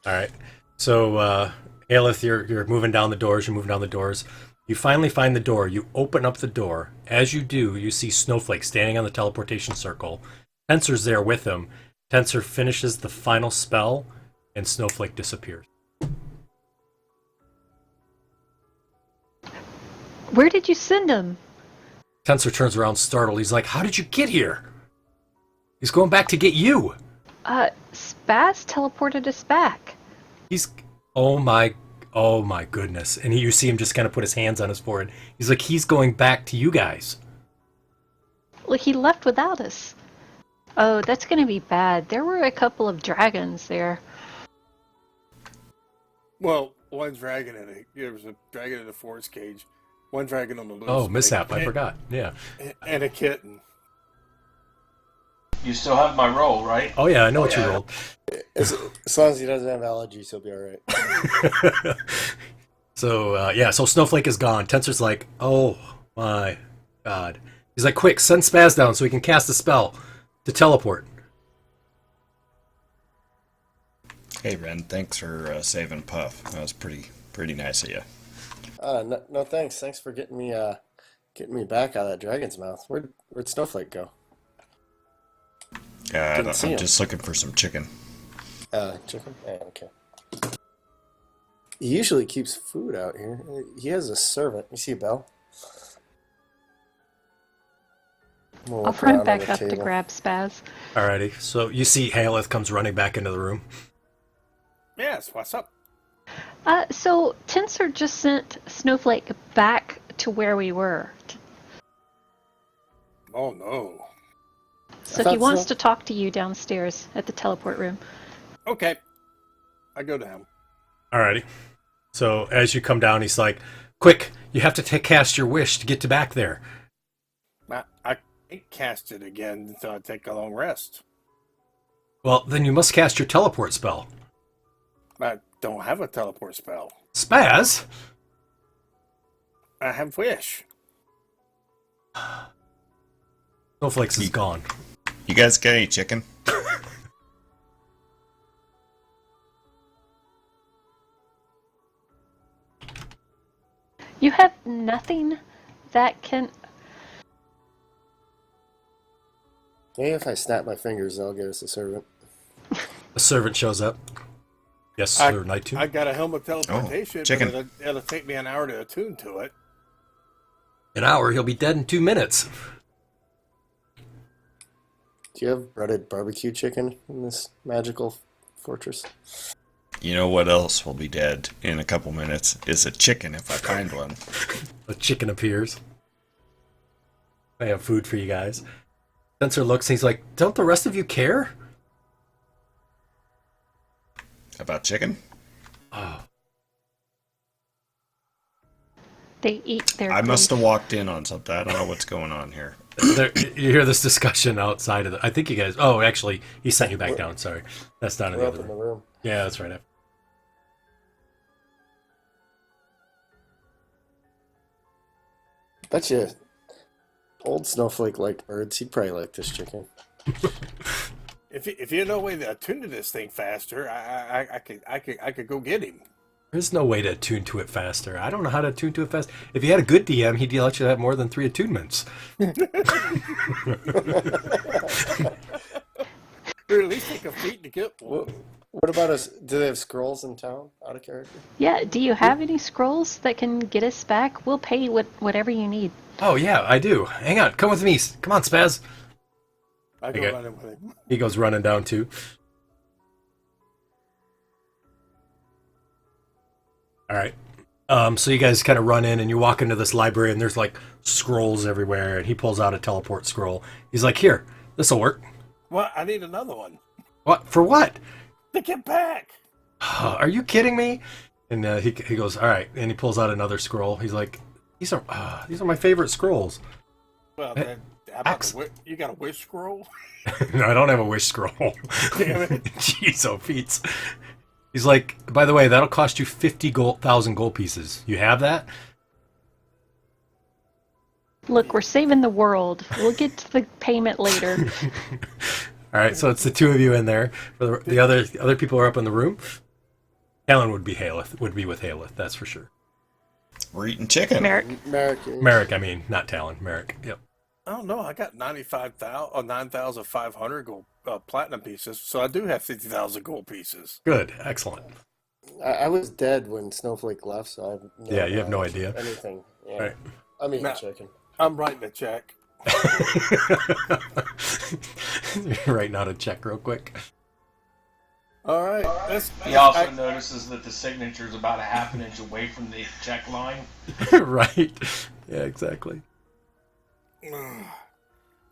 All right. So, Haleth, you're moving down the doors. You're moving down the doors. You finally find the door. You open up the door. As you do, you see Snowflake standing on the teleportation circle. Tensor's there with him. Tensor finishes the final spell, and Snowflake disappears. Where did you send him? Tensor turns around startled. He's like, "How did you get here?" He's going back to get you. Spaz teleported us back. He's... Oh my goodness. And you see him just kind of put his hands on his forehead. He's like, he's going back to you guys. Well, he left without us. Oh, that's going to be bad. There were a couple of dragons there. Well, one dragon there was a dragon in a force cage, one dragon on the loose. Oh, mishap! I forgot. Yeah. And a kitten. You still have my roll, right? Oh yeah, I know what you rolled. As long as he doesn't have allergies, he'll be all right. So so Snowflake is gone. Tensor's like, oh my god. He's like, quick, send Spaz down so he can cast a spell to teleport. Hey Ren, thanks for saving Puff. That was pretty nice of you. No thanks. Thanks for getting me back out of that dragon's mouth. Where'd Snowflake go? I'm see him. just looking for some chicken. Chicken? Yeah, okay. He usually keeps food out here. He has a servant. You see Belle? I'll run back up to grab Spaz. Alrighty, so you see Haleth comes running back into the room. Yes, what's up? So Tensor just sent Snowflake back to where we were. Oh no. So he wants to talk to you downstairs at the teleport room. Okay. I go down. Alrighty. So as you come down, he's like, quick, you have to cast your wish to get to back there. I can't cast it again until I take a long rest. Well, then you must cast your teleport spell. I don't have a teleport spell. Spaz? I have wish. Snowflakes is gone. You guys got any chicken? You have nothing that can... Maybe if I snap my fingers, I'll get us a servant. A servant shows up. Yes, sir, Night 2. I got a helmet teleportation, chicken. but it'll take me an hour to attune to it. An hour, he'll be dead in 2 minutes. Do you have breaded barbecue chicken in this magical fortress? You know what else will be dead in a couple minutes? Is a chicken if I find one. A chicken appears. I have food for you guys. Spencer looks and he's like, don't the rest of you care? About chicken? Oh. They eat their I must have walked in on something. I don't know what's going on here. You hear this discussion outside of the... I think you guys... Oh, actually, he sent you back down. Sorry. That's down in the We're other up in the room. room. Yeah, that's right. Bet you old Snowflake liked birds. He'd probably like this chicken. If you had no way to attune to this thing faster, I could go get him. There's no way to attune to it faster. I don't know how to attune to it fast. If you had a good DM, he'd let you have more than 3 attunements. Or at least take a feat to get one. What about us? Do they have scrolls in town? Out of character? Yeah, do you have any scrolls that can get us back? We'll pay whatever you need. Oh, yeah, I do. Hang on. Come with me. Come on, Spaz. I go running with him. He goes running down, too. All right. So you guys kind of run in and you walk into this library and there's like scrolls everywhere and he pulls out a teleport scroll. He's like, here, this'll work. Well, I need another one. What? For what? To get back. Are you kidding me? And he goes, all right. And he pulls out another scroll. He's like, these are my favorite scrolls. Well, then, how about you got a wish scroll? No, I don't have a wish scroll. Damn it. Jeez, oh Pete's. He's like, by the way, that'll cost you 50,000 gold pieces. You have that? Look, we're saving the world. We'll get to the payment later. All right, so it's the two of you in there. For the other people are up in the room. Talon would be with Haleth, that's for sure. We're eating chicken. Marek, I mean, not Talon. Marek. Yep. I don't know. I got 9,500 gold platinum pieces, so I do have 50,000 gold pieces. Good, excellent. I was dead when Snowflake left, so I have no you have no idea. Anything. Yeah. Right. I'm eating chicken. I'm writing a check. You're writing out a check real quick. All right. He also notices that the signature is about a half an inch away from the check line. Right. Yeah, exactly.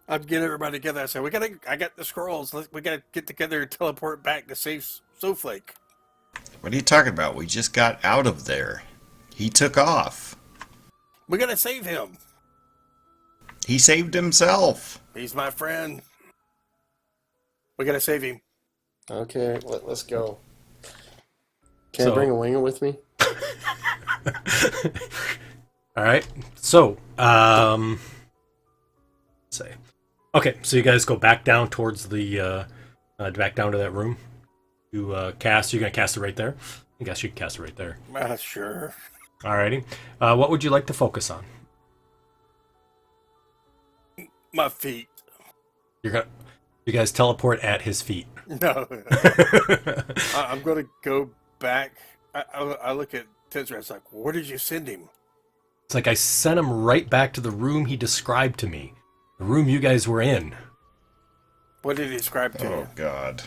I'd get everybody together. I said, I got the scrolls. We gotta get together and teleport back to save Snowflake. What are you talking about? We just got out of there. He took off. We gotta save him. He saved himself. He's my friend. We gotta save him. Okay, let's go. Can I bring a winger with me? All right. So, let's say, okay. So you guys go back down towards the, back down to that room. You cast. You're gonna cast it right there. I guess you can cast it right there. Sure. Alrighty. What would you like to focus on? My feet. You guys teleport at his feet. No. I'm gonna go back. I look at Tensor. It's like, where did you send him? It's like I sent him right back to the room he described to me. The room you guys were in. What did he describe to you? Oh, God.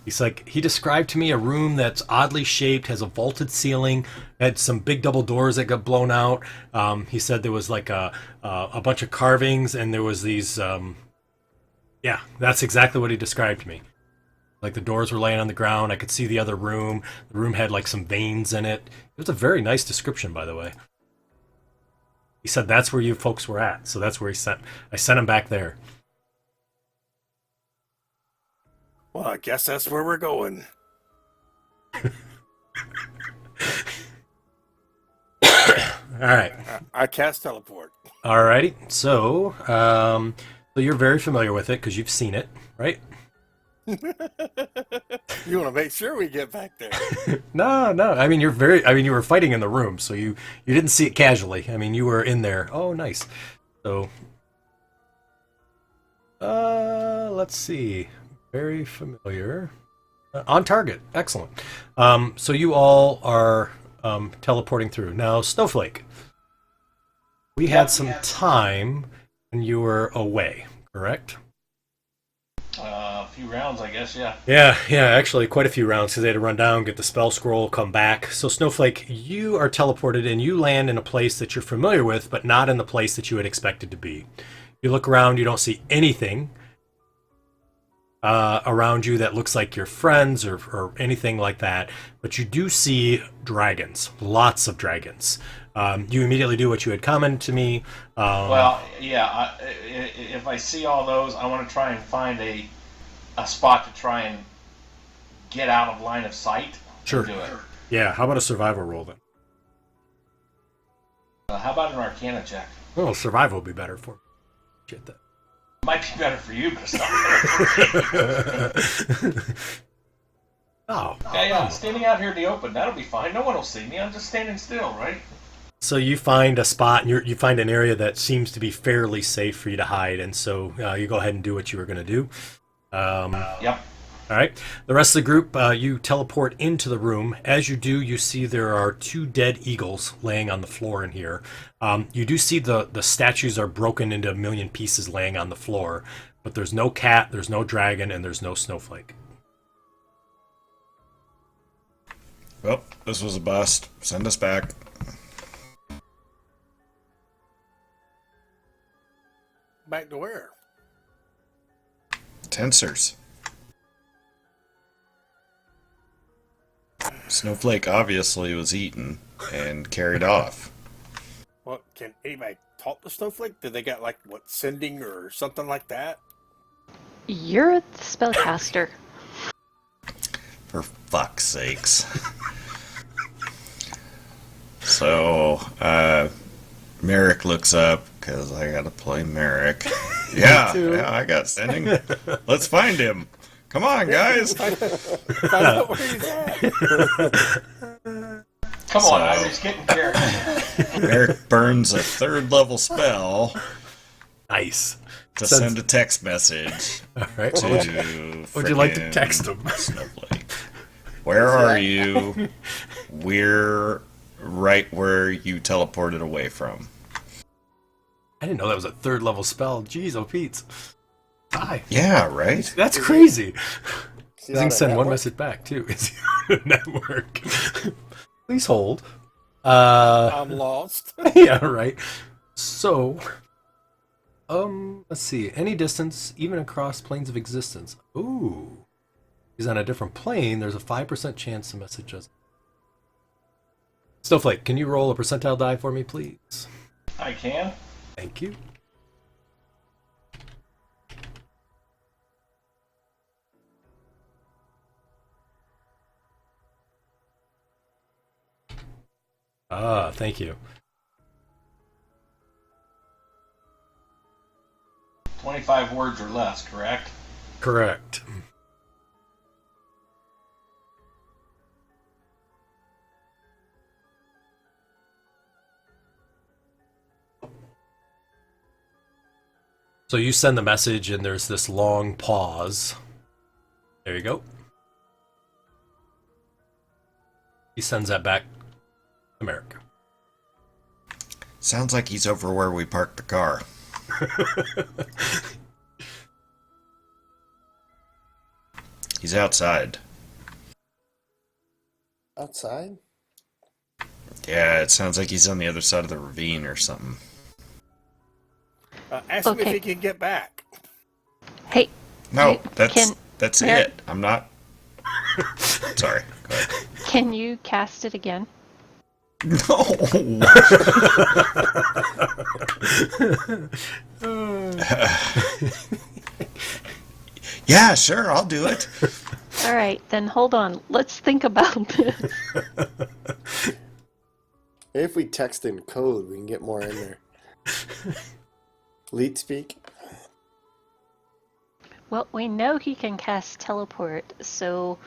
He's like, he described to me a room that's oddly shaped, has a vaulted ceiling, had some big double doors that got blown out. He said there was like a bunch of carvings, and there was these, yeah, that's exactly what he described to me. Like the doors were laying on the ground. I could see the other room. The room had like some veins in it. It was a very nice description, by the way. He said that's where you folks were at, so that's where I sent him back there. Well, I guess that's where we're going. All right. I cast teleport. Alrighty. So, so you're very familiar with it because you've seen it, right? You want to make sure we get back there. No. I mean, you were fighting in the room, so you didn't see it casually. I mean, you were in there. Oh, nice. So, let's see. Very familiar. On target. Excellent. So you all are teleporting through. Now, Snowflake. We had some time when you were away, correct? A few rounds, I guess, yeah. Yeah, actually quite a few rounds because they had to run down, get the spell scroll, come back. So Snowflake, you are teleported and you land in a place that you're familiar with, but not in the place that you had expected to be. You look around, you don't see anything around you that looks like your friends or anything like that, but you do see dragons, lots of dragons. You immediately do what you had commented to me. Well, yeah, if I see all those, I want to try and find a spot to try and get out of line of sight. Sure. And do it. Yeah, how about a survival roll then? How about an Arcana check? Well, survival would be better for me. Shit, that. Might be better for you, but it's not. Yeah, standing out here in the open, that'll be fine. No one will see me. I'm just standing still, right? So you find a spot, and you find an area that seems to be fairly safe for you to hide, and so you go ahead and do what you were going to do. Yep. All right. The rest of the group, you teleport into the room. As you do, you see there are 2 dead eagles laying on the floor in here. You do see the statues are broken into a million pieces laying on the floor, but there's no cat, there's no dragon, and there's no snowflake. Well, this was a bust. Send us back. Back to where? Tensors. Snowflake obviously was eaten and carried off. Well, can anybody talk to Snowflake? Did they got like sending or something like that? You're the spellcaster. For fuck's sakes. So, Marek looks up, because I gotta play Marek. Yeah, I got sending. Let's find him. Come on, guys. Find out where he's at. Come on, Isaac's getting carried. Marek burns a 3rd level spell Nice. to send a text message All right. to Would you like to frickin' text him? Snowflake. Where are you? We're right where you teleported away from. I didn't know that was a 3rd level spell. Jeez, oh Pete. Hi. Yeah, right? That's crazy. See You how can that send one network? message back, too. Is he on a network? Please hold. I'm lost. Yeah, right. So, Let's see. Any distance, even across planes of existence. Ooh. He's on a different plane. There's a 5% chance the message does. Snowflake, can you roll a percentile die for me, please? I can. Thank you. Ah, thank you. 25 words or less, correct? Correct. So you send the message and there's this long pause. There you go. He sends that back to Marek. Sounds like he's over where we parked the car. He's outside. Outside? Yeah, it sounds like he's on the other side of the ravine or something. Ask him if Okay. he can get back. Hey, No, Hey, that's Marek- it. I'm not. Sorry. Go ahead. can you cast it again? No. Yeah, sure, I'll do it. All right, then hold on. Let's think about this. If we text in code, we can get more in there. Leet speak? Well, we know he can cast teleport, so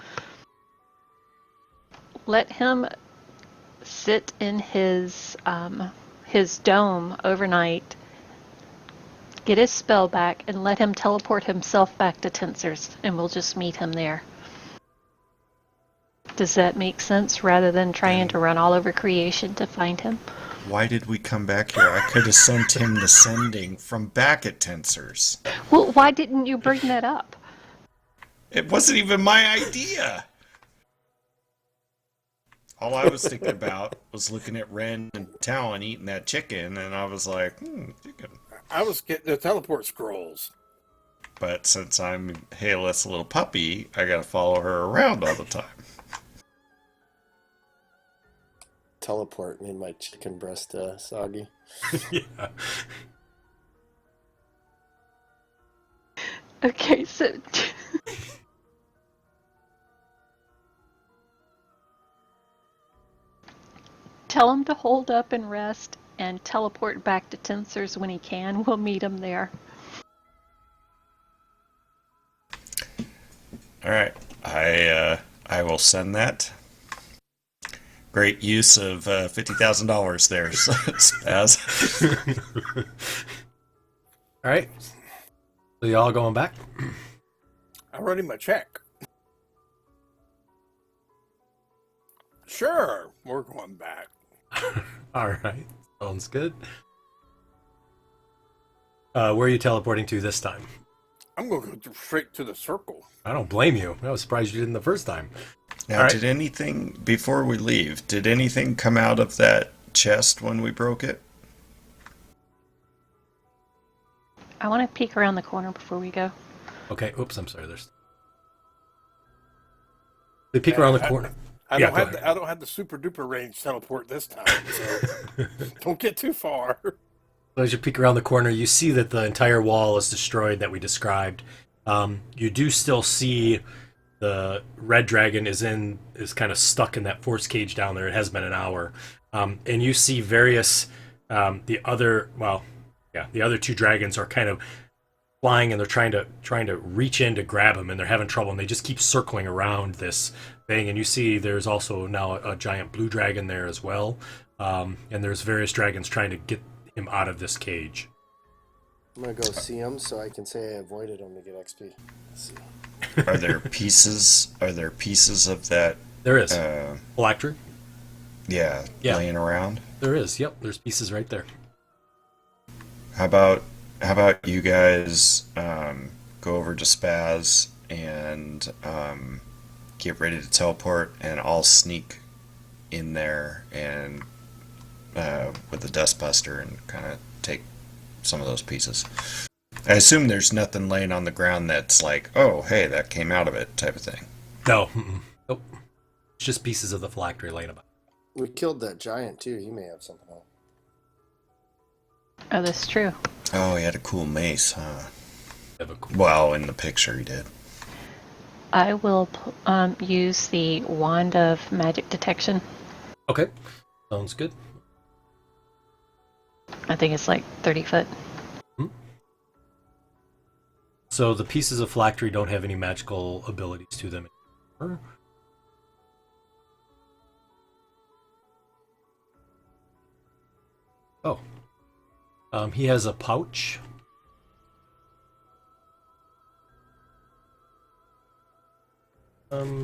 let him sit in his dome overnight, get his spell back, and let him teleport himself back to Tensors, and we'll just meet him there. Does that make sense, rather than trying to run all over creation to find him? Why did we come back here? I could have sent him the sending from back at Tensors. Well, why didn't you bring that up? It wasn't even my idea. All I was thinking about was looking at Ren and Talon eating that chicken, and I was like, chicken. I was getting the teleport scrolls. But since I'm Hayless little puppy, I gotta follow her around all the time. Teleport made my chicken breast soggy. Yeah. Okay, so tell him to hold up and rest and teleport back to Tensors when he can. We'll meet him there. All right, I will send that. Great use of $50,000 there, Spaz. All right. So y'all going back? I wrote him a check. Sure, we're going back. All right. Sounds good. Where are you teleporting to this time? I'm going to go straight to the circle. I don't blame you. I was surprised you didn't the first time. Now, All right. did anything, before we leave, did anything come out of that chest when we broke it? I want to peek around the corner before we go. Okay. Oops, I'm sorry. They peek around the corner. I Yeah, don't go have ahead. I don't have the super duper range teleport this time, so don't get too far. As you peek around the corner, you see that the entire wall is destroyed that we described. You do still see the red dragon is kind of stuck in that force cage down there. It has been an hour, and you see various the other two dragons are kind of flying, and they're trying to reach in to grab him, and they're having trouble, and they just keep circling around this thing. And you see there's also now a giant blue dragon there as well, and there's various dragons trying to get him out of this cage. I'm gonna go see him so I can say I avoided him to get XP. Let's see. Are there pieces of that? There is. Phylactery? Yeah, Yeah. laying around? There is. Yep, there's pieces right there. How about you guys go over to Spaz and get ready to teleport, and I'll sneak in there and with the dustbuster and kind of take some of those pieces. I assume there's nothing laying on the ground that's like, oh, hey, that came out of it type of thing. No. Nope. It's just pieces of the phylactery laying about. We killed that giant too. He may have something else. Oh, that's true. Oh, he had a cool mace, huh? Have a cool. Well, in the picture he did. I will use the wand of magic detection. Okay. Sounds good. I think it's like 30 foot. So the pieces of phylactery don't have any magical abilities to them anymore. Oh. He has a pouch.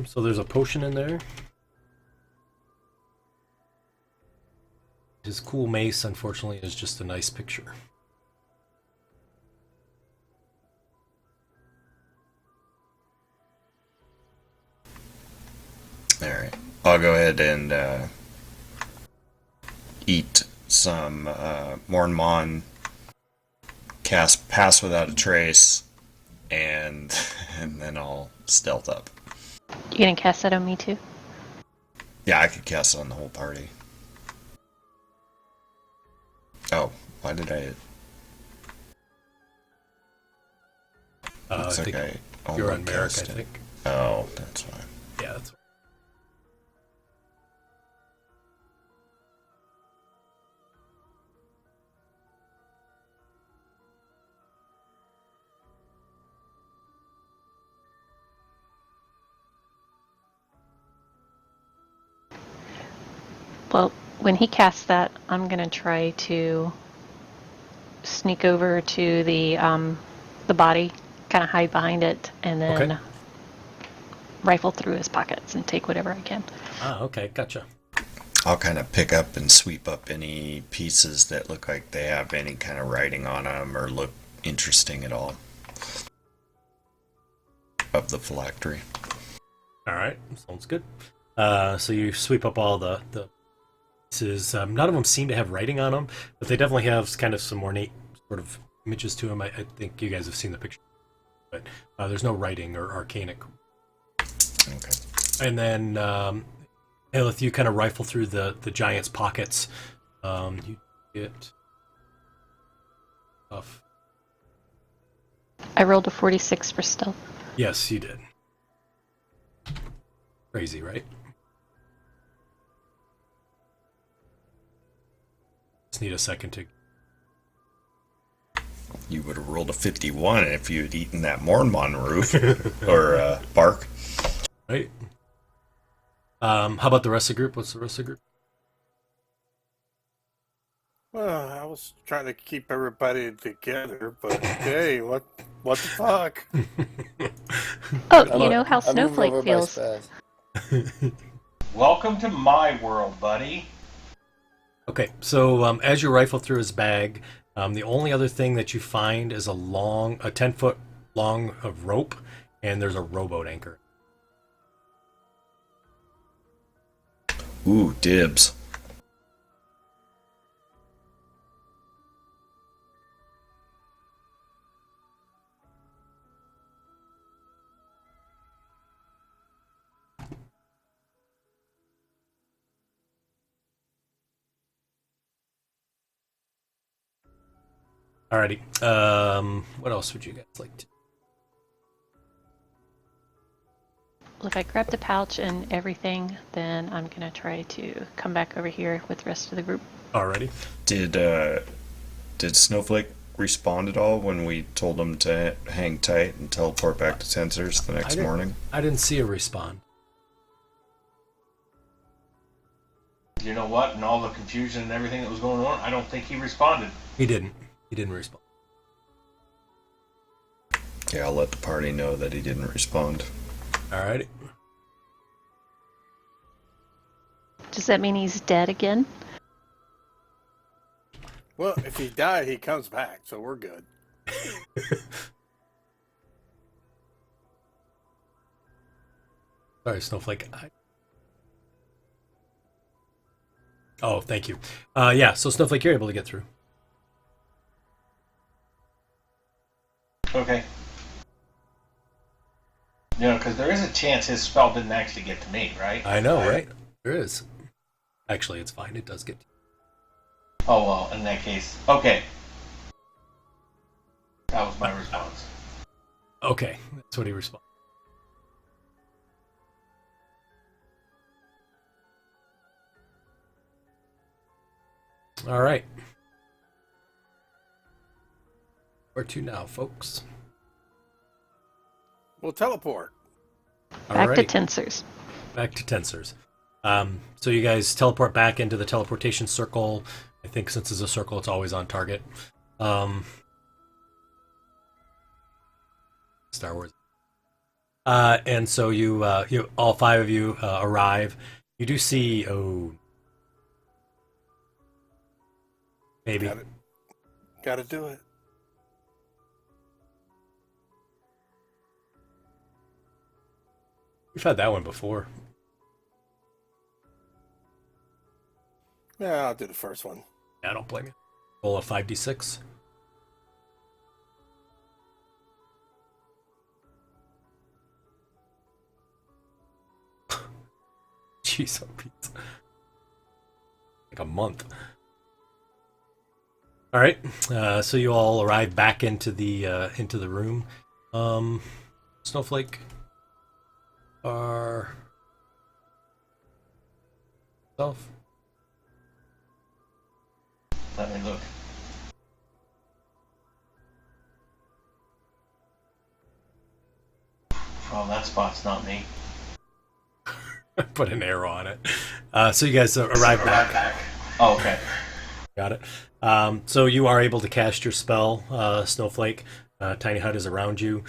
So there's a potion in there. His cool mace, unfortunately, is just a nice picture. Alright. I'll go ahead and eat some Mornmon, cast Pass Without a Trace, and then I'll stealth up. You gonna cast that on me too? Yeah, I could cast it on the whole party. Oh, why did I... Looks I like think I you're only on Marek, I cast it. think. Oh, that's fine. Yeah, that's Well, when he casts that, I'm gonna try to sneak over to the body, kind of hide behind it, and then Okay. rifle through his pockets and take whatever I can. okay, gotcha. I'll kind of pick up and sweep up any pieces that look like they have any kind of writing on them or look interesting at all of the phylactery. All right, sounds good. So you sweep up all the pieces. None of them seem to have writing on them, but they definitely have kind of some ornate sort of images to them. I think you guys have seen the picture, but there's no writing or arcanic. Okay. And then, Aelith, you kind of rifle through the giant's pockets. You get stuff. I rolled a 46 for stealth. Yes, you did. Crazy, right? Just need a second to... You would have rolled a 51 if you had eaten that Mornmon roof or bark. Right. How about the rest of the group? What's the rest of the group? Well, I was trying to keep everybody together, but hey, what the fuck? Oh, you know how I'm moving Snowflake over by feels. Spaz. Welcome to my world, buddy. Okay, so as you rifle through his bag, the only other thing that you find is a 10-foot long of rope, and there's a rowboat anchor. Ooh, dibs. Alrighty. What else would you guys like to? Well, if I grab the pouch and everything, then I'm gonna try to come back over here with the rest of the group. Alrighty. Did Snowflake respond at all when we told him to hang tight and teleport back to sensors the next morning? I didn't see a respond. You know what? And all the confusion and everything that was going on, I don't think he responded. He didn't. He didn't respond. Yeah, I'll let the party know that he didn't respond. Alrighty. Does that mean he's dead again? Well, if he died, he comes back, so we're good. Sorry, Snowflake. Oh, thank you. Yeah, so Snowflake, you're able to get through. because there is a chance his spell didn't actually get to me, right? I know, right? There is. Actually, it's fine. It does get to you. Oh, well, in that case. Okay. That was my response. Okay, that's what he responded. All right. Where to now, folks? We'll teleport. Back to Alrighty. tensors. Back to tensors. So you guys teleport back into the teleportation circle. I think since it's a circle, it's always on target. Star Wars. And so you all five of you arrive. You do see maybe Gotta do it. we've had that one before. Yeah, I'll do the first one. Yeah, I don't blame you. Roll a 5d6. Jeez, oh Pete. Like a month. All right, so you all arrive back into the room. Snowflake are self. Let me look. Oh, that spot's not me. Put an arrow on it. So you guys arrive back. Oh, okay. Got it. So you are able to cast your spell, Snowflake. Tiny Hut is around you.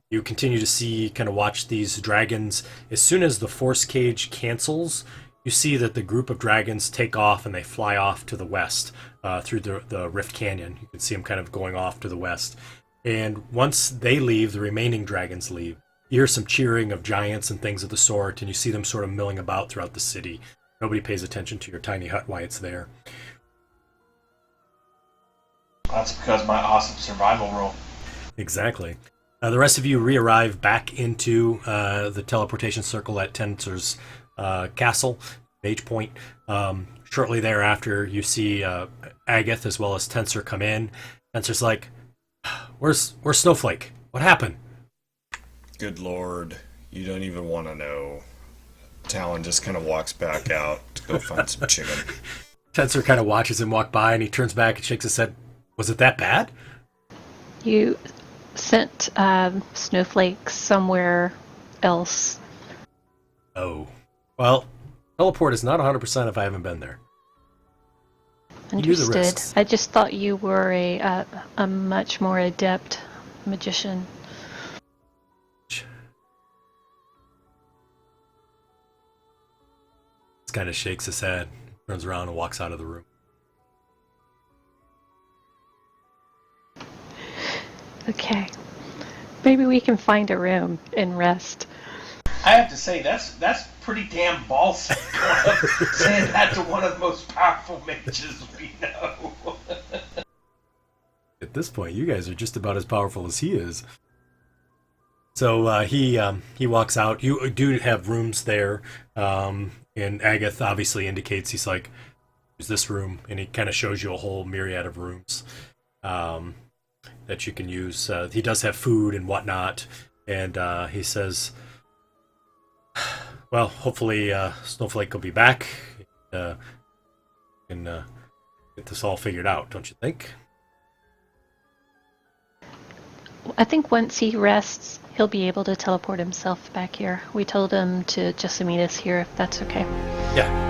You continue to watch these dragons. As soon as the force cage cancels, you see that the group of dragons take off and they fly off to the west through the Rift Canyon. You can see them kind of going off to the west. And once they leave, the remaining dragons leave. You hear some cheering of giants and things of the sort, and you see them sort of milling about throughout the city. Nobody pays attention to your tiny hut while it's there. That's because my awesome survival roll. Exactly. The rest of you re-arrive back into the teleportation circle at Tensor's castle, Mage Point. Shortly thereafter, you see Agath as well as Tensor come in. Tensor's like, Where's Snowflake? What happened?" Good lord, you don't even want to know. Talon just kind of walks back out to go find some chicken. Tensor kind of watches him walk by, and he turns back and shakes his head. "Was it that bad?" You sent Snowflake somewhere else. Oh. Well, teleport is not 100% if I haven't been there. You knew the Understood. risks. I just thought you were a much more adept magician. He kind of shakes his head, turns around, and walks out of the room. Okay. Maybe we can find a room and rest. I have to say, that's pretty damn ballsy saying that to one of the most powerful mages we know. At this point, you guys are just about as powerful as he is. So he walks out. You do have rooms there, and Agath obviously indicates he's like, "Use this room," and he kind of shows you a whole myriad of rooms that you can use. He does have food and whatnot, and he says, "Well, hopefully Snowflake will be back and get this all figured out, don't you think?" I think once he rests, he'll be able to teleport himself back here. We told him to just meet us here, if that's okay. Yeah,